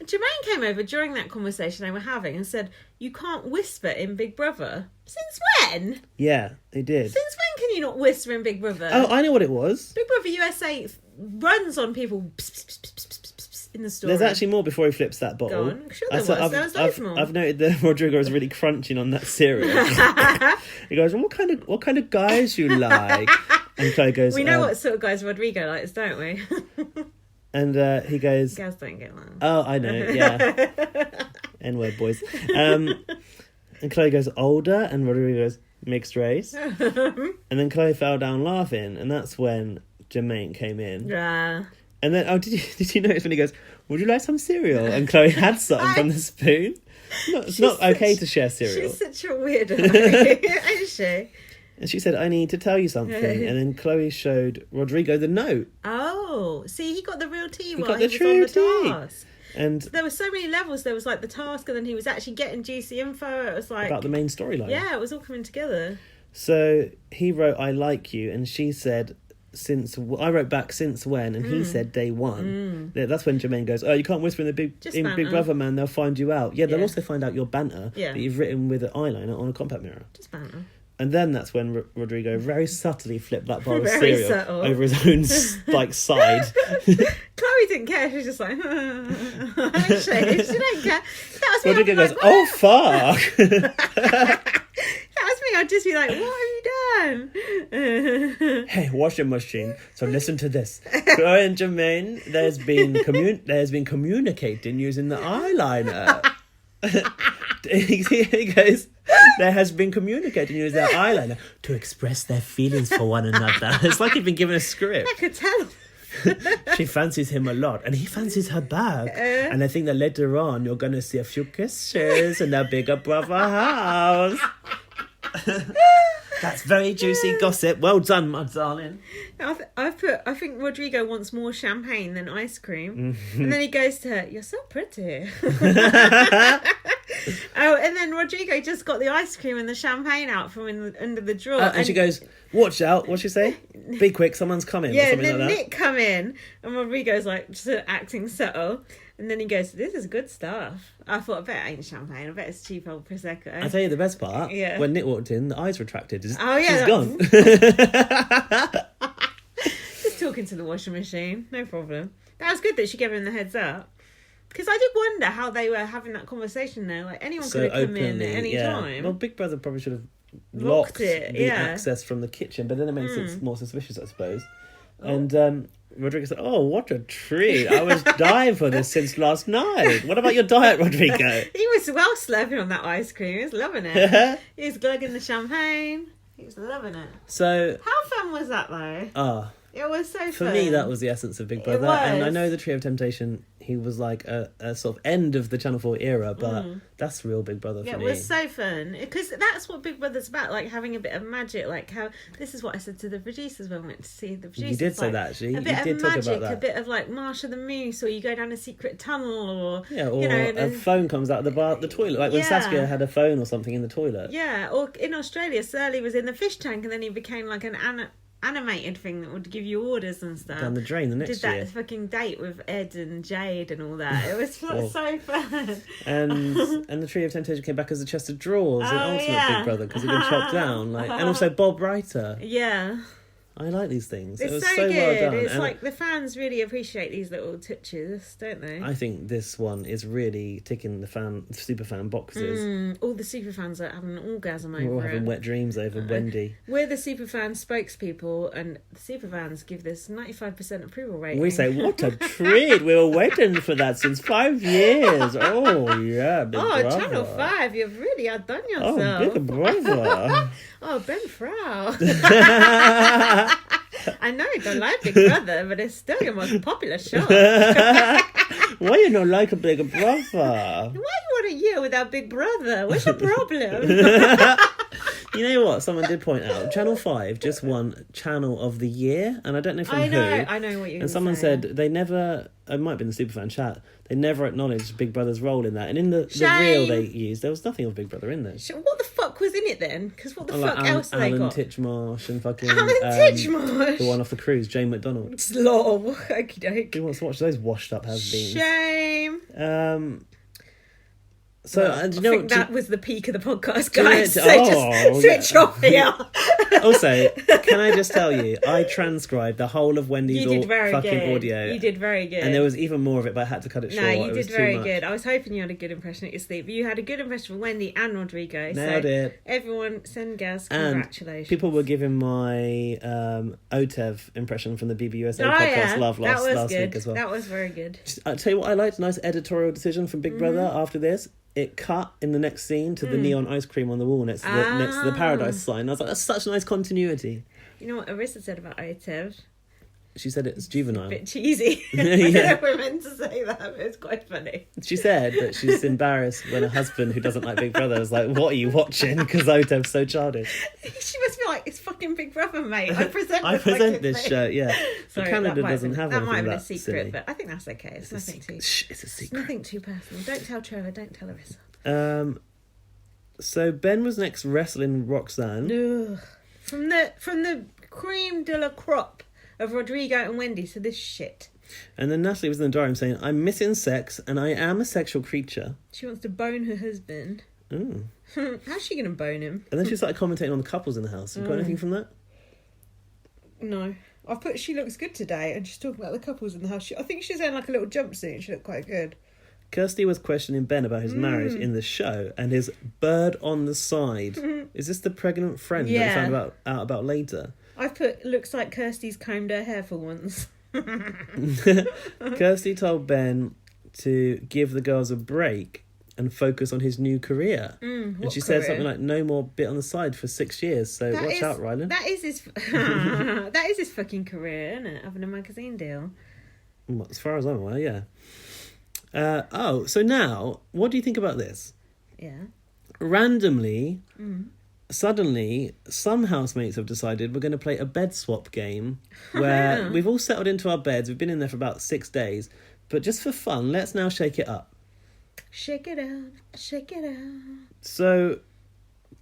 S1: Jermaine came over during that conversation they were having and said, "You can't whisper in Big Brother." Since when?
S2: Yeah, he did.
S1: Since when can you not whisper in Big Brother?
S2: Oh, I know what it was.
S1: Big Brother USA runs on people in the story.
S2: There's actually more before he flips that bottle.
S1: Go on. I'm sure there was loads more.
S2: I've noted that Rodrigo was really crunching on that cereal. He goes, well, what kind of guys you like? And Chloe goes,
S1: we know what sort of guys Rodrigo likes, don't we?
S2: And he goes,
S1: guys don't get along.
S2: Oh, I know, yeah. N-word, boys. And Chloe goes, older, and Rodrigo goes, mixed race. And then Chloe fell down laughing, and that's when Jermaine came in.
S1: Yeah.
S2: And then, did you notice when he goes, would you like some cereal? And Chloe had some from the spoon. It's not okay to share cereal.
S1: She's such a weirdo, isn't she?
S2: And she said, I need to tell you something. And then Chloe showed Rodrigo the note.
S1: Oh, see, he got the real tea
S2: He
S1: while
S2: got
S1: he
S2: the
S1: was
S2: true
S1: on the
S2: tea.
S1: task.
S2: And
S1: there were so many levels. There was like the task, and then he was actually getting juicy info. It was like
S2: about the main storyline.
S1: Yeah, it was all coming together.
S2: So he wrote, I like you. And she said, I wrote back, since when? And he said, day one. That's when Jermaine goes, oh, you can't whisper in the Big Brother, man. They'll find you out. Yeah, they'll also find out your banter that you've written with an eyeliner on a compact mirror.
S1: Just banter.
S2: And then that's when Rodrigo very subtly flipped that bowl of cereal over his own side.
S1: Chloe didn't care. She was just like, actually, she didn't care. That was me.
S2: Rodrigo goes, oh fuck.
S1: That was me. I'd just be like, what have you done?
S2: Hey, washing machine. So listen to this. Chloe and Jermaine, there's been communicating using the eyeliner. He goes, there has been communicating using their eyeliner to express their feelings for one another. It's like he'd been given a script.
S1: I could tell.
S2: She fancies him a lot and he fancies her back. And I think that later on you're going to see a few kisses in their bigger brother house. That's very juicy gossip. Well done, my darling.
S1: I think Rodrigo wants more champagne than ice cream. And then he goes to her, you're so pretty. Oh, and then Rodrigo just got the ice cream and the champagne out from under the drawer.
S2: And she goes, watch out. What'd she say? Be quick, someone's coming.
S1: Yeah,
S2: or
S1: and
S2: something
S1: then
S2: like that.
S1: Nick come in and Rodrigo's like just acting subtle. And then he goes, this is good stuff. I thought, I bet it ain't champagne. I bet it's cheap old Prosecco.
S2: I tell you the best part.
S1: Yeah.
S2: When Nick walked in, the eyes retracted.
S1: Oh, yeah.
S2: She's gone.
S1: Just talking to the washing machine. No problem. That was good that she gave him the heads up. Because I did wonder how they were having that conversation there. Like, anyone could have come in at any time.
S2: Well, Big Brother probably should have locked
S1: it,
S2: the access from the kitchen, but then it makes it more suspicious, I suppose. And Rodrigo said, "Oh, what a treat! I was dying for this since last night. What about your diet, Rodrigo?"
S1: He was well slurping on that ice cream. He was loving it. He was glugging the champagne. He was loving it.
S2: So,
S1: how fun was that, though? It was so fun.
S2: For me, that was the essence of Big Brother. And I know the Trio of Temptation, he was like a sort of end of the Channel 4 era, but that's real Big Brother for me.
S1: It was so fun. Because that's what Big Brother's about, like having a bit of magic. Like how, this is what I said to the producers when we went to see the producers.
S2: You did say that, actually.
S1: A bit
S2: you did
S1: of
S2: talk
S1: magic,
S2: about that.
S1: a bit of like Marsh of the Moose, or you go down a secret tunnel, or...
S2: Yeah, or
S1: you know,
S2: a phone comes out of the toilet. Like when Saskia had a phone or something in the toilet.
S1: Yeah, or in Australia, Surly was in the fish tank and then he became like an animated thing that would give you orders and stuff.
S2: Down the drain the next year.
S1: Did that fucking date with Ed and Jade and all that. It was so fun.
S2: And the Trio of Temptation came back as a chest of drawers in Ultimate Big Brother because it'd been chopped down. And also Bob Reiter.
S1: Yeah.
S2: I like these things.
S1: It's
S2: it was
S1: so
S2: good.
S1: Well done. It's
S2: and
S1: like the fans really appreciate these little touches, don't they?
S2: I think this one is really ticking the super fan boxes.
S1: All the super fans are having an orgasm over
S2: We're all
S1: it.
S2: having wet dreams over Wendy.
S1: We're the super fan spokespeople, and the super fans give this 95% approval rating.
S2: We say, what a treat! We were waiting for that since 5 years. Oh yeah, Big Brother.
S1: Channel 5, you've really outdone yourself.
S2: Oh, Big Brother.
S1: Oh, Ben Frau. I know you don't like Big Brother, but it's still your most popular show.
S2: Why you not like a Big Brother?
S1: Why you want a year without Big Brother? What's your problem?
S2: You know what? Someone did point out Channel 5 just won Channel of the Year, and I don't know from who.
S1: I know what you're.
S2: And someone said they never. It might have been the Superfan chat. They never acknowledged Big Brother's role in that, and in the reel they used, there was nothing of Big Brother in there.
S1: What the fuck was in it then? Because what the fuck else
S2: Alan
S1: they got?
S2: Titchmarsh and fucking
S1: Alan Titchmarsh,
S2: the one off the cruise, Jane McDonald.
S1: Slob. Okie doke.
S2: Who wants to watch those washed up has-beens?
S1: Shame.
S2: So do you know
S1: I think that was the peak of the podcast,
S2: Do
S1: guys.
S2: you
S1: So
S2: know-
S1: just switch off here.
S2: Also, can I just tell you, I transcribed the whole of Wendy's
S1: You did very
S2: fucking
S1: good.
S2: audio.
S1: You did very good.
S2: And there was even more of it, but I had to cut it short.
S1: No, you
S2: It was
S1: did
S2: too
S1: very
S2: much.
S1: good. I was hoping you had a good impression at your sleep. You had a good impression of Wendy and Rodrigo.
S2: Nailed it.
S1: Everyone, send Gaz
S2: And
S1: congratulations.
S2: people were giving my Otev impression from the BBUSA
S1: Oh,
S2: podcast
S1: yeah.
S2: last
S1: good.
S2: week as well.
S1: That was very good.
S2: I'll tell you what I liked, nice editorial decision from Big Brother after this. It cut in the next scene to the neon ice cream on the wall next to the Paradise sign. I was like, that's such nice continuity.
S1: You know what Arissa said about Otev?
S2: She said it's juvenile.
S1: A bit cheesy. I don't know if we're meant to say that, but it's quite funny.
S2: She said that she's embarrassed when her husband, who doesn't like Big Brother, is like, what are you watching? Because Otev's so childish.
S1: She must be like, it's fucking Big Brother, mate. I present
S2: this show, yeah.
S1: Sorry,
S2: but Canada doesn't have
S1: that
S2: anything
S1: might have been a
S2: that
S1: secret,
S2: silly.
S1: but I think that's okay. It's nothing too.
S2: It's a secret.
S1: Nothing too personal. Don't tell Trevor. Don't tell Arissa.
S2: So Ben was next wrestling Roxanne.
S1: Ugh. From the cream de la crop of Rodrigo and Wendy to this shit.
S2: And then Natalie was in the diary room saying, I'm missing sex and I am a sexual creature.
S1: She wants to bone her husband.
S2: Ooh.
S1: How's she going to bone him?
S2: And then she started commentating on the couples in the house. You got anything from that?
S1: No. I've put she looks good today and she's talking about the couples in the house. I think she's wearing like a little jumpsuit and she looked quite good.
S2: Kirsty was questioning Ben about his marriage in the show and his bird on the side. Is this the pregnant friend that we found out about later?
S1: I've put, looks like Kirsty's combed her hair for once.
S2: Kirsty told Ben to give the girls a break and focus on his new career. And she said something like, no more bit on the side for 6 years, so watch out, Rylan.
S1: That is his that is his fucking career, isn't it? Having a magazine deal.
S2: As far as I'm aware, yeah. So now, what do you think about this?
S1: Yeah.
S2: Randomly, suddenly, some housemates have decided we're going to play a bed swap game where we've all settled into our beds. We've been in there for about 6 days. But just for fun, let's now shake it up.
S1: Shake it out, shake it out.
S2: So,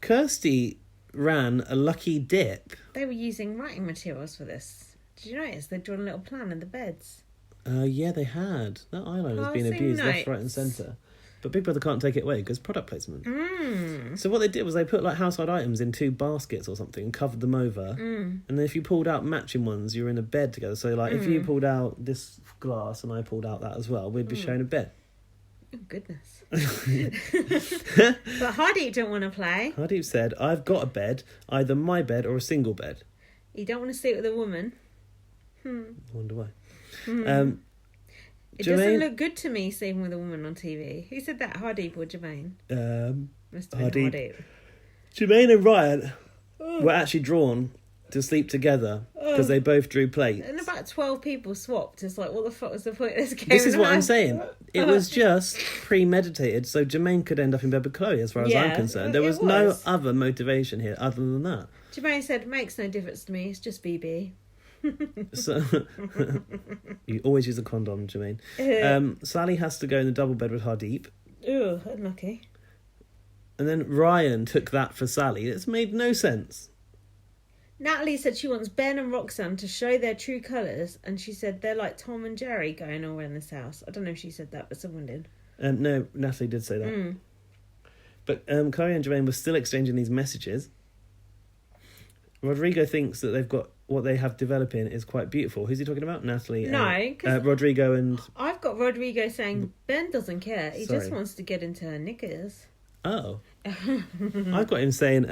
S2: Kirsty ran a lucky dip.
S1: They were using writing materials for this. Did you notice? They'd drawn a little plan in the beds.
S2: Yeah, they had. That eyeliner's been abused left, right and centre. But Big Brother can't take it away because product placement. So what they did was they put like household items in 2 baskets or something and covered them over. And then if you pulled out matching ones, you were in a bed together. So like if you pulled out this glass and I pulled out that as well, we'd be sharing a bed.
S1: Oh, goodness. But Hardeep don't want to play.
S2: Hardeep said, I've got a bed, either my bed or a single bed.
S1: You don't want to sleep with a woman.
S2: I wonder why.
S1: It doesn't look good to me sleeping with a woman on TV. Who said that, Hardeep or Jermaine? Must have been Hardeep.
S2: Jermaine and Ryan were actually drawn to sleep together because they both drew plates.
S1: And about 12 people swapped. It's like, what the fuck was the point of this game?
S2: This is what I'm saying. It was just premeditated, so Jermaine could end up in bed with Chloe, as far as I'm concerned. There was no other motivation here other than that.
S1: Jermaine said, makes no difference to me, it's just BB.
S2: So you always use a condom, Jermaine. Sally has to go in the double bed with Hardeep.
S1: Ugh, unlucky.
S2: And then Ryan took that for Sally. It's made no sense.
S1: Natalie said she wants Ben and Roxanne to show their true colours, and she said they're like Tom and Jerry going all around this house. I don't know if she said that, but someone did.
S2: No, Natalie did say that. But Chloe and Jermaine were still exchanging these messages. Rodrigo thinks that they've got what they have developing is quite beautiful. Who's he talking about? Natalie?
S1: No.
S2: Rodrigo and...
S1: I've got Rodrigo saying Ben doesn't care. He just wants to get into her knickers.
S2: Oh. I've got him saying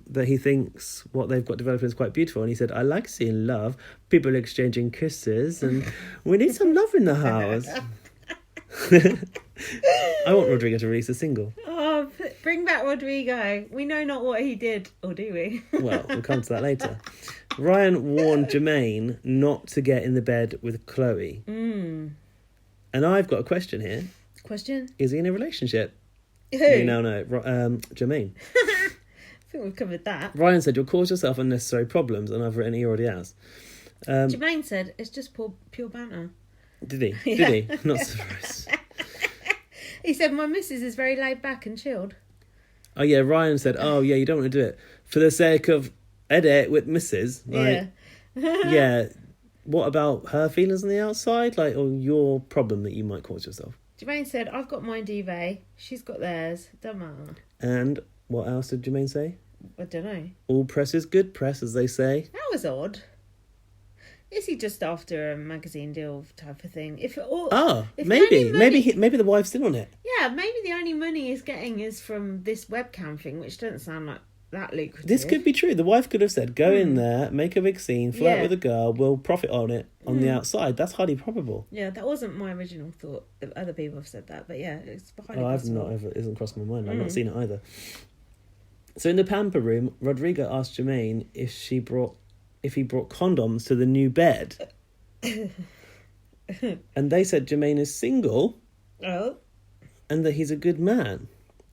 S2: that he thinks what they've got developing is quite beautiful. And he said, I like seeing love, people exchanging kisses, and we need some love in the house. I want Rodrigo to release a single.
S1: Oh, bring back Rodrigo. We know not what he did, or do we?
S2: Well, we'll come to that later. Ryan warned Jermaine not to get in the bed with Chloe. And I've got a question here.
S1: Question?
S2: Is he in a relationship?
S1: Who?
S2: No, Jermaine.
S1: I think we've covered that.
S2: Ryan said, you'll cause yourself unnecessary problems, and I've written he already has.
S1: Jermaine said, it's just pure banter.
S2: Did he?
S1: Yeah.
S2: Did he? Not surprised.
S1: He said, my missus is very laid back and chilled.
S2: Oh, yeah, Ryan said, oh, yeah, you don't want to do it for the sake of edit with Mrs. Like, yeah. What about her feelings on the outside? Like, or your problem that you might cause yourself?
S1: Jermaine said, I've got my duvet. She's got theirs. Don't matter.
S2: And what else did Jermaine say?
S1: I don't know.
S2: All press is good press, as they say.
S1: That was odd. Is he just after a magazine deal type of thing? Maybe the wife's in on it. Yeah, maybe the only money he's getting is from this webcam thing, which doesn't sound like that lucrative.
S2: This could be true. The wife could have said, go in there, make a big scene, flirt with a girl, we'll profit on it on the outside. That's highly probable.
S1: Yeah, that wasn't my original thought. Other people have said that, but yeah, it's highly
S2: possible. It hasn't crossed my mind. I've not seen it either. So in the pamper room, Rodrigo asked Jermaine if he brought condoms to the new bed. And they said Jermaine is single.
S1: Oh.
S2: And that he's a good man.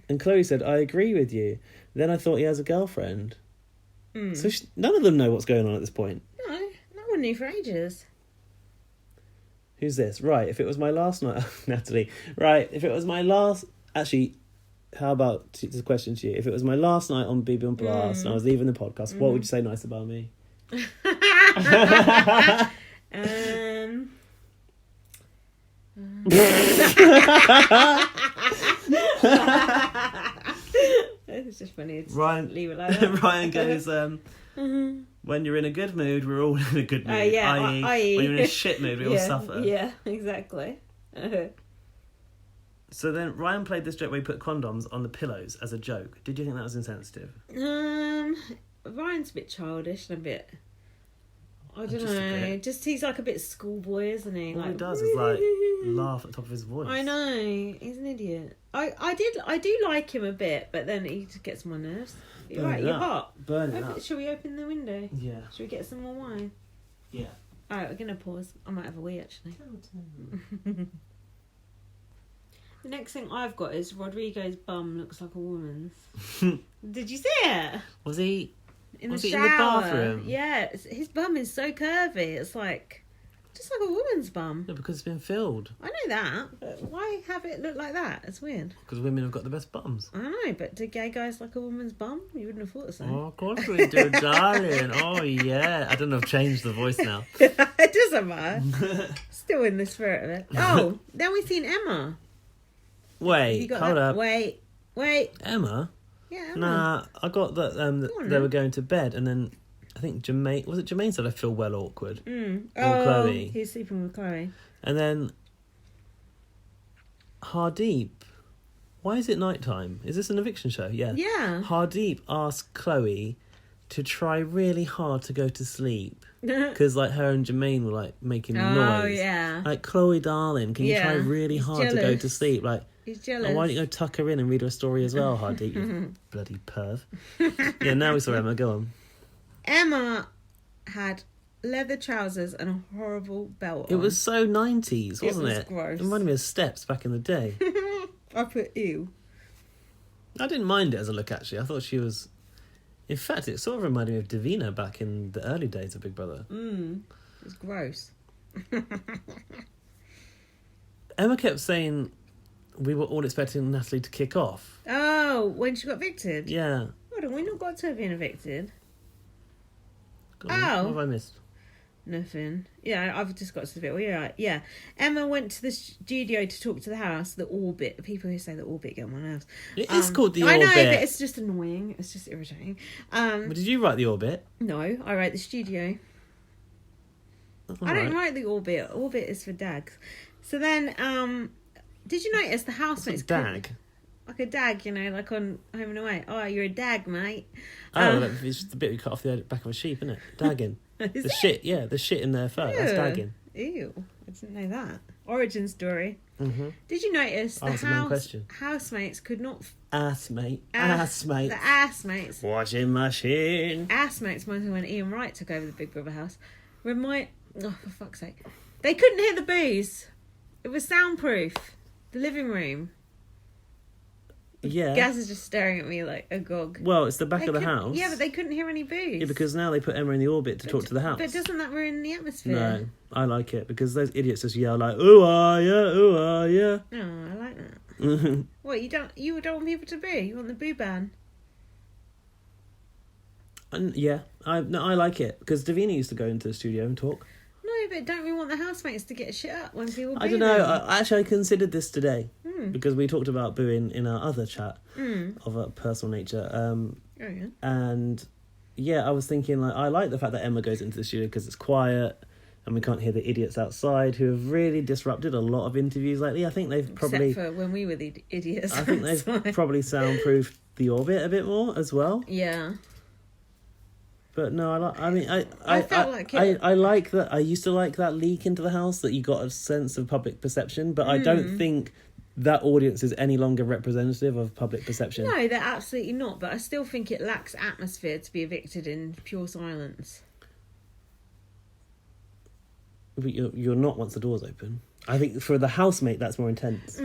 S2: And Chloe said, I agree with you. Then I thought he has a girlfriend. So none of them know what's going on at this point.
S1: No one knew for ages.
S2: Who's this? Right, if it was my last night... Natalie. Right, if it was my last... Actually, how about... This is a question to you. If it was my last night on BB on Blast and I was leaving the podcast, what would you say nice about me?
S1: It's just funny.
S2: Ryan,
S1: leave it like that.
S2: Ryan goes, when you're in a good mood, we're all in a good mood.
S1: Yeah,
S2: i.e. when you're in a shit mood, we all suffer.
S1: Yeah, exactly.
S2: So then Ryan played this joke where he put condoms on the pillows as a joke. Did you think that was insensitive?
S1: Ryan's a bit childish and a bit... I don't know. Just he's like a bit schoolboy, isn't he?
S2: All
S1: like,
S2: he does is like laugh at the top of his voice.
S1: I know. He's an idiot. I do like him a bit, but then he just gets on my nerves. You're right, you're hot.
S2: Burn it up.
S1: Shall we open the window?
S2: Yeah.
S1: Shall we get some more wine?
S2: Yeah.
S1: Alright, we're going to pause. I might have a wee, actually. The next thing I've got is Rodrigo's bum looks like a woman's. Did you see it?
S2: Was he...
S1: In
S2: Was
S1: the
S2: he
S1: shower.
S2: in the bathroom?
S1: Yeah, his bum is so curvy. It's like just like a woman's bum.
S2: No, because it's been filled.
S1: I know that, but why have it look like that? It's weird.
S2: Because women have got the best bums.
S1: I know, but do gay guys like a woman's bum? You wouldn't have thought so.
S2: Oh, of course we do, darling. Oh, yeah. I don't know if I've changed the voice now.
S1: It doesn't matter. Still in the spirit of it. Oh, then we've seen Emma.
S2: Wait, hold up.
S1: Wait.
S2: Emma?
S1: Yeah, Emma.
S2: Nah, I got that they were going to bed, and then I think Jermaine said I feel well awkward.
S1: Or
S2: Chloe.
S1: He's sleeping with Chloe.
S2: And then Hardeep. Why is it nighttime? Is this an eviction show? Yeah.
S1: Yeah.
S2: Hardeep asked Chloe to try really hard to go to sleep. Because, like, her and Jermaine were, like, making noise.
S1: Oh, yeah.
S2: Like, Chloe, darling, can you try really hard to go to sleep? Like,
S1: he's jealous.
S2: why don't you go tuck her in and read her a story as well, Hardeep, you bloody perv. Yeah, now we saw Emma. Go on.
S1: Emma had leather trousers and a horrible belt on.
S2: It was so 90s, wasn't it?
S1: Gross.
S2: It reminded me of Steps back in the day.
S1: I put ew.
S2: I didn't mind it as a look, actually. I thought she was... In fact, it sort of reminded me of Davina back in the early days of Big Brother.
S1: It was gross.
S2: Emma kept saying we were all expecting Natalie to kick off.
S1: Oh, when she got evicted?
S2: Yeah.
S1: What have we not got to have been evicted?
S2: What have I missed?
S1: Nothing. Yeah, I've just got to the bit where you're right. Yeah. Emma went to the studio to talk to the house, the Orbit. The people who say the Orbit get on my nerves.
S2: It is called the Orbit.
S1: I know, but it's just annoying. It's just irritating.
S2: But did you write the Orbit?
S1: No, I write the studio. I don't write the Orbit. Orbit is for dags. So then, did you notice the housemates...
S2: Dag?
S1: Like a dag, you know, like on Home and Away. Oh, you're a dag, mate.
S2: It's the bit we cut off the back of a sheep, isn't it? Dagging. The shit in their fur. That's dagging.
S1: Ew, I didn't know that. Origin story.
S2: Mm-hmm.
S1: Did you notice
S2: That's the main question.
S1: Housemates could not...
S2: Assmates.
S1: The assmates.
S2: Washing machine.
S1: Assmates, reminds me when Ian Wright took over the Big Brother house. Oh, for fuck's sake. They couldn't hear the booze. It was soundproof. The living room.
S2: Yeah.
S1: Gaz is just staring at me like agog.
S2: Well, it's the back of the house.
S1: Yeah, but they couldn't hear any booze.
S2: Yeah, because now they put Emma in the Orbit to talk to the house.
S1: But doesn't that ruin the atmosphere?
S2: No, I like it because those idiots just yell like, ooh, ah, yeah, ooh, ah, yeah.
S1: No, I like that. What, you don't want people to boo? You want the boo ban?
S2: Yeah, I like it because Davina used to go into the studio and talk.
S1: No, but don't we want the housemates to get shit up when people boo
S2: I don't know.
S1: them?
S2: I considered this today because we talked about booing in our other chat of a personal nature.
S1: Yeah.
S2: And yeah, I was thinking like I like the fact that Emma goes into the studio because it's quiet and we can't hear the idiots outside who have really disrupted a lot of interviews lately. I think they've probably...
S1: Except for when we were the idiots.
S2: I think they've probably soundproofed the Orbit a bit more as well.
S1: Yeah.
S2: But no,
S1: I felt like it.
S2: I like that. I used to like that leak into the house that you got a sense of public perception, but I don't think that audience is any longer representative of public perception.
S1: No, they're absolutely not. But I still think it lacks atmosphere to be evicted in pure silence.
S2: But you're not once the door's open. I think for the housemate, that's more intense.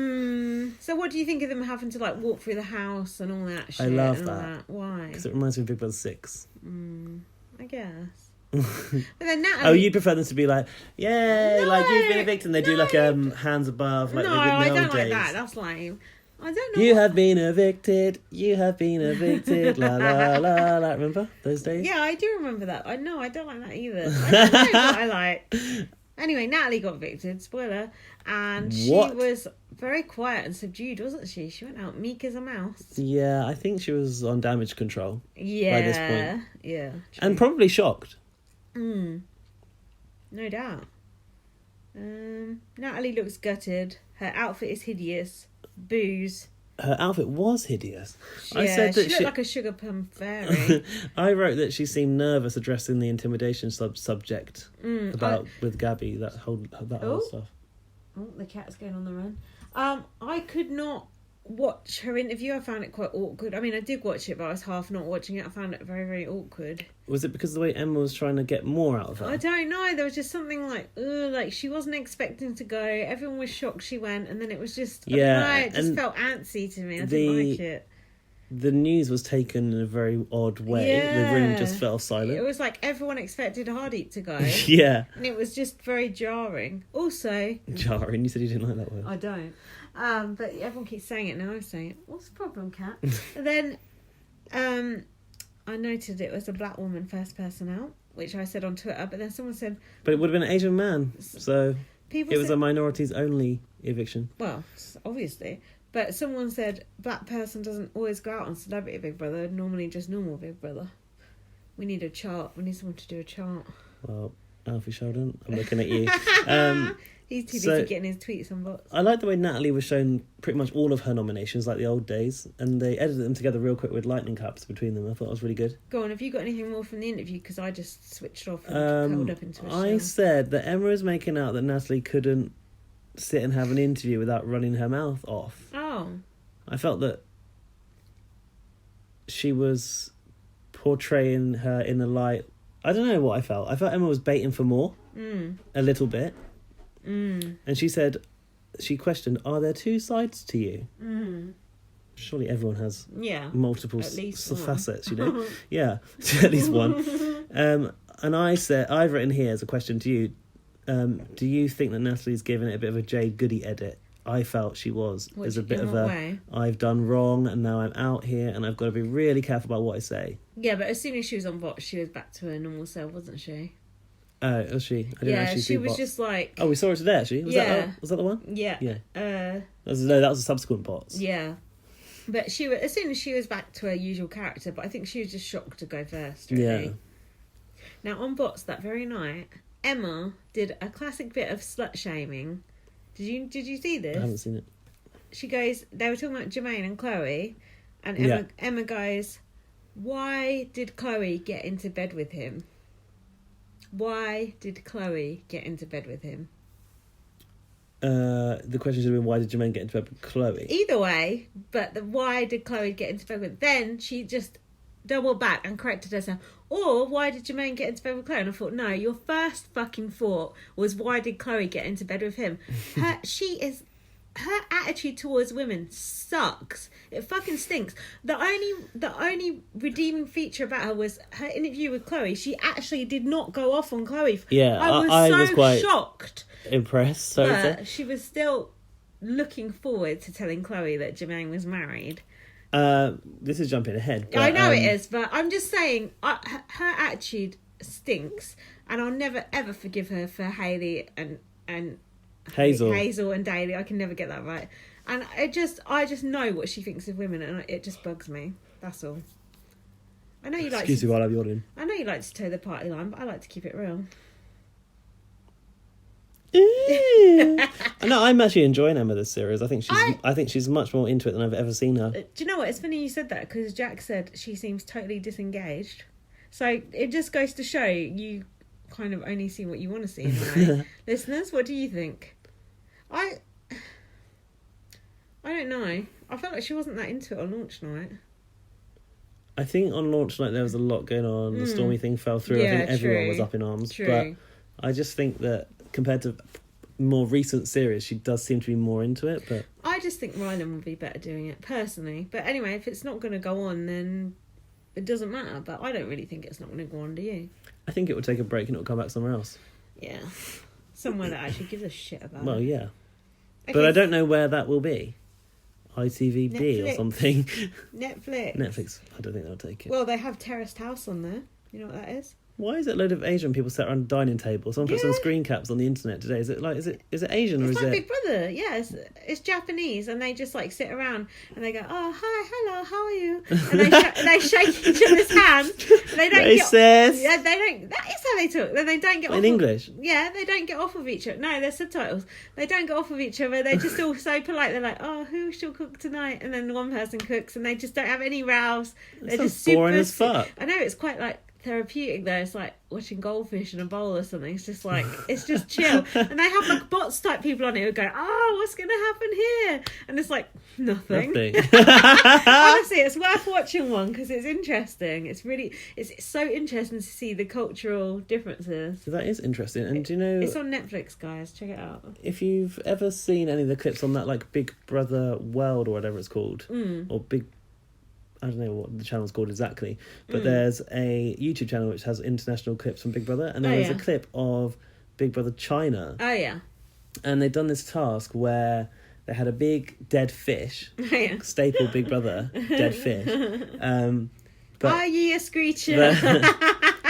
S1: So what do you think of them having to like walk through the house and all that shit?
S2: I love
S1: and all
S2: that.
S1: Why?
S2: Because it reminds me of Big Brother 6.
S1: I guess. But then Natalie...
S2: Oh, you'd prefer them to be like, yay, like you've been evicted, and they do like hands above, like
S1: no,
S2: they did in the
S1: I
S2: old
S1: don't like
S2: days.
S1: that. That's lame. I don't know.
S2: You have been evicted. You have been evicted. La la la la. Remember those days?
S1: Yeah, I do remember that. I know I don't like that either. I don't know what I like. Anyway, Natalie got evicted. Spoiler. And she was very quiet and subdued, wasn't she? She went out meek as a mouse.
S2: Yeah, I think she was on damage control.
S1: Yeah.
S2: By this point.
S1: Yeah. True.
S2: And probably shocked.
S1: No doubt. Natalie looks gutted. Her outfit is hideous. Booze.
S2: Her outfit was hideous.
S1: Yeah,
S2: I said that
S1: she looked like a sugar plum fairy.
S2: I wrote that she seemed nervous addressing the intimidation subject with Gabby, that whole stuff.
S1: Oh, the cat's going on the run. I could not watch her interview. I found it quite awkward. I mean, I did watch it, but I was half not watching it. I found it very, very awkward.
S2: Was it because of the way Emma was trying to get more out of her?
S1: I don't know. There was just something like she wasn't expecting to go. Everyone was shocked she went, and then it was just it just felt antsy to me. I didn't like it.
S2: The news was taken in a very odd way.
S1: Yeah.
S2: The room just fell silent.
S1: It was like everyone expected Hardeep to go.
S2: Yeah.
S1: And it was just very jarring. Also...
S2: Jarring? You said you didn't like that word.
S1: I don't. But everyone keeps saying it, now I'm saying it. What's the problem, Kat? And then I noted it was a black woman first person out, which I said on Twitter, but then someone said...
S2: But it would have been an Asian man, so
S1: it
S2: was a minorities only eviction.
S1: Well, obviously... But someone said, black person doesn't always go out on Celebrity Big Brother, normally just normal Big Brother. We need a chart. We need someone to do a chart.
S2: Well, Alfie Sheldon, I'm looking at you.
S1: He's too busy getting his tweets on bots.
S2: I like the way Natalie was shown pretty much all of her nominations, like the old days, and they edited them together real quick with lightning caps between them. I thought it was really good.
S1: Go on, have you got anything more from the interview? Because I just switched off and curled up into a
S2: I said that Emma was making out that Natalie couldn't sit and have an interview without running her mouth off.
S1: Oh.
S2: I felt that she was portraying her in the light. I don't know what I felt. I felt Emma was baiting for more. A little bit. And she said, she questioned, are there two sides to you? Surely everyone has multiple facets, you know? Yeah, at least one. And I've written here as a question to you, do you think that Natalie's given it a bit of a Jade Goody edit? I felt she was. There's a bit of a, I've done wrong and now I'm out here and I've got to be really careful about what I say.
S1: Yeah, but as soon as she was on bot, she was back to her normal self, wasn't she?
S2: Oh, was she? I didn't actually see
S1: she was
S2: bots.
S1: Just like...
S2: Oh, we saw her today, actually. Was that the one?
S1: Yeah.
S2: Yeah. That was the subsequent bots.
S1: Yeah. But as soon as she was back to her usual character, but I think she was just shocked to go first, really.
S2: Yeah.
S1: Now, on bots that very night, Emma did a classic bit of slut-shaming. Did you see this?
S2: I haven't seen it.
S1: She goes... They were talking about Jermaine and Chloe, and Emma goes, why did Chloe get into bed with him? Why did Chloe get into bed with him?
S2: The question should have been, why did Jermaine get into bed with Chloe?
S1: Either way, but why did Chloe get into bed with him? Then she just doubled back and corrected herself. Or, why did Jermaine get into bed with Chloe? And I thought, no, your first fucking thought was, why did Chloe get into bed with him? Her attitude towards women sucks. It fucking stinks. The only redeeming feature about her was her interview with Chloe. She actually did not go off on Chloe.
S2: Yeah,
S1: I was quite shocked.
S2: Impressed.
S1: But she was still looking forward to telling Chloe that Jermaine was married.
S2: This is jumping ahead. But,
S1: I know it is, but I'm just saying her attitude stinks, and I'll never ever forgive her for Hayley and Hazel and Daly. I can never get that right, and I just know what she thinks of women, and it just bugs me. That's all. I know you like.
S2: Excuse me while I'm yawning.
S1: I know you like to toe the party line, but I like to keep it real.
S2: No, I'm actually enjoying Emma this series. I think she's much more into it than I've ever seen her.
S1: Do you know what? It's funny you said that, because Jack said she seems totally disengaged. So it just goes to show you kind of only see what you want to see in a way. Listeners, what do you think? I don't know. I felt like she wasn't that into it on launch night.
S2: I think on launch night there was a lot going on. The Stormy thing fell through. I think everyone was up in arms.
S1: True.
S2: But I just think that compared to more recent series, she does seem to be more into it. But
S1: I just think Rylan would be better doing it, personally. But anyway, if it's not going to go on, then it doesn't matter. But I don't really think it's not going to go on, do you?
S2: I think it will take a break and it will come back somewhere else.
S1: Yeah. Somewhere that actually gives a shit about
S2: Well,
S1: it.
S2: yeah. Okay. But I don't know where that will be. ITVB
S1: Netflix.
S2: Or something.
S1: Netflix.
S2: I don't think they'll take it.
S1: Well, they have Terraced House on there. You know what that is?
S2: Why is it a load of Asian people sat around a dining table? Someone put some screen caps on the internet today. Is it Asian or
S1: it's
S2: is
S1: like
S2: it?
S1: Big Brother, yeah. It's Japanese, and they just like sit around and they go, "Oh, hi, hello, how are you?" And they shake each other's hands. They don't
S2: They
S1: get.
S2: says.
S1: Yeah, they don't. That is how they talk. Then they don't get off
S2: in English.
S1: Yeah, they don't get off of each other. No, there's subtitles. They don't get off of each other. They're just all so polite. They're like, "Oh, who shall cook tonight?" And then one person cooks, and they just don't have any rows. They're just super
S2: boring as fuck.
S1: I know, it's quite like therapeutic though. It's like watching goldfish in a bowl or something. It's just like, it's just chill. And they have like bots type people on it who go, "Oh, what's gonna happen here?" And it's like nothing. Honestly, it's worth watching one because it's interesting. It's so interesting to see the cultural differences.
S2: So that is interesting. And do you know,
S1: it's on Netflix, guys, check it out.
S2: If you've ever seen any of the clips on that like Big Brother World or whatever it's called, or Big, I don't know what the channel's called exactly, but there's a YouTube channel which has international clips from Big Brother, and there was a clip of Big Brother China.
S1: Oh yeah.
S2: And they'd done this task where they had a big dead fish, staple Big Brother, dead fish. But,
S1: are ye a screecher?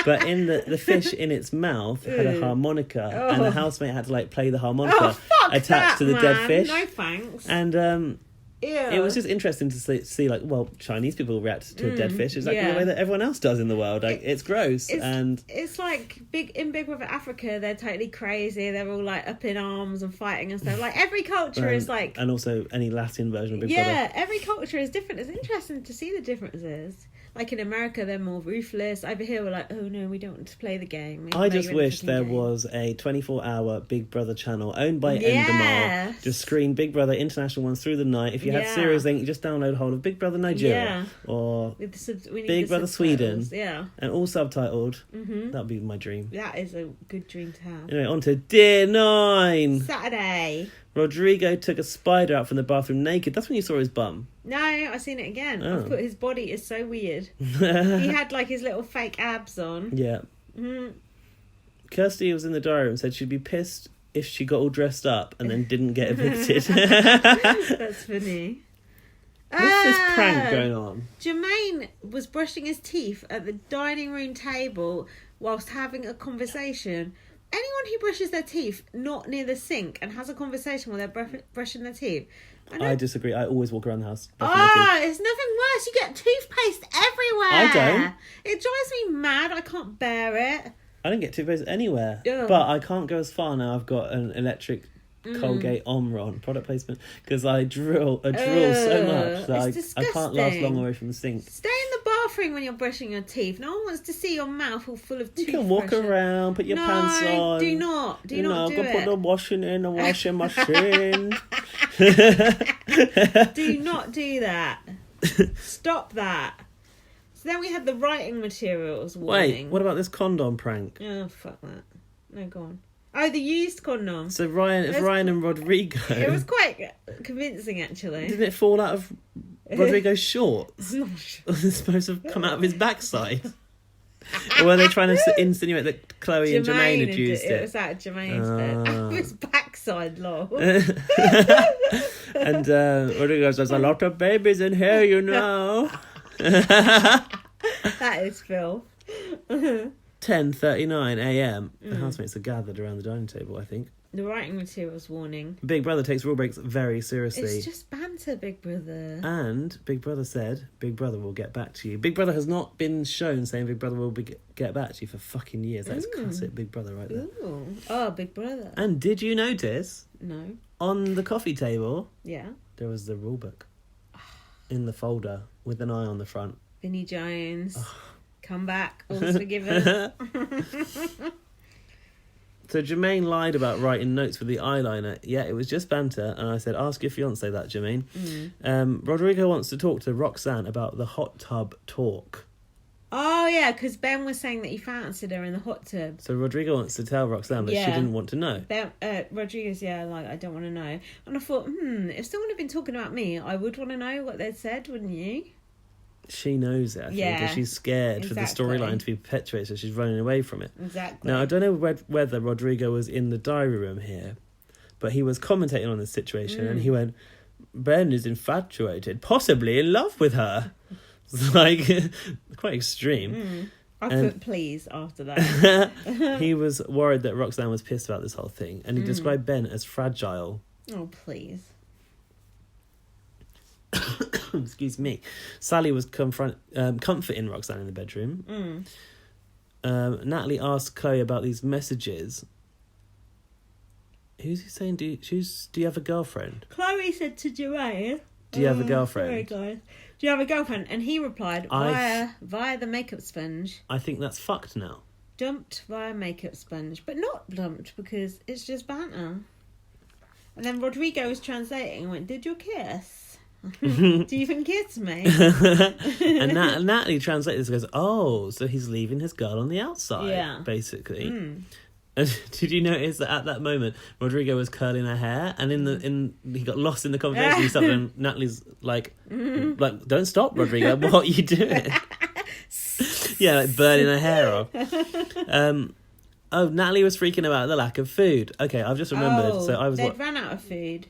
S2: But in the fish in its mouth had a harmonica, and the housemate had to like play the harmonica attached to the dead fish.
S1: No thanks.
S2: And
S1: Yeah.
S2: It was just interesting to see like, well, Chinese people react to a dead fish exactly the way that everyone else does in the world. Like, it's gross.
S1: It's like in Big Brother Africa, they're totally crazy. They're all like up in arms and fighting and stuff. Like every culture is like...
S2: And also any Latin version of Big Brother.
S1: Yeah, every culture is different. It's interesting to see the differences. Like in America, they're more ruthless. Over here, we're like, oh no, we don't want to play the game.
S2: I just wish there was a 24-hour Big Brother channel owned by Endemol. Just screen Big Brother international ones through the night. If you had Serious Link, you just download a whole of Big Brother Nigeria or Big Brother Sweden.
S1: Yeah.
S2: And all subtitled. That would be my dream.
S1: That is a good dream to have.
S2: Anyway, on to Dear 9.
S1: Saturday.
S2: Rodrigo took a spider out from the bathroom naked. That's when you saw his bum.
S1: No, I've seen it again.
S2: Oh.
S1: I've put his body is so weird. He had like his little fake abs on.
S2: Yeah. Kirsty was in the diary room and said she'd be pissed if she got all dressed up and then didn't get evicted.
S1: That's funny.
S2: What's this prank going on?
S1: Jermaine was brushing his teeth at the dining room table whilst having a conversation. Anyone who brushes their teeth not near the sink and has a conversation while they're brushing their teeth.
S2: I disagree. I always walk around the house.
S1: It's nothing worse. You get toothpaste everywhere.
S2: I don't.
S1: It drives me mad. I can't bear it.
S2: I don't get toothpaste anywhere.
S1: Ugh.
S2: But I can't go as far now. I've got an electric Colgate Omron product placement because I drool so much that I can't last long away from the sink.
S1: Stay in the bathroom when you're brushing your teeth. No one wants to see your mouth all full of toothbrush.
S2: You can walk around, put your pants on.
S1: Do not do it.
S2: Put the washing in the washing machine.
S1: Do not do that. Stop that. So then we had the writing materials warning.
S2: Wait, what about this condom prank?
S1: Oh, fuck that. No, go on. Oh, the used condom.
S2: So Ryan and Rodrigo.
S1: It was quite convincing, actually.
S2: Didn't it fall out of Rodrigo's shorts?
S1: I'm not sure.
S2: It's supposed to have come out of his backside. Or were they trying to insinuate that Chloe and Jermaine had used it?
S1: It was out of Jermaine's bed. Out of his backside, lol.
S2: And Rodrigo goes, there's a lot of babies in here, you know.
S1: That is filth.
S2: 10:39 a.m. The housemates are gathered around the dining table, I think.
S1: The writing materials warning.
S2: Big Brother takes rule breaks very seriously.
S1: It's just banter, Big Brother.
S2: And Big Brother said, Big Brother will get back to you. Big Brother has not been shown saying Big Brother will get back to you for fucking years. That is classic Big Brother right there.
S1: Ooh. Oh, Big Brother.
S2: And did you notice?
S1: No.
S2: On the coffee table,
S1: there
S2: was the rule book in the folder with an eye on the front.
S1: Vinnie Jones. Come back. All's forgiven.
S2: So Jermaine lied about writing notes with the eyeliner. Yeah, it was just banter. And I said, ask your fiancé that, Jermaine. Rodrigo wants to talk to Roxanne about the hot tub talk.
S1: Oh, yeah, because Ben was saying that he fancied her in the hot tub.
S2: So Rodrigo wants to tell Roxanne, but she didn't want to know.
S1: Rodrigo's, I don't want to know. And I thought, if someone had been talking about me, I would want to know what they'd said, wouldn't you?
S2: She knows it, I think, because she's scared for the storyline to be perpetuated, so she's running away from it.
S1: Exactly.
S2: Now, I don't know whether Rodrigo was in the diary room here, but he was commentating on this situation, and he went, Ben is infatuated, possibly in love with her. It's like, quite extreme.
S1: I put please after that.
S2: He was worried that Roxanne was pissed about this whole thing, and he described Ben as fragile.
S1: Oh, please.
S2: Excuse me. Sally was comforting Roxanne in the bedroom. Natalie asked Chloe about these messages. Who's he saying? Do you have a girlfriend?
S1: Chloe said to Joanne,
S2: do you have a girlfriend?
S1: Sorry, guys. Do you have a girlfriend? And he replied, via the makeup sponge.
S2: I think that's fucked now.
S1: Dumped via makeup sponge. But not dumped because it's just banter. And then Rodrigo was translating and went, did you kiss? Do you even kiss me?
S2: And Natalie translated this and goes, oh, so he's leaving his girl on the outside, basically. And did you notice that at that moment Rodrigo was curling her hair, and he got lost in the conversation and Natalie's like don't stop, Rodrigo, what are you doing? Like burning her hair off. Natalie was freaking about the lack of food. Okay, I've just remembered. So
S1: they'd ran out of food.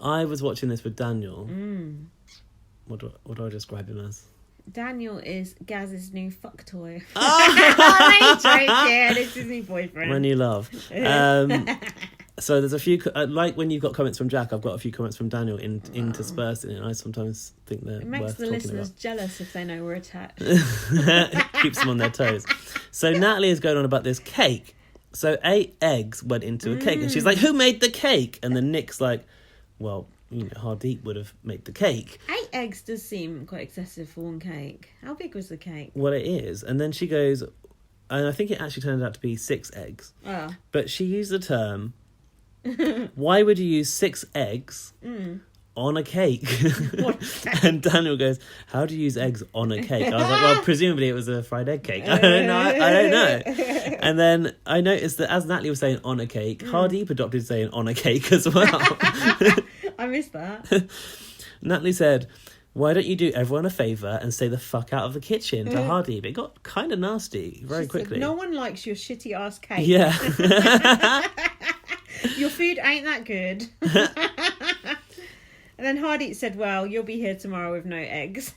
S1: I
S2: was watching this with Daniel. What do I describe him as?
S1: Daniel is Gaz's new fuck toy. I'm joking. It's his new boyfriend.
S2: My new love. So there's a few, like when you've got comments from Jack, I've got a few comments from Daniel interspersed in it. And I sometimes think they're
S1: It makes
S2: worth
S1: the
S2: talking
S1: listeners
S2: about.
S1: jealous if they know we're attached.
S2: Keeps them on their toes. So Natalie is going on about this cake. So 8 eggs went into a cake, and she's like, "Who made the cake?" And then Nick's like, "Well, Hardeep would have made the cake."
S1: 8 eggs does seem quite excessive for one cake. How big was the cake?
S2: Well, it is. And then she goes, and I think it actually turned out to be 6 eggs.
S1: Oh.
S2: But she used the term, why would you use 6 eggs on a cake? And Daniel goes, how do you use eggs on a cake? I was like, well, presumably it was a fried egg cake. I don't know. And then I noticed that as Natalie was saying on a cake, Hardeep adopted saying on a cake as well.
S1: I missed that.
S2: Natalie said, why don't you do everyone a favour and stay the fuck out of the kitchen to Hardeep? It got kind of nasty very quickly.
S1: Said, no one likes your shitty ass cake.
S2: Yeah.
S1: Your food ain't that good. And then Hardeep said, well, you'll be here tomorrow with no eggs.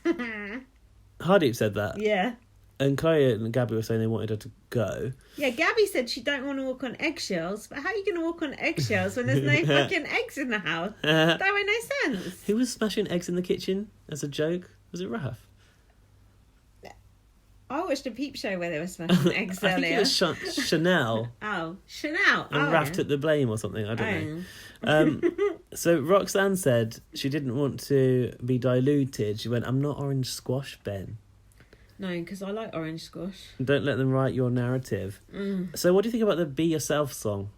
S2: Hardeep said that?
S1: Yeah.
S2: And Chloe and Gabby were saying they wanted her to go.
S1: Yeah, Gabby said she don't want to walk on eggshells. But how are you going to walk on eggshells when there's no fucking eggs in the house? That made no sense.
S2: Who was smashing eggs in the kitchen as a joke? Was it Raph?
S1: I watched a Peep Show where they were smashing eggs earlier.
S2: I think it was Chanel.
S1: Oh, Chanel.
S2: And Raph took the blame or something. I don't know. So Roxanne said she didn't want to be diluted. She went, I'm not orange squash, Ben.
S1: No, because I like orange squash.
S2: Don't let them write your narrative. So what do you think about the Be Yourself song?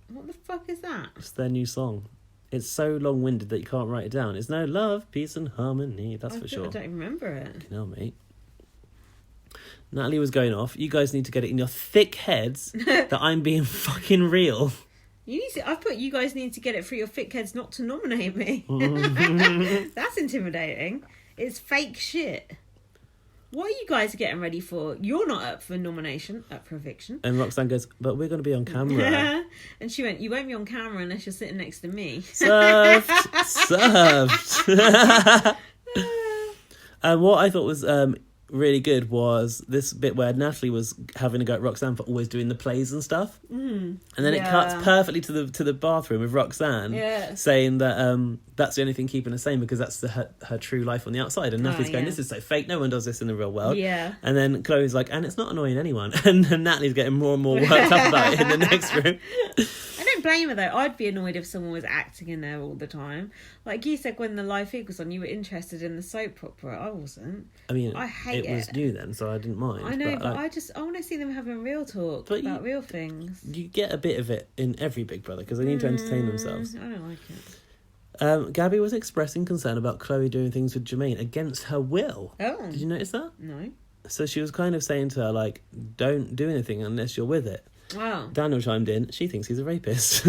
S1: What the fuck is that?
S2: It's their new song. It's so long-winded that you can't write it down. It's no love, peace and harmony, that's for sure.
S1: I don't remember it.
S2: No, mate. Natalie was going off. You guys need to get it in your thick heads that I'm being fucking real.
S1: I put you guys need to get it through your thick heads not to nominate me. That's intimidating. It's fake shit. What are you guys getting ready for? You're not up for nomination, up for eviction.
S2: And Roxanne goes, but we're going to be on camera.
S1: And she went, you won't be on camera unless you're sitting next to me.
S2: Served. And what I thought was really good was this bit where Natalie was having a go at Roxanne for always doing the plays and stuff. And then it cuts perfectly to the bathroom with Roxanne saying that that's the only thing keeping her sane because that's her true life on the outside. And Natalie's going, this is so fake, no one does this in the real world. And then Chloe's like, and it's not annoying anyone. And then Natalie's getting more and more worked up about it in the next room.
S1: I don't blame her though. I'd be annoyed if someone was acting in there all the time. Like you said, when the live feed was on, you were interested in the soap opera. I wasn't.
S2: I mean,
S1: I hate
S2: it was new then, so I didn't mind.
S1: I know, but I want to see them having real talk about real things.
S2: You get a bit of it in every Big Brother because they need to entertain themselves.
S1: I don't like it.
S2: Gabby was expressing concern about Chloe doing things with Jermaine against her will.
S1: Oh.
S2: Did you notice that?
S1: No.
S2: So she was kind of saying to her, like, don't do anything unless you're with it.
S1: Wow.
S2: Daniel chimed in. She thinks he's a rapist.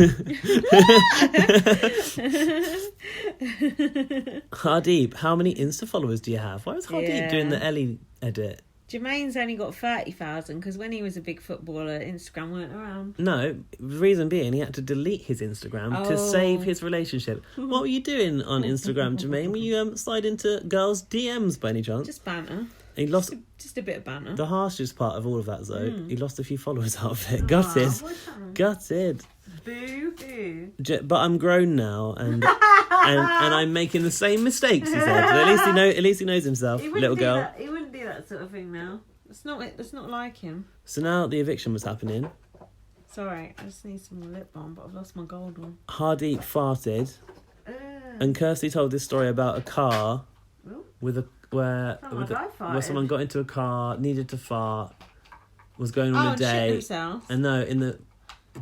S2: Hardeep, how many Insta followers do you have? Why was Hardeep doing the Ellie edit?
S1: Jermaine's only got 30,000 because when he was a big footballer, Instagram weren't around.
S2: No, reason being he had to delete his Instagram to save his relationship. What were you doing on Instagram, Jermaine? Were you slide into girls' DMs by any chance?
S1: Just banter.
S2: He lost
S1: just a bit of banter.
S2: The harshest part of all of that, though, he lost a few followers out of it. Gutted. Gutted.
S1: Boo-hoo.
S2: But I'm grown now, and I'm making the same mistakes, he said. So at least he knows himself, little girl.
S1: He wouldn't do that sort of thing now. It's not like him.
S2: So now the eviction was happening.
S1: Sorry, I just need some more lip balm, but I've lost my gold one.
S2: Hardeep farted, and Kirsty told this story about a car where someone got into a car, needed to fart, was going on a date, and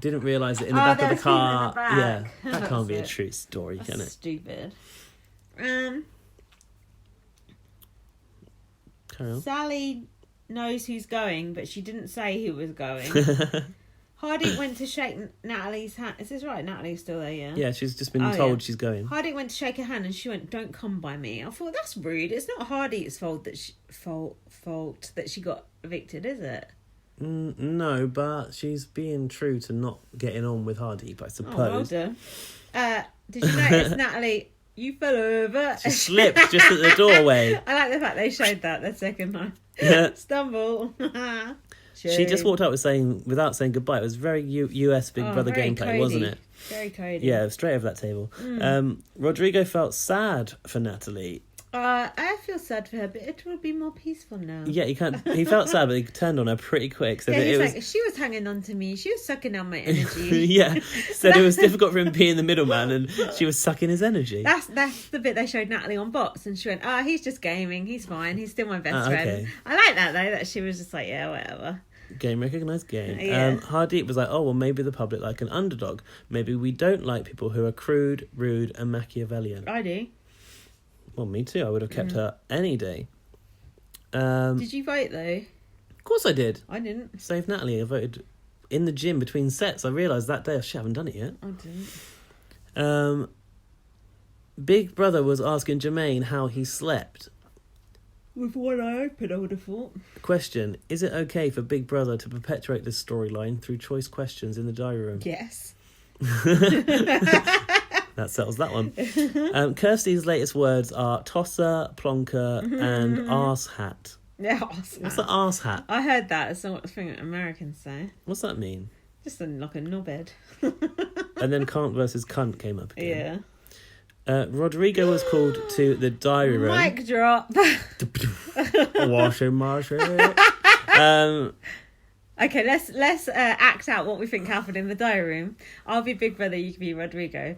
S2: didn't realise it in the back of the car. Yeah, that can't be a true story, can it?
S1: Stupid.
S2: Carry on.
S1: Sally knows who's going, but she didn't say who was going. Hardeep went to shake Natalie's hand. Is this right? Natalie's still there, yeah?
S2: Yeah, she's just been told she's going.
S1: Hardeep went to shake her hand and she went, don't come by me. I thought, that's rude. It's not Hardeep's fault that she got evicted, is it?
S2: No, but she's being true to not getting on with Hardeep, I suppose.
S1: Oh, well done. Did you notice, Natalie, you fell over?
S2: She slipped just at the doorway.
S1: I like the fact they showed that the second time. Stumble.
S2: She just walked out without saying goodbye. It was very US Big Brother gameplay,
S1: Cody.
S2: wasn't it?
S1: Very codey.
S2: Yeah, straight over that table. Rodrigo felt sad for Natalie.
S1: I feel sad for her, but it will be more peaceful now.
S2: Yeah, he felt sad, but he turned on her pretty quick. So
S1: he's like, she was hanging on to me. She was sucking out my energy.
S2: Yeah, said it was difficult for him being the middleman, and she was sucking his energy.
S1: That's the bit they showed Natalie on bots, and she went, he's just gaming. He's fine. He's still my best friend. I like that, though, that she was just like, yeah, whatever.
S2: Game recognised game.
S1: Yeah.
S2: Hardeep was like, oh, well, maybe the public like an underdog. Maybe we don't like people who are crude, rude, and Machiavellian.
S1: I do.
S2: Well, me too. I would have kept her any day.
S1: Did you vote, though?
S2: Of course I did.
S1: I didn't.
S2: Save Natalie. I voted in the gym between sets. I realised that day, I haven't done it yet.
S1: I didn't.
S2: Big Brother was asking Jermaine how he slept.
S1: With one eye open, I would have thought.
S2: Question, is it okay for Big Brother to perpetuate this storyline through choice questions in the diary room?
S1: Yes.
S2: That settles that one. Kirsty's latest words are tosser, plonker, and arse hat.
S1: Yeah, arse hat.
S2: What's the arse hat?
S1: I heard that. It's not a thing that Americans say.
S2: What's that mean?
S1: Just like a knobhead.
S2: And then can't versus cunt came up again.
S1: Yeah.
S2: Rodrigo was called to the diary room.
S1: Mic drop.
S2: Washing machine.
S1: Okay, let's act out what we think happened in the diary room. I'll be Big Brother, you can be Rodrigo.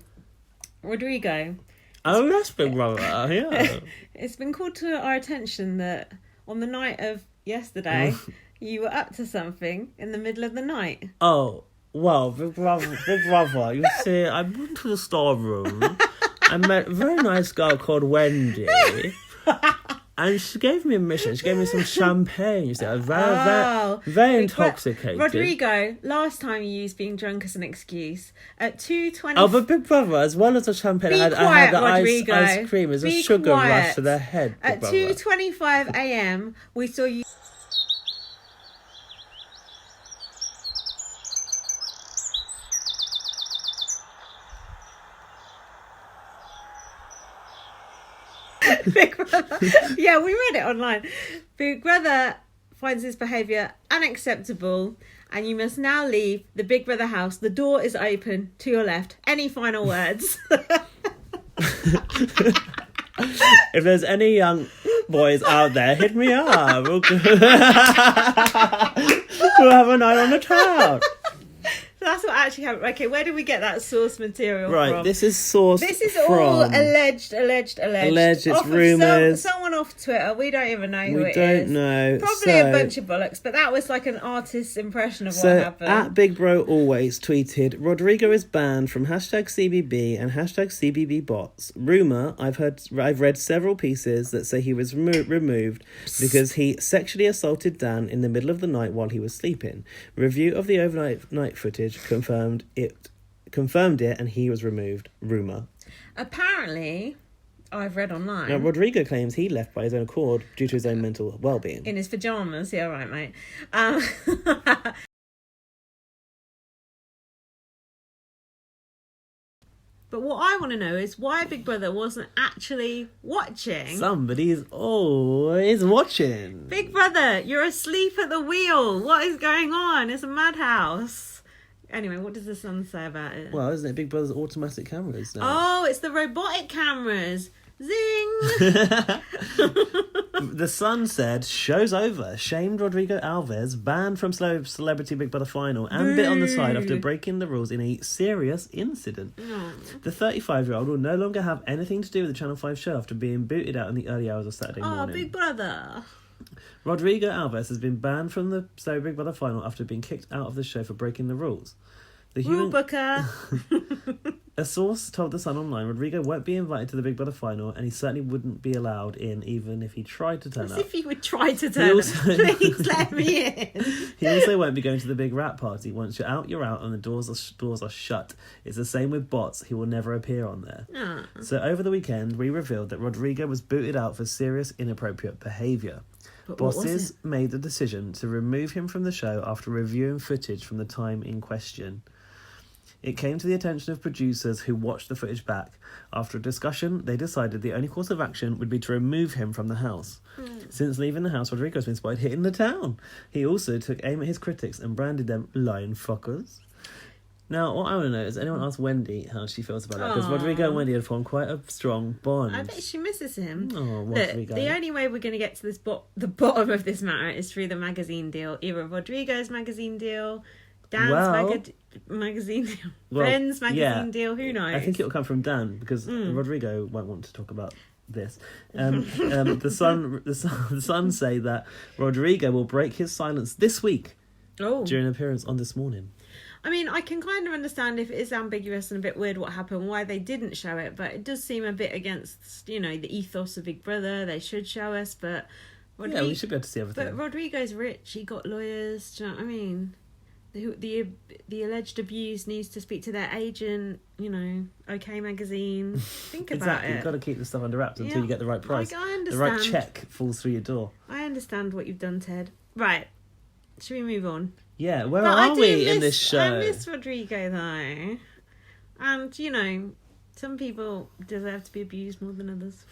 S1: Rodrigo.
S2: Oh, that's Big Brother, yeah.
S1: It's been called to our attention that on the night of yesterday, you were up to something in the middle of the night.
S2: Oh, well, Big Brother, you see, I went to the storeroom. I met a very nice girl called Wendy. And she gave me a mission. She gave me some champagne. You see, I was very intoxicated.
S1: Rodrigo, last time you used being drunk as an excuse. At 2:20.
S2: Oh, but Big Brother, as well as the champagne, I had the ice cream. It was a sugar rush to the head.
S1: At 2:25 a.m., we saw you. Big Brother. Yeah, we read it online. Big Brother finds his behaviour unacceptable and you must now leave the Big Brother house. The door is open to your left. Any final words?
S2: If there's any young boys out there, hit me up. We'll have a night on the town.
S1: That's what actually happened. Okay, where did we get that source material from?
S2: Right, this is sourced from...
S1: This is all alleged.
S2: Alleged, it's rumours.
S1: Someone off Twitter. We don't even know who it is.
S2: We don't know.
S1: Probably a bunch of bollocks, but that was like an artist's impression of what happened.
S2: At Big Bro Always tweeted, Rodrigo is banned from #CBB and #CBB bots. Rumour, I've read several pieces that say he was removed because he sexually assaulted Dan in the middle of the night while he was sleeping. Review of the overnight night footage confirmed it, and he was removed. Rumour.
S1: Apparently, I've read online.
S2: Now, Rodrigo claims he left by his own accord due to his own mental well-being.
S1: In his pyjamas, yeah, right, mate. But what I want to know is why Big Brother wasn't actually watching.
S2: Somebody's always watching.
S1: Big Brother, you're asleep at the wheel. What is going on? It's a madhouse. Anyway, what does the Sun say about it?
S2: Well, isn't it Big Brother's automatic cameras now?
S1: Oh, it's the robotic cameras. Zing!
S2: The Sun said, show's over. Shamed Rodrigo Alves, banned from Celebrity Big Brother final, and bit on the side after breaking the rules in a serious incident. The 35-year-old will no longer have anything to do with the Channel 5 show after being booted out in the early hours of Saturday morning.
S1: Oh, Big Brother.
S2: Rodrigo Alves has been banned from the Big Brother final after being kicked out of the show for breaking the rules.
S1: Rule booker.
S2: A source told The Sun Online Rodrigo won't be invited to the Big Brother final and he certainly wouldn't be allowed in even if he tried to turn up.
S1: As if he would try to turn up. Please let me in.
S2: He also won't be going to the big rap party. Once you're out, and the doors are shut. It's the same with bots. He will never appear on there. So over the weekend, we revealed that Rodrigo was booted out for serious inappropriate behaviour. Bosses made the decision to remove him from the show after reviewing footage from the time in question. It came to the attention of producers who watched the footage back. After a discussion, they decided the only course of action would be to remove him from the house. Since leaving the house, Rodrigo's been spotted hitting the town. He also took aim at his critics and branded them lying fuckers. Now, what I want to know is, anyone ask Wendy how she feels about that? Because Rodrigo and Wendy had formed quite a strong bond.
S1: I bet she misses him.
S2: Oh,
S1: Rodrigo. The only way we're going to get to this the bottom of this matter is through the magazine deal. Either Rodrigo's magazine deal, Dan's magazine deal, Friends magazine deal, who knows?
S2: I think it'll come from Dan, because Rodrigo won't want to talk about this. The Sun say that Rodrigo will break his silence this week during an appearance on This Morning.
S1: I mean, I can kind of understand if it is ambiguous and a bit weird what happened, why they didn't show it, but it does seem a bit against, the ethos of Big Brother. They should show us, but...
S2: we should be able to see everything.
S1: But Rodrigo's rich, he got lawyers, do you know what I mean? The alleged abuse needs to speak to their agent, OK Magazine. Think about it.
S2: You've got to keep the stuff under wraps until you get the right price.
S1: I understand.
S2: The right check falls through your door.
S1: I understand what you've done, Ted. Right. Should we move on?
S2: Yeah, where are we in this show?
S1: I miss Rodrigo, though. And, some people deserve to be abused more than others.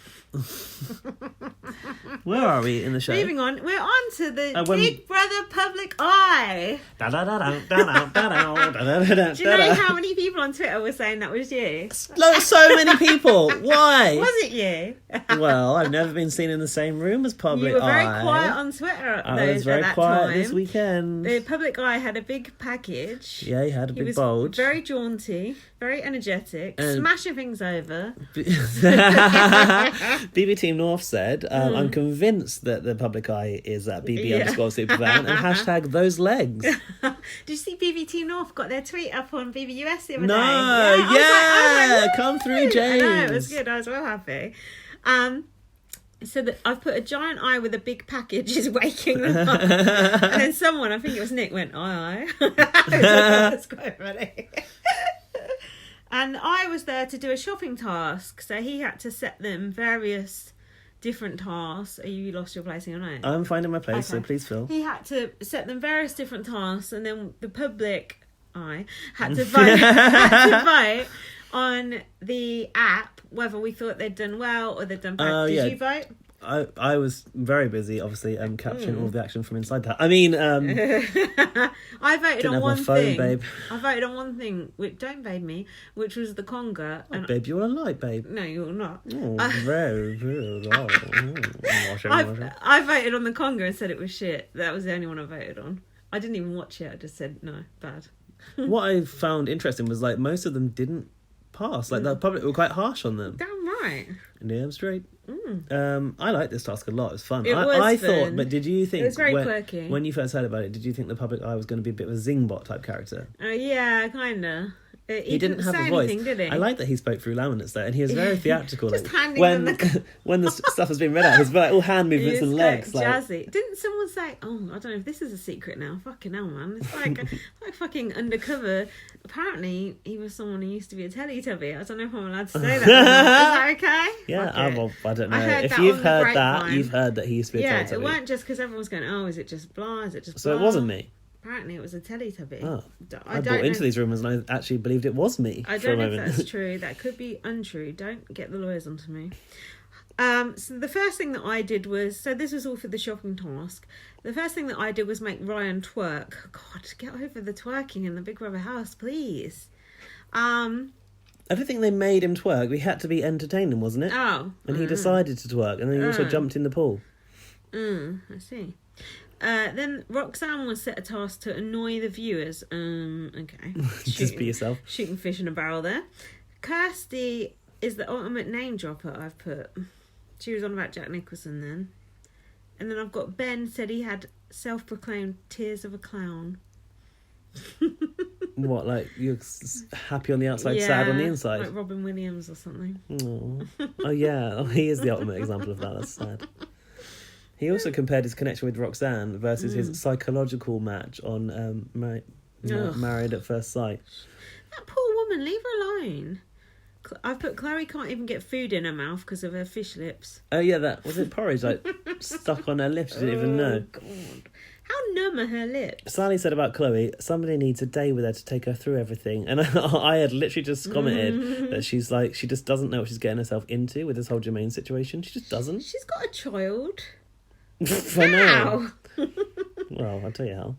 S2: Where are we in the show?
S1: Moving on. We're on to the Big Brother Public Eye. Do you know how many people on Twitter were saying that was you?
S2: So many people. Why?
S1: Was it you?
S2: Well, I've never been seen in the same room as Public Eye.
S1: You were very quiet on Twitter.
S2: I was very quiet this weekend.
S1: The Public Eye had a big package.
S2: Yeah, he had a big bulge.
S1: Very jaunty, very energetic, smashing things over.
S2: BB Team North said, I'm convinced that the Public Eye is at BB_Superfan and hashtag those legs.
S1: Did you see BB Team North got their tweet up on BBUS the other day?
S2: No,
S1: I was like,
S2: come through, James.
S1: I know, it was good. I was well happy. So that I've put a giant eye with a big package is waking them up. And then someone, I think it was Nick, went, aye. That's quite funny. And I was there to do a shopping task, so he had to set them various different tasks. Are you lost your place in your notes?
S2: I'm finding my place, so please fill.
S1: He had to set them various different tasks, and then the Public Eye had to vote on the app whether we thought they'd done well or they'd done bad. Did you vote?
S2: I was very busy, obviously, capturing all the action from inside that. I mean,
S1: I voted on one thing.
S2: Babe.
S1: I voted on one thing. Don't babe me, which was the conga.
S2: Oh, babe, you're a light, babe.
S1: No, you're not.
S2: Oh, very good.
S1: I voted on the conga and said it was shit. That was the only one I voted on. I didn't even watch it. I just said no, bad.
S2: What I found interesting was most of them didn't pass. The public were quite harsh on them.
S1: Damn right.
S2: Damn straight. I liked this task a lot. It was fun.
S1: It was
S2: I
S1: fun.
S2: Thought, but did you think
S1: it was very quirky?
S2: When you first heard about it, did you think the Public Eye was going to be a bit of a Zingbot type character?
S1: Yeah, kinda.
S2: He didn't have a voice.
S1: Anything, did he?
S2: I like that he spoke through laminates though, and he was very theatrical.
S1: Just handing them
S2: when the stuff has been read out, he's all hand movements and legs.
S1: Jazzy. Didn't someone say? Oh, I don't know if this is a secret now. Fucking hell, man! It's like fucking undercover. Apparently, he was someone who used to be a Teletubby. I don't know if I'm allowed to say that. Is that okay?
S2: Yeah,
S1: okay.
S2: I don't know. If you've heard that, you've heard that he used to be a Teletubby.
S1: Yeah, it weren't just because everyone's going, oh, is it just blah? Is it just
S2: so
S1: blah?
S2: It wasn't me.
S1: Apparently it was a Teletubby.
S2: Oh, I bought into these rumours and I actually believed it was me.
S1: I don't know if that's true. That could be untrue. Don't get the lawyers onto me. So the first thing that I did was, so this was all for the shopping task. The first thing that I did was make Ryan twerk. God, get over the twerking in the Big Brother house, please.
S2: I don't think they made him twerk. We had to be entertaining, wasn't it?
S1: Oh.
S2: And he decided to twerk, and then he also jumped in the pool.
S1: I see. Then Roxanne was set a task to annoy the viewers. Okay.
S2: Just be yourself.
S1: Shooting fish in a barrel there. Kirsty is the ultimate name dropper I've put. She was on about Jack Nicholson then. And then I've got Ben said he had self-proclaimed tears of a clown.
S2: What, like you're happy on the outside, sad on the inside?
S1: Like Robin Williams or something.
S2: Oh yeah, he is the ultimate example of that. That's sad. He also compared his connection with Roxanne versus his psychological match on Married at First Sight.
S1: That poor woman, leave her alone. I've put Chloe can't even get food in her mouth because of her fish lips.
S2: Oh yeah, that was it. Porridge stuck on her lips. She didn't even know.
S1: God. How numb are her lips?
S2: Sally said about Chloe, somebody needs a day with her to take her through everything. And I had literally just commented that she's like, she just doesn't know what she's getting herself into with this whole Jermaine situation. She just doesn't.
S1: She's got a child.
S2: I know. Well, I'll tell you how.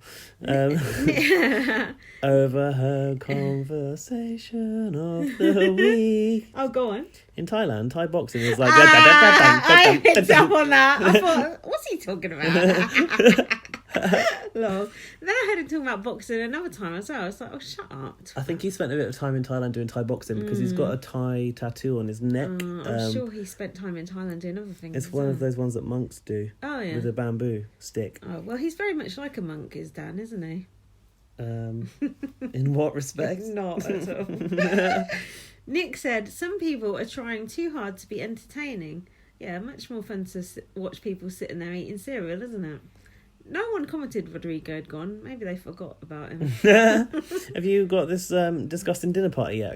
S2: Overheard conversation of the week.
S1: Oh, go on.
S2: In Thailand, Thai boxing is like...
S1: I picked up on that. I thought, what's he talking about? Lol. Then I heard him talking about boxing another time as well. I was like, oh, shut up.
S2: I think he spent a bit of time in Thailand doing Thai boxing because he's got a Thai tattoo on his neck.
S1: I'm sure he spent time in Thailand doing other things.
S2: It's one of those ones that monks do.
S1: Oh, yeah.
S2: With a bamboo stick.
S1: Oh, well, he's very much like a monk, is Dan, isn't he?
S2: In what respect?
S1: Not at all. Nick said, some people are trying too hard to be entertaining. Yeah, much more fun to watch people sitting there eating cereal, isn't it? No one commented Rodrigo had gone. Maybe they forgot about him.
S2: Have you got this disgusting dinner party yet?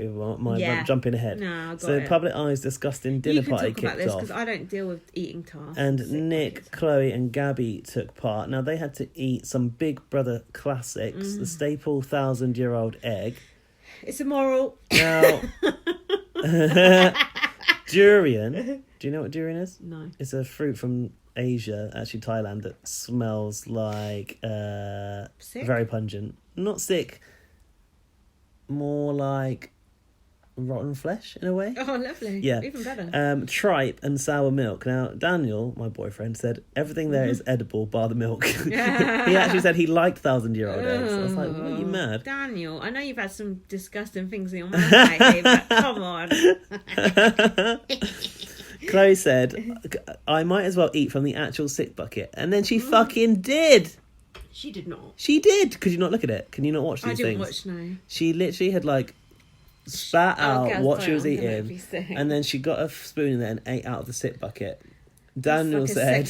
S2: Jumping ahead.
S1: No, I got
S2: so
S1: it.
S2: Public Eye's disgusting dinner party kicked off.
S1: You can talk about this because I don't deal with eating tasks.
S2: And Nick, Chloe and Gabby took part. Now, they had to eat some Big Brother classics. The staple 1,000-year-old egg.
S1: It's immoral.
S2: Now, durian. Do you know what durian is?
S1: No.
S2: It's a fruit from Asia, actually Thailand, that smells like very pungent. Not sick, more like rotten flesh in a way.
S1: Oh, lovely.
S2: Yeah.
S1: Even better.
S2: Tripe and sour milk. Now, Daniel, my boyfriend, said everything there is edible bar the milk. He actually said he liked 1,000-year-old eggs. I was like, what, are you mad?
S1: Daniel, I know you've had some disgusting things in your mouth lately, but come on.
S2: Chloe said, I might as well eat from the actual sick bucket. And then she fucking did.
S1: She did not.
S2: She did. Could you not look at it? Can you not watch these things?
S1: I didn't watch, no.
S2: She literally had spat out what she was eating. And then she got a spoon in there and ate out of the sick bucket. Daniel said,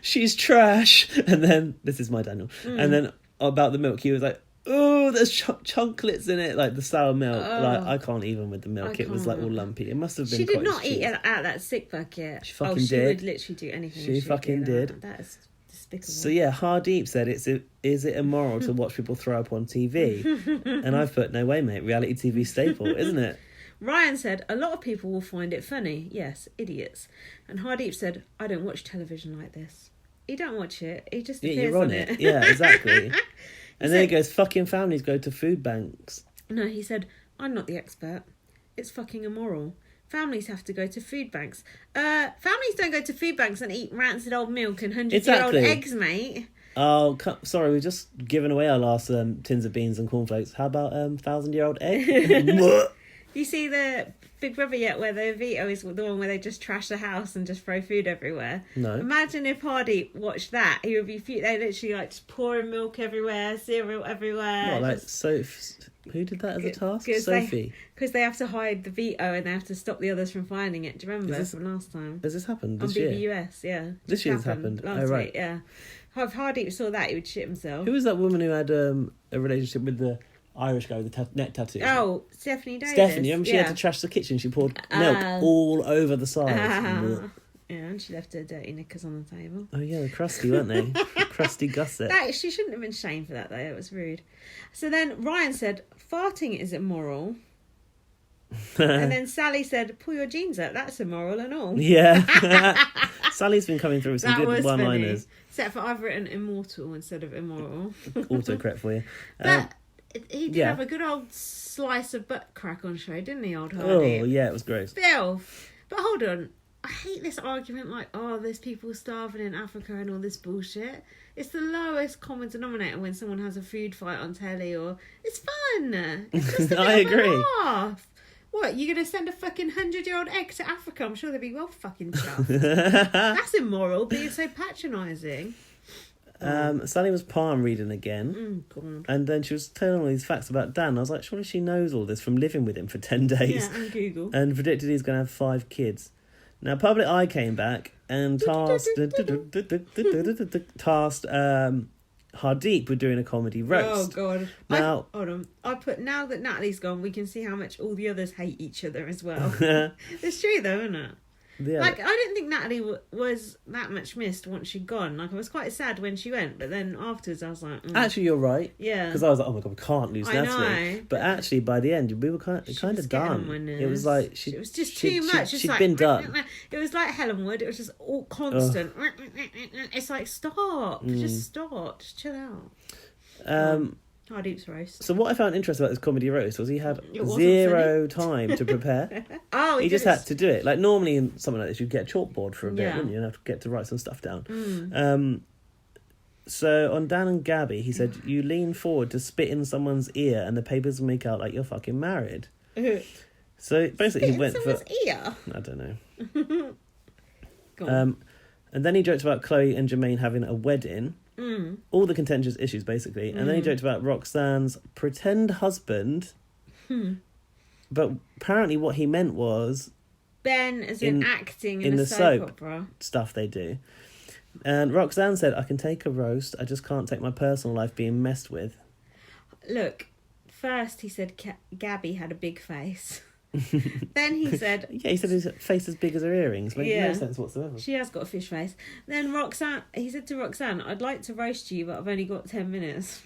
S2: she's trash. And then, this is my Daniel. And then about the milk, he was like, oh, there's chocolates in it, like the sour milk. I can't even with the milk. It was all lumpy. It must have been.
S1: She did not eat out that sick bucket.
S2: She fucking did.
S1: She would literally do anything.
S2: She fucking did.
S1: That is despicable.
S2: So yeah, Hardeep said, is it immoral to watch people throw up on TV? And I've put, no way, mate. Reality TV staple, isn't it?
S1: Ryan said, a lot of people will find it funny. Yes, idiots. And Hardeep said, I don't watch television like this. He don't watch it. He just appears
S2: you're on it. Yeah, exactly. And then he goes, fucking families go to food banks.
S1: No, he said, I'm not the expert. It's fucking immoral. Families have to go to food banks. Families don't go to food banks and eat rancid old milk and 100-year-old eggs, mate.
S2: Oh, sorry, we've just given away our last tins of beans and cornflakes. How about 1,000-year-old egg?
S1: You see the Big Brother yet, where the veto is the one where they just trash the house and just throw food everywhere?
S2: No.
S1: Imagine if Hardy watched that. He would be they literally just pouring milk everywhere, cereal everywhere.
S2: What, who did that as a task? Sophie.
S1: Because they have to hide the veto and they have to stop the others from finding it. Do you remember from last time?
S2: Has this happened this
S1: year?
S2: On
S1: BBUS, yeah.
S2: This year's happened.
S1: Last week, yeah. If Hardy saw that, he would shit himself.
S2: Who was that woman who had a relationship with the Irish guy with the neck tattoo?
S1: Oh, Stephanie Davis.
S2: Stephanie, remember she had to trash the kitchen? She poured milk all over the sides.
S1: Yeah, and she left her dirty knickers on the table.
S2: Oh yeah, crusty, weren't they? Crusty gusset.
S1: She shouldn't have been shamed for that though. It was rude. So then Ryan said, farting is immoral. And then Sally said, pull your jeans up, that's immoral and all.
S2: Yeah. Sally's been coming through with some good one-liners.
S1: Except for I've written immortal instead of immoral.
S2: Autocorrect for you.
S1: But he did have a good old slice of butt crack on show, didn't he, old Hardy?
S2: Oh, yeah, it was gross.
S1: Filth. But hold on. I hate this argument there's people starving in Africa and all this bullshit. It's the lowest common denominator when someone has a food fight on telly or... It's fun. It's just a
S2: I agree.
S1: laugh. What, you're going to send a fucking 100-year-old egg to Africa? I'm sure they'd be well fucking chuffed. That's immoral, but you're so patronising.
S2: Sally was palm reading again. And then she was telling all these facts about Dan. I was like, surely she knows all this from living with him for 10 days.
S1: Yeah, and Google.
S2: And predicted he's going to have 5 kids. Now, Public Eye came back and tasked Hardeep with doing a comedy roast.
S1: Oh, God.
S2: Now,
S1: hold on. I put, now that Natalie's gone, we can see how much all the others hate each other as well. It's true, though, isn't it?
S2: Yeah.
S1: Like, I didn't think Natalie was that much missed once she'd gone. Like, I was quite sad when she went, but then afterwards I was like...
S2: Actually, you're right.
S1: Yeah.
S2: Because I was like, oh my God, we can't lose Natalie.
S1: Know.
S2: But actually, by the end, we were kind of done. It was like...
S1: It was just too much.
S2: She'd been done.
S1: It was like Helen Wood. It was just all constant. It's like, stop. Just stop. Just chill out. Hardeep's roast.
S2: So what I found interesting about this comedy roast was he had zero time to prepare. He just had to do it. Like normally in something like this, you'd get a chalkboard for a bit, wouldn't you? And have to get to write some stuff down. So on Dan and Gabby, he said, you lean forward to spit in someone's ear and the papers will make out like you're fucking married. So basically he went for...
S1: ear?
S2: I don't know. Go on. And then he joked about Chloe and Jermaine having a wedding. All the contentious issues, basically. And then he joked about Roxanne's pretend husband. But apparently what he meant was...
S1: Ben as in acting in the soap opera.
S2: Stuff they do. And Roxanne said, I can take a roast, I just can't take my personal life being messed with.
S1: Look, first he said Gabby had a big face. Then he said...
S2: Yeah, he said his face as big as her earrings. Made no sense whatsoever.
S1: She has got a fish face. Then he said to Roxanne, I'd like to roast you, but I've only got 10 minutes.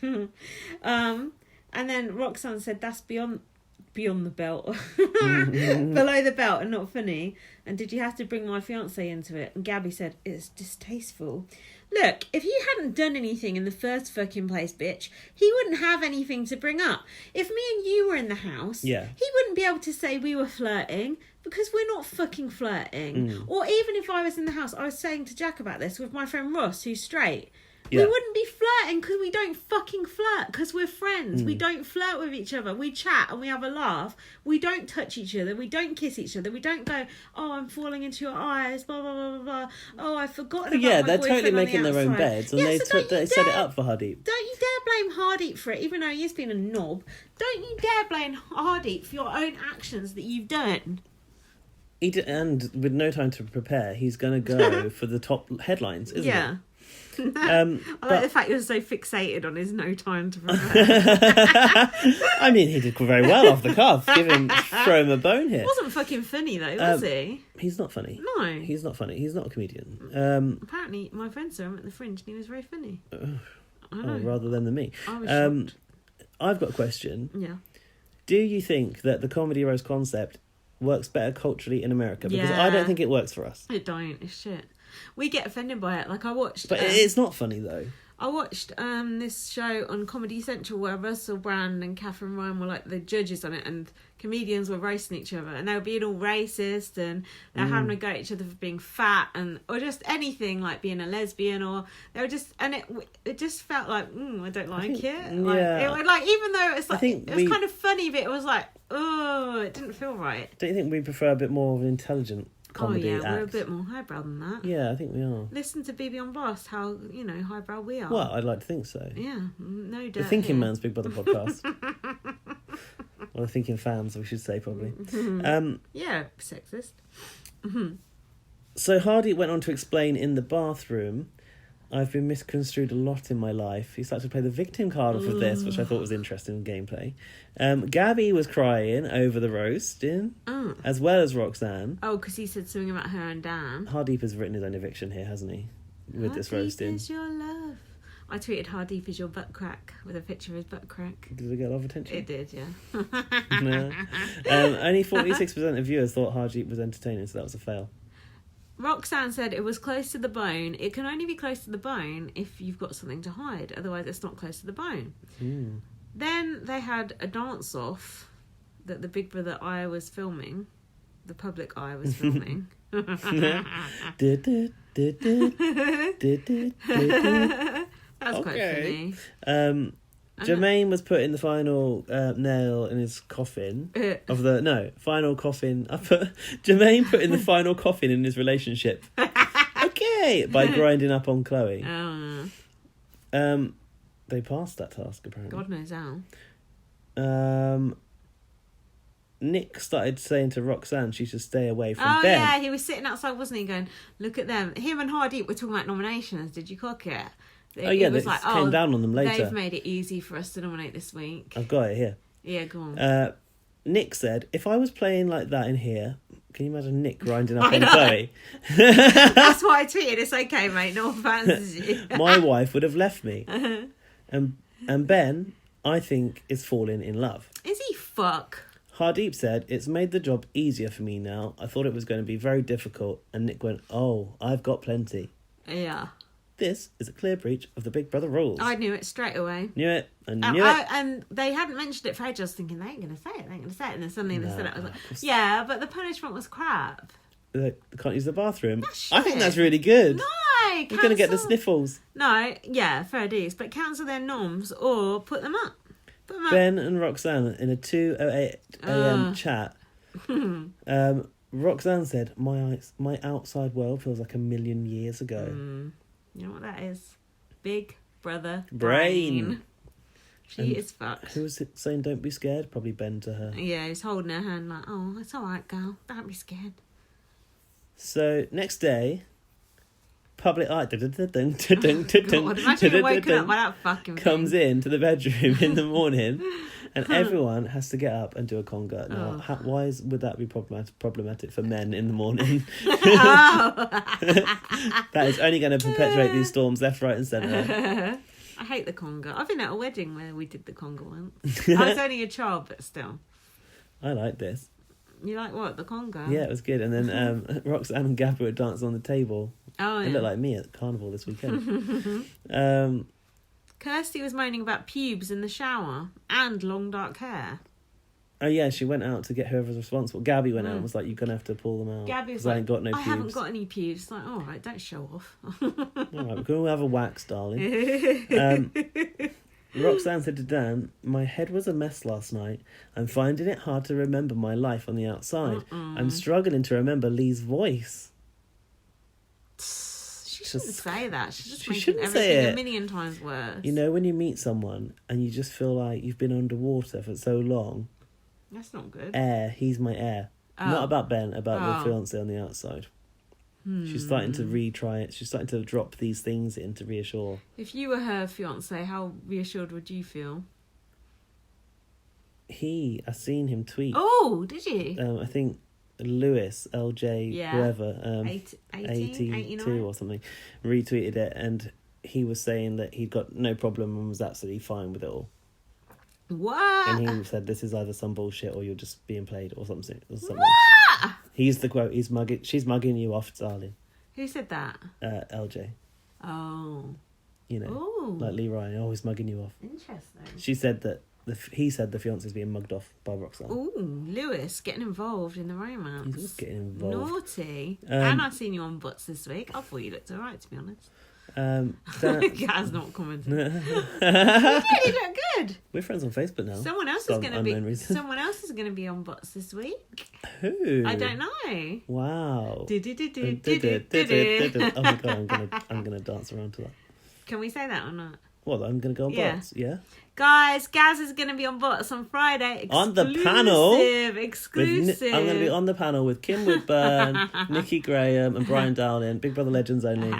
S1: And then Roxanne said, that's beyond the belt. Below the belt and not funny. And did you have to bring my fiancé into it? And Gabby said, it's distasteful. Look, if you hadn't done anything in the first fucking place, bitch, he wouldn't have anything to bring up. If me and you were in the house, he wouldn't be able to say we were flirting because we're not fucking flirting. Or even if I was in the house, I was saying to Jack about this with my friend Ross, who's straight. We wouldn't be flirting because we don't fucking flirt because we're friends. We don't flirt with each other. We chat and we have a laugh. We don't touch each other. We don't kiss each other. We don't go, oh, I'm falling into your eyes, blah, blah, blah, blah, blah. Oh, I've forgotten about my
S2: they're
S1: boyfriend
S2: totally making
S1: the
S2: their own
S1: outside.
S2: beds and they set it up for Hardeep.
S1: Don't you dare blame Hardeep for it, even though he's been a knob. Don't you dare blame Hardeep for your own actions that you've done.
S2: And with no time to prepare, he's going to go for the top headlines, isn't he?
S1: I like the fact you're so fixated on his no time to prepare.
S2: I mean, he did very well off the cuff. Throw him a bone here.
S1: Wasn't fucking funny though, was he?
S2: He's not funny.
S1: No,
S2: he's not funny. He's not a comedian.
S1: Apparently, my friend saw him at the Fringe, and he was very funny.
S2: Rather than me.
S1: I was shocked.
S2: I've got a question.
S1: Yeah.
S2: Do you think that the comedy roast concept works better culturally in America? Because I don't think it works for us.
S1: It don't. It's shit. We get offended by it. Like I watched...
S2: But it's not funny though.
S1: I watched this show on Comedy Central where Russell Brand and Catherine Ryan were like the judges on it, and comedians were roasting each other and they were being all racist and they were having a go at each other for being fat or just anything, like being a lesbian, or they were just... And it just felt like, I don't like it. Like, even though it's like... It was kind of funny, but it was like, oh, it didn't feel right.
S2: Don't you think we prefer a bit more of an intelligent comedy act?
S1: We're a bit more highbrow than that.
S2: Yeah, I think we are.
S1: Listen to BB on Blast, how, highbrow we are.
S2: Well, I'd like to think so.
S1: Yeah, no doubt.
S2: The Thinking Man's Big Brother podcast. Or the Thinking Fans, we should say, probably.
S1: Yeah, sexist.
S2: So Hardy went on to explain in the bathroom, I've been misconstrued a lot in my life. He started to play the victim card off of this, which I thought was interesting gameplay. Gabby was crying over the roasting, as well as Roxanne.
S1: Oh, because he said something about her and Dan.
S2: Hardeep has written his own eviction here, hasn't he? With this roasting.
S1: Hardeep is your love. I tweeted Hardeep is your butt crack with a picture of his butt crack.
S2: Did it get a lot of attention?
S1: It did, yeah.
S2: No. Only 46% of viewers thought Hardeep was entertaining, so that was a fail.
S1: Roxanne said it was close to the bone. It can only be close to the bone if you've got something to hide. Otherwise, it's not close to the bone. Then they had a dance-off that the Big Brother eye was filming. The public eye was filming. That's quite funny.
S2: Jermaine was putting the final nail in his coffin final coffin. Jermaine put in the final coffin in his relationship. Okay, by grinding up on Chloe. They passed that task apparently.
S1: God knows how.
S2: Nick started saying to Roxanne she should stay away from Ben.
S1: Oh yeah, he was sitting outside, wasn't he? Going, look at them. Him and Hardeep were talking about nominations. Did you clock it?
S2: They came down on them later.
S1: They've made it easy for us to nominate this week.
S2: I've got it here.
S1: Yeah, go on.
S2: Nick said, if I was playing like that in here, Can you imagine Nick grinding up on Chloe?
S1: That's why I tweeted, it's okay, mate, no one fancies you.
S2: My wife would have left me. And Ben, I think, is falling in love.
S1: Is he fuck?
S2: Hardeep said, it's made the job easier for me now. I thought it was going to be very difficult. And Nick went, oh, I've got plenty.
S1: Yeah.
S2: This is a clear breach of the Big Brother rules.
S1: I knew it straight away.
S2: Knew it. And knew it.
S1: And they hadn't mentioned it for ages. I was thinking, they ain't going to say it. And then suddenly they said it. I was like, yeah, but the punishment was crap.
S2: They can't use the bathroom. I think that's really good.
S1: No,
S2: You're going to get the sniffles.
S1: No, yeah, fair dues. But cancel their norms or put them up.
S2: Ben and Roxanne in a 2:08 a.m. chat. Roxanne said, my outside world feels like a million years ago.
S1: You know what that is? Big Brother
S2: Brain.
S1: She is fucked.
S2: Who was it saying don't be scared? Probably Ben to her.
S1: Yeah, he's holding her hand like, oh, it's all right, girl. Don't be scared.
S2: So, next day, public art
S1: Imagine you're woken up by that fucking
S2: comes into the bedroom in the morning and everyone has to get up and do a conga. Now, would that be problematic for men in the morning? That is only going to perpetuate these storms left, right and centre.
S1: I hate the conga. I've been at a wedding where we did the conga once. I was only a child, but still.
S2: I like this.
S1: You like what? The conga?
S2: Yeah, it was good. And then Roxanne and Gabby were dancing on the table.
S1: Oh, yeah.
S2: They look like me at the carnival this weekend.
S1: Kirsty was moaning about pubes in the shower and long dark hair.
S2: Oh yeah, she went out to get whoever's responsible. Gabby went out and was like, "You're gonna have to pull them out."
S1: Gabby was
S2: like,
S1: like,
S2: "I ain't got no pubes."
S1: I haven't got any pubes. Like, all right, don't show off.
S2: All right, we're gonna have a wax, darling. Roxanne said to Dan, "My head was a mess last night. I'm finding it hard to remember my life on the outside. I'm struggling to remember Lee's voice."
S1: She shouldn't say that. She's just
S2: she
S1: making
S2: shouldn't say
S1: everything
S2: it.
S1: a million times worse.
S2: You know, when you meet someone and you just feel like you've been underwater for so long.
S1: That's not good.
S2: He's my heir. Not about Ben, about the fiancé on the outside. She's starting to retry it. She's starting to drop these things in to reassure.
S1: If you were her fiancé, how reassured would you feel?
S2: I seen him tweet.
S1: Oh, did you?
S2: I think Lewis, LJ, whoever, 82 or something, retweeted it, and he was saying that he'd got no problem and was absolutely fine with it all.
S1: What?
S2: And he said, "This is either some bullshit or you're just being played or something."
S1: What?
S2: He's the quote. She's mugging you off, darling.
S1: Who said that?
S2: LJ.
S1: Oh.
S2: You know,
S1: Ooh.
S2: like Lee Ryan, always mugging you off.
S1: Interesting.
S2: She said that he said the fiance's being mugged off by Roxanne.
S1: Ooh, Lewis getting involved in the romance.
S2: He's getting involved.
S1: Naughty. And I've seen you on butts this week. I thought you looked alright, to be honest. Gaz not commenting. You look good.
S2: We're friends on Facebook now.
S1: Someone else is going to be on butts this week.
S2: Who?
S1: I don't know.
S2: Wow. Oh my god, I'm gonna dance around to that.
S1: Can we say that or not?
S2: What? I'm gonna go on butts. Yeah.
S1: Guys, Gaz is going to be on butts on Friday.
S2: On the panel.
S1: Exclusive.
S2: I'm going to be on the panel with Kim Woodburn, Nikki Graham, and Brian Dowling. Big Brother Legends only.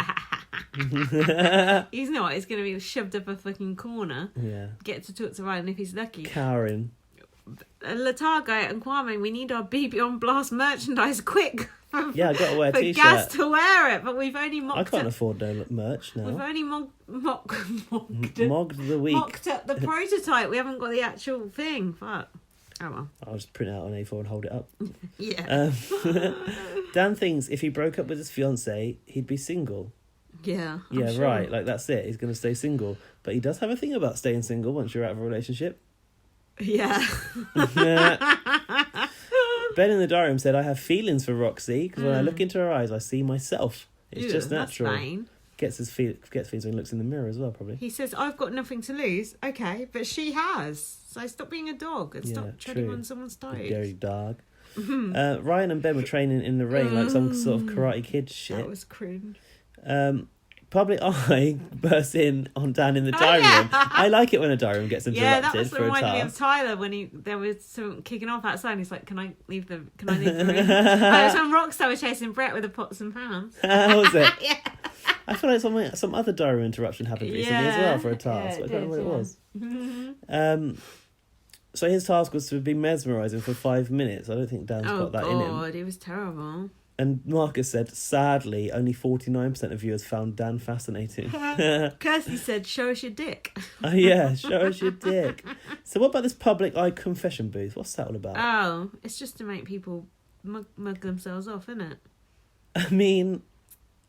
S1: He's not. He's going to be shoved up a fucking corner.
S2: Yeah.
S1: Get to talk to Ryan if he's lucky.
S2: Karen.
S1: Latago and Kwame, we need our BB on Blast merchandise quick.
S2: Yeah, I got to wear a t-shirt.
S1: For Gaz to wear it, but we've only mocked.
S2: I can't afford no merch now.
S1: We've only mocked
S2: the week.
S1: Mocked up the prototype. We haven't got the actual thing. Fuck. Oh well.
S2: I'll just print it out on A4 and hold it up.
S1: Yeah.
S2: Dan thinks if he broke up with his fiancée, he'd be single.
S1: Yeah.
S2: Yeah, sure. Right. Like that's it. He's going to stay single, but he does have a thing about staying single once you're out of a relationship.
S1: Yeah.
S2: Ben in the diary room said, "I have feelings for Roxy because when I look into her eyes, I see myself. It's just natural."
S1: That's fine.
S2: Gets feelings when he looks in the mirror as well, probably.
S1: He says, "I've got nothing to lose." Okay, but she has. So stop being a dog and stop treading on someone's toes.
S2: Dirty dog. Ryan and Ben were training in the rain like some sort of Karate Kid shit.
S1: That was cringe.
S2: Public eye burst in on Dan in the diary room. I like it when a diary room gets interrupted
S1: yeah, that was
S2: for a
S1: reminding me of
S2: task.
S1: Tyler when there was some kicking off outside. And he's like, "Can I leave the room?" Oh, it was when Rockstar was chasing Brett with the pots and pans.
S2: Was it?
S1: Yeah.
S2: I feel like some other diary interruption happened recently as well for a task. I don't know what it was. So his task was to be mesmerising for 5 minutes. I don't think Dan's got that in him.
S1: Oh, God, it was terrible.
S2: And Marcus said, sadly, only 49% of viewers found Dan fascinating.
S1: Kirsty said, show us your dick.
S2: Oh, yeah, show us your dick. So what about this public eye confession booth? What's that all about?
S1: Oh, it's just to make people mug themselves off, isn't it?
S2: I mean,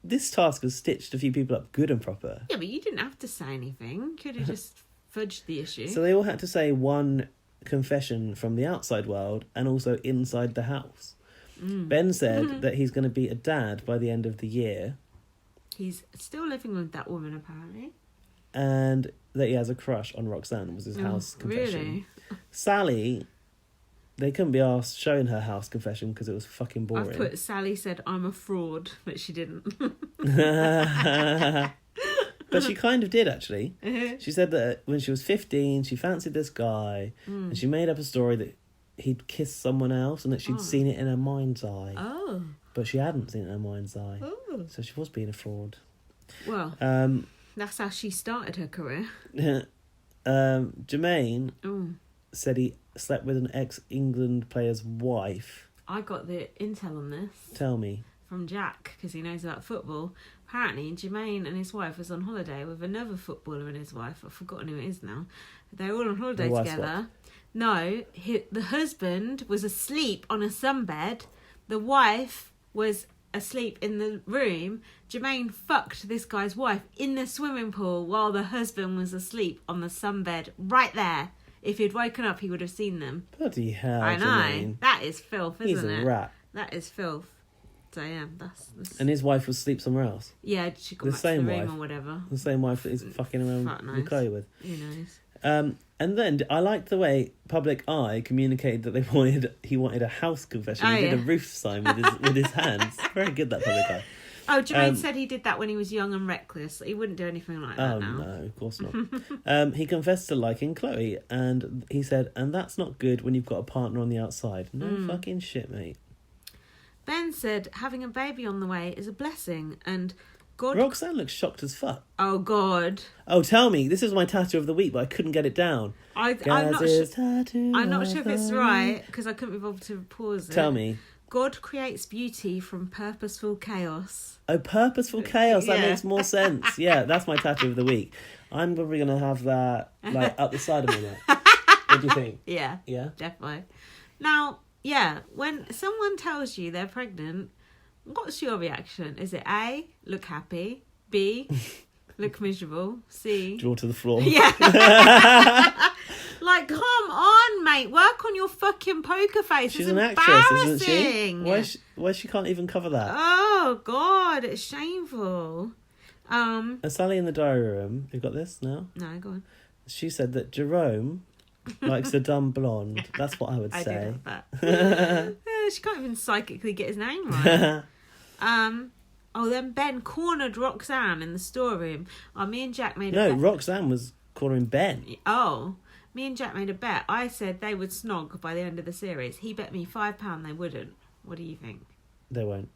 S2: this task has stitched a few people up good and proper.
S1: Yeah, but you didn't have to say anything. Could have just fudged the issue.
S2: So they all had to say one confession from the outside world and also inside the house. Ben said that he's going to be a dad by the end of the year.
S1: He's still living with that woman, apparently.
S2: And that he has a crush on Roxanne, was his house confession.
S1: Really?
S2: Sally, they couldn't be asked showing her house confession because it was fucking boring.
S1: I've put Sally said I'm a fraud, but she didn't.
S2: But she kind of did, actually. She said that when she was 15, she fancied this guy, and she made up a story that he'd kissed someone else and that she'd seen it in her mind's eye.
S1: Oh.
S2: But she hadn't seen it in her mind's eye.
S1: Oh.
S2: So she was being a fraud.
S1: Well, that's how she started her career.
S2: Jermaine said he slept with an ex-England player's wife.
S1: I got the intel on this.
S2: Tell me.
S1: From Jack, because he knows about football. Apparently, Jermaine and his wife was on holiday with another footballer and his wife. I've forgotten who it is now. They're all on holiday together. No, the husband was asleep on a sunbed. The wife was asleep in the room. Jermaine fucked this guy's wife in the swimming pool while the husband was asleep on the sunbed right there. If he'd woken up, he would have seen them.
S2: Bloody hell,
S1: I know.
S2: Jermaine.
S1: That is filth, isn't it?
S2: He's a rat.
S1: That is filth. So, yeah, that's...
S2: And his wife was asleep somewhere else?
S1: Yeah, she got back to the room or whatever.
S2: The same wife that he's fucking around with Chloe with.
S1: Who knows?
S2: And then I liked the way Public Eye communicated that he wanted a house confession. He did a roof sign with his hands. Very good, that Public Eye.
S1: Oh, Jermaine said he did that when he was young and reckless. He wouldn't do anything like that now.
S2: No, of course not. He confessed to liking Chloe, and he said, and that's not good when you've got a partner on the outside. No fucking shit, mate.
S1: Ben said having a baby on the way is a blessing, and God...
S2: Roxanne looks shocked as fuck.
S1: Oh, God.
S2: Oh, tell me. This is my tattoo of the week, but I couldn't get it down.
S1: I'm not sure if it's right, because I couldn't be bothered to pause it.
S2: Tell me.
S1: God creates beauty from purposeful chaos.
S2: Oh, purposeful chaos. That makes more sense. Yeah, that's my tattoo of the week. I'm probably going to have that up the side of my neck. What do you think?
S1: Yeah.
S2: Yeah?
S1: Definitely. Now, yeah, when someone tells you they're pregnant, what's your reaction? Is it A, look happy, B, look miserable, C...
S2: draw to the floor.
S1: Yeah. Like, come on, mate. Work on your fucking poker face.
S2: She's
S1: it's
S2: an actress, isn't she? Why she can't even cover that?
S1: Oh, God, it's shameful.
S2: And Sally in the diary room, you got this now?
S1: No, go on.
S2: She said that Jerome likes a dumb blonde. That's what I would say.
S1: I did have that. She can't even psychically get his name right. Then Ben cornered Roxanne in the storeroom. Me and Jack made a bet.
S2: No, Roxanne was cornering Ben.
S1: Oh, me and Jack made a bet. I said they would snog by the end of the series. He bet me £5 they wouldn't. What do you think?
S2: They won't.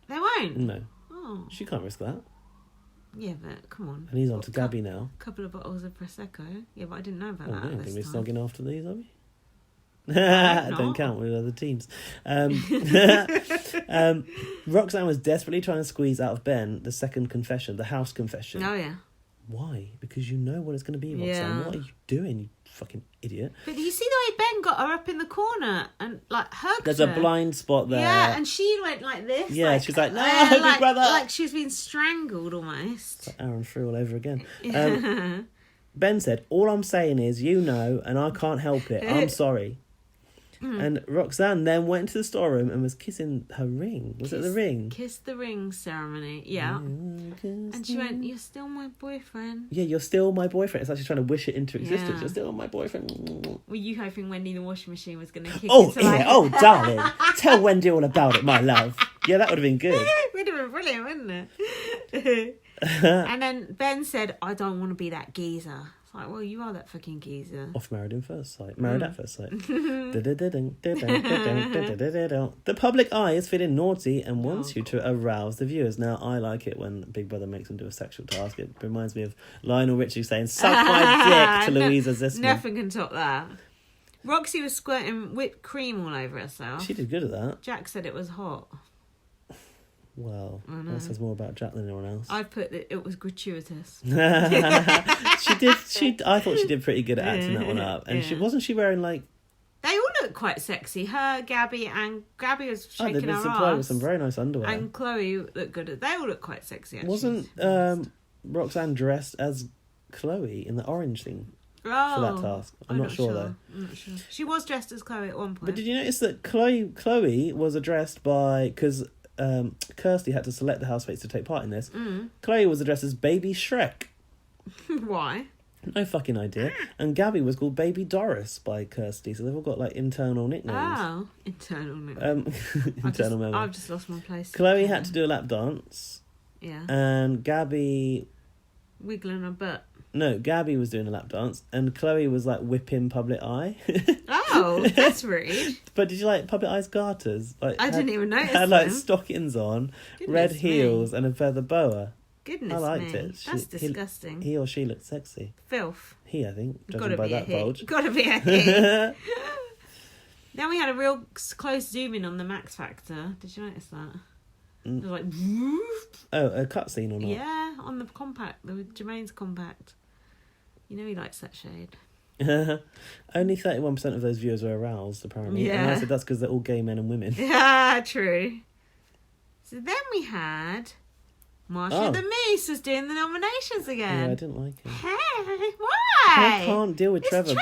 S1: They won't?
S2: No.
S1: Oh.
S2: She can't risk that.
S1: Yeah, but come on.
S2: And he's on to Gabby now.
S1: A couple of bottles of Prosecco. Yeah, but I didn't know about
S2: I
S1: that.
S2: don't think we're
S1: time.
S2: snogging after these, are we?
S1: Not.
S2: Don't count with other teams. Roxanne was desperately trying to squeeze out of Ben the second confession, the house confession.
S1: Oh, yeah.
S2: Why? Because you know what it's going to be, Roxanne.
S1: Yeah.
S2: What are you doing, you fucking idiot?
S1: But do you see the way Ben got her up in the corner and, like, hugged
S2: There's
S1: her?
S2: a blind spot there.
S1: Yeah, and she went like this.
S2: Yeah,
S1: like,
S2: she's like, no,
S1: like,
S2: big brother.
S1: Like she was being strangled almost.
S2: It's like Aaron Frew all over again. Ben said, all I'm saying is, you know, and I can't help it. I'm sorry. And Roxanne then went to the storeroom and was kissing her ring. Was it the ring?
S1: Kiss the ring ceremony, yeah. And she went, you're still my boyfriend.
S2: Yeah, you're still my boyfriend. It's like she's trying to wish it into existence.
S1: Yeah.
S2: You're still my boyfriend.
S1: Were you hoping Wendy the Washing Machine was going to kick
S2: Oh,
S1: into
S2: yeah.
S1: life?
S2: Oh, darling. Tell Wendy all about it, my love. Yeah, that would have been good.
S1: Would have been brilliant, wouldn't it? And then Ben said, I don't want to be that geezer. It's like, well, you are that fucking geezer.
S2: Off Married at First Sight. Married at First Sight. The public eye is feeling naughty and wants you to arouse the viewers. Now, I like it when Big Brother makes them do a sexual task. It reminds me of Lionel Richie saying, suck my dick to Louisa Zisman.
S1: Nothing can top that. Roxy was squirting whipped cream all over herself.
S2: She did good at that.
S1: Jack said it was hot.
S2: Well, that says more about Jack than anyone else.
S1: I've put that it was gratuitous.
S2: She did. I thought she did pretty good at acting that one up. And wasn't she wearing like?
S1: They all look quite sexy. Her, Gabby was shaking her ass.
S2: Chloe with some very nice underwear.
S1: And Chloe looked good. They all look quite sexy. Actually.
S2: Wasn't Roxanne dressed as Chloe in the orange thing for that task? I'm not sure though.
S1: I'm not sure. She was dressed as Chloe at one point.
S2: But did you notice that Chloe was addressed by because Kirsty had to select the housemates to take part in this. Chloe was addressed as Baby Shrek.
S1: Why?
S2: No fucking idea. And Gabby was called Baby Doris by Kirsty, so they've all got like internal nicknames.
S1: Oh, internal nicknames.
S2: Memory.
S1: I've just lost my place.
S2: Chloe had to do a lap dance.
S1: Yeah.
S2: And Gabby...
S1: wiggling her butt.
S2: No, Gabby was doing a lap dance, and Chloe was like whipping Public Eye.
S1: Oh, that's rude.
S2: But did you like Public Eye's garters? Like,
S1: I didn't even notice
S2: had like
S1: them.
S2: stockings on,
S1: Goodness
S2: red
S1: me.
S2: heels, and a feather boa.
S1: Goodness
S2: I liked
S1: me.
S2: it.
S1: That's disgusting.
S2: He or she looked sexy.
S1: Filth.
S2: He, I think, judging
S1: Gotta
S2: by
S1: be
S2: that
S1: a he.
S2: bulge.
S1: Gotta be a he. Then we had a real close zoom in on the Max Factor. Did you notice that? It was like...
S2: Oh, a cutscene or not?
S1: Yeah, on the compact, the Jermaine's compact. You know he likes that shade.
S2: Only 31% of those viewers were aroused, apparently.
S1: Yeah.
S2: And I said that's because they're all gay men and women.
S1: Yeah, true. So then we had Marsha the Moose was doing the nominations again.
S2: Yeah, I didn't like it.
S1: Hey, why?
S2: I can't deal with Trevor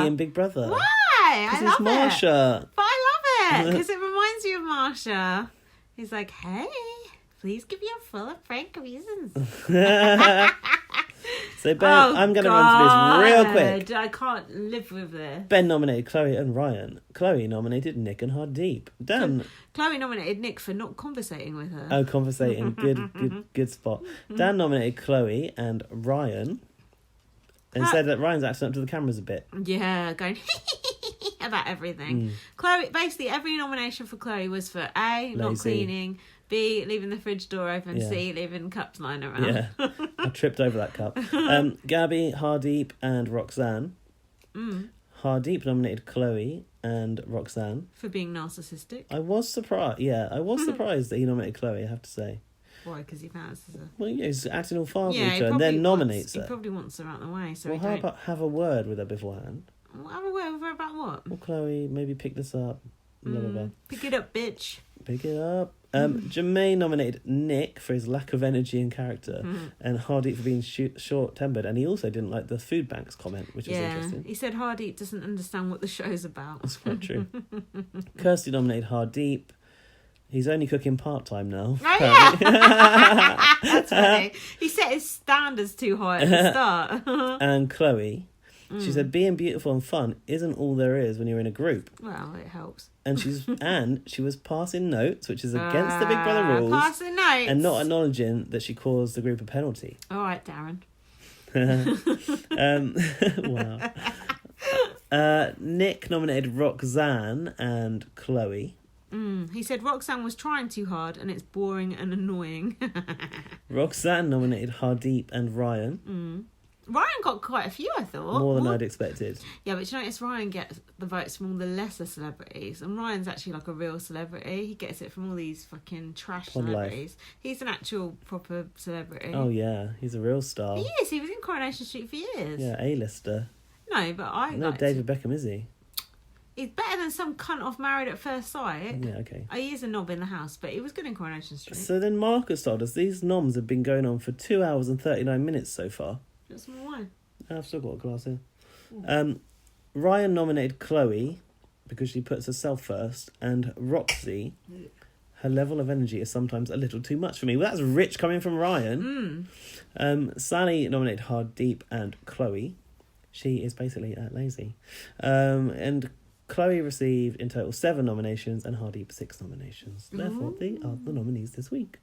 S2: being Big Brother.
S1: Why? I
S2: Because it's
S1: love it.
S2: Marsha.
S1: But I love it because it reminds you of Marsha. He's like, hey, please give your full of frank reasons.
S2: So Ben, I'm going to run through this real quick.
S1: I can't live with this.
S2: Ben nominated Chloe and Ryan. Chloe nominated Nick and Hardeep. Dan.
S1: Chloe nominated Nick for not conversating with her.
S2: Oh, conversating. Good spot. Dan nominated Chloe and Ryan. And said that Ryan's acting up to the cameras a bit.
S1: Yeah, going about everything. Chloe, basically every nomination for Chloe was for A, not cleaning, B, leaving the fridge door open, C, leaving cups lying around.
S2: Yeah, I tripped over that cup. Gabby, Hardeep and Roxanne. Hardeep nominated Chloe and Roxanne.
S1: For being narcissistic.
S2: I was surprised. Yeah, I was surprised that he nominated Chloe, I have to say.
S1: Why? Because he fancies her.
S2: Well, yeah, he's acting all fatherly to her and then nominates her.
S1: He probably wants her out of the way. So
S2: well, how about have a word with her beforehand?
S1: Well, have a word with her about what?
S2: Well, Chloe, maybe pick this up. Blah, blah, blah.
S1: Pick it up, bitch.
S2: Pick it up. Jermaine nominated Nick for his lack of energy and character, and Hardeep for being short-tempered, and he also didn't like the food banks comment, which was interesting.
S1: He said Hardeep doesn't understand what the show's about.
S2: That's quite true. Kirsty nominated Hardeep. He's only cooking part-time now.
S1: Oh, yeah. That's funny. He set his standards too high at the start.
S2: And Chloe, she said, being beautiful and fun isn't all there is when you're in a group.
S1: Well, it helps.
S2: And she was passing notes, which is against the Big Brother rules.
S1: Passing notes.
S2: And not acknowledging that she caused the group a penalty.
S1: All right, Darren.
S2: Wow. Nick nominated Roxanne and Chloe.
S1: He said Roxanne was trying too hard and it's boring and annoying.
S2: Roxanne nominated Hardeep and Ryan.
S1: Ryan got quite a few, I thought.
S2: More than I'd expected.
S1: Yeah, but you notice Ryan gets the votes from all the lesser celebrities. And Ryan's actually like a real celebrity. He gets it from all these fucking trash celebrities. He's an actual proper celebrity.
S2: Oh, yeah. He's a real star.
S1: He is. He was in Coronation Street for years.
S2: Yeah, A-lister.
S1: No, but I
S2: No, David Beckham, is he?
S1: He's better than some cunt off Married at First Sight.
S2: Yeah, okay.
S1: He is a knob in the house, but he was good in Coronation Street.
S2: So then Marcus told us these noms have been going on for 2 hours and 39 minutes so far.
S1: Got some more wine.
S2: I've still got a glass here. Ryan nominated Chloe because she puts herself first, and Roxy, her level of energy is sometimes a little too much for me. Well, that's rich coming from Ryan. Sally nominated Hardeep and Chloe. She is basically lazy. And Chloe received in total 7 nominations and Hardeep 6 nominations. Therefore, they are the nominees this week.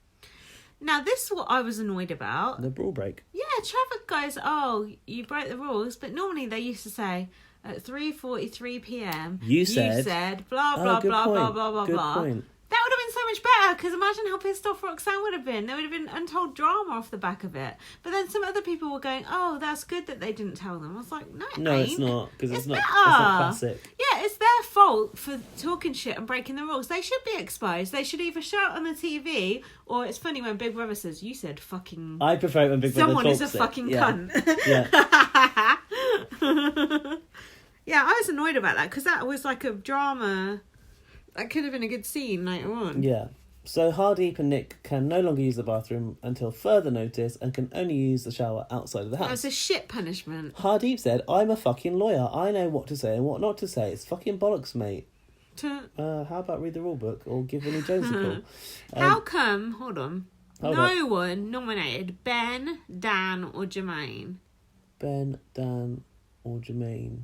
S1: Now, this is what I was annoyed about.
S2: The rule break.
S1: Yeah, Trevor goes, oh, you broke the rules. But normally they used to say, at 3:43 p.m, you said blah, blah, blah, blah, blah, blah, blah.
S2: Point.
S1: That would have been so so much better, because imagine how pissed off Roxanne would have been. There would have been untold drama off the back of it. But then some other people were going, oh, that's good that they didn't tell them. I was like, no, it ain't.
S2: It's not, because it's not classic.
S1: Yeah, it's their fault for talking shit and breaking the rules. They should be exposed. They should either show it on the TV, or it's funny when Big Brother says, you said fucking...
S2: I prefer it when Big Brother
S1: someone
S2: talks
S1: is a fucking cunt.
S2: Yeah.
S1: Yeah, I was annoyed about that, because that was like a drama... That could have been a good scene later on.
S2: Yeah. So Hardeep and Nick can no longer use the bathroom until further notice and can only use the shower outside of the house.
S1: That's a shit punishment.
S2: Hardeep said, I'm a fucking lawyer. I know what to say and what not to say. It's fucking bollocks, mate. How about read the rule book or give Vinnie Jones a call?
S1: How come, hold on, no one nominated Ben, Dan or Jermaine?
S2: Ben, Dan or Jermaine?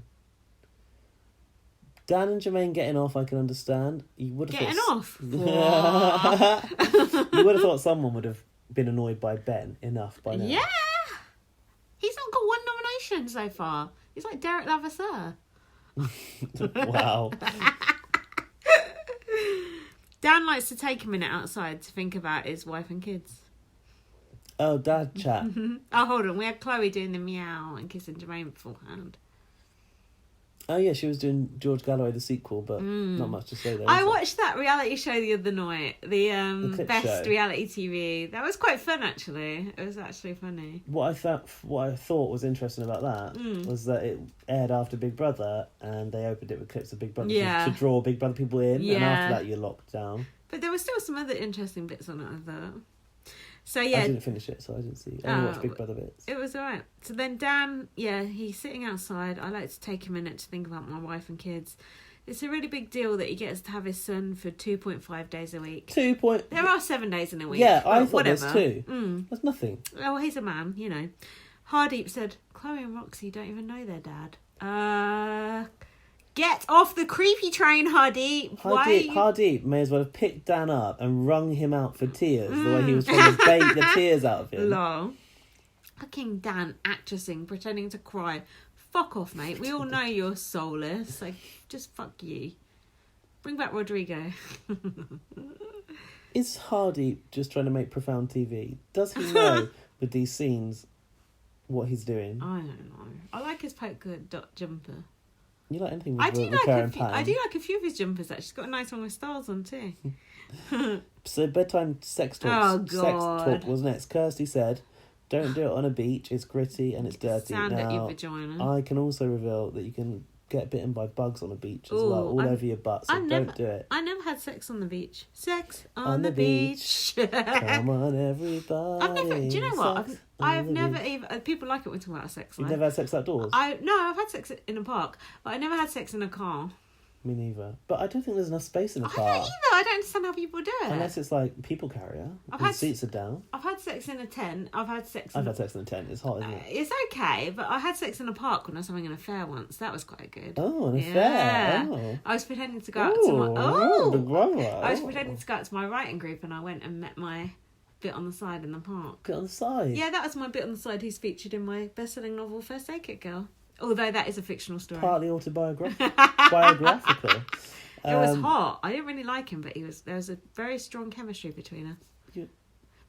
S2: Dan and Jermaine getting off, I can understand. You would have
S1: off?
S2: You would have thought someone would have been annoyed by Ben enough by now.
S1: Yeah! He's not got one nomination so far. He's like Derek Levasseur.
S2: Wow.
S1: Dan likes to take a minute outside to think about his wife and kids.
S2: Oh, dad chat.
S1: Oh, hold on. We had Chloe doing the meow and kissing Jermaine beforehand.
S2: Oh, yeah, she was doing George Galloway, the sequel, but not much to say there.
S1: I watched that reality show the other night, the Best
S2: show.
S1: Reality TV. That was quite fun, actually. It was actually funny.
S2: What I thought was interesting about that was that it aired after Big Brother, and they opened it with clips of Big Brother to draw Big Brother people in, and after that you're locked down.
S1: But there were still some other interesting bits on it, I thought. So yeah,
S2: I didn't finish it, so I didn't see. I only watched Big Brother bits.
S1: It was alright. So then Dan, he's sitting outside. I like to take a minute to think about my wife and kids. It's a really big deal that he gets to have his son for 2.5 days a week. There are 7 days in a week.
S2: Yeah, I thought
S1: whatever.
S2: there's 2. That's nothing.
S1: Oh, he's a man, you know. Hardeep said, Chloe and Roxy don't even know their dad. Get off the creepy train, Hardeep.
S2: Hardeep may as well have picked Dan up and wrung him out for tears, the way he was trying to bait the tears out of him.
S1: Lol. Fucking Dan actressing, pretending to cry. Fuck off, mate. We all know you're soulless. Like, just fuck you. Bring back Rodrigo.
S2: Is Hardeep just trying to make profound TV? Does he know with these scenes what he's doing?
S1: I don't know. I like his polka dot jumper.
S2: You like anything with
S1: I do like a few of his jumpers, actually. He's got a nice one with stars on too.
S2: So bedtime sex talk, wasn't it? Kirsty said, don't do it on a beach, it's gritty and it's dirty.
S1: Sand
S2: now,
S1: at your vagina.
S2: I can also reveal that you can get bitten by bugs on a beach as well, over your butt, so don't do it.
S1: I never had sex on the beach. Sex on the beach.
S2: Come on, everybody.
S1: Do you know what? I've never even... People like it when we talk about sex.
S2: You've never had sex outdoors?
S1: No, I've had sex in a park, but I never had sex in a car.
S2: Me neither. But I don't think there's enough space in a car.
S1: I don't either. I don't understand how people do it.
S2: Unless it's like people carrier. The seats are down.
S1: I've had sex in a tent. I've had sex in
S2: a tent. It's hot, isn't it?
S1: It's okay, but I had sex in a park when I was having an affair once. That was quite good.
S2: Oh, an affair. Oh.
S1: I was pretending to go out to my... I was pretending to go out to my writing group, and I went and met my bit on the side in the park.
S2: Bit on the side?
S1: Yeah, that was my bit on the side who's featured in my best-selling novel, First Aid Kit Girl. Although that is a fictional story.
S2: Partly biographical.
S1: It was hot. I didn't really like him, but there was a very strong chemistry between us.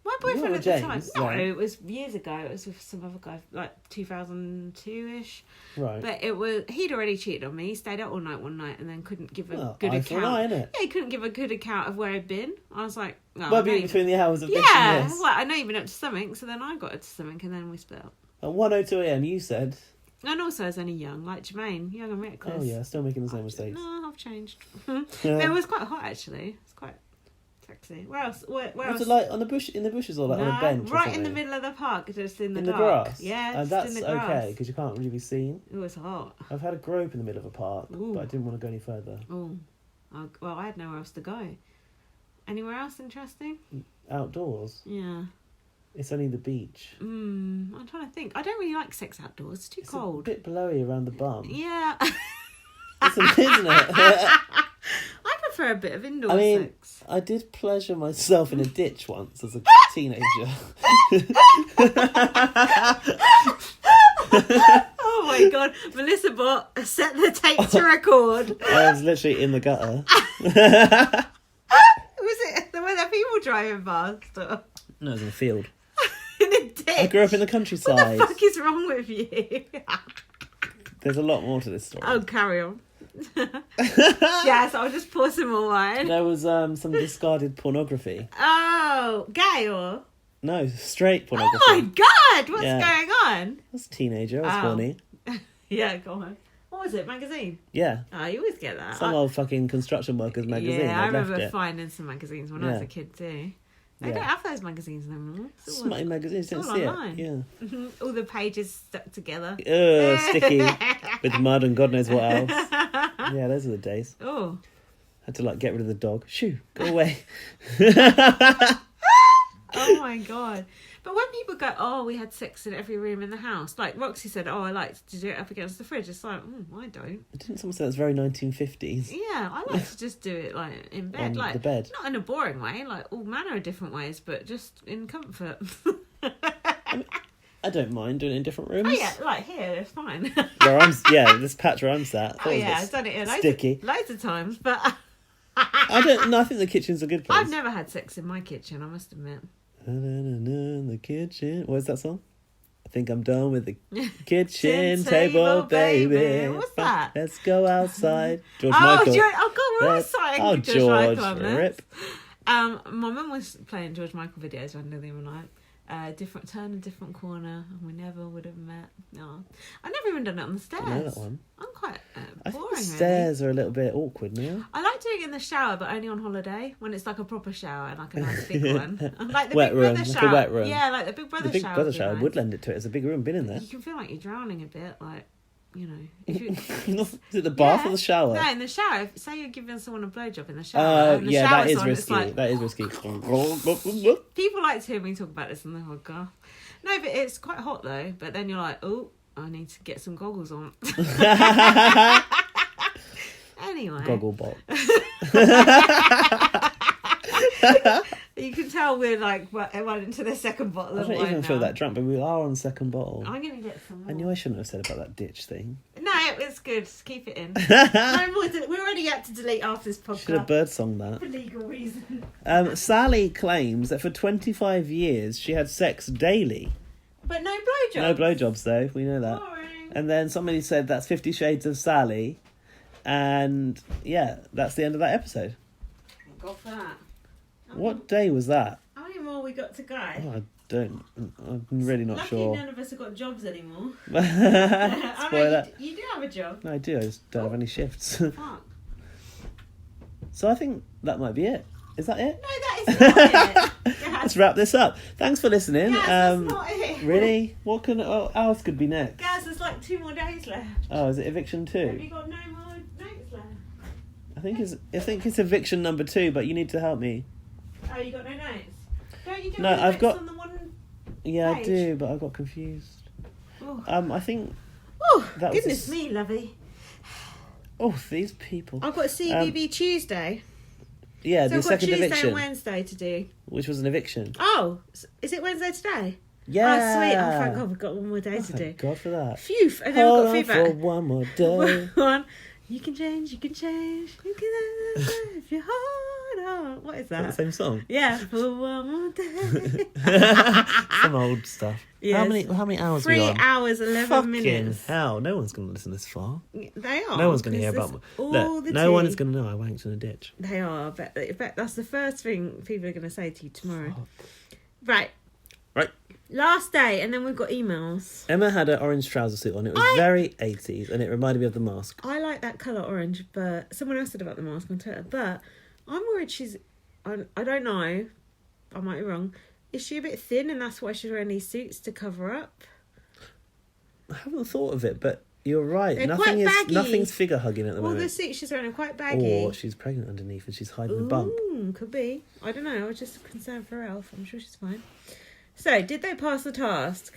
S1: My boyfriend at the time. No, it was years ago. It was with some other guy, like 2002-ish.
S2: Right.
S1: But he'd already cheated on me. He stayed out all night one night and then couldn't give a good account.
S2: Yeah,
S1: he couldn't give a good account of where I'd been. I was like,
S2: between the hours of this
S1: and
S2: this.
S1: Well, I know you've been up to something, so then I got up to something and then we split up.
S2: At 1:02 a.m. you said...
S1: And also I was only young, like Jermaine, young and reckless.
S2: Oh yeah, still making the same mistakes.
S1: No, I've changed. It was quite hot actually. It's quite sexy. Where else? Where
S2: was
S1: else?
S2: it like in the bushes or like on a bench?
S1: Right in the middle of the park, just in the dark.
S2: Grass.
S1: Yeah, just
S2: that's
S1: in the grass.
S2: Okay because you can't really be seen.
S1: It was hot.
S2: I've had a grope in the middle of a park, but I didn't want to go any further.
S1: Oh, well, I had nowhere else to go. Anywhere else interesting?
S2: Outdoors.
S1: Yeah.
S2: It's only the beach.
S1: I'm trying to think. I don't really like sex outdoors. It's too cold.
S2: A bit blowy around the bum.
S1: Yeah.
S2: Isn't it?
S1: I prefer a bit of indoor sex.
S2: I did pleasure myself in a ditch once as a teenager.
S1: Oh my god. Melissa Bott set the tape to record.
S2: I was literally in the gutter.
S1: Was it the people driving past?
S2: No, it was in the field.
S1: In a ditch.
S2: I grew up in the countryside.
S1: What the fuck is wrong with you?
S2: There's a lot more to this story.
S1: Oh, carry on. Yes, I'll just pour some more wine.
S2: There was some discarded pornography.
S1: Oh, gay or?
S2: No, straight pornography.
S1: Oh my god, what's going on?
S2: I was a teenager, I was horny.
S1: Yeah, go on. What was it, magazine?
S2: Yeah.
S1: Oh, you always get that.
S2: Some old fucking construction workers magazine.
S1: Yeah, I remember
S2: left it.
S1: finding some magazines when I was a kid too. They don't have those magazines anymore.
S2: Smutty magazines, didn't
S1: all
S2: see
S1: online.
S2: it. Yeah.
S1: All the pages stuck together.
S2: Sticky with mud and God knows what else. Yeah, those are the days.
S1: Oh.
S2: Had to get rid of the dog. Shoo, go away.
S1: Oh my god. But when people go, oh, we had sex in every room in the house, like Roxy said, oh, I like to do it up against the fridge. It's like, I don't.
S2: Didn't someone say that's very 1950s?
S1: Yeah, I like to just do it in bed.
S2: On the bed.
S1: Not in a boring way, all manner of different ways, but just in comfort.
S2: I don't mind doing it in different rooms.
S1: Oh yeah, here, it's fine.
S2: This patch where I'm sat.
S1: Oh yeah, I've done it here loads of times, but
S2: I don't know. I think the kitchen's a good place.
S1: I've never had sex in my kitchen, I must admit.
S2: The kitchen. What is that song? I think I'm done with the kitchen table, baby.
S1: What's that?
S2: Let's go outside. George Michael.
S1: God, we're all starting George Michael.
S2: Rip.
S1: My mum was playing George Michael videos one day the other night. Different turn, a different corner, and we never would have met. No, I've never even done it on the stairs.
S2: I know that one.
S1: I'm quite
S2: I
S1: boring.
S2: think the stairs are a little bit awkward now.
S1: I like doing it in the shower, but only on holiday when it's like a proper shower and like a nice big one. Like the
S2: wet
S1: Big
S2: room,
S1: Brother
S2: like
S1: shower.
S2: a wet room.
S1: Yeah, like the Big Brother shower.
S2: The Big Brother shower
S1: nice.
S2: would lend it to it. It's a big room. Been in there.
S1: You can feel like you're drowning a bit, like. You know, if you
S2: is it the bath or the shower?
S1: No, in the shower. Say you're giving someone a blowjob in the shower. And the
S2: that is
S1: on,
S2: risky.
S1: like,
S2: that is risky.
S1: People like to hear me talk about this on the podcast. No, but it's quite hot though. But then you're like, oh, I need to get some goggles on. Anyway,
S2: goggle box.
S1: You can tell we're well into the second bottle of wine.
S2: I don't even feel that drunk, but we are on the second bottle.
S1: I'm going to get some more.
S2: I knew I shouldn't have said about that ditch thing.
S1: No, it's good. Just keep it in. No more. We're already had to delete after this podcast.
S2: Should have birdsonged that.
S1: For legal reasons.
S2: Sally claims that for 25 years she had sex daily.
S1: But no blowjobs.
S2: No blowjobs, though. We know that.
S1: Boring.
S2: And then somebody said that's 50 Shades of Sally. And, yeah, that's the end of that episode.
S1: Thank God for that.
S2: What day was that?
S1: How many more we got to go?
S2: Oh, I'm really not sure.
S1: None of us have got jobs anymore.
S2: Spoiler.
S1: You do have a job.
S2: No, I do. I just don't have any shifts.
S1: Fuck.
S2: So I think that might be it. Is that it?
S1: No, that is not it.
S2: Let's wrap this up. Thanks for listening.
S1: Yes, that's not it.
S2: Really? What else could be next?
S1: Guys, there's 2 more days left.
S2: Oh, is it eviction 2?
S1: Have you got no more notes left?
S2: I think it's eviction number 2, but you need to help me.
S1: Oh, you got no notes? Don't you do
S2: No, I've got.
S1: on the one
S2: Yeah,
S1: page?
S2: I do, but I got confused.
S1: Oh.
S2: I think.
S1: Oh,
S2: that
S1: goodness
S2: was
S1: me, lovey.
S2: Oh, these people.
S1: I've got CBB Tuesday.
S2: Yeah,
S1: so
S2: the
S1: I've got
S2: second
S1: Tuesday
S2: eviction,
S1: and Wednesday to do.
S2: which was an eviction.
S1: Oh, is it Wednesday today?
S2: Yeah.
S1: Oh, sweet. Oh, thank God, we've got one more day to do.
S2: Thank God for that.
S1: Phew. And then
S2: Hold
S1: we've got
S2: on
S1: feedback.
S2: for one more day.
S1: One. You can change, you can change. You can if you hold on. What is that?
S2: Is that the same song?
S1: Yeah. For one more day.
S2: Some old stuff.
S1: Yes.
S2: How many hours
S1: 3
S2: are we on?
S1: hours, 11
S2: Fucking
S1: minutes.
S2: hell. No one's going to listen this far.
S1: They are.
S2: No one's going to hear
S1: because
S2: about
S1: all
S2: Look,
S1: the
S2: no one
S1: tea.
S2: is going to know I wanked in a ditch.
S1: They are. I bet that's the first thing people are going to say to you tomorrow. Right. Last day, and then we've got emails.
S2: Emma had an orange trouser suit on. It was very 80s, and it reminded me of the mask.
S1: I like that colour orange, but someone else said about the mask on Twitter. But I'm worried she's... I don't know. I might be wrong. Is she a bit thin, and that's why she's wearing these suits to cover up?
S2: I haven't thought of it, but you're right.
S1: They're quite baggy.
S2: Nothing's figure hugging at the
S1: All
S2: moment.
S1: the suits she's wearing are quite baggy.
S2: Or she's pregnant underneath and she's hiding a bump.
S1: Could be. I don't know. I was just concerned for her health. I'm sure she's fine. So, did they pass the task?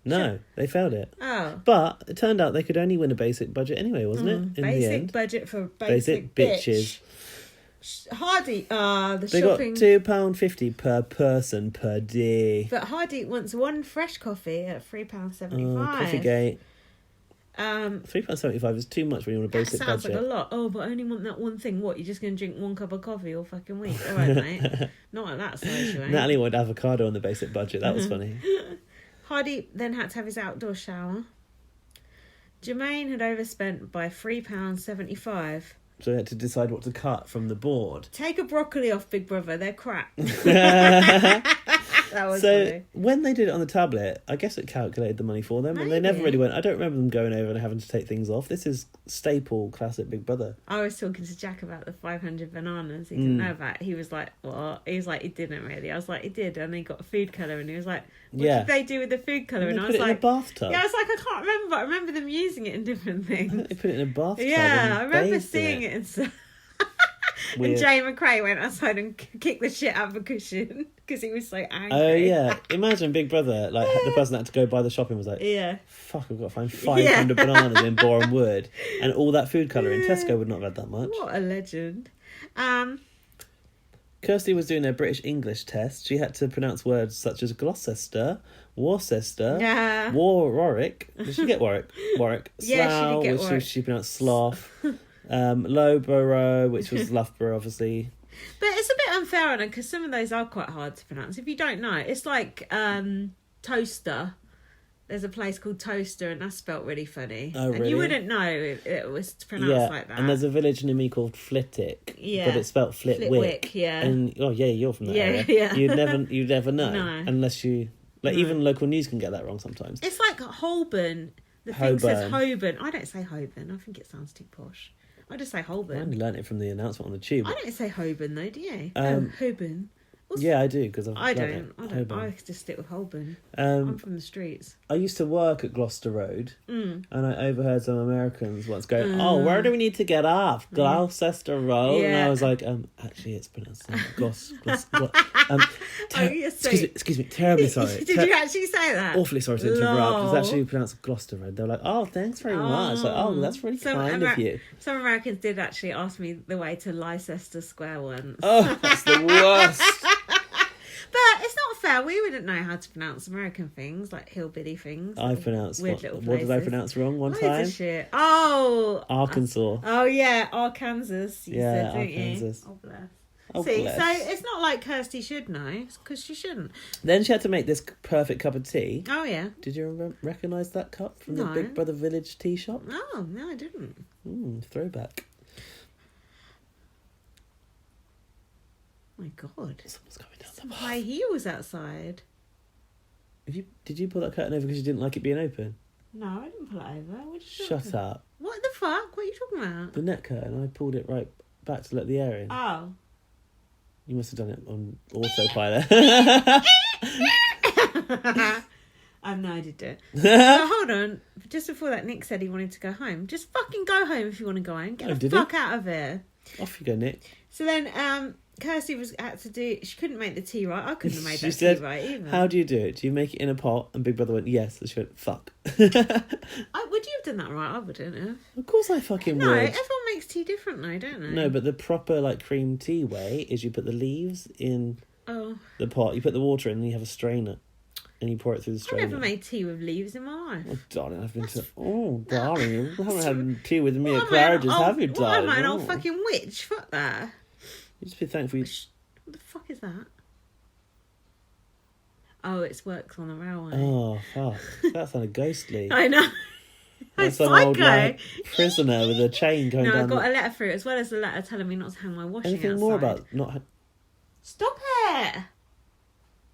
S2: No, they failed it.
S1: Oh.
S2: But it turned out they could only win a basic budget anyway, wasn't it? In the
S1: Basic
S2: end.
S1: budget for
S2: Basic bitches.
S1: Hardy, the
S2: they
S1: shopping...
S2: got £2.50 per person per day.
S1: But Hardy wants one fresh coffee at £3.75.
S2: Coffee gate. £3.75 is too much when you're on a basic
S1: sounds
S2: budget.
S1: like a lot. Oh, but I only want that one thing. What, you're just going to drink 1 cup of coffee all fucking week? All right, mate. Not at that size, you ain't.
S2: Natalie wanted avocado on the basic budget. That was funny.
S1: Hardy then had to have his outdoor shower. Jermaine had overspent by £3.75.
S2: So he had to decide what to cut from the board.
S1: Take a broccoli off, Big Brother. They're crap. That was funny.
S2: When they did it on the tablet, I guess it calculated the money for them. And they never really went, I don't remember them going over and having to take things off. This is staple classic Big Brother.
S1: I was talking to Jack about the 500 bananas he didn't know about. He was like, what? He was like, he didn't really. I was like, he did. And he got a food colour. And he was like, what did they do with the food colour?
S2: And
S1: I
S2: put
S1: was
S2: it
S1: like,
S2: in a bathtub.
S1: Yeah, I was like, I can't remember. I remember them using it in different things.
S2: They put it in a bathtub.
S1: Yeah, I remember seeing it in stuff.
S2: Weird.
S1: And Jay McRae went outside and kicked the shit out of a cushion because he was so angry.
S2: Oh, yeah. Imagine Big Brother, like, the person that had to go buy the shopping was like, fuck, I've got to find 500 bananas in Boreham Wood. And all that food colouring. Tesco would not have had that much.
S1: What a legend.
S2: Kirsty was doing her British English test. She had to pronounce words such as Gloucester, Worcester, Warwick. Did she get Warwick? Warwick.
S1: Yeah,
S2: Slough,
S1: she did get
S2: which
S1: Warwick.
S2: she pronounced Slough. Loughborough, which was Loughborough, obviously.
S1: But it's a bit unfair on her because some of those are quite hard to pronounce. If you don't know, it's like toaster. There's a place called Toaster, and that's spelt really funny.
S2: Oh, really?
S1: And you wouldn't know if it was pronounced like that.
S2: And there's a village near me called Flitwick.
S1: Yeah.
S2: But it's spelt Flitwick.
S1: Yeah.
S2: And you're from that area.
S1: Yeah.
S2: You'd never know.
S1: No.
S2: Unless you even local news can get that wrong sometimes.
S1: It's like Holborn. The thing says Holborn. I don't say Holborn. I think it sounds too posh. I just say
S2: I
S1: Holborn.
S2: only learnt it from the announcement on the tube.
S1: I don't say Holborn though, do you? Holborn.
S2: Yeah, I do because
S1: I don't. I just stick with Holborn. I'm from the streets.
S2: I used to work at Gloucester Road, and I overheard some Americans once go, "Oh, where do we need to get off? Gloucester Road?" And I was like, "Actually, it's pronounced excuse me, terribly sorry."
S1: Did you actually say that?
S2: Awfully sorry to interrupt. It's actually pronounced Gloucester Road. They're like, "Oh, thanks very much." Like, "Oh, that's really kind of you."
S1: Some Americans did actually ask me the way to Leicester Square once.
S2: Oh, that's the worst.
S1: But it's not fair. We wouldn't know how to pronounce American things, like hillbilly things.
S2: I pronounced
S1: weird little
S2: what did I pronounce wrong one time?
S1: Shit. Oh,
S2: Arkansas.
S1: Oh yeah, Arkansas. You said, didn't
S2: Arkansas.
S1: You? Oh bless.
S2: Oh,
S1: See,
S2: bless.
S1: so it's not like Kirsty should know, because she shouldn't.
S2: Then she had to make this perfect cup of tea.
S1: Oh yeah.
S2: Did you recognise that cup from the Big Brother Village tea shop?
S1: Oh no, I didn't.
S2: Throwback.
S1: Oh my God.
S2: Someone's coming down
S1: Some high heels outside.
S2: Did you pull that curtain over because you didn't like it being open?
S1: No, I didn't pull it over. What did you
S2: Shut up.
S1: What the fuck? What are you talking about?
S2: The net curtain, I pulled it right back to let the air in.
S1: Oh.
S2: You must have done it on autopilot.
S1: No, I did do it. But hold on. Just before that, Nick said he wanted to go home. Just fucking go home if you want to go home. Get the fuck out of here.
S2: Off you go, Nick.
S1: So then, Kirsty had to do. She couldn't make the tea right. I couldn't have made
S2: She
S1: that
S2: said,
S1: tea right either.
S2: "How do you do it? Do you make it in a pot?" And Big Brother went, "Yes." And she went, "Fuck."
S1: Would you have done that right? I wouldn't have.
S2: Of course I fucking
S1: No,
S2: would.
S1: everyone makes tea different though, don't they?
S2: No, but the proper like cream tea way is you put the leaves in the pot. You put the water in, and you have a strainer, and you pour it through the strainer.
S1: I've never made tea with leaves in my life.
S2: Oh, darling, I've been to. Oh, darling, you haven't had tea with me at Claridge's, have you, darling?
S1: What am I, an old fucking witch? Fuck that.
S2: You just be thankful.
S1: What the fuck is that? Oh, it's works on the railway.
S2: Oh, fuck. That sounded ghostly.
S1: I know.
S2: Like some old like, prisoner with a chain going down.
S1: No, I got a letter through as well as the letter telling me not to hang my washing
S2: Anything
S1: outside.
S2: more about not...
S1: Stop it!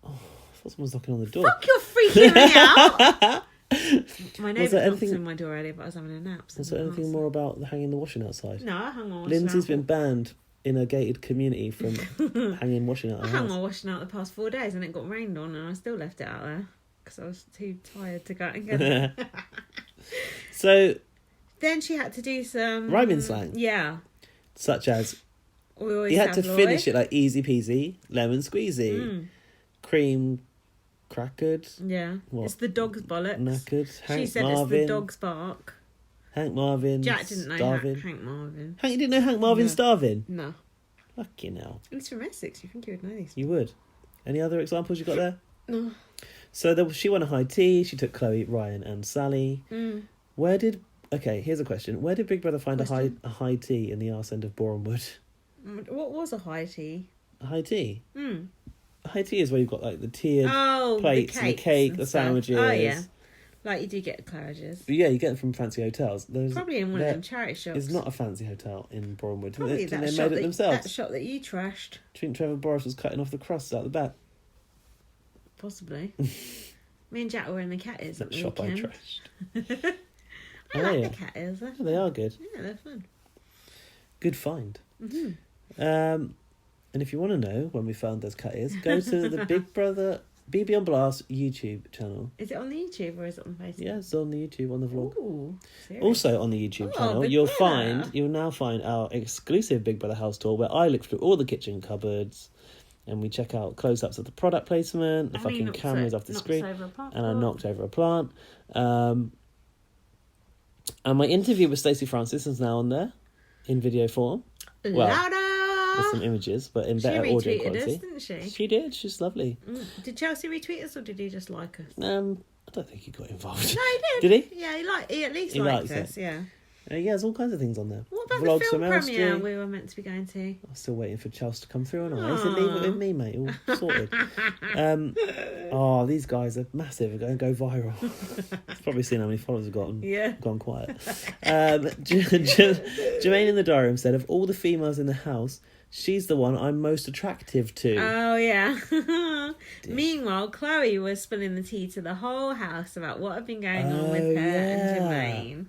S2: Oh, I thought someone was knocking on the door.
S1: Fuck, you're freaking me out! My
S2: Was
S1: neighbour
S2: there
S1: knocked
S2: anything-
S1: on my door earlier, but I was having a nap. So
S2: Was there anything more about hanging the washing outside?
S1: No, I hung my washing
S2: Lindsay's
S1: out.
S2: been banned in a gated community from hanging washing out
S1: I
S2: her
S1: hung
S2: house.
S1: my washing out the past 4 days and it got rained on and I still left it out there because I was too tired to go out and get it.
S2: So...
S1: Then she had to do some...
S2: Rhyming slang?
S1: Yeah.
S2: Such as...
S1: Always
S2: You had to
S1: tabloid.
S2: finish it like easy peasy, lemon squeezy, cream crackered.
S1: Yeah.
S2: What?
S1: It's the dog's bollocks.
S2: Knackered. Hank
S1: She said
S2: Marvin.
S1: it's the dog's bark.
S2: Hank Marvin.
S1: Jack didn't know
S2: starving.
S1: Hank Marvin.
S2: Hank, you didn't know Hank Marvin
S1: No.
S2: starving?
S1: No.
S2: Fucking hell.
S1: He's from Essex. You think you would know these?
S2: You would. Any other examples you got there?
S1: No.
S2: So she won a high tea. She took Chloe, Ryan and Sally.
S1: Mm.
S2: Where did Okay, here's a question. Where did Big Brother find a high tea in the arse end of Borehamwood?
S1: What was a high tea?
S2: A high tea? A high tea is where you've got like the tiered plates and the cake, the
S1: stuff.
S2: sandwiches.
S1: Oh, yeah. Like you do get at Claridge's.
S2: Yeah, you get them from fancy hotels.
S1: Probably in one of them charity shops.
S2: It's not a fancy hotel in Borehamwood.
S1: Probably
S2: they made it themselves.
S1: That shop that you trashed.
S2: Do you think Trevor Boris was cutting off the crusts out the back?
S1: Possibly. Me and Jack were in the cat ears at the
S2: shop
S1: weekend.
S2: I trashed.
S1: I like the cat ears.
S2: Yeah, they are good.
S1: Yeah, they're fun.
S2: Good find.
S1: Mm-hmm.
S2: And if you want to know when we found those cat ears, go to the Big Brother BB on Blast YouTube channel.
S1: Is it on the YouTube or is it on Facebook?
S2: Yeah, it's on the YouTube, on the vlog.
S1: Ooh,
S2: also on the YouTube channel, you'll now find our exclusive Big Brother house tour where I look through all the kitchen cupboards and we check out close-ups of the product placement, the fucking cameras off the screen, and I knocked over a plant. And my interview with Stacey Francis is now on there in video form. Well, with some images, but in better audio quality. She retweeted us,
S1: didn't she?
S2: She did. She's lovely.
S1: Did Chelsea retweet us or did he just like us?
S2: I don't think he got involved.
S1: No, he did.
S2: Did he?
S1: Yeah, he at least liked us. Yeah.
S2: Yeah, there's all kinds of things on there.
S1: What about
S2: Vlogs
S1: the film
S2: from
S1: premiere
S2: Elstree.
S1: we were meant to be going to?
S2: I'm still waiting for Chelsea to come through, and I said, leave it with me, mate. All sorted. These guys are massive. They're going to go viral. You've probably seen how many followers have gone quiet. Jermaine in the diary room said, of all the females in the house, she's the one I'm most attractive to.
S1: Oh, yeah. Meanwhile, Chloe was spilling the tea to the whole house about what had been going on with her and Jermaine.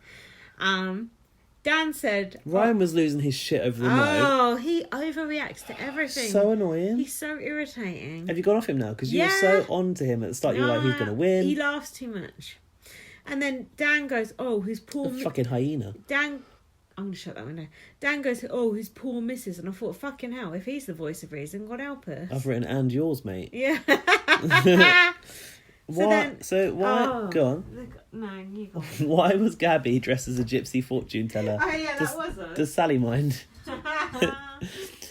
S1: Dan said...
S2: Ryan was losing his shit over the night.
S1: Oh, he overreacts to everything.
S2: So annoying.
S1: He's so irritating.
S2: Have you gone off him now? Because you were so on to him at the start. You were like, he's going to win.
S1: He laughs too much. And then Dan goes, oh, his poor...
S2: fucking hyena.
S1: I'm going to shut that window. Dan goes, oh, his poor missus. And I thought, fucking hell, if he's the voice of reason, God help us.
S2: I've written, and yours, mate.
S1: Yeah.
S2: Why? Go on.
S1: No, you go on.
S2: Why was Gabby dressed as a gypsy fortune teller?
S1: Oh, yeah, that was us.
S2: Does Sally mind?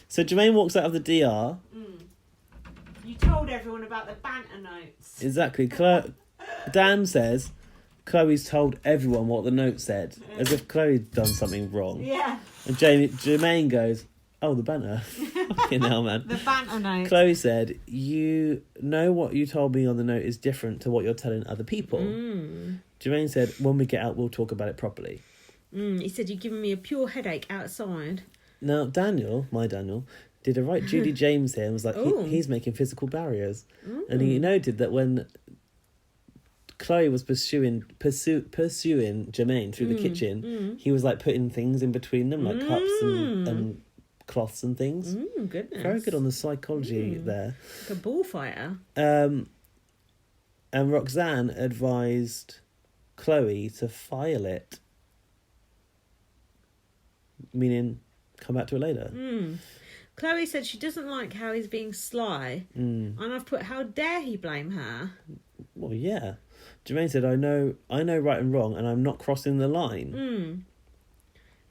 S2: So Jermaine walks out of the DR.
S1: You told everyone about the banter notes.
S2: Exactly. Dan says... Chloe's told everyone what the note said, as if Chloe'd done something wrong.
S1: Yeah.
S2: And Jermaine goes, oh, the banter. Fucking hell, man.
S1: The banter note.
S2: Chloe said, you know what you told me on the note is different to what you're telling other people. Jermaine said, when we get out, we'll talk about it properly.
S1: He said, you're giving me a pure headache outside.
S2: Now, my Daniel, did a right Judy James here and was like, he's making physical barriers. And he noted that when... Chloe was pursuing Jermaine through the kitchen. He was like putting things in between them, like cups and cloths and things.
S1: Goodness.
S2: Very good on the psychology there.
S1: Like a bullfighter.
S2: And Roxanne advised Chloe to file it. Meaning, come back to it later.
S1: Chloe said she doesn't like how he's being sly. And I've put, how dare he blame her?
S2: Well, yeah. Jermaine said, I know right and wrong, and I'm not crossing the line.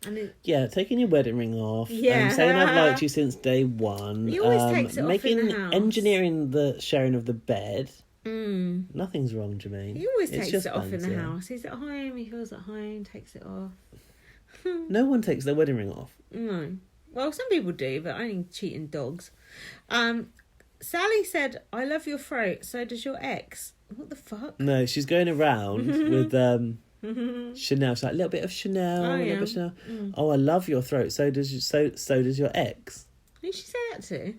S2: And taking your wedding ring off.
S1: Yeah.
S2: Saying I've liked you since day one.
S1: He always takes it off in the house.
S2: Engineering the sharing of the bed. Nothing's wrong, Jermaine.
S1: He always takes it off in the house. He's at home, he feels at home, takes it off.
S2: No one takes their wedding ring off.
S1: No. Well, some people do, but only cheating dogs. Sally said, I love your throat, so does your ex. What the fuck?
S2: No, she's going around with Chanel. She's like, a little bit of Chanel, a little bit of Chanel. Oh, I love your throat. So does your ex.
S1: Who did she say that to?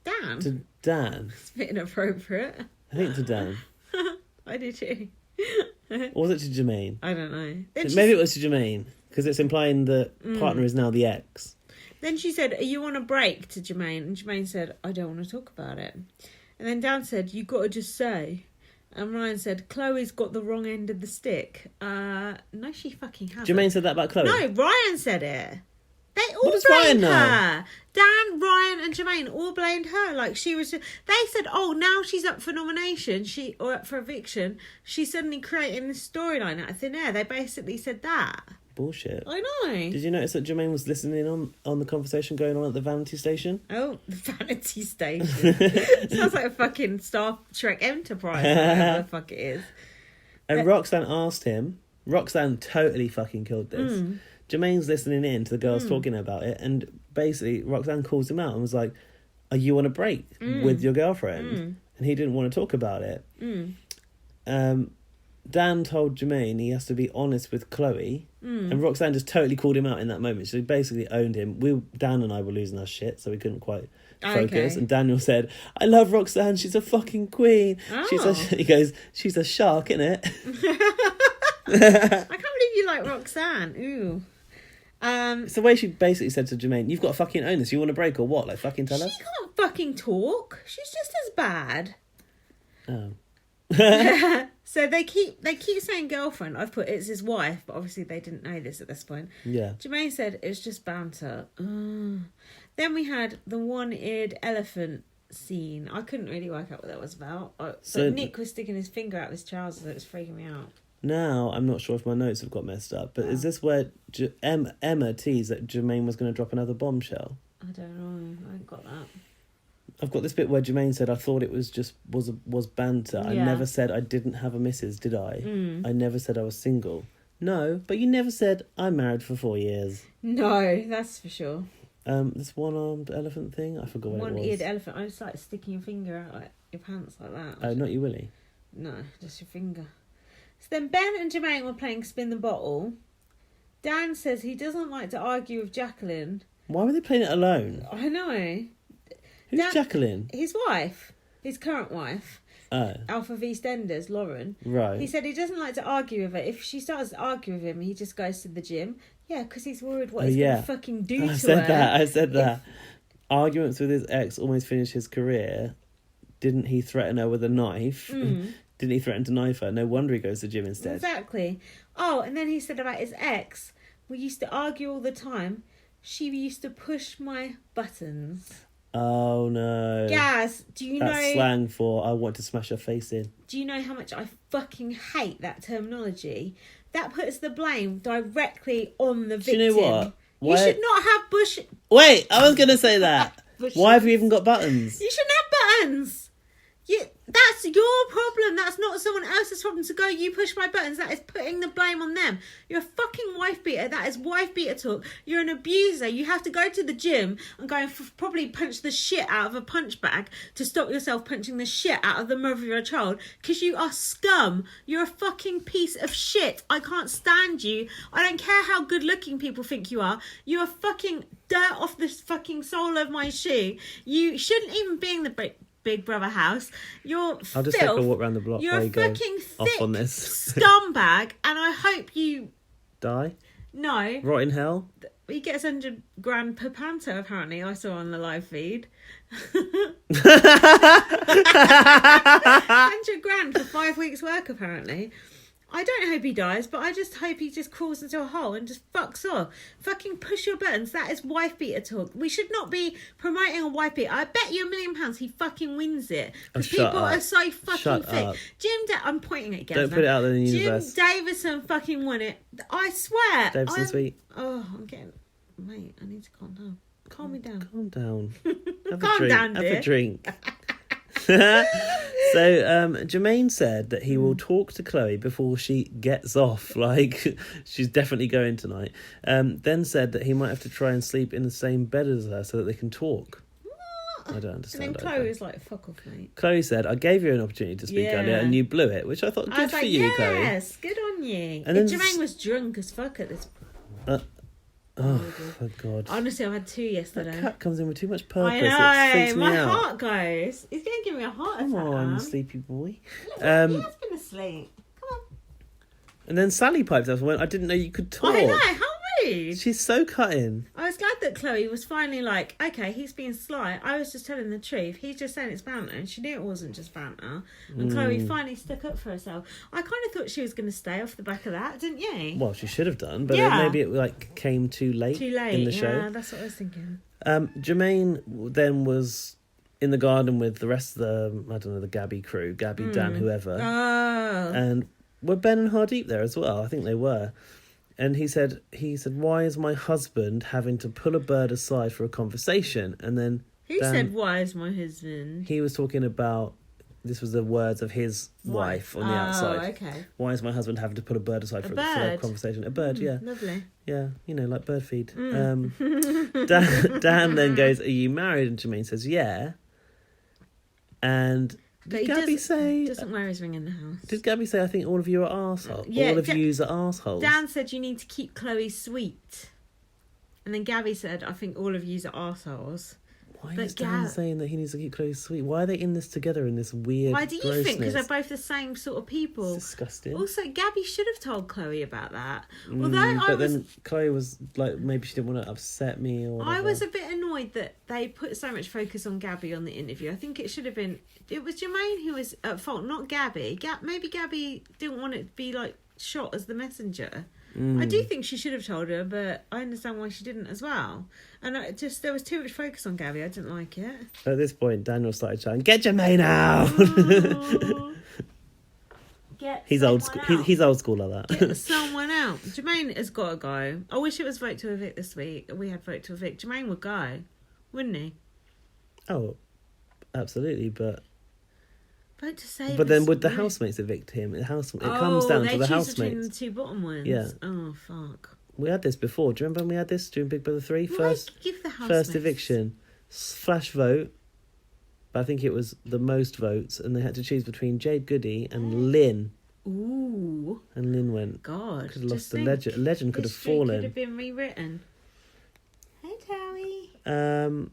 S1: Dan.
S2: To Dan.
S1: It's a bit inappropriate.
S2: I think to Dan.
S1: I do too.
S2: Or was it to Jermaine?
S1: I don't know.
S2: Maybe it was to Jermaine because it's implying that partner is now the ex.
S1: Then she said, are you on a break, to Jermaine? And Jermaine said, I don't want to talk about it. And then Dan said, you got to just say. And Ryan said, Chloe's got the wrong end of the stick. No, she fucking hasn't.
S2: Jermaine said that about Chloe?
S1: No, Ryan said it. They all
S2: what does
S1: blamed
S2: Ryan know?
S1: her. Dan, Ryan and Jermaine all blamed her. Like she was just, they said, oh, now she's up for nomination, or up for eviction. She's suddenly creating this storyline out of thin air. They basically said that.
S2: Bullshit.
S1: I know.
S2: Did you notice that Jermaine was listening on the conversation going on at the Vanity Station?
S1: Oh, the Vanity Station. Sounds like a fucking Star Trek Enterprise, whatever the fuck it is.
S2: And Roxanne asked him, Roxanne totally fucking killed this. Jermaine's listening in to the girls talking about it, and basically Roxanne calls him out and was like, are you on a break with your girlfriend? And he didn't want to talk about it. Dan told Jermaine he has to be honest with Chloe, and Roxanne just totally called him out in that moment. She basically owned him. Dan and I were losing our shit, so we couldn't quite focus. And Daniel said, I love Roxanne, she's a fucking queen. He goes, she's a shark, innit?
S1: I can't believe you like Roxanne. Ooh.
S2: It's the way she basically said to Jermaine, you've got to fucking own this. You want a break or what? Like, fucking tell us?
S1: She can't fucking talk. She's just as bad.
S2: Oh.
S1: So they keep saying girlfriend. I've put it's his wife, but obviously they didn't know this at this point.
S2: Yeah.
S1: Jermaine said it was just banter. Then we had the one-eared elephant scene. I couldn't really work out what that was about. But Nick was sticking his finger out of his trousers. It was freaking me out.
S2: Now, I'm not sure if my notes have got messed up, but is this where Emma teased that Jermaine was going to drop another bombshell?
S1: I don't know. I ain't got that.
S2: I've got this bit where Jermaine said, I thought it was just was banter.
S1: Yeah.
S2: I never said I didn't have a missus, did I? I never said I was single. No, but you never said I'm married for 4 years.
S1: No, that's for sure.
S2: This one-armed elephant thing, I forgot what it was.
S1: One-eared elephant. I just like sticking your finger out like your pants like that.
S2: Oh, not your willy?
S1: No, just your finger. So then Ben and Jermaine were playing spin the bottle. Dan says he doesn't like to argue with Jacqueline.
S2: Why were they playing it alone?
S1: I know.
S2: Who's Jacqueline?
S1: His wife. His current wife.
S2: Oh.
S1: Alpha of EastEnders, Lauren.
S2: Right.
S1: He said he doesn't like to argue with her. If she starts to argue with him, he just goes to the gym. Yeah, because he's worried what he's going to fucking do to her.
S2: I said that. Arguments with his ex almost finished his career. Didn't he threaten her with a knife? Didn't he threaten to knife her? No wonder he goes to the gym instead.
S1: Exactly. Oh, and then he said about his ex, we used to argue all the time. She used to push my buttons.
S2: Oh, no.
S1: Gaz, do you know...
S2: That's slang for I want to smash her face in.
S1: Do you know how much I fucking hate that terminology? That puts the blame directly on the victim.
S2: Do you know what?
S1: You should not have bush...
S2: Wait, I was going to say that. Why have you even got buttons?
S1: You shouldn't have buttons. That's your problem. That's not someone else's problem to go, you push my buttons. That is putting the blame on them. You're a fucking wife beater. That is wife beater talk. You're an abuser. You have to go to the gym and go and probably punch the shit out of a punch bag to stop yourself punching the shit out of the mother of your child, because you are scum. You're a fucking piece of shit. I can't stand you. I don't care how good looking people think you are. You are fucking dirt off the fucking sole of my shoe. You shouldn't even be in the Big Brother house. You're
S2: I'll just take a walk around the block.
S1: You're a fucking thick
S2: on this
S1: scumbag, and I hope you
S2: die.
S1: No,
S2: rot in hell.
S1: He gets $100 per panto. Apparently, I saw on the live feed. $100 for 5 weeks' work. Apparently. I don't hope he dies, but I just hope he just crawls into a hole and just fucks off. Fucking push your buttons. That is wife beater talk. We should not be promoting a wife beater. I bet you £1 million he fucking wins it. Because people are so fucking thick. I'm pointing at Gavin.
S2: Don't put it out there in the universe.
S1: Jim Davison fucking won it. I swear.
S2: Davison's sweet.
S1: Oh, I'm getting... Mate, I need to calm down. Calm me down.
S2: Calm down.
S1: Calm down, dear.
S2: Have a drink. So Jermaine said that he will talk to Chloe before she gets off, like she's definitely going tonight. Then said that he might have to try and sleep in the same bed as her so that they can talk. I don't understand.
S1: And then Chloe was like, fuck off, mate.
S2: Chloe said, I gave you an opportunity to speak earlier and you blew it, which I thought, good for you, Chloe.
S1: Yes, good on you.
S2: And then
S1: Jermaine was drunk as fuck at this.
S2: Oh, God.
S1: Honestly, I've had 2 yesterday.
S2: That cat comes in with too much purpose.
S1: I know.
S2: It freaks me
S1: my
S2: out.
S1: heart goes. He's going to give me a heart attack.
S2: Come on, sleepy boy.
S1: He has been asleep. Come on.
S2: And then Sally piped up and went, I didn't know you could talk.
S1: I know. How rude.
S2: She's so cutting.
S1: I was glad that Chloe was finally like, okay, he's being sly. I was just telling the truth. He's just saying it's banter. And she knew it wasn't just banter. And Chloe finally stuck up for herself. I kind of thought she was going to stay off the back of that, didn't you?
S2: Well, she should have done, but maybe it like came too late in the show.
S1: Yeah, that's what I was thinking.
S2: Jermaine then was in the garden with the rest of the, I don't know, the Gabby crew, Gabby, Dan, whoever.
S1: Oh.
S2: And were Ben and Hardeep there as well? I think they were. And he said, why is my husband having to pull a bird aside for a conversation? And then
S1: Who said, why is my husband?
S2: He was talking about This was the words of his wife on the outside.
S1: Okay.
S2: Why is my husband having to put a bird aside for a conversation? A bird, yeah.
S1: Lovely.
S2: Yeah, like bird feed. Dan then goes, "Are you married?" And Jermaine says, "Yeah." And did Gabby say...
S1: doesn't wear his ring in the house.
S2: Did Gabby say, "I think all of you are arseholes"?
S1: Yeah,
S2: all of yous are arseholes.
S1: Dan said you need to keep Chloe sweet. And then Gabby said, "I think all of yous are arseholes."
S2: Why is Dan saying that he needs to keep Chloe sweet? Why are they in this together in this weird
S1: Why do you
S2: grossness?
S1: think? Because they're both the same sort of people.
S2: It's disgusting.
S1: Also, Gabby should have told Chloe about that. Although
S2: then Chloe was like, maybe she didn't want to upset me or whatever.
S1: I was a bit annoyed that they put so much focus on Gabby on the interview. I think it should have been... It was Jermaine who was at fault, not Gabby. Maybe Gabby didn't want it to be like shot as the messenger. I do think she should have told her, but I understand why she didn't as well. And there was too much focus on Gabby. I didn't like it.
S2: At this point, Daniel started shouting, "Get Jermaine out!" He's old school. He's old school like that.
S1: Get someone out. Jermaine has got to go. I wish it was vote to evict this week. We had vote to evict. Jermaine would go, wouldn't he?
S2: Oh, absolutely, but...
S1: Vote to save.
S2: But then would the housemates evict him? It comes down to the housemates.
S1: Between the two bottom ones.
S2: Yeah.
S1: Oh fuck.
S2: We had this before. Do you remember when we had this during Big Brother 3? First eviction, flash vote. But I think it was the most votes, and they had to choose between Jade Goody and Lynn.
S1: Ooh.
S2: And Lynn went.
S1: God.
S2: Could have lost the legend. A legend could have fallen.
S1: Could have been rewritten. Hey, Towie.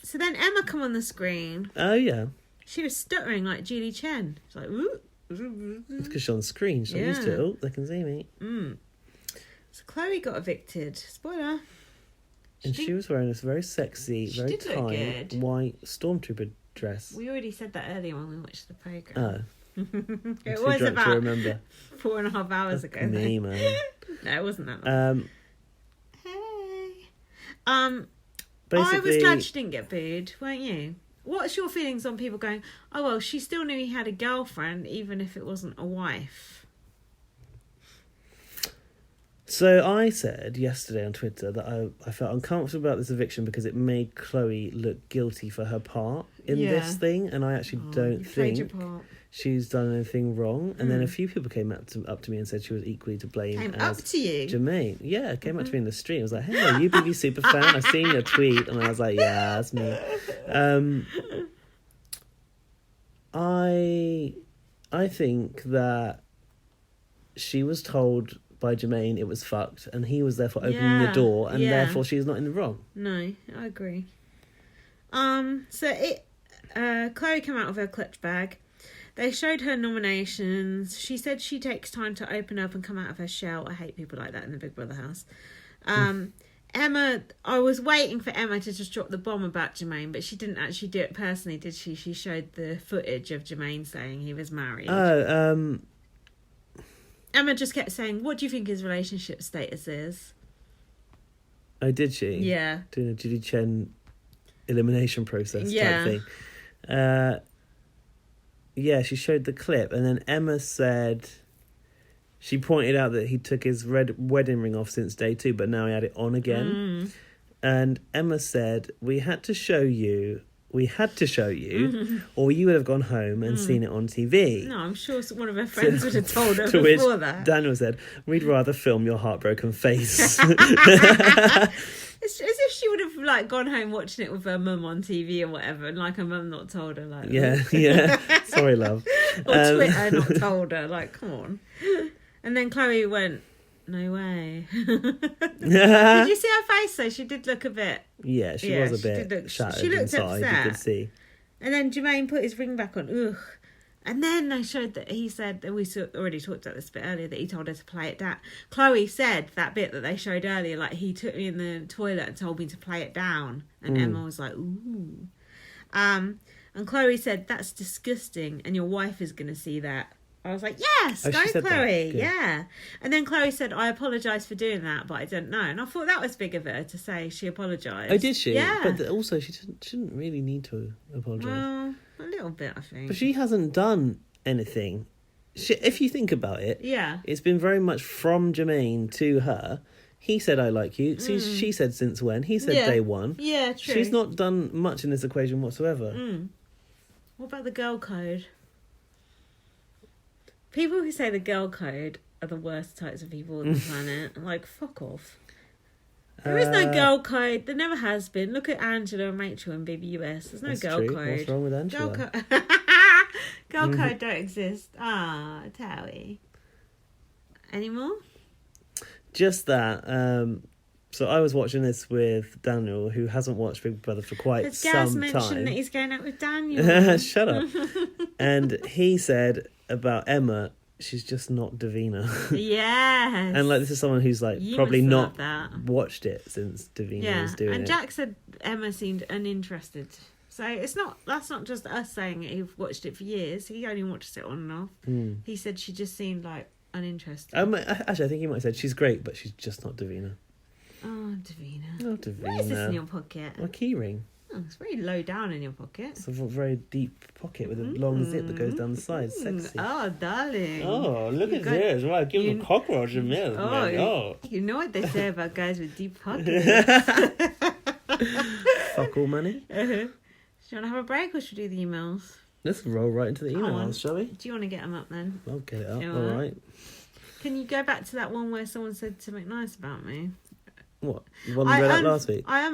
S1: So then Emma come on the screen.
S2: Oh yeah.
S1: She was stuttering like Julie Chen. She's like, ooh.
S2: It's because she's on the screen. She's not used to it. Oh, they can see me.
S1: So Chloe got evicted. Spoiler.
S2: And she was wearing this very sexy, very tight white stormtrooper dress.
S1: We already said that earlier when we watched the programme.
S2: Oh.
S1: It was about 4.5 hours ago.
S2: Me, man.
S1: No, it wasn't that long. Hey.
S2: Basically,
S1: I was glad she didn't get booed, weren't you? What's your feelings on people going, "Oh, well, she still knew he had a girlfriend, even if it wasn't a wife"?
S2: So I said yesterday on Twitter that I felt uncomfortable about this eviction because it made Chloe look guilty for her part in this thing, and I actually don't think she's done anything wrong. And then a few people came up to me and said she was equally to blame.
S1: Came up to you?
S2: Jermaine. Yeah, came up to me in the street. I was like, "Hey, are you BB super fan? I've seen your tweet." And I was like, "Yeah, that's me." I think that she was told by Jermaine it was fucked, and he was therefore opening the door, and therefore she's not in the wrong.
S1: No, I agree. Chloe came out of her clutch bag. They showed her nominations. She said she takes time to open up and come out of her shell. I hate people like that in the Big Brother house. Emma, I was waiting for Emma to just drop the bomb about Jermaine, but she didn't actually do it personally, did she? She showed the footage of Jermaine saying he was married. Emma just kept saying, "What do you think his relationship status is?"
S2: Oh, did she?
S1: Yeah.
S2: Doing a Judy Chen elimination process type thing. Yeah, she showed the clip, and then Emma said... She pointed out that he took his red wedding ring off since day 2, but now he had it on again. And Emma said, we had to show you, or you would have gone home and seen it on TV.
S1: No, I'm sure one of her friends would have told her before that.
S2: Daniel said, "We'd rather film your heartbroken face."
S1: It's as if she would have gone home watching it with her mum on TV or whatever, and her mum not told her.
S2: Yeah. Sorry, love.
S1: Or Twitter not told her. Come on. And then Chloe went, "No way." Did you see her face though? She did look a bit...
S2: Yeah, she was a bit shattered inside,
S1: upset.
S2: you could see.
S1: And then Jermaine put his ring back on. Ugh. And then they showed that he said, that we already talked about this a bit earlier, that he told her to play it down. Chloe said that bit that they showed earlier, he took me in the toilet and told me to play it down. And Emma was like, "Ooh." And Chloe said, "That's disgusting, and your wife is going to see that." I was like, "Yes, go Chloe." Yeah. And then Chloe said, "I apologise for doing that, but I don't know." And I thought that was big of her to say she apologised.
S2: Oh, did she?
S1: Yeah.
S2: But also, she shouldn't really need to apologise.
S1: Well, a little bit, I think.
S2: But she hasn't done anything. If you think about it, it's been very much from Jermaine to her. He said, "I like you." She said, "Since when?" He said, "Day one."
S1: Yeah, true.
S2: She's not done much in this equation whatsoever.
S1: What about the girl code? People who say the girl code are the worst types of people on the planet. I'm like, fuck off. There is no girl code. There never has been. Look at Angela and Rachel in BBUS. There's no girl code.
S2: What's wrong with Angela?
S1: Girl code don't exist. Ah, Towie. Any more?
S2: Just that. So I was watching this with Daniel, who hasn't watched Big Brother for quite some time.
S1: Gaz mentioned that he's going out with Daniel.
S2: Shut up. And he said about Emma, she's just not Davina.
S1: Yes.
S2: And like, this is someone who's like probably not watched it since Davina was doing it.
S1: And Jack said Emma seemed uninterested. So that's not just us saying it. He watched it for years. He only watched it on and off. He said she just seemed like uninterested.
S2: Actually, I think he might have said she's great, but she's just not Davina.
S1: Oh, Davina.
S2: Oh, Davina.
S1: Where is this in your pocket?
S2: A key ring.
S1: Oh, it's very low down in your pocket.
S2: It's a very deep pocket with a long zip that goes down the side. Sexy.
S1: Oh, darling.
S2: Oh, look at this. Right, give him a cockroach a milk. Oh,
S1: you know what they say about guys with deep pockets.
S2: Fuck all money.
S1: Do you want to have a break or should we do the emails?
S2: Let's roll right into the emails, shall we?
S1: Do you want to get them up then?
S2: I'll get it up, all right.
S1: Can you go back to that one where someone said something nice about me?
S2: What? The one we read out last week?
S1: I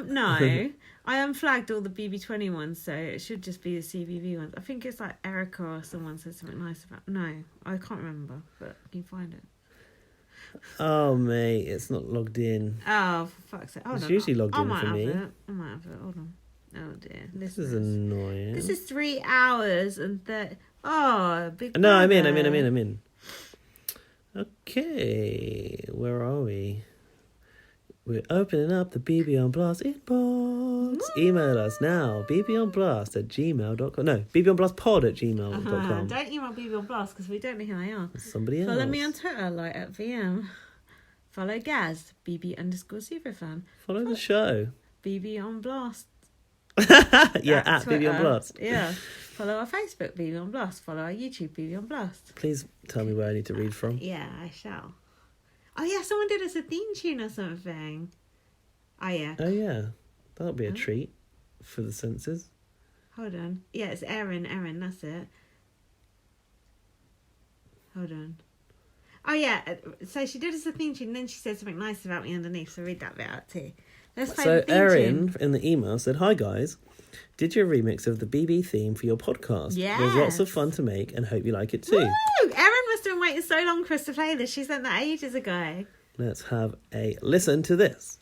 S1: unflagged all the BB20 ones, so it should just be the CBB ones. I think it's like Erica or someone said something nice about... No, I can't remember, but you can find it.
S2: Oh, mate, it's not logged in.
S1: Oh, for fuck's sake.
S2: It's usually logged in for me.
S1: I might have it. Hold on. Oh, dear.
S2: This is annoying.
S1: This is 3 hours and 30... Oh, big...
S2: No, I'm in. Okay, where are we? We're opening up the BB on Blast inbox. Email us now, bbonblast@gmail.com. No, bbonblastpod@gmail.com.
S1: Don't email BB on Blast because we don't know who they are.
S2: Somebody else.
S1: Follow me on Twitter, like at VM. Follow Gaz, BB_superfan.
S2: Follow the show.
S1: BB on Blast.
S2: Yeah, at BB on Blast.
S1: Yeah. Follow our Facebook, BB on Blast. Follow our YouTube, BB on Blast.
S2: Please tell me where I need to read from.
S1: Yeah, I shall. Oh, yeah, someone did us a theme tune or something. Oh, yeah.
S2: Oh, yeah. That'll be a treat for the senses.
S1: Hold on. Yeah, it's Erin, that's it. Hold on. Oh, yeah. So she did us a theme tune and then she said something nice about me underneath, so read that bit out too. Let's play the theme
S2: Erin
S1: tune.
S2: in the email said, "Hi guys, did your remix of the BB theme for your podcast.
S1: Yes.
S2: It was lots of fun to make and hope you like it too."
S1: Woo! Erin must have been waiting so long for us to play this. She sent that ages ago.
S2: Let's have a listen to this.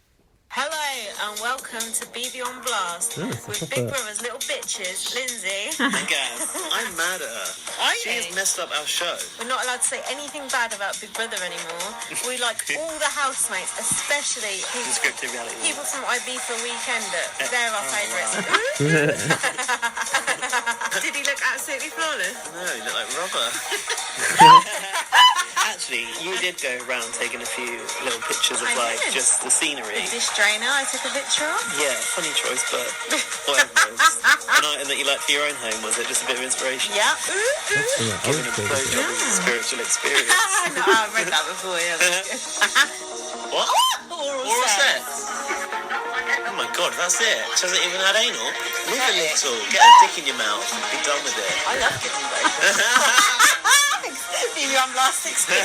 S1: Hello and welcome to BB on Blast with Big Brother's little bitches, Lindsay.
S2: And Gaz, I'm mad at her. She's messed up our show.
S1: We're not allowed to say anything bad about Big Brother anymore. We like all the housemates, especially
S2: Scripted reality.
S1: people from IB for Weekender. They're our favourites. Did he look absolutely flawless?
S2: No, he looked like rubber. Actually, you did go around taking a few little pictures of just the scenery.
S1: The dish drainer I took a picture of.
S2: Yeah, funny choice, but whatever it is. An item that you liked for your own home, was it just a bit of inspiration?
S1: Yeah.
S2: Giving a blowjob is a spiritual experience.
S1: No, I've read that before, yeah.
S2: What? Oral sex? Oh my god, that's it. She hasn't even had anal. Move a little. Get a dick in your mouth and be done with it.
S1: I love giving blowjobs. BB on Blast 16.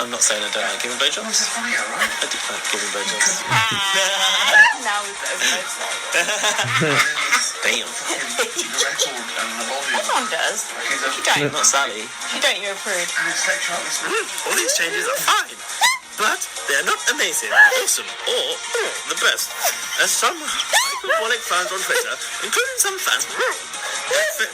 S2: I'm not saying I don't like giving blowjobs. I do like giving blowjobs.
S1: Now we've got
S2: Damn.
S1: Everyone does. You don't.
S2: Not Sally.
S1: You don't, you're a prude.
S2: All these changes are fine, but they're not amazing, awesome, or the best. As some hyperbolic fans on Twitter, including some fans,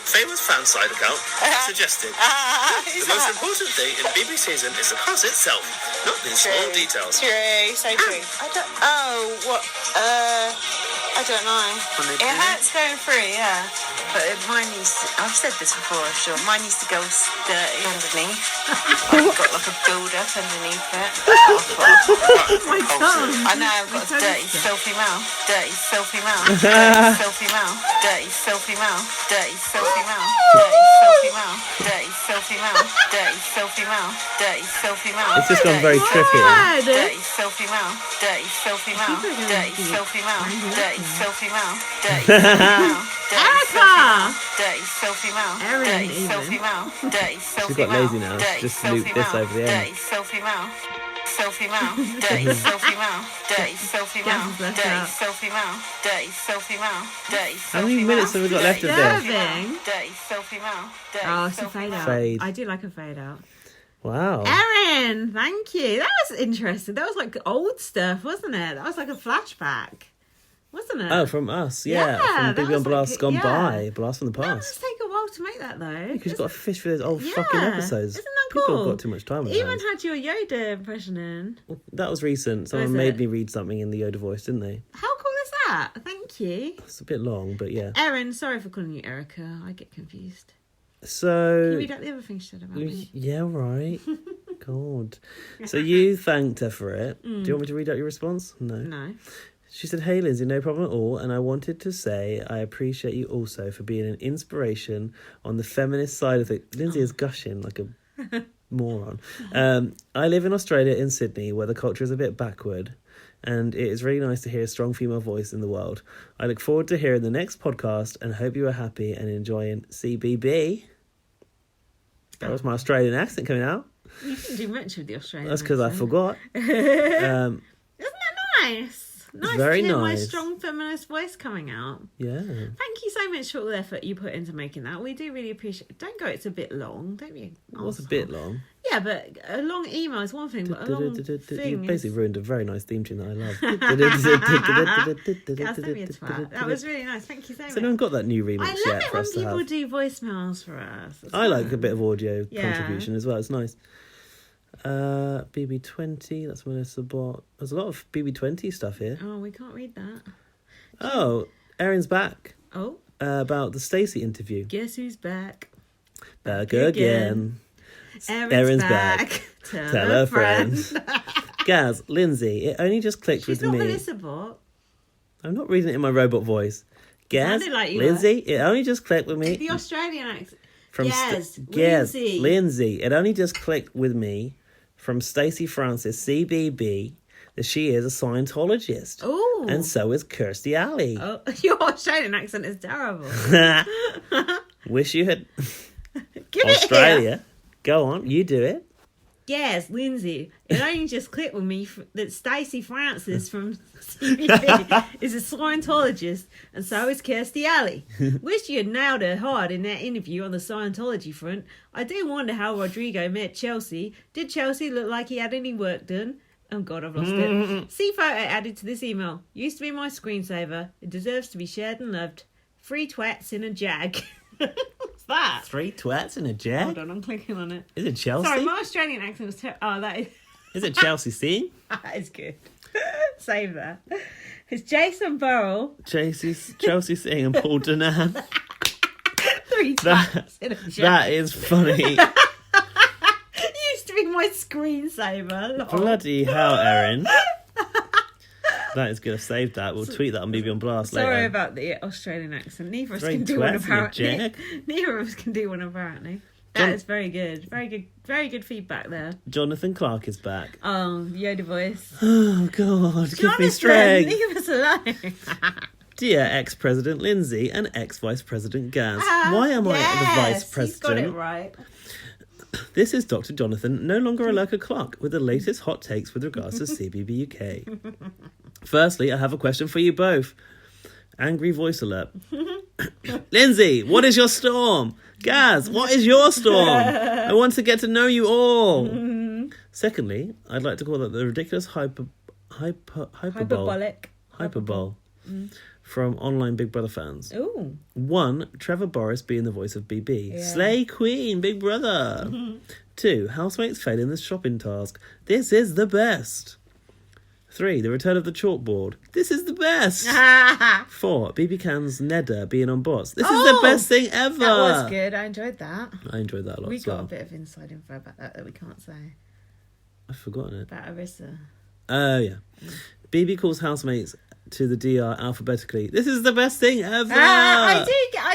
S2: famous fan side account, suggested. The most important thing in BB season is the cast itself, not these small details.
S1: True, so true. I don't know. It hurts going through, yeah. But mine needs to, I've said this before, I'm sure. Mine needs to go dirty underneath. I've got like a build-up underneath it. Oh my god. I know, I've got a dirty, filthy mouth. Dirty, filthy mouth. Dirty, filthy mouth. Dirty, filthy mouth. Dirty, filthy mouth. Dirty, filthy mouth. Dirty,
S7: filthy mouth, dirty, filthy mouth, dirty, filthy mouth.
S2: It's just gone very trippy.
S7: Dirty, filthy mouth, dirty, filthy mouth, dirty, filthy mouth, dirty, filthy mouth, dirty, filthy mouth, dirty, filthy mouth, dirty, filthy mouth, dirty, filthy mouth.
S2: She's got lazy now. Just loop this over the end.
S7: Dirty, filthy mouth. Filthy mouth, dirty, filthy mouth, dirty, filthy mouth, dirty, filthy mouth, dirty, filthy mouth, dirty, filthy mouth.
S2: How many minutes have we got left of this?
S7: Dirty, filthy mouth, dirty,
S1: oh, it's a fade out.
S2: Fade.
S1: I do like a fade out.
S2: Wow.
S1: Erin, thank you. That was interesting. That was like old stuff, wasn't it? That was like a flashback, wasn't it?
S2: Oh, from us, yeah. From Big on Blast
S1: like,
S2: gone by. Blast from the past.
S1: That must take a while to make that though.
S2: Because you've got to fish for those old fucking episodes.
S1: Isn't that
S2: People
S1: cool?
S2: have got too much time on their
S1: Even
S2: hands.
S1: had your Yoda impression in.
S2: That was recent. Someone made me read something in the Yoda voice, didn't they?
S1: How cool is that? Thank you.
S2: It's a bit long, but yeah.
S1: Erin, sorry for calling you Erica. I get confused.
S2: So...
S1: Can you read out the other thing she said about me?
S2: Yeah, right. God. So you thanked her for it. Do you want me to read out your response? No.
S1: No.
S2: She said, "Hey Lindsay, no problem at all, and I wanted to say I appreciate you also for being an inspiration on the feminist side of it." Lindsay is gushing like a moron. I live in Australia, in Sydney, where the culture is a bit backward, and it is really nice to hear a strong female voice in the world. I look forward to hearing the next podcast and hope you are happy and enjoying CBB. That was my Australian accent coming out.
S1: You didn't do much with the Australian
S2: That's because I forgot.
S1: Isn't that nice? Nice
S2: very
S1: to hear my
S2: nice.
S1: strong feminist voice coming out.
S2: Yeah.
S1: Thank you so much for all the effort you put into making that. We do really appreciate it. Don't go, it's a bit long. Don't be
S2: It was a bit long.
S1: Yeah, but a long email is one thing, but a long
S2: You
S1: thing
S2: basically ruined a very nice theme tune that I love.
S1: God, send me a twat. That was really nice. Thank you so much.
S2: So no one got that new remix
S1: I love
S2: yet
S1: it
S2: for
S1: when
S2: us to
S1: people
S2: have.
S1: do voicemails for us. It's
S2: I like
S1: fun.
S2: a bit of audio
S1: Yeah.
S2: contribution as well. It's nice. BB20, that's Melissa Bot. There's a lot of BB20 stuff here.
S1: Oh, we can't read that.
S2: Oh, Erin's back.
S1: Oh.
S2: About the Stacey interview.
S1: Guess who's back?
S2: Back again.
S1: Erin's back.
S2: Tell her friend. Gaz, Lindsay, it only just clicked
S1: She's
S2: with
S1: not
S2: me.
S1: Melissa Bot.
S2: I'm not reading it in my robot voice. Gaz,
S1: Sounded like you
S2: Lindsay, it only just clicked with me.
S1: The Australian accent.
S2: From
S1: Yes,
S2: Lindsay.
S1: Lindsay.
S2: It only just clicked with me from Stacey Francis, CBB, that she is a Scientologist.
S1: Ooh.
S2: And so is Kirstie Alley.
S1: Oh, your Australian accent is terrible.
S2: Wish you had
S1: Give it
S2: Australia.
S1: here.
S2: Go on, you do it.
S1: Yes, Lindsay. It only just clicked with me that Stacey Francis from CBB is a Scientologist, and so is Kirstie Alley. Wish you had nailed her hard in that interview on the Scientology front. I do wonder how Rodrigo met Chelsea. Did Chelsea look like he had any work done? Oh God, I've lost it. See photo added to this email. Used to be my screensaver. It deserves to be shared and loved. 3 twats in a jag. What's that?
S2: 3 twats in a jag?
S1: Hold on, I'm clicking on it.
S2: Is it Chelsea?
S1: Sorry, my Australian accent was terrible. Oh, that is...
S2: Is it Chelsea C?
S1: That is good. Save that. It's Jason Burrell.
S2: Chelsea Singh and Paul Danan.
S1: 3 twats in a jag.
S2: That is funny.
S1: Used to be my screensaver. Lol.
S2: Bloody hell, Erin. That is good. I've saved that. We'll tweet that on BB on Blast later.
S1: Sorry about the Australian accent. Neither of us
S2: Three
S1: can do one
S2: twats in a
S1: apparently.
S2: jag.
S1: Neither of us can do one apparently. That is very good. Very good feedback there.
S2: Jonathan Clark is back.
S1: Oh, Yoda voice.
S2: Oh, God. Give me
S1: Jonathan,
S2: strength.
S1: leave us alone.
S2: Dear ex-President Lindsay and ex-Vice President Gaz, why am I the Vice President?
S1: He's got it right.
S2: This is Dr. Jonathan, no longer a lurker Clark, with the latest hot takes with regards to CBB UK. Firstly, I have a question for you both. Angry voice alert. Lindsay, what is your storm? Gaz, what is your storm? I want to get to know you all. Secondly, I'd like to call that the ridiculous
S1: Hyperbolic.
S2: hyperbole from online Big Brother fans.
S1: Ooh.
S2: 1, Trevor Boris being the voice of BB.
S1: Yeah.
S2: Slay Queen, Big Brother. 2, housemates failing the shopping task. This is the best. 3, the return of the chalkboard. This is the best. 4, BB Can's Nedda being on bots. This is the best thing ever.
S1: That was good. I enjoyed that.
S2: I enjoyed that a lot
S1: We
S2: as
S1: got
S2: well.
S1: a bit of inside info about that we can't say.
S2: I've forgotten it.
S1: About Arissa.
S2: Oh, yeah. BB calls housemates to the DR alphabetically. This is the best thing ever.
S1: I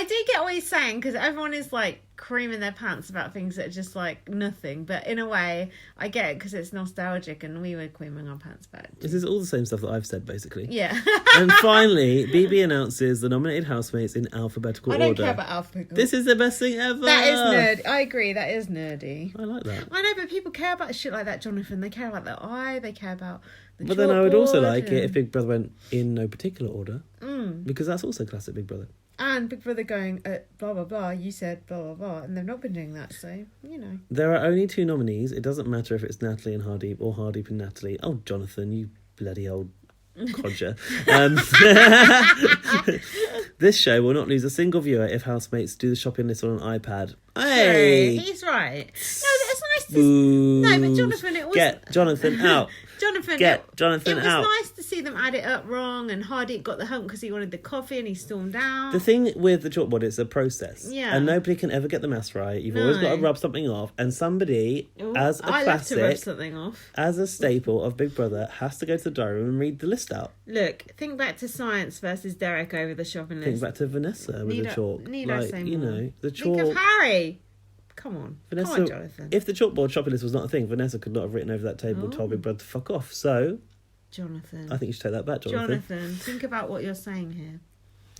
S1: do get what he's saying, because everyone is like creaming their pants about things that are just like nothing. But in a way, I get it because it's nostalgic, and we were creaming our pants about it.
S2: This is all the same stuff that I've said, basically.
S1: Yeah.
S2: And finally, BB announces the nominated housemates in alphabetical order.
S1: I don't care about alphabetical.
S2: This is the best thing ever.
S1: That is nerdy. I agree. That is nerdy.
S2: I like that.
S1: I know, but people care about shit like that, Jonathan. They care about the eye. They care about the
S2: But then I would also like
S1: and...
S2: it if Big Brother went in no particular order. Because that's also classic Big Brother.
S1: And Big Brother going, blah, blah, blah, you said blah, blah, blah, and they've not been doing that, so, you know.
S2: There are only 2 nominees. It doesn't matter if it's Natalie and Hardeep or Hardeep and Natalie. Oh, Jonathan, you bloody old codger. This show will not lose a single viewer if housemates do the shopping list on an iPad. Hey!
S1: He's right. No, it's nice to... No, but Jonathan, it was...
S2: Get Jonathan out.
S1: Jonathan,
S2: Jonathan
S1: it
S2: out.
S1: was nice to see them add it up wrong, and Hardeep got the hump because he wanted the coffee and he stormed out.
S2: The thing with the chalkboard, it's a process.
S1: Yeah.
S2: And nobody can ever get the maths right. You've always got to rub something off. And somebody, as a classic,
S1: love to rub something off.
S2: As a staple of Big Brother, has to go to the diary room and read the list out.
S1: Look, think back to Science versus Derek over the shopping list.
S2: Think back to Vanessa with the chalk. The chalk.
S1: Think of Harry. Come on.
S2: Vanessa,
S1: come on, Jonathan.
S2: If the chalkboard shopping list was not a thing, Vanessa could not have written over that table and told Big Brother to fuck off. So...
S1: Jonathan.
S2: I think you should take that back, Jonathan.
S1: Jonathan, think about what you're saying here.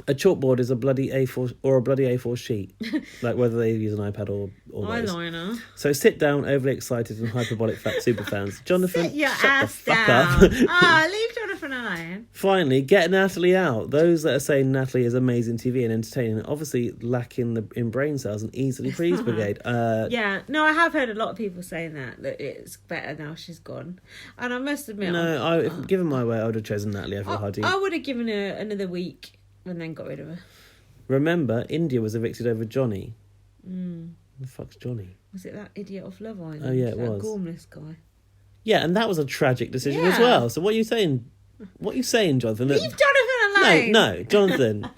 S2: A chalkboard is a bloody A4 or a bloody A4 sheet, like whether they use an iPad or
S1: eyeliner.
S2: So sit down, overly excited and hyperbolic super fans. Jonathan,
S1: sit your
S2: shut
S1: ass
S2: the fuck
S1: down.
S2: up.
S1: Leave Jonathan alone.
S2: Finally, get Natalie out. Those that are saying Natalie is amazing TV and entertaining, obviously lacking in brain cells and easily please brigade.
S1: Yeah, no, I have heard a lot of people saying that it's better now she's gone, and I must admit,
S2: if given my way, I would have chosen Natalie over Hardy.
S1: I would have given her another week. And then got rid of her.
S2: Remember, India was evicted over Johnny. Who the fuck's Johnny?
S1: Was it that idiot off Love Island?
S2: Oh, yeah, it
S1: that
S2: was.
S1: Gormless guy.
S2: Yeah, and that was a tragic decision as well. So what are you saying? What are you saying, Jonathan?
S1: Leave Jonathan alone!
S2: No, Jonathan.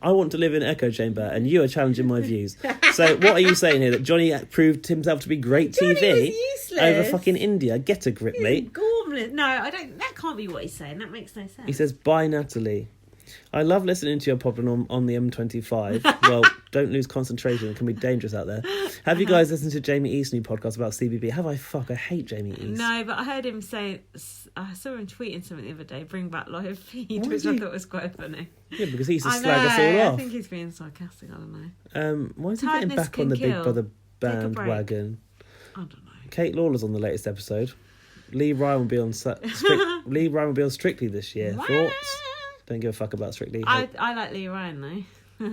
S2: I want to live in an echo chamber, and you are challenging my views. So what are you saying here? That Johnny proved himself to be great TV over fucking India? Get a grip, mate.
S1: Gormless. No, I don't. That can't be what he's saying. That makes no sense.
S2: He says, bye, Natalie. I love listening to your problem on the M25. Well, don't lose concentration. It can be dangerous out there. Have you guys listened to Jamie East's new podcast about CBB? Have I? Fuck, I hate Jamie East.
S1: No, but I heard him say... I saw him tweeting something the other day, bring back live feed, which I thought was quite funny.
S2: Yeah, because he used to slag us all off.
S1: I think he's being sarcastic, I don't know.
S2: Why is he getting back on the Big Brother bandwagon?
S1: I don't know.
S2: Kate Lawler's on the latest episode. Lee Ryan will be on Strictly this year. Thoughts? Don't give a fuck about Strictly.
S1: I like Lee Ryan though.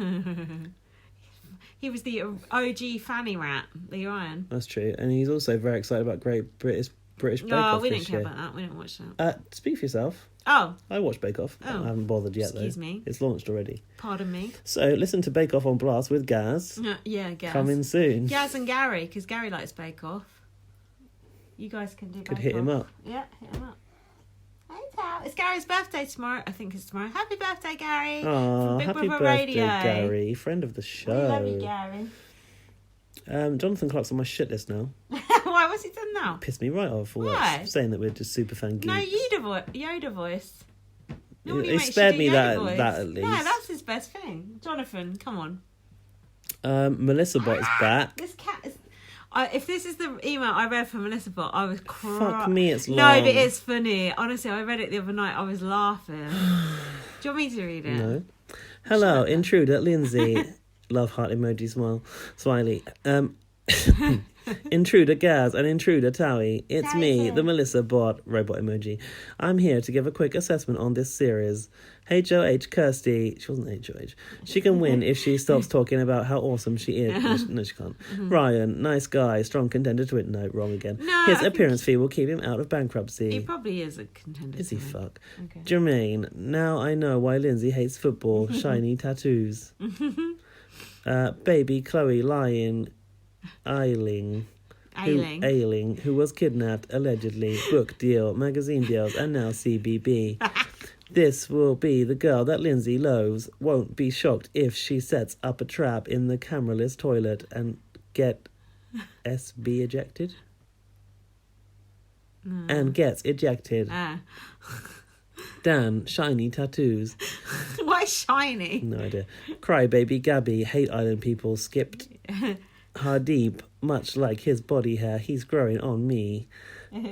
S1: He was the OG fanny rat, Lee Ryan.
S2: That's true, and he's also very excited about Great British Bake Off.
S1: We didn't care about that. We didn't watch that.
S2: Speak for yourself.
S1: Oh,
S2: I watched Bake Off. I haven't bothered yet.
S1: Excuse me.
S2: It's launched already.
S1: Pardon me.
S2: So listen to Bake Off on Blast with Gaz.
S1: Yeah, Gaz.
S2: Coming soon.
S1: Gaz and Gary, because Gary likes Bake Off. You guys can do Bake Off.
S2: Could hit him up.
S1: Yeah, hit him up. It's Gary's birthday tomorrow. I think it's tomorrow. Happy birthday, Gary.
S2: Oh, happy
S1: Brother
S2: birthday,
S1: Radio.
S2: Gary. Friend of the show.
S1: We love you, Gary.
S2: Jonathan Clark's on my shit list now.
S1: Why? What's he done now?
S2: Pissed me right off.
S1: Why?
S2: Saying that we're just super fan geeks.
S1: No, Yoda voice.
S2: He spared me that at least.
S1: No, that's his best thing. Jonathan, come on.
S2: Melissa Bot's back.
S1: This cat is... if this is the email I read from Melissa Bot, I was crying.
S2: Fuck me, it's long.
S1: No, but it's funny. Honestly, I read it the other night. I was laughing. Do you want me to read it?
S2: No. Hello, intruder, Lindsay. Love heart emoji, smiley. Intruder Gaz and Intruder Towie. It's me, the Melissa Bot robot emoji. I'm here to give a quick assessment on this series. HOH Kirsty. She wasn't HOH. She can win if she stops talking about how awesome she is. No, she can't. Ryan, nice guy, strong contender to win. No, wrong again.
S1: No,
S2: his appearance fee will keep him out of bankruptcy.
S1: He probably is a contender.
S2: Is he fuck?
S1: Okay.
S2: Jermaine, now I know why Lindsay hates football. Shiny tattoos. Baby Chloe Lion Ailing, who was kidnapped, allegedly, book deal, magazine deals, and now CBB. This will be the girl that Lindsay loves. Won't be shocked if she sets up a trap in the cameraless toilet and get SB ejected. And gets ejected. Dan, shiny tattoos.
S1: Why shiny?
S2: No idea. Crybaby Gabby, hate island people, skipped. Hardeep, much like his body hair, he's growing on me.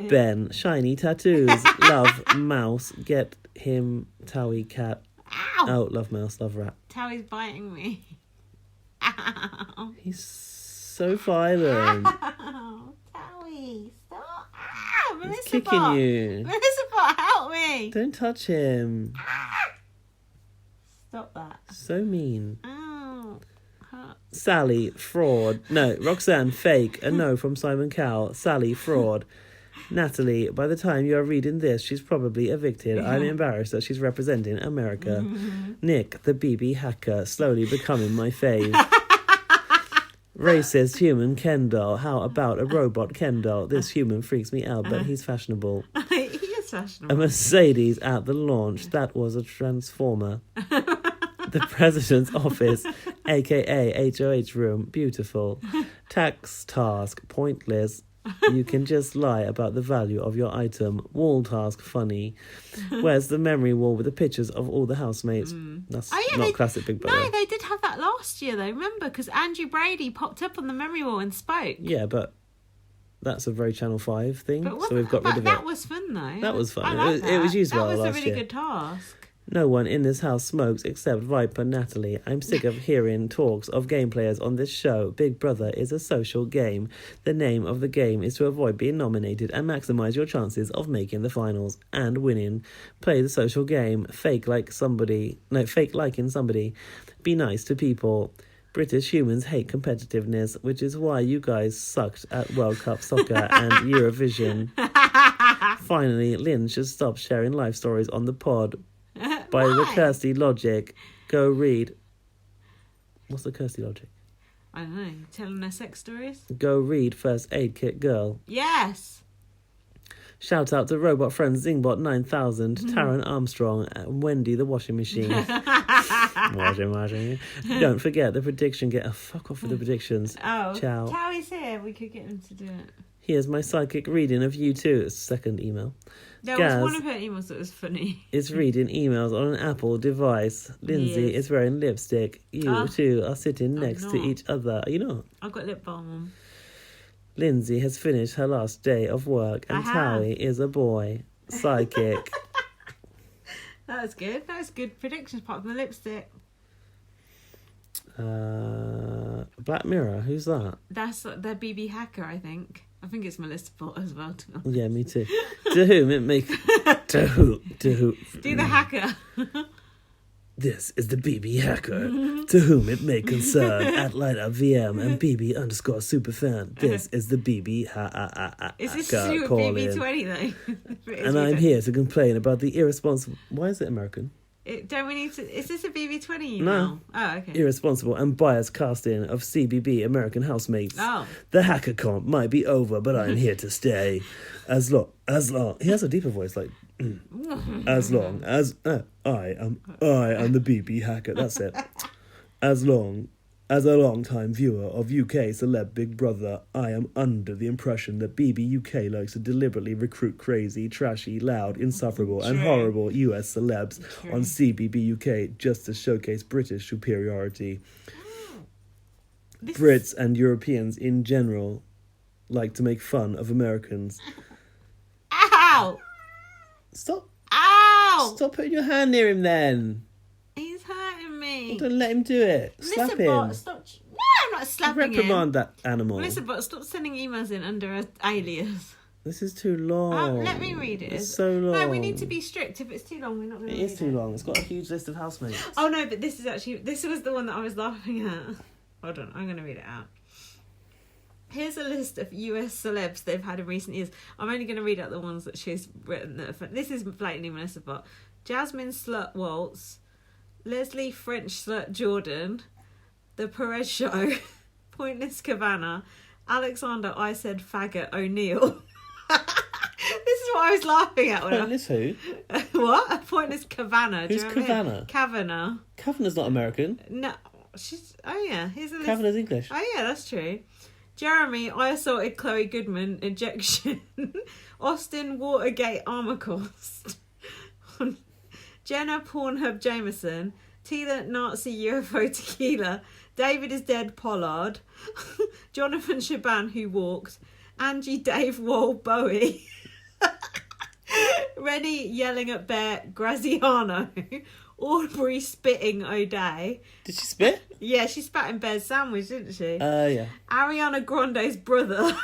S2: Ben, shiny tattoos. Love mouse, get him Towie cat.
S1: Ow!
S2: Oh, love mouse, love rat.
S1: Towie's biting me. Ow.
S2: He's so violent.
S1: Ow. Towie, stop. Ow, Melissa
S2: He's kicking
S1: Bot.
S2: you.
S1: Melissa Bot, help me.
S2: Don't touch him.
S1: Stop that.
S2: So mean.
S1: Ow.
S2: Sally, fraud. No, Roxanne, fake. A no from Simon Cowell. Sally, fraud. Natalie, by the time you are reading this, she's probably evicted. I'm embarrassed that she's representing America. Nick, the BB hacker, slowly becoming my fave. Racist human Ken doll. How about a robot Ken doll? This human freaks me out, but he's fashionable.
S1: He is fashionable.
S2: A Mercedes at the launch. That was a transformer. The president's office, aka HOH room, beautiful. Tax task, pointless. You can just lie about the value of your item. Wall task, funny. Where's the memory wall with the pictures of all the housemates? That's not classic Big Brother.
S1: No, they did have that last year though, remember? Because Andrew Brady popped up on the memory wall and spoke.
S2: Yeah, but that's a very Channel 5 thing,
S1: But
S2: so we've got rid of it.
S1: That was fun though.
S2: That was fun.
S1: I like
S2: It was used well last year.
S1: That was a really good task.
S2: No one in this house smokes except Viper Natalie. I'm sick of hearing talks of game players on this show. Big Brother is a social game. The name of the game is to avoid being nominated and maximise your chances of making the finals and winning. Play the social game. Fake liking somebody. Be nice to people. British humans hate competitiveness, which is why you guys sucked at World Cup soccer and Eurovision. Finally, Lynn should stop sharing life stories on the pod. By the Kirsty logic, go read. What's the Kirsty logic?
S1: I don't know. Telling her sex stories?
S2: Go read First Aid Kit Girl.
S1: Yes.
S2: Shout out to Robot Friend Zingbot 9000, Taron Armstrong, and Wendy the Washing Machine. Washing. Don't forget the prediction. Fuck off with the predictions.
S1: Oh,
S2: ciao.
S1: Towie's here. We could get him to do it.
S2: Here's my psychic reading of you too. It's the second email.
S1: There
S2: Gaz
S1: was one of her emails that was funny.
S2: is reading emails on an Apple device. Lindsay is wearing lipstick. You two are sitting next to each other. Are you not?
S1: I've got lip balm on.
S2: Lindsay has finished her last day of work and Towie is a boy. Psychic.
S1: That was good. That was good predictions apart from the lipstick.
S2: Black Mirror, who's that?
S1: That's their BB hacker, I think. I think it's Melissa Bot as well.
S2: Yeah, me too. To whom it may... To who?
S1: Do the hacker.
S2: This is the BB hacker. To whom it may concern. At @LightUpVM and BB_superfan. This is the BB hacker.
S1: Is this you BB20 though?
S2: And I'm here to complain about the irresponsible... Why is it American?
S1: Don't we need to... Is this a BB20 email?
S2: No.
S1: Oh, okay.
S2: Irresponsible and biased casting of CBB American housemates.
S1: Oh.
S2: The hacker comp might be over, but I'm here to stay. As long... He has a deeper voice, like... as long as... I am the BB hacker. That's it. As a long-time viewer of UK celeb Big Brother, I am under the impression that BB UK likes to deliberately recruit crazy, trashy, loud, insufferable, and horrible US celebs on CBB UK just to showcase British superiority. Brits and Europeans in general like to make fun of Americans.
S1: Ow!
S2: Stop.
S1: Ow!
S2: Stop putting your hand near him then.
S1: He's hurting me.
S2: Don't let him do it. Slap him.
S1: Bot, stop. No, I'm not slapping
S2: Reprimand that animal.
S1: Melissa Bot, stop sending emails in under an alias.
S2: This is too long.
S1: Let me read it.
S2: It's so long.
S1: No, we need to be strict. If it's too long, we're not going to read it.
S2: It is too long. It's got a huge list of housemates.
S1: Oh no, but this was the one that I was laughing at. Hold on, I'm going to read it out. Here's a list of US celebs they've had in recent years. I'm only going to read out the ones that she's written. This is blatantly Melissa Bot. Jasmine Slut Waltz, Leslie French Slut Jordan, The Perez Show, Pointless Cabana, Alexander I Said Faggot O'Neill. This is what I was laughing at.
S2: Pointless who?
S1: What? Pointless Kavanagh.
S2: Who's Kavanagh?
S1: Kavanagh.
S2: Kavanagh's not American.
S1: No, she's... Oh yeah, here's a list.
S2: Kavanagh's English.
S1: Oh yeah, that's true. Jeremy, I assaulted Chloe Goodman, ejection. Austin, Watergate, armour cost. Jenna, Pornhub Jameson. Tila Nazi UFO Tequila, David is Dead Pollard, Jonathan Shaban Who Walked, Angie Dave Wall Bowie, Rennie Yelling at Bear Graziano, Aubrey Spitting O'Day.
S2: Did she spit?
S1: Yeah, she spat in Bear's sandwich, didn't she?
S2: Yeah.
S1: Ariana Grande's brother,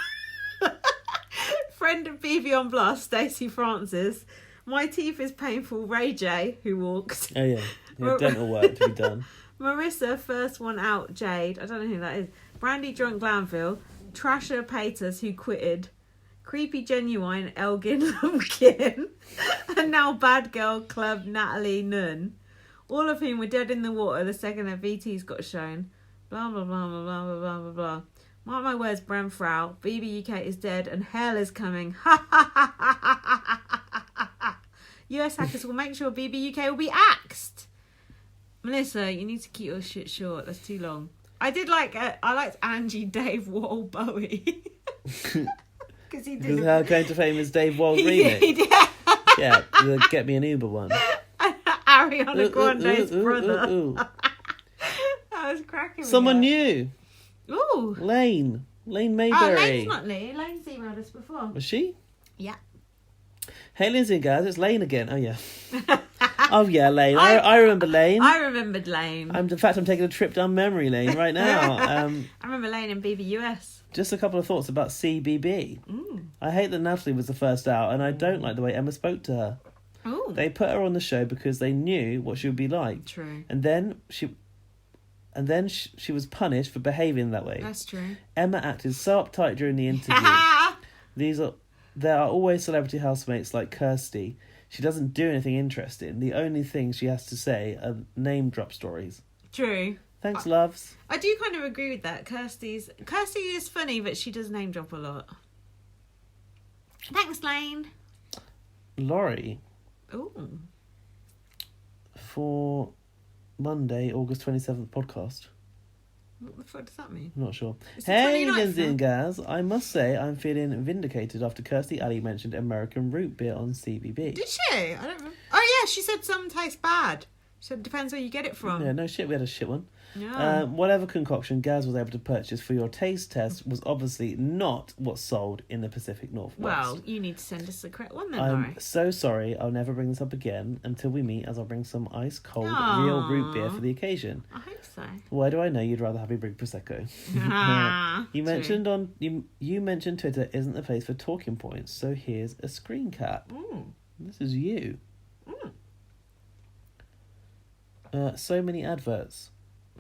S1: friend of Vivian Blas, Stacey Francis, My Teeth is Painful, Ray J, Who Walked.
S2: Oh, yeah. Dental work to be done.
S1: Marissa, First One Out, Jade. I don't know who that is. Brandy Drunk Glanville. Trasher Paters, Who Quitted. Creepy Genuine, Elgin Lumpkin. And now Bad Girl Club, Natalie Nunn. All of whom were dead in the water the second their VTs got shown. Blah, blah, blah, blah, blah, blah, blah, blah, blah. Mark my words, Bram Frau. BBUK is dead and hell is coming. Ha ha ha ha ha ha ha ha. US hackers will make sure BBUK will be axed. Melissa, you need to keep your shit short. That's too long. I liked Angie Dave Wall Bowie. Because he did.
S2: How Going to Fame is Dave Wall's remix. Yeah, the Get Me an Uber one.
S1: Ariana Grande's brother. That was cracking.
S2: Someone new.
S1: Ooh.
S2: Lane Mayberry.
S1: Oh, Lane's not Lee. Lane's emailed us before.
S2: Was she?
S1: Yeah.
S2: Hey, Lindsay and guys, it's Lane again. Oh, yeah. Oh, yeah, Lane. I remember Lane.
S1: I remembered Lane.
S2: In fact, I'm taking a trip down memory lane right now.
S1: I remember Lane in BBUS.
S2: Just a couple of thoughts about CBB. I hate that Natalie was the first out, and I don't like the way Emma spoke to her.
S1: Ooh.
S2: They put her on the show because they knew what she would be like.
S1: True.
S2: And then she was punished for behaving that way.
S1: That's true.
S2: Emma acted so uptight during the interview. There are always celebrity housemates like Kirsty. She doesn't do anything interesting. The only thing she has to say are name drop stories.
S1: True.
S2: Thanks, loves.
S1: I do kind of agree with that. Kirsty is funny, but she does name drop a lot. Thanks, Lane.
S2: Laurie.
S1: Ooh.
S2: For Monday, August 27th podcast.
S1: What the fuck does that mean?
S2: I'm not sure.
S1: It's
S2: Hey, Lindsay and Gaz. I must say I'm feeling vindicated after Kirsty Alley mentioned American root beer on CBB.
S1: Did she? I don't remember. Oh, yeah, she said some taste bad. She said it depends where you get it from.
S2: Yeah, no shit, we had a shit one.
S1: Yeah.
S2: Whatever concoction Gaz was able to purchase for your taste test was obviously not what's sold in the Pacific Northwest.
S1: Well, you need to send us the correct one then,
S2: I'm
S1: Laurie.
S2: so sorry. I'll never bring this up again until we meet, as I'll bring some ice cold real root beer for the occasion.
S1: I hope so.
S2: Why do I know you'd rather have a big prosecco? You mentioned you mentioned Twitter isn't the place for talking points, so here's a screen cap. This is you. So many adverts.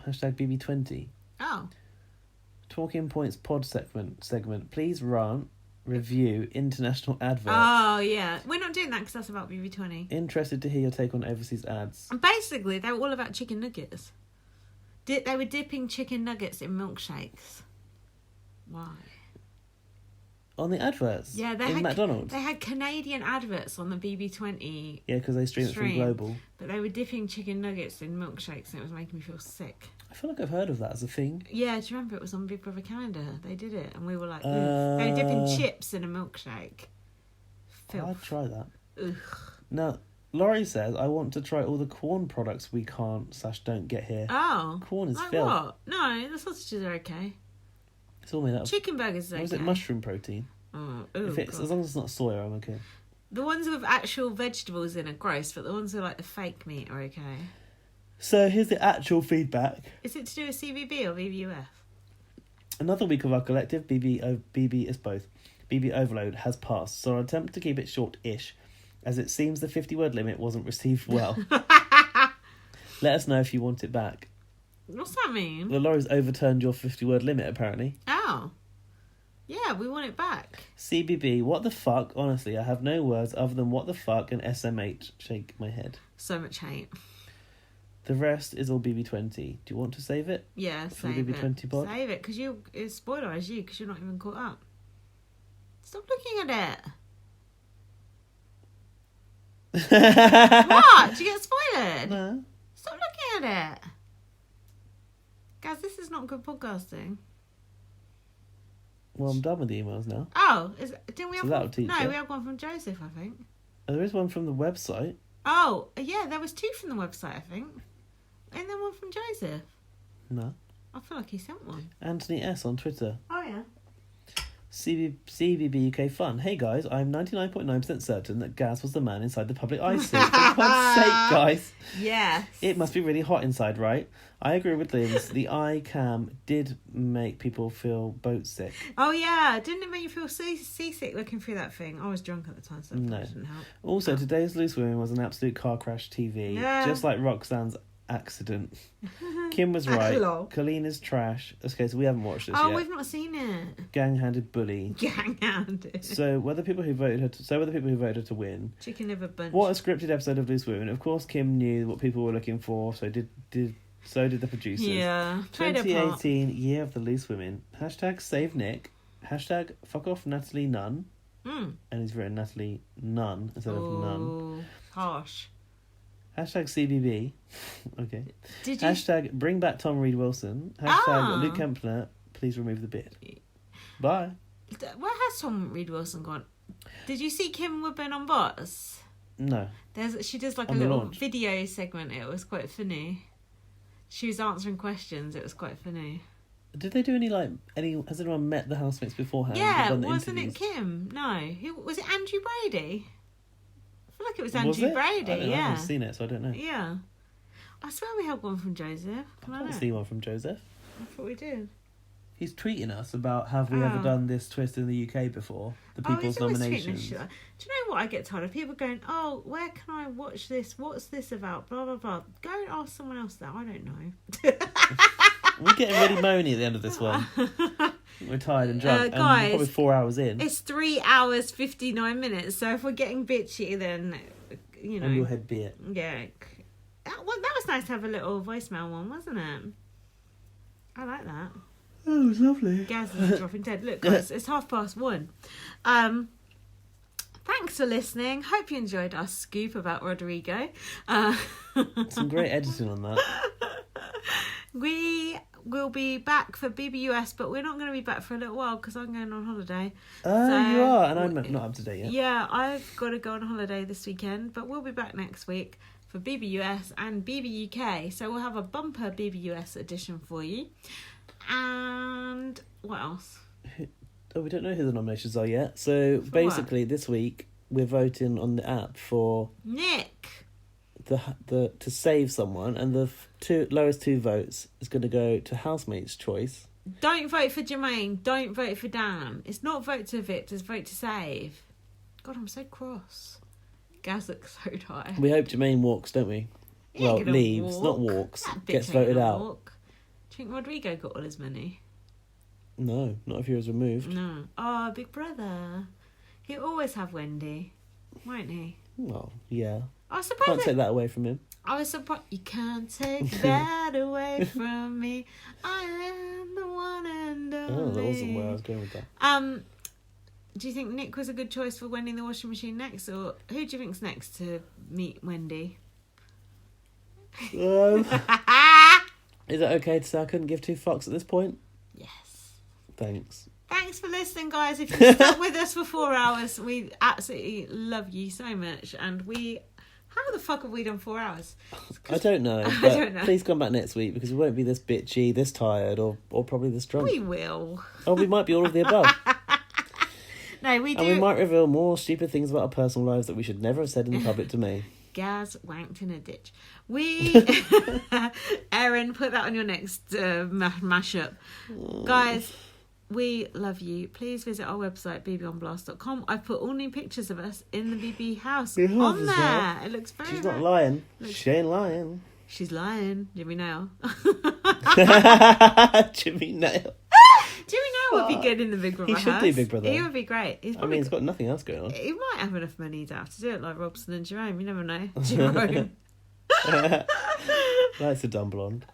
S2: Hashtag BB20.
S1: Oh.
S2: Talking points pod segment. Please review international adverts.
S1: Oh, yeah. We're not doing that because that's about BB20.
S2: Interested to hear your take on overseas ads.
S1: And basically, they were all about chicken nuggets. They were dipping chicken nuggets in milkshakes. Why?
S2: On the adverts?
S1: Yeah,
S2: in McDonald's?
S1: They had Canadian adverts on the BB20.
S2: Yeah, because they stream it from Global.
S1: But they were dipping chicken nuggets in milkshakes and it was making me feel sick.
S2: I feel like I've heard of that as a thing.
S1: Yeah, do you remember it was on Big Brother Canada? They did it and we were like, ooh. They were dipping chips in a milkshake. Filth.
S2: I'd try that.
S1: Ugh.
S2: Now, Laurie says, I want to try all the corn products we can't/don't get here.
S1: Oh.
S2: Corn is
S1: like
S2: filth.
S1: What? No, the sausages are okay.
S2: It's all made up of...
S1: Chicken burgers are okay.
S2: Or is it mushroom protein?
S1: Oh,
S2: as long as it's not soya, I'm okay.
S1: The ones with actual vegetables in are gross, but the ones with like the fake meat are okay.
S2: So here's the actual feedback.
S1: Is it to do with CBB or BBUF?
S2: Another week of our collective BB is both. BB overload has passed, so I'll attempt to keep it short-ish, as it seems the 50-word limit wasn't received well. Let us know if you want it back.
S1: What's that mean?
S2: The Laurie's overturned your 50-word limit, apparently.
S1: Oh. Yeah, we want it back.
S2: CBB, what the fuck? Honestly, I have no words other than what the fuck and SMH. Shake my head.
S1: So much hate.
S2: The rest is all BB20. Do you want to save it?
S1: Yeah,
S2: for
S1: save
S2: BB20
S1: it.
S2: pod?
S1: Save it, because it's spoilerised you, because you're not even caught up. Stop looking at it. What? Did you get spoiled?
S2: No.
S1: Stop looking at it. Guys, this is not good podcasting.
S2: Well, I'm done with the emails now.
S1: Oh, didn't we have
S2: that'll
S1: one?
S2: teach
S1: No,
S2: you.
S1: we have one from Joseph, I think.
S2: Oh, there is one from the website.
S1: Oh, yeah, there was two from the website, I think. Ain't there one from Joseph?
S2: No.
S1: I feel like he sent one.
S2: Anthony S on Twitter.
S1: Oh, yeah.
S2: CBB UK fun. Hey guys, I'm 99.9% certain that Gaz was the man inside the public eye suit. For God's sake, guys.
S1: Yes.
S2: It must be really hot inside, right? I agree with Liz. The eye cam did make people feel boat sick.
S1: Oh, yeah. Didn't it make you feel seasick looking through that thing? I was drunk at the time, so that didn't help.
S2: Also, today's Loose Women was an absolute car crash TV.
S1: Yeah.
S2: Just like Roxanne's accident. Kim was right. Colleen is trash. Okay, so we haven't watched this yet.
S1: Oh, we've not seen it.
S2: Gang-handed bully.
S1: Gang-handed.
S2: So were the people who voted her to win.
S1: Chicken liver bunch.
S2: What a scripted episode of Loose Women. Of course, Kim knew what people were looking for. So did the producers.
S1: Yeah.
S2: 2018 year of the Loose Women. # save Nick. # fuck off Natalie Nunn. And he's written Natalie Nunn instead of Nunn.
S1: Harsh.
S2: # CBB. Okay.
S1: Did you...
S2: # bring back Tom Reed Wilson. # Luke Kempner. Please remove the beard. Bye.
S1: Where has Tom Reed Wilson gone? Did you see Kim Woodburn on Boss?
S2: No.
S1: She does like
S2: on
S1: a little
S2: launch.
S1: video segment. It was quite funny. She was answering questions. It was quite funny.
S2: Did they do has anyone met the housemates beforehand?
S1: Yeah, wasn't it Kim? No. Who was it? Andrew Brady? I feel like it was Andrew Brady.
S2: I haven't seen it, so I don't know.
S1: Yeah. I swear we had one from Joseph.
S2: I can't see one from Joseph.
S1: I thought we did.
S2: He's tweeting us about have we ever done this twist in the UK before? The people's nominations.
S1: Do you know what I get tired of? People going, oh, where can I watch this? What's this about? Blah, blah, blah. Go and ask someone else that. I don't know.
S2: We're getting really moany at the end of this one. We're tired and drunk.
S1: Guys,
S2: and we're probably 4 hours in.
S1: It's 3 hours, 59 minutes. So if we're getting bitchy, then, you know.
S2: And your head be it.
S1: Yeah. That was nice to have a little voicemail one, wasn't it? I like that.
S2: Oh, it was lovely.
S1: Gaz is dropping dead. Look, guys, it's 1:30. Thanks for listening. Hope you enjoyed our scoop about Rodrigo.
S2: Some great editing on that.
S1: We will be back for BBUS, but we're not going to be back for a little while because I'm going on holiday.
S2: Oh, you are? And I'm not up to date yet.
S1: Yeah, I've got to go on holiday this weekend, but we'll be back next week for BBUS and BBUK. So we'll have a bumper BBUS edition for you. And what else?
S2: Oh, we don't know who the nominations are yet. So basically, this week we're voting on the app for
S1: Nick.
S2: The to save someone, and the lowest two votes is going to go to Housemate's choice.
S1: Don't vote for Jermaine. Don't vote for Dan. It's not vote to evict. It's vote to save. God, I'm so cross. Gaz looks so tired.
S2: We hope Jermaine walks, don't we? Well, leaves, not walks. Gets voted out.
S1: Walk. Do you think Rodrigo got all his money?
S2: No, not if he was removed.
S1: No. Oh, big brother. He'll always have Wendy, won't he?
S2: Well, yeah.
S1: I suppose
S2: can't take that away from him.
S1: I was surprised. You can't take that away from me. I am the one and only.
S2: Oh, that wasn't where I was going with that.
S1: Do you think Nick was a good choice for Wendy the Washing Machine next, or who do you think's next to meet Wendy?
S2: Is it okay to say I couldn't give two fucks at this point?
S1: Yes.
S2: Thanks.
S1: Thanks for listening, guys. If you stuck with us for 4 hours, we absolutely love you so much. And how the fuck have we done 4 hours?
S2: I don't know.
S1: I
S2: But
S1: don't know.
S2: Please come back next week because we won't be this bitchy, this tired, or probably this drunk.
S1: We will.
S2: Oh, we might be all of the above.
S1: No, we do.
S2: And we might reveal more stupid things about our personal lives that we should never have said in the public domain.
S1: Gaz wanked in a ditch. Erin, put that on your next mashup. Guys, we love you. Please visit our website, bbonblast.com. I've put all new pictures of us in the BB house on there. Well. It looks very
S2: She's not lying. She ain't lying.
S1: She's lying. Jimmy Nail.
S2: Jimmy Nail.
S1: Jimmy Nail would be good in the Big Brother house.
S2: He should do Big Brother.
S1: He would be great. He's
S2: got nothing else going on.
S1: He might have enough money to have to do it like Robson and Jerome. You never know. Jerome.
S2: That's a dumb blonde.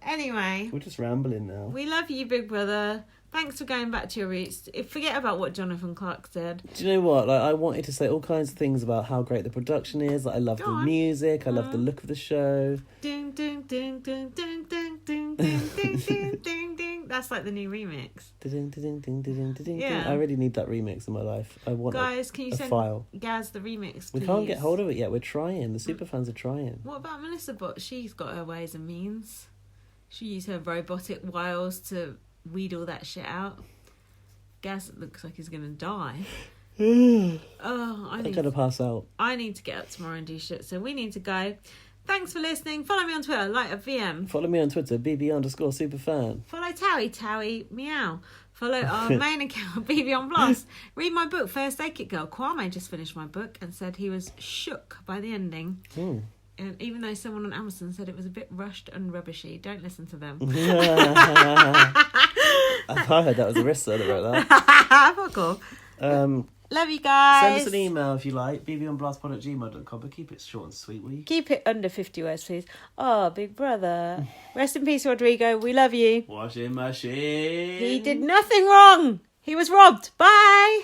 S1: Anyway.
S2: We're just rambling now.
S1: We love you, Big Brother. Thanks for going back to your roots. Forget about what Jonathan Clark said.
S2: Do you know what? I wanted to say all kinds of things about how great the production is. I love the music. I love the look of the show.
S1: Ding, ding, ding, ding, ding, ding, ding, ding, ding, ding, ding. That's like the new remix.
S2: Yeah. I really need that remix in my life. I want
S1: Guys, can you send
S2: file.
S1: Gaz the remix, please?
S2: We can't get hold of it yet. We're trying. The super fans are trying.
S1: What about Melissa Bot? She's got her ways and means. She used her robotic wiles to weed all that shit out. Gaz looks like he's going to die. I'm
S2: going to pass out.
S1: I need to get up tomorrow and do shit, so we need to go. Thanks for listening. Follow me on Twitter, LightUpVM.
S2: Follow me on Twitter, BB_superfan.
S1: Follow Towie, meow. Follow our main account, BB on Blast. Read my book, First Aid Kit Girl. Kwame just finished my book and said he was shook by the ending. And even though someone on Amazon said it was a bit rushed and rubbishy, don't listen to them.
S2: I heard that was Arissa that wrote that.
S1: Fuck off. Love you guys.
S2: Send us an email if you like, bbonblastpod@gmail.com, but keep it short and sweet, will you?
S1: Keep it under 50 words, please. Oh, big brother. Rest in peace, Rodrigo. We love you.
S2: Washing machine.
S1: He did nothing wrong. He was robbed. Bye.